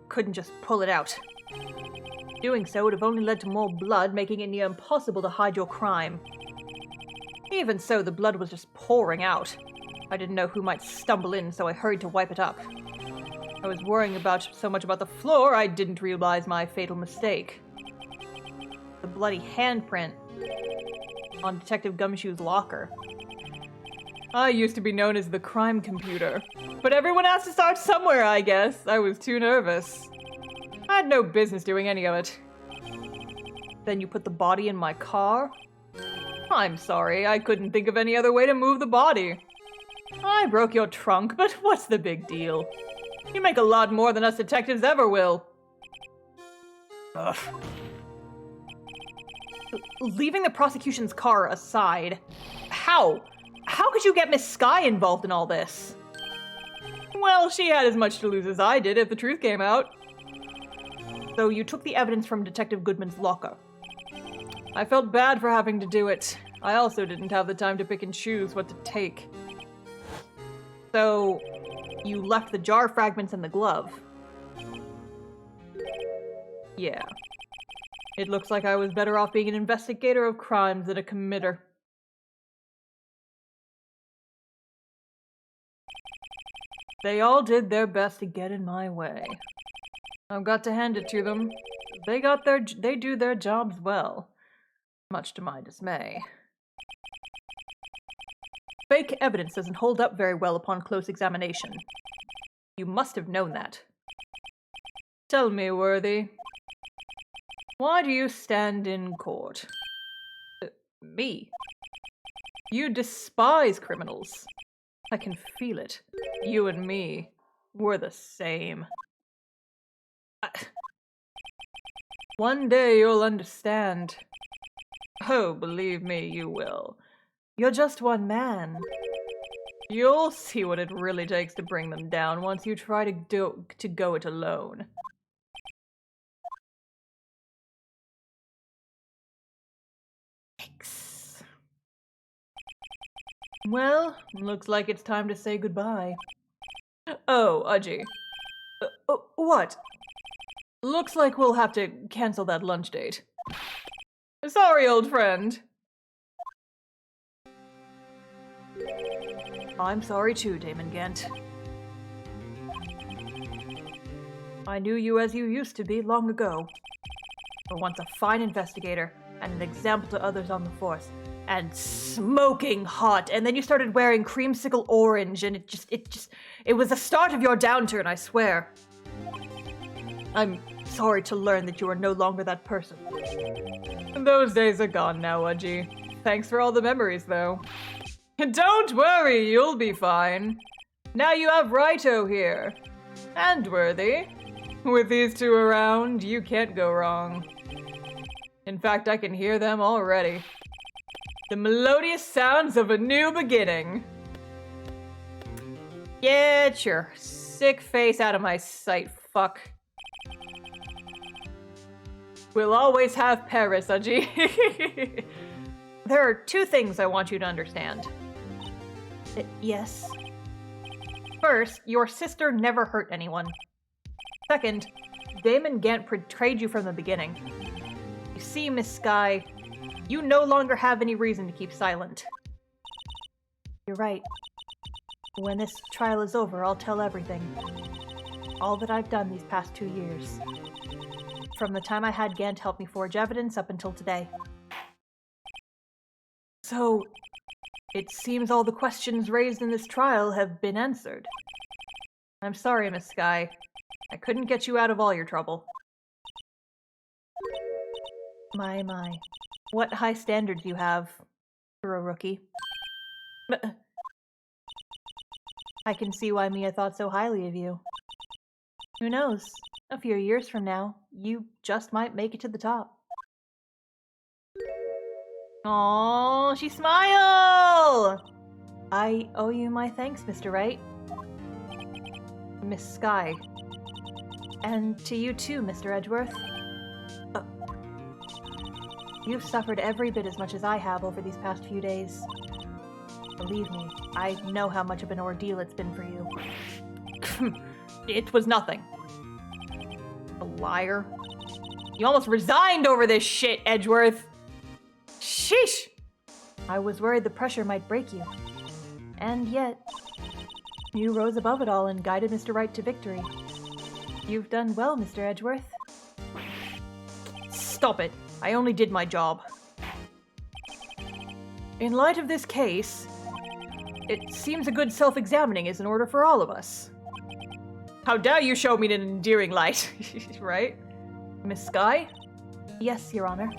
Couldn't just pull it out. Doing so would have only led to more blood, making it near impossible to hide your crime. Even so, the blood was just pouring out. I didn't know who might stumble in, so I hurried to wipe it up. I was worrying so much about the floor, I didn't realize my fatal mistake. The bloody handprint on Detective Gumshoe's locker. I used to be known as the crime computer, but everyone has to start somewhere, I guess. I was too nervous. I had no business doing any of it. Then you put the body in my car? I'm sorry, I couldn't think of any other way to move the body. I broke your trunk, but what's the big deal? You make a lot more than us detectives ever will. Ugh. Leaving the prosecution's car aside, how? How could you get Miss Skye involved in all this? Well, she had as much to lose as I did if the truth came out. So you took the evidence from Detective Goodman's locker. I felt bad for having to do it. I also didn't have the time to pick and choose what to take. So, you left the jar fragments in the glove. Yeah. It looks like I was better off being an investigator of crimes than a committer. They all did their best to get in my way. I've got to hand it to them. They do their jobs well. Much to my dismay. Fake evidence doesn't hold up very well upon close examination. You must have known that. Tell me, Worthy, why do you stand in court? Me? You despise criminals. I can feel it. You and me, we're the same. One day you'll understand. Oh, believe me, you will. You're just one man. You'll see what it really takes to bring them down once you try to go it alone. Yikes. Well, looks like it's time to say goodbye. Oh, Udgy. What? Looks like we'll have to cancel that lunch date. Sorry, old friend. I'm sorry too, Damon Gant. I knew you as you used to be long ago. For once a fine investigator and an example to others on the force. And smoking hot. And then you started wearing creamsicle orange and it was the start of your downturn, I swear. I'm sorry to learn that you are no longer that person. Those days are gone now, Udgy. Thanks for all the memories, though. Don't worry, you'll be fine. Now you have Raito here. And Worthy. With these two around, you can't go wrong. In fact, I can hear them already. The melodious sounds of a new beginning. Get your sick face out of my sight, fuck. We'll always have Paris, Udgy. There are two things I want you to understand. Yes? First, your sister never hurt anyone. Second, Damon Gant betrayed you from the beginning. You see, Miss Skye, you no longer have any reason to keep silent. You're right. When this trial is over, I'll tell everything. All that I've done these past 2 years. From the time I had Gant help me forge evidence up until today. So, it seems all the questions raised in this trial have been answered. I'm sorry, Miss Skye. I couldn't get you out of all your trouble. My. What high standards you have for a rookie. I can see why Mia thought so highly of you. Who knows? A few years from now, you just might make it to the top. Aww, she smiled! I owe you my thanks, Mr. Wright. Miss Skye. And to you too, Mr. Edgeworth. You've suffered every bit as much as I have over these past few days. Believe me, I know how much of an ordeal it's been for you. It was nothing. A liar. You almost resigned over this shit, Edgeworth! Sheesh! I was worried the pressure might break you. And yet, you rose above it all and guided Mr. Wright to victory. You've done well, Mr. Edgeworth. Stop it. I only did my job. In light of this case, it seems a good self-examining is in order for all of us. How dare you show me in an endearing light, right? Miss Skye? Yes, Your Honor.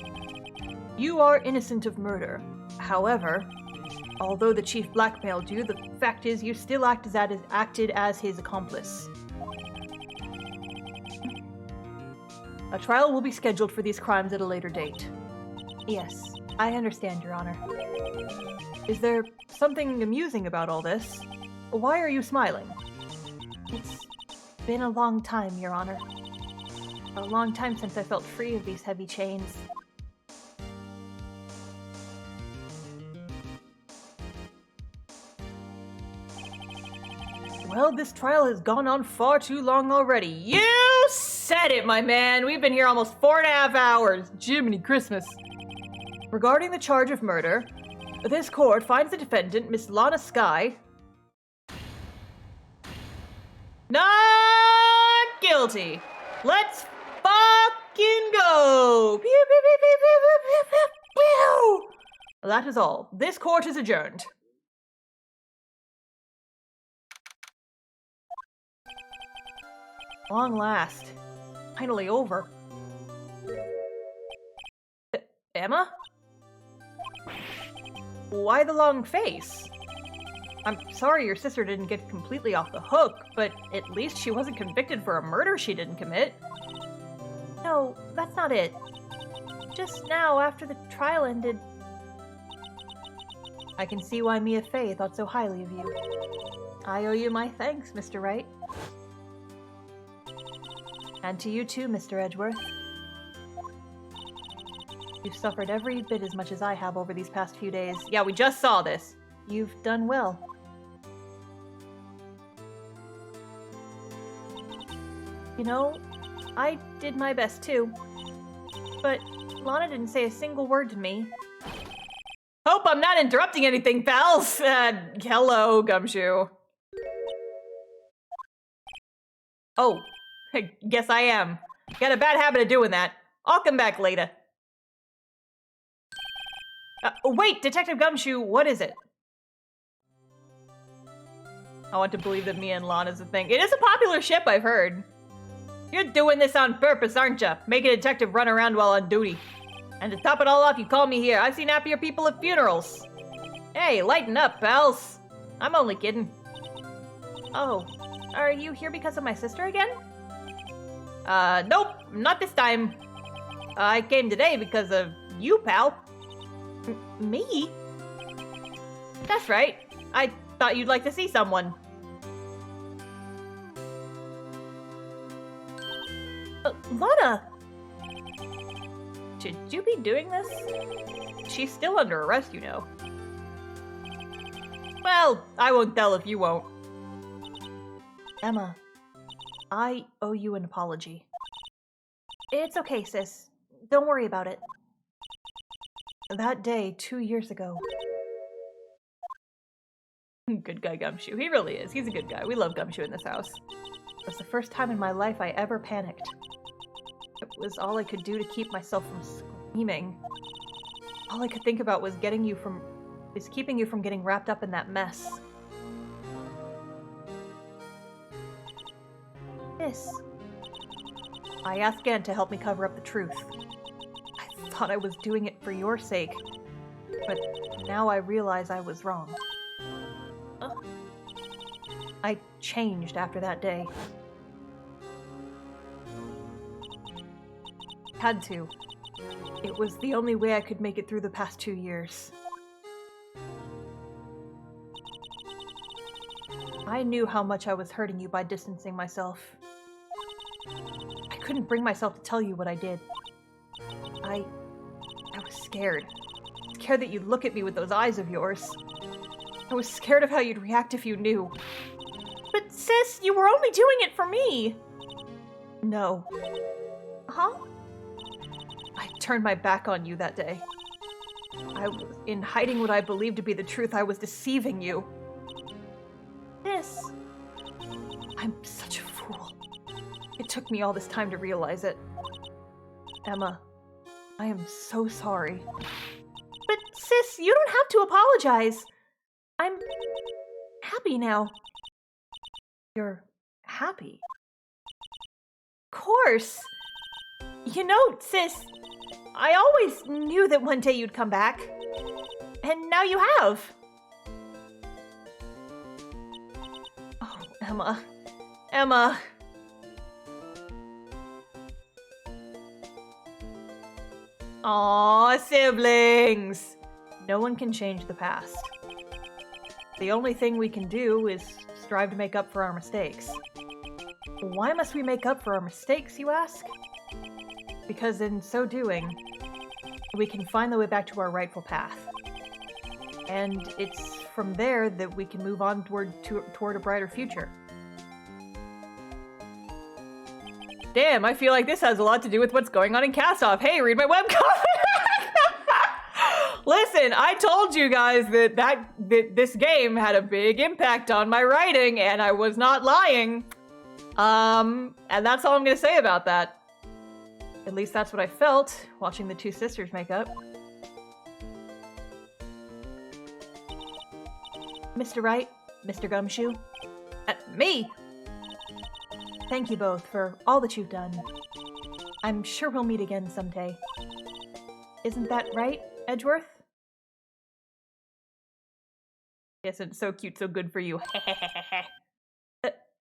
You are innocent of murder. However, although the chief blackmailed you, the fact is you still acted as his accomplice. A trial will be scheduled for these crimes at a later date. Yes, I understand, Your Honor. Is there something amusing about all this? Why are you smiling? It's been a long time, Your Honor. A long time since I felt free of these heavy chains. Well, this trial has gone on far too long already. You said it, my man! We've been here almost 4.5 hours. Jiminy Christmas. Regarding the charge of murder, this court finds the defendant, Miss Lana Skye, not guilty. Let's fucking go! Pew, pew, pew, pew, pew, pew, pew, pew. That is all. This court is adjourned. Long last. Finally over. Emma? Why the long face? I'm sorry your sister didn't get completely off the hook, but at least she wasn't convicted for a murder she didn't commit. No, that's not it. Just now, after the trial ended... I can see why Mia Fey thought so highly of you. I owe you my thanks, Mr. Wright. And to you too, Mr. Edgeworth. You've suffered every bit as much as I have over these past few days. Yeah, we just saw this. You've done well. You know, I did my best too. But Lana didn't say a single word to me. Hope I'm not interrupting anything, pals! Hello, Gumshoe. Oh, I guess I am. Got a bad habit of doing that. I'll come back later. Wait, Detective Gumshoe, what is it? I want to believe that Mia and Lana's a thing. It is a popular ship, I've heard. You're doing this on purpose, aren't you? Making a detective run around while on duty. And to top it all off, you call me here. I've seen happier people at funerals. Hey, lighten up, pals. I'm only kidding. Oh, are you here because of my sister again? Nope, not this time. I came today because of you, pal. Me? That's right. I thought you'd like to see someone. Lana! Should you be doing this? She's still under arrest, you know. Well, I won't tell if you won't. Emma, I owe you an apology. It's okay, sis. Don't worry about it. That day, 2 years ago. Good guy, Gumshoe. He really is. He's a good guy. We love Gumshoe in this house. It was the first time in my life I ever panicked. It was all I could do to keep myself from screaming. All I could think about was keeping you from getting wrapped up in that mess. This. I asked Anne to help me cover up the truth. I thought I was doing it for your sake, but now I realize I was wrong. I changed after that day. Had to. It was the only way I could make it through the past 2 years. I knew how much I was hurting you by distancing myself. I couldn't bring myself to tell you what I did. I was scared. Scared that you'd look at me with those eyes of yours. I was scared of how you'd react if you knew. But sis, you were only doing it for me! No. Huh? I turned my back on you that day. In hiding what I believed to be the truth, I was deceiving you. Sis. I'm such a fool. It took me all this time to realize it. Emma, I am so sorry. But sis, you don't have to apologize. I'm happy now. You're happy? Of course. You know, sis, I always knew that one day you'd come back. And now you have. Oh, Emma. Emma. Aw, siblings! No one can change the past. The only thing we can do is strive to make up for our mistakes. Why must we make up for our mistakes, you ask? Because in so doing, we can find the way back to our rightful path. And it's from there that we can move on toward a brighter future. Damn, I feel like this has a lot to do with what's going on in Cast-Off. Hey, read my webcomic! Listen, I told you guys that this game had a big impact on my writing, and I was not lying. And that's all I'm gonna say about that. At least that's what I felt watching the two sisters make up. Mr. Wright, Mr. Gumshoe, me. Thank you both for all that you've done. I'm sure we'll meet again someday. Isn't that right, Edgeworth? Isn't so cute, so good for you.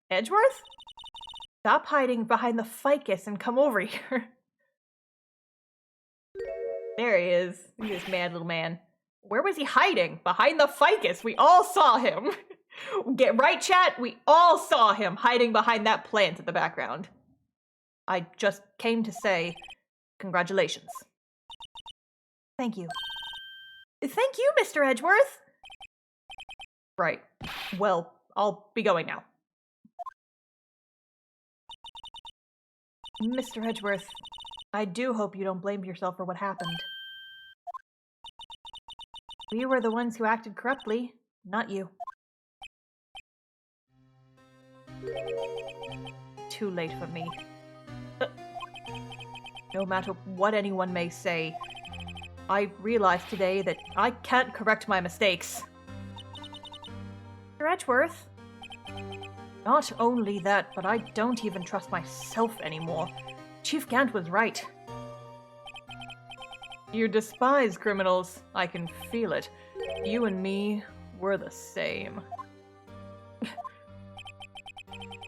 Edgeworth? Stop hiding behind the ficus and come over here. There he is. Look at this mad little man. Where was he hiding? Behind the ficus. We all saw him. Get right, chat? We all saw him hiding behind that plant in the background. I just came to say congratulations. Thank you. Thank you, Mr. Edgeworth. Right. Well, I'll be going now. Mr. Edgeworth, I do hope you don't blame yourself for what happened. We were the ones who acted corruptly, not you. Too late for me. No matter what anyone may say, I realized today that I can't correct my mistakes. Mr. Edgeworth? Not only that, but I don't even trust myself anymore. Chief Gant was right. You despise criminals. I can feel it. You and me, we're the same.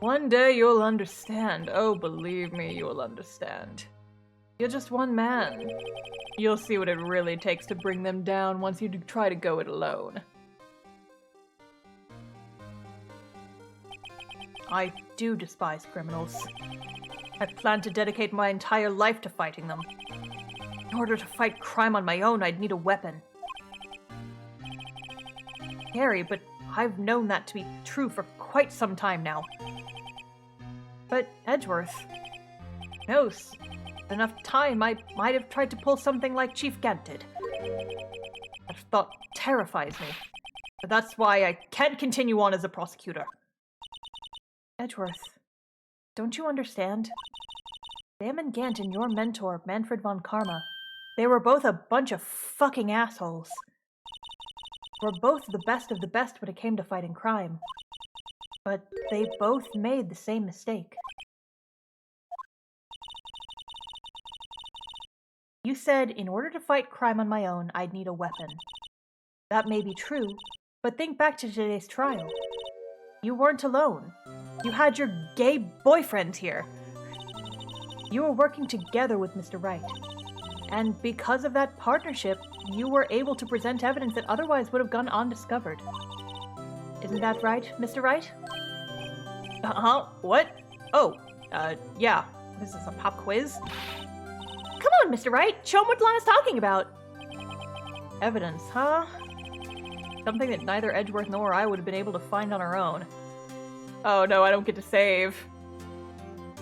One day you'll understand. Oh, believe me, you'll understand. You're just one man. You'll see what it really takes to bring them down once you try to go it alone. I do despise criminals. I plan to dedicate my entire life to fighting them. In order to fight crime on my own, I'd need a weapon. Scary, but I've known that to be true for quite some time now. But Edgeworth knows. Enough time, I might have tried to pull something like Chief Gant did. That thought terrifies me. But that's why I can't continue on as a prosecutor. Edgeworth, don't you understand? Damon Gant and your mentor, Manfred von Karma, they were both a bunch of fucking assholes. Were both the best of the best when it came to fighting crime. But they both made the same mistake. You said, in order to fight crime on my own, I'd need a weapon. That may be true, but think back to today's trial. You weren't alone. You had your gay boyfriend here. You were working together with Mr. Wright. And because of that partnership, you were able to present evidence that otherwise would have gone undiscovered. Isn't that right, Mr. Wright? Uh-huh. What? Oh, yeah. What is this, a pop quiz? Come on, Mr. Wright. Show him what Lana's talking about. Evidence, huh? Something that neither Edgeworth nor I would have been able to find on our own. Oh no, I don't get to save.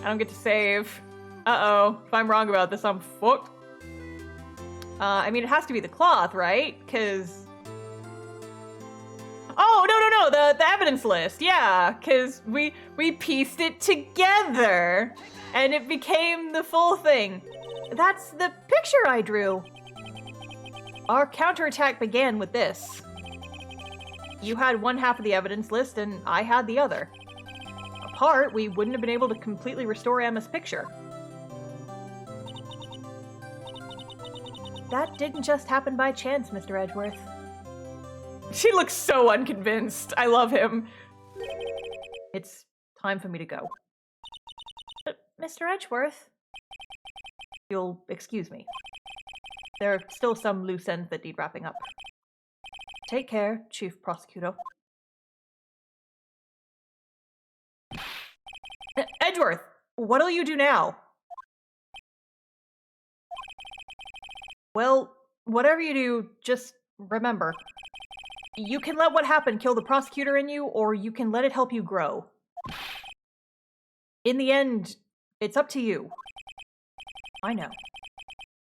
I don't get to save. Uh-oh. If I'm wrong about this, I'm fucked. I mean, it has to be the cloth, right? Because... Oh, no, the evidence list. Yeah, because we pieced it together. And it became the full thing. That's the picture I drew. Our counterattack began with this. You had one half of the evidence list, and I had the other. Apart, we wouldn't have been able to completely restore Emma's picture. That didn't just happen by chance, Mr. Edgeworth. She looks so unconvinced. I love him. It's time for me to go. Mr. Edgeworth? You'll excuse me. There are still some loose ends that need wrapping up. Take care, Chief Prosecutor. Edgeworth, what'll you do now? Well, whatever you do, just remember. You can let what happened kill the prosecutor in you, or you can let it help you grow. In the end, it's up to you. I know.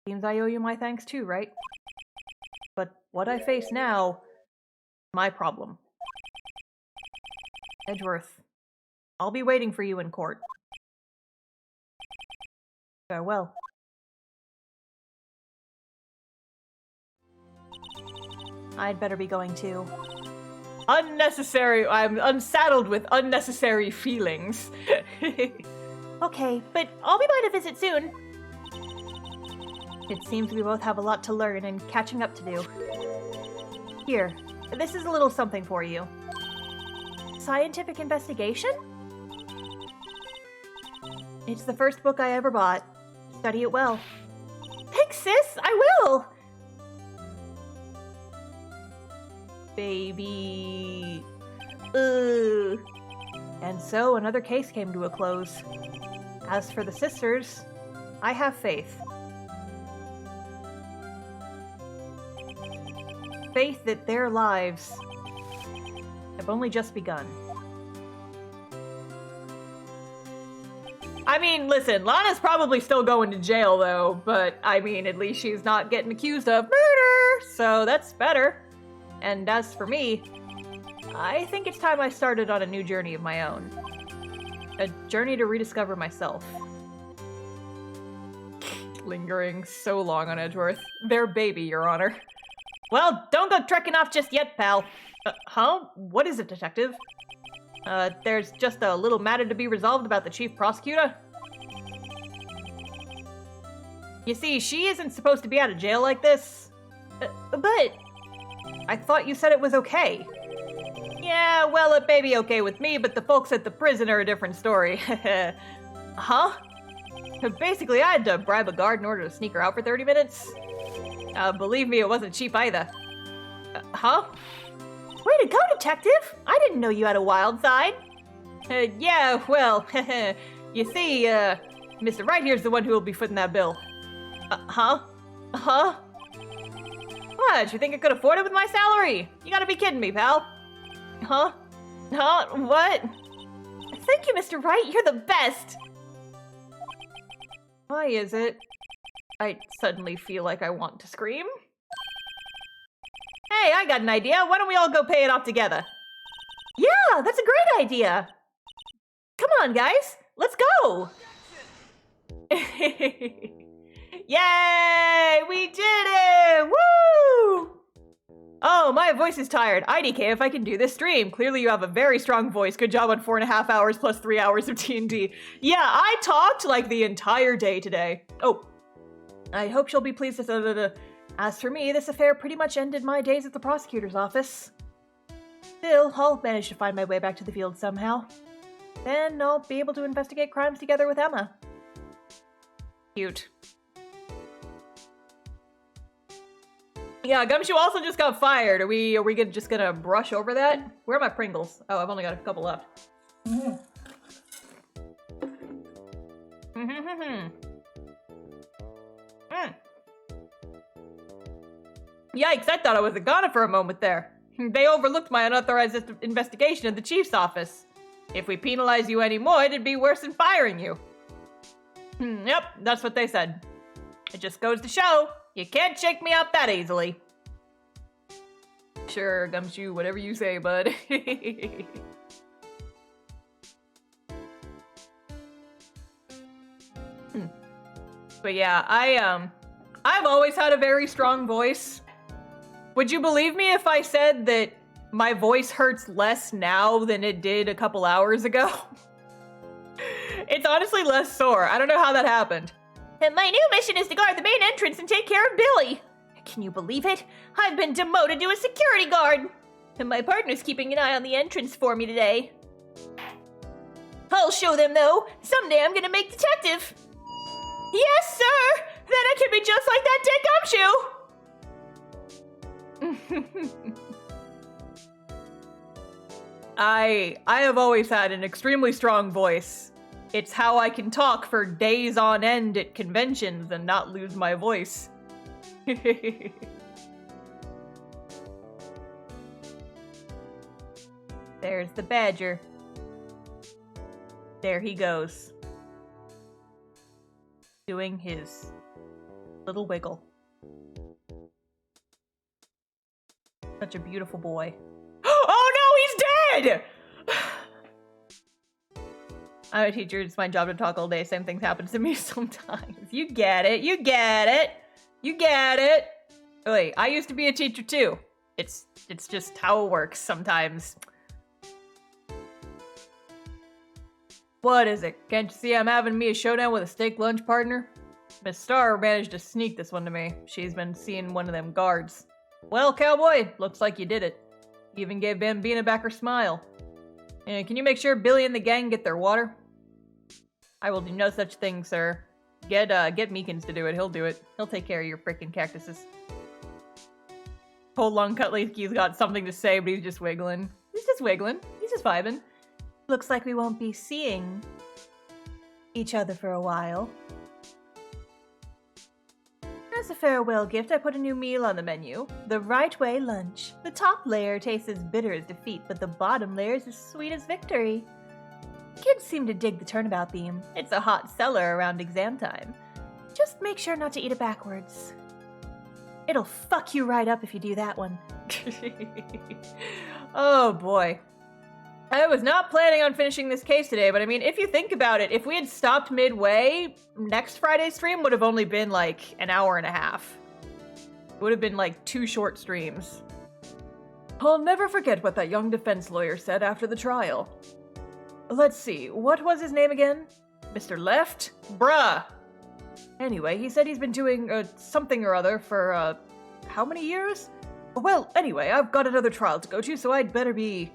Seems I owe you my thanks too, right? But what I face now, my problem. Edgeworth, I'll be waiting for you in court. Farewell. I'd better be going too. unnecessary. I'm unsaddled with unnecessary feelings. Okay, but I'll be by to visit soon. It seems we both have a lot to learn and catching up to do. Here, this is a little something for you. Scientific investigation? It's the first book I ever bought. Study it well. Thanks, sis! I will! Baby... Ugh. And so another case came to a close. As for the sisters, I have faith. Faith that their lives have only just begun. I mean, listen, Lana's probably still going to jail, though, but, I mean, at least she's not getting accused of murder, so that's better. And as for me, I think it's time I started on a new journey of my own. A journey to rediscover myself. Lingering so long on Edgeworth. Their baby, Your Honor. Well, don't go trekking off just yet, pal. Huh? What is it, Detective? There's just a little matter to be resolved about the chief prosecutor. You see, she isn't supposed to be out of jail like this. But... I thought you said it was okay. Yeah, well, it may be okay with me, but the folks at the prison are a different story. Huh? Basically, I had to bribe a guard in order to sneak her out for 30 minutes. Believe me, it wasn't cheap either. Huh? Way to go, Detective! I didn't know you had a wild side. Yeah, well, you see, Mr. Right here's the one who will be footing that bill. Huh? Huh? What, you think I could afford it with my salary? You gotta be kidding me, pal. Huh? Huh? What? Thank you, Mr. Wright, you're the best! Why is it? I suddenly feel like I want to scream. Hey, I got an idea. Why don't we all go pay it off together? Yeah, that's a great idea. Come on, guys. Let's go. Yay! We did it! Woo! Oh, my voice is tired. IDK if I can do this stream. Clearly you have a very strong voice. Good job on 4.5 hours plus 3 hours of T&D. Yeah, I talked like the entire day today. Oh, I hope she'll be pleased with As for me, this affair pretty much ended my days at the prosecutor's office. Still, I'll manage to find my way back to the field somehow. Then I'll be able to investigate crimes together with Emma. Cute. Yeah, Gumshoe also just got fired. Are we just gonna brush over that? Where are my Pringles? Oh, I've only got a couple left. Yikes, I thought I was a goner for a moment there. They overlooked my unauthorized investigation at the chief's office. If we penalize you anymore, it'd be worse than firing you. Yep, that's what they said. It just goes to show, you can't shake me out that easily. Sure, Gumshoe, whatever you say, bud. But yeah, I've always had a very strong voice. Would you believe me if I said that my voice hurts less now than it did a couple hours ago? It's honestly less sore. I don't know how that happened. And my new mission is to guard the main entrance and take care of Billy. Can you believe it? I've been demoted to a security guard. And my partner's keeping an eye on the entrance for me today. I'll show them, though. Someday I'm gonna make detective. Yes, sir! Then I can be just like that dick Gumshoe! I have always had an extremely strong voice. It's how I can talk for days on end at conventions and not lose my voice. There's the badger. There he goes. Doing his little wiggle. Such a beautiful boy. Oh no, he's dead! I'm a teacher, it's my job to talk all day. Same things happen to me sometimes. You get it, you get it, you get it. Wait, I used to be a teacher too. It's just how it works sometimes. What is it? Can't you see I'm having me a showdown with a steak lunch partner? Miss Star managed to sneak this one to me. She's been seeing one of them guards. Well, cowboy, looks like you did it. You even gave Bambina back her smile. And can you make sure Billy and the gang get their water? I will do no such thing, sir. Get Meekins to do it. He'll do it. He'll take care of your frickin' cactuses. Old Long Cutlasy's got something to say, but he's just wiggling. He's just wiggling. He's just vibing. Looks like we won't be seeing each other for a while. As a farewell gift, I put a new meal on the menu. The Right Way Lunch. The top layer tastes as bitter as defeat, but the bottom layer is as sweet as victory. Kids seem to dig the turnabout theme. It's a hot seller around exam time. Just make sure not to eat it backwards. It'll fuck you right up if you do that one. Oh boy. I was not planning on finishing this case today, but I mean, if you think about it, if we had stopped midway, next Friday's stream would have only been like an hour and a half. It would have been like 2 short streams. I'll never forget what that young defense lawyer said after the trial. Let's see, what was his name again? Mr. Left? Bruh! Anyway, he said he's been doing something or other for, how many years? Well, anyway, I've got another trial to go to, so I'd better be...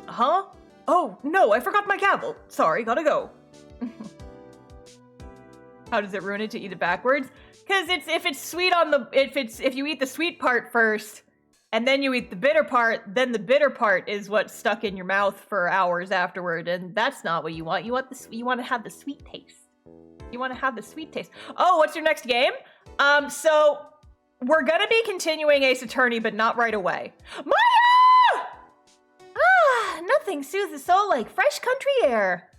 Huh? Oh, no, I forgot my gavel. Sorry, gotta go. How does it ruin it to eat it backwards? Because if it's sweet on the... If you eat the sweet part first, and then you eat the bitter part, then the bitter part is what's stuck in your mouth for hours afterward, and that's not what you want. You want to have the sweet taste. You want to have the sweet taste. Oh, what's your next game? So we're gonna be continuing Ace Attorney, but not right away. Maya! Ah, nothing soothes the soul like fresh country air.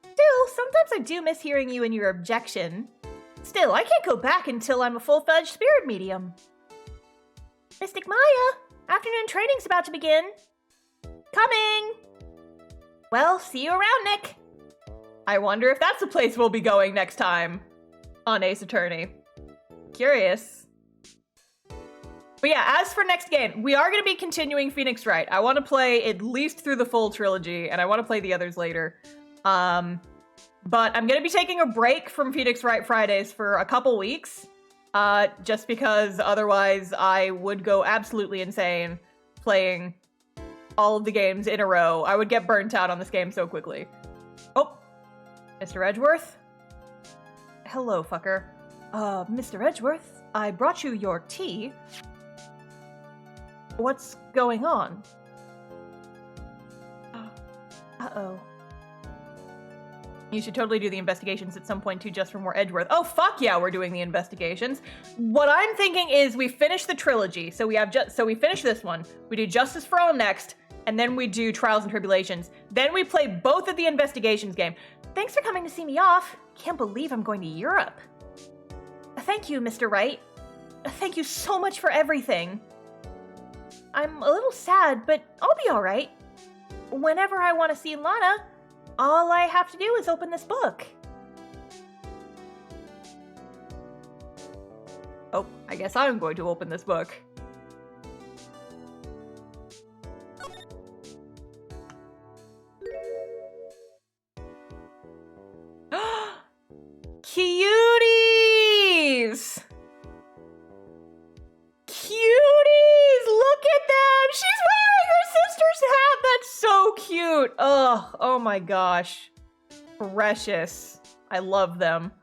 Still, sometimes I do miss hearing you and your objection. Still, I can't go back until I'm a full-fledged spirit medium. Mystic Maya, afternoon training's about to begin. Coming! Well, see you around, Nick. I wonder if that's the place we'll be going next time on Ace Attorney. Curious. But yeah, as for next game, we are going to be continuing Phoenix Wright. I want to play at least through the full trilogy, and I want to play the others later. But I'm going to be taking a break from Phoenix Wright Fridays for a couple weeks, just because otherwise I would go absolutely insane playing all of the games in a row. I would get burnt out on this game so quickly. Oh, Mr. Edgeworth? Hello, fucker. Mr. Edgeworth, I brought you your tea. What's going on? Uh-oh. You should totally do the investigations at some point too, just for more Edgeworth. Oh, fuck yeah, we're doing the investigations. What I'm thinking is we finish the trilogy. So we finish this one. We do Justice for All next, and then we do Trials and Tribulations. Then we play both of the investigations game. Thanks for coming to see me off. Can't believe I'm going to Europe. Thank you, Mr. Wright. Thank you so much for everything. I'm a little sad, but I'll be all right. Whenever I want to see Lana, all I have to do is open this book. Oh, I guess I'm going to open this book. Cuties! Cuties! Look at them! She's wearing her sister's hat! That's so cute! Ugh, oh my gosh. Precious. I love them.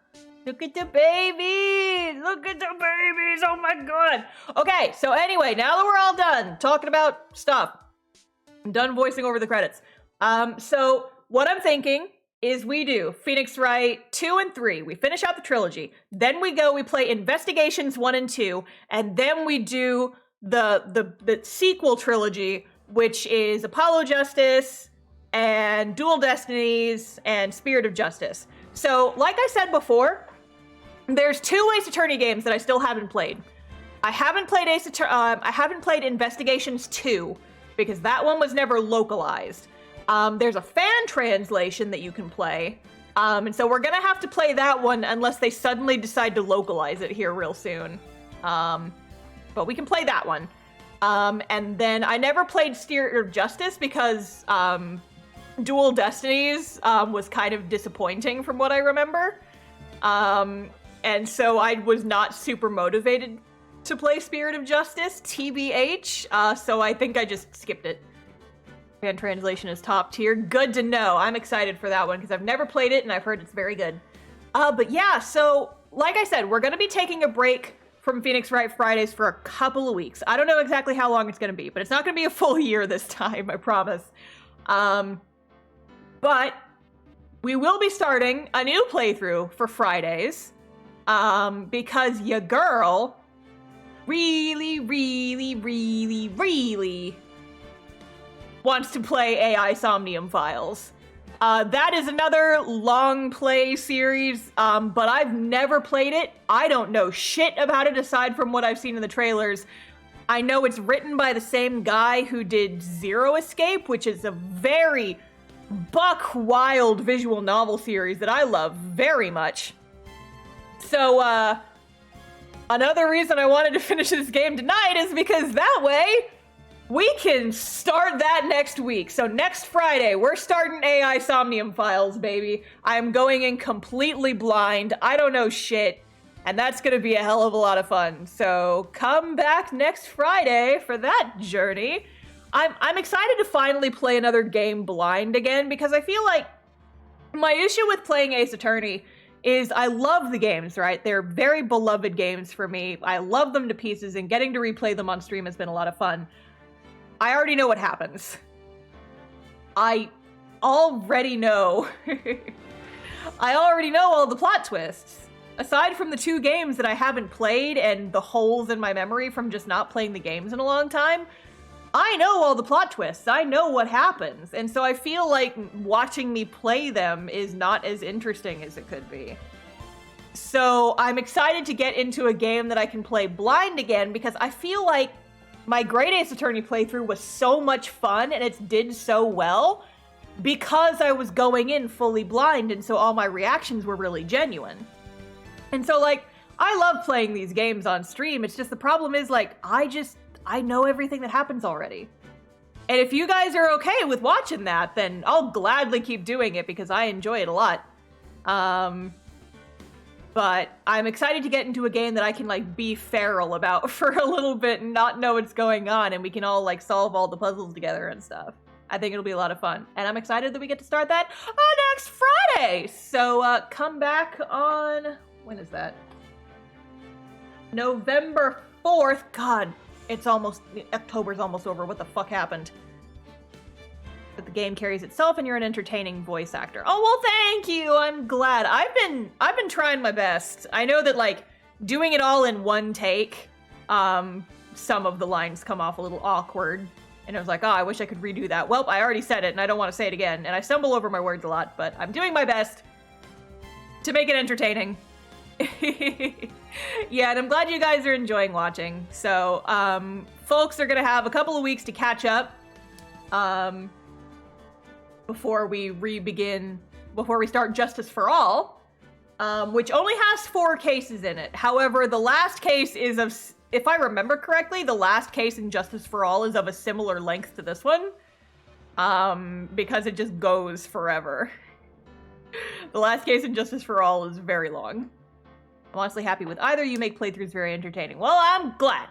Look at the babies! Look at the babies! Oh my god! Okay, so anyway, now that we're all done talking about stuff, I'm done voicing over the credits. So what I'm thinking is we do Phoenix Wright 2 and 3. We finish out the trilogy. Then we play Investigations 1 and 2, and then we do the sequel trilogy, which is Apollo Justice and Dual Destinies and Spirit of Justice. So, like I said before, there's 2 Ace Attorney games that I still haven't played. I haven't played Investigations 2 because that one was never localized. There's a fan translation that you can play. And so we're gonna have to play that one unless they suddenly decide to localize it here real soon. But we can play that one. And then I never played Spirit of Justice because Dual Destinies was kind of disappointing from what I remember. And so I was not super motivated to play Spirit of Justice, TBH, so I think I just skipped it. Fan translation is top tier. Good to know. I'm excited for that one because I've never played it and I've heard it's very good. But yeah, so like I said, we're going to be taking a break from Phoenix Wright Fridays for a couple of weeks. I don't know exactly how long it's going to be, but it's not going to be a full year this time, I promise. But we will be starting a new playthrough for Fridays because your girl really wants to play AI Somnium Files. That is another long play series, but I've never played it. I don't know shit about it aside from what I've seen in the trailers. I know it's written by the same guy who did Zero Escape, which is a very buck wild visual novel series that I love very much. So, another reason I wanted to finish this game tonight is because that way we can start that next week. So next Friday, we're starting AI Somnium Files, baby. I'm going in completely blind. I don't know shit. And that's going to be a hell of a lot of fun. So come back next Friday for that journey. I'm excited to finally play another game blind again because I feel like my issue with playing Ace Attorney is I love the games, right? They're very beloved games for me. I love them to pieces, and getting to replay them on stream has been a lot of fun. I already know what happens. I already know. I already know all the plot twists. Aside from the 2 games that I haven't played and the holes in my memory from just not playing the games in a long time, I know all the plot twists. I know what happens. And so I feel like watching me play them is not as interesting as it could be. So I'm excited to get into a game that I can play blind again because I feel like my Great Ace Attorney playthrough was so much fun and it did so well because I was going in fully blind, and so all my reactions were really genuine. And so, like, I love playing these games on stream. It's just the problem is, like, I know everything that happens already. And if you guys are okay with watching that, then I'll gladly keep doing it because I enjoy it a lot. But I'm excited to get into a game that I can, like, be feral about for a little bit and not know what's going on, and we can all, like, solve all the puzzles together and stuff. I think it'll be a lot of fun. And I'm excited that we get to start that next Friday! So, come back on... When is that? November 4th. God, it's almost... October's almost over. What the fuck happened? But the game carries itself and you're an entertaining voice actor. Oh, well, thank you. I'm glad. I've been trying my best. I know that, like, doing it all in one take, some of the lines come off a little awkward. And I was like, oh, I wish I could redo that. Well, I already said it and I don't want to say it again. And I stumble over my words a lot, but I'm doing my best to make it entertaining. Yeah, and I'm glad you guys are enjoying watching. So, folks are gonna have a couple of weeks to catch up, before we start Justice for All, which only has 4 cases in it. However, the last case is of, if I remember correctly, the last case in Justice for All is of a similar length to this one, because it just goes forever. The last case in Justice for All is very long. I'm honestly happy with either. You make playthroughs very entertaining. Well, I'm glad.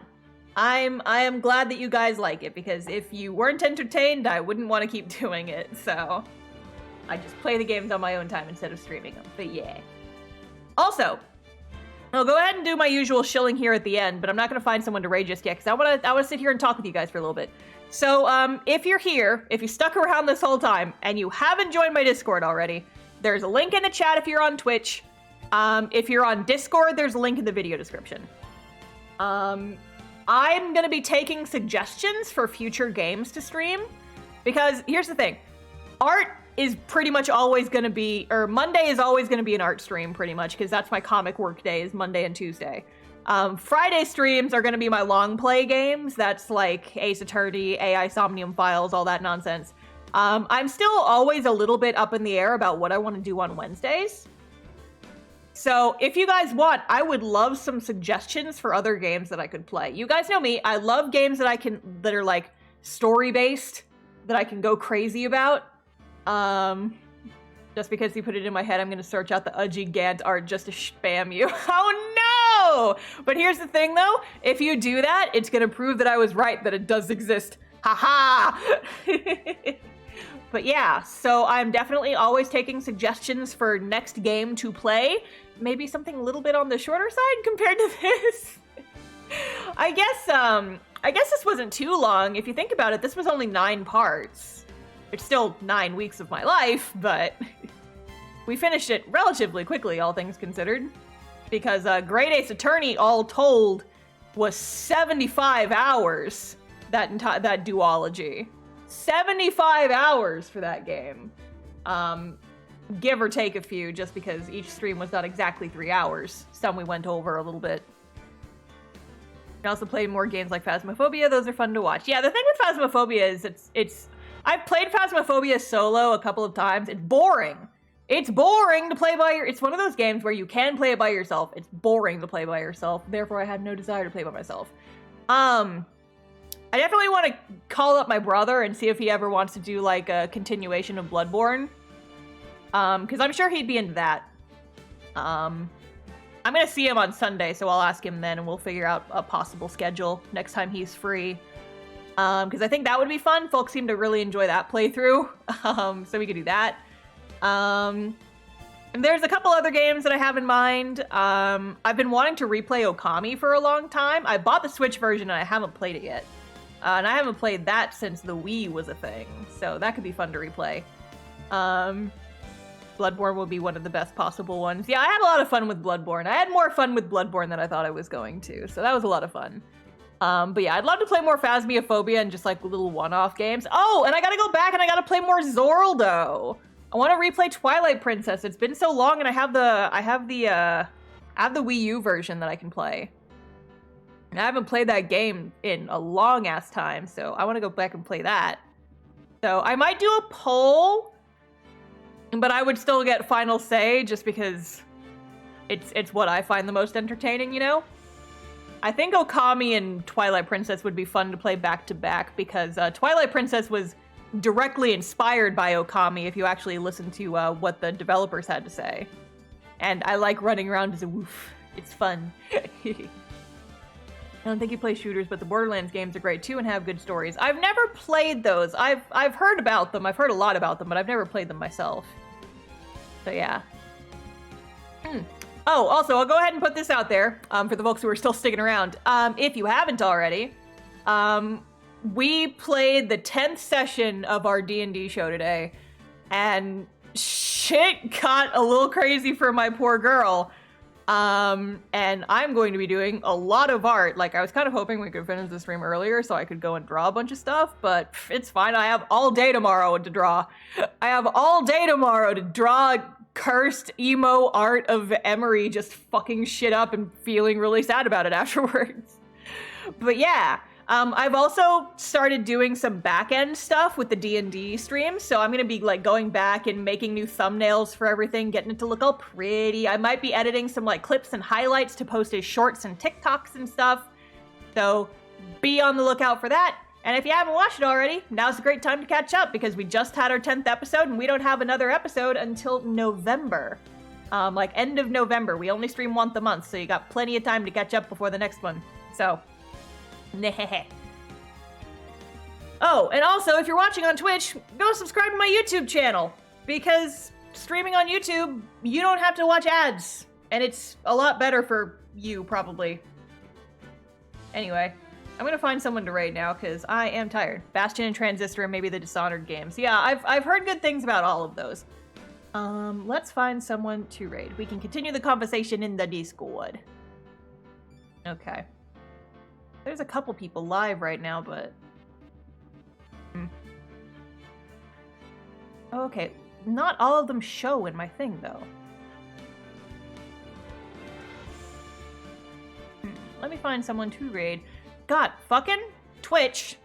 I am glad that you guys like it, because if you weren't entertained, I wouldn't want to keep doing it, so I just play the games on my own time instead of streaming them, but yeah. Also, I'll go ahead and do my usual shilling here at the end, but I'm not going to find someone to raid just yet, because I want to sit here and talk with you guys for a little bit. So, if you're here, if you stuck around this whole time, and you haven't joined my Discord already, there's a link in the chat if you're on Twitch. If you're on Discord, there's a link in the video description. I'm going to be taking suggestions for future games to stream, because here's the thing. Art is pretty much always going to be, or Monday is always going to be an art stream pretty much, because that's my comic work days, Monday and Tuesday. Friday streams are going to be my long play games. That's like Ace Attorney, AI Somnium Files, all that nonsense. I'm still always a little bit up in the air about what I want to do on Wednesdays. So if you guys want, I would love some suggestions for other games that I could play. You guys know me, I love games that are like story-based, that I can go crazy about. Just because you put it in my head, I'm gonna search out the Udgy Gant art just to spam you. Oh no! But here's the thing though, if you do that, it's gonna prove that I was right, that it does exist. Haha! But yeah, so I'm definitely always taking suggestions for next game to play. Maybe something a little bit on the shorter side compared to this. I guess this wasn't too long. If you think about it, this was only 9 parts. It's still 9 weeks of my life, but we finished it relatively quickly, all things considered. Because Great Ace Attorney, all told, was 75 hours, that duology. 75 hours for that game. Give or take a few, just because each stream was not exactly 3 hours. Some we went over a little bit. I also played more games like Phasmophobia. Those are fun to watch. Yeah, the thing with Phasmophobia is it's I've played Phasmophobia solo a couple of times. It's boring. It's boring to play by it's one of those games where you can play it by yourself. It's boring to play by yourself. Therefore, I had no desire to play by myself. I definitely want to call up my brother and see if he ever wants to do like a continuation of Bloodborne. Because I'm sure he'd be into that. I'm gonna see him on Sunday, so I'll ask him then and we'll figure out a possible schedule next time he's free. Because I think that would be fun. Folks seem to really enjoy that playthrough. So we could do that. And there's a couple other games that I have in mind. I've been wanting to replay Okami for a long time. I bought the Switch version and I haven't played it yet. And I haven't played that since the Wii was a thing. So that could be fun to replay. Bloodborne will be one of the best possible ones. Yeah, I had a lot of fun with Bloodborne. I had more fun with Bloodborne than I thought I was going to. So that was a lot of fun. But yeah, I'd love to play more Phasmophobia and just like little one-off games. Oh, and I gotta go back and I gotta play more Zorldo. I want to replay Twilight Princess. It's been so long, and I have the Wii U version that I can play. And I haven't played that game in a long ass time, so I want to go back and play that. So I might do a poll, but I would still get final say just because it's what I find the most entertaining, you know? I think Okami and Twilight Princess would be fun to play back to back because Twilight Princess was directly inspired by Okami if you actually listen to what the developers had to say. And I like running around as a woof. It's fun. I don't think you play shooters, but the Borderlands games are great too and have good stories. I've never played those. I've heard about them. I've heard a lot about them, but I've never played them myself. So yeah. Oh, also, I'll go ahead and put this out there for the folks who are still sticking around. If you haven't already, we played the 10th session of our D&D show today, and shit got a little crazy for my poor girl. And I'm going to be doing a lot of art. Like, I was kind of hoping we could finish the stream earlier so I could go and draw a bunch of stuff, but it's fine. I have all day tomorrow to draw. I have all day tomorrow to draw cursed emo art of Emery just fucking shit up and feeling really sad about it afterwards. But yeah. I've also started doing some back-end stuff with the D&D streams, so I'm gonna be like going back and making new thumbnails for everything, getting it to look all pretty. I might be editing some like clips and highlights to post as shorts and TikToks and stuff, so be on the lookout for that. And if you haven't watched it already, now's a great time to catch up because we just had our 10th episode and we don't have another episode until November. Like end of November. We only stream once a month, so you got plenty of time to catch up before the next one. So... Oh, and also, if you're watching on Twitch, go subscribe to my YouTube channel, because streaming on YouTube, you don't have to watch ads, and it's a lot better for you, probably. Anyway, I'm gonna find someone to raid now, because I am tired. Bastion and Transistor and maybe the Dishonored games. Yeah, I've heard good things about all of those. Let's find someone to raid. We can continue the conversation in the Discord. Okay. There's a couple people live right now, but... Okay, not all of them show in my thing, though. Let me find someone to raid. God, fucking Twitch.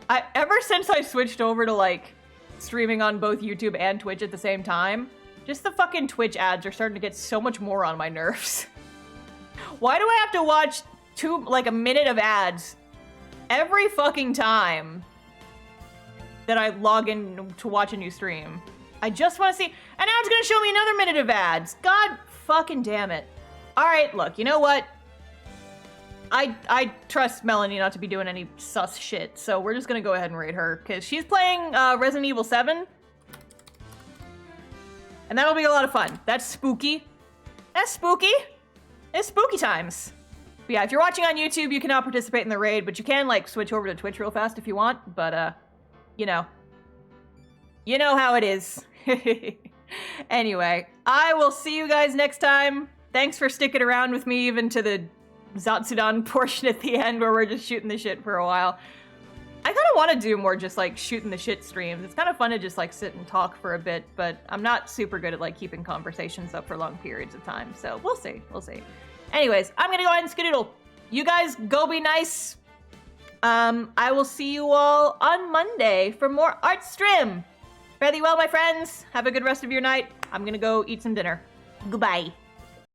Ever since I switched over to, like, streaming on both YouTube and Twitch at the same time, Just the fucking Twitch ads are starting to get so much more on my nerves. Why do I have to watch a minute of ads every fucking time that I log in to watch a new stream? I just want to see, and now it's gonna show me another minute of ads. God fucking damn it. All right, look, you know what? I trust Melanie not to be doing any sus shit, so we're just gonna go ahead and rate her, because she's playing Resident Evil 7. And that'll be a lot of fun. That's spooky. That's spooky. It's spooky times. But yeah, if you're watching on YouTube, you cannot participate in the raid, but you can, like, switch over to Twitch real fast if you want, but, you know. You know how it is. Anyway, I will see you guys next time. Thanks for sticking around with me even to the Zatsudan portion at the end where we're just shooting the shit for a while. I kind of want to do more just like shooting the shit streams. It's kind of fun to just like sit and talk for a bit, but I'm not super good at like keeping conversations up for long periods of time. So we'll see. We'll see. Anyways, I'm going to go ahead and skedaddle. You guys go be nice. I will see you all on Monday for more art stream. Fare thee well, my friends. Have a good rest of your night. I'm going to go eat some dinner. Goodbye.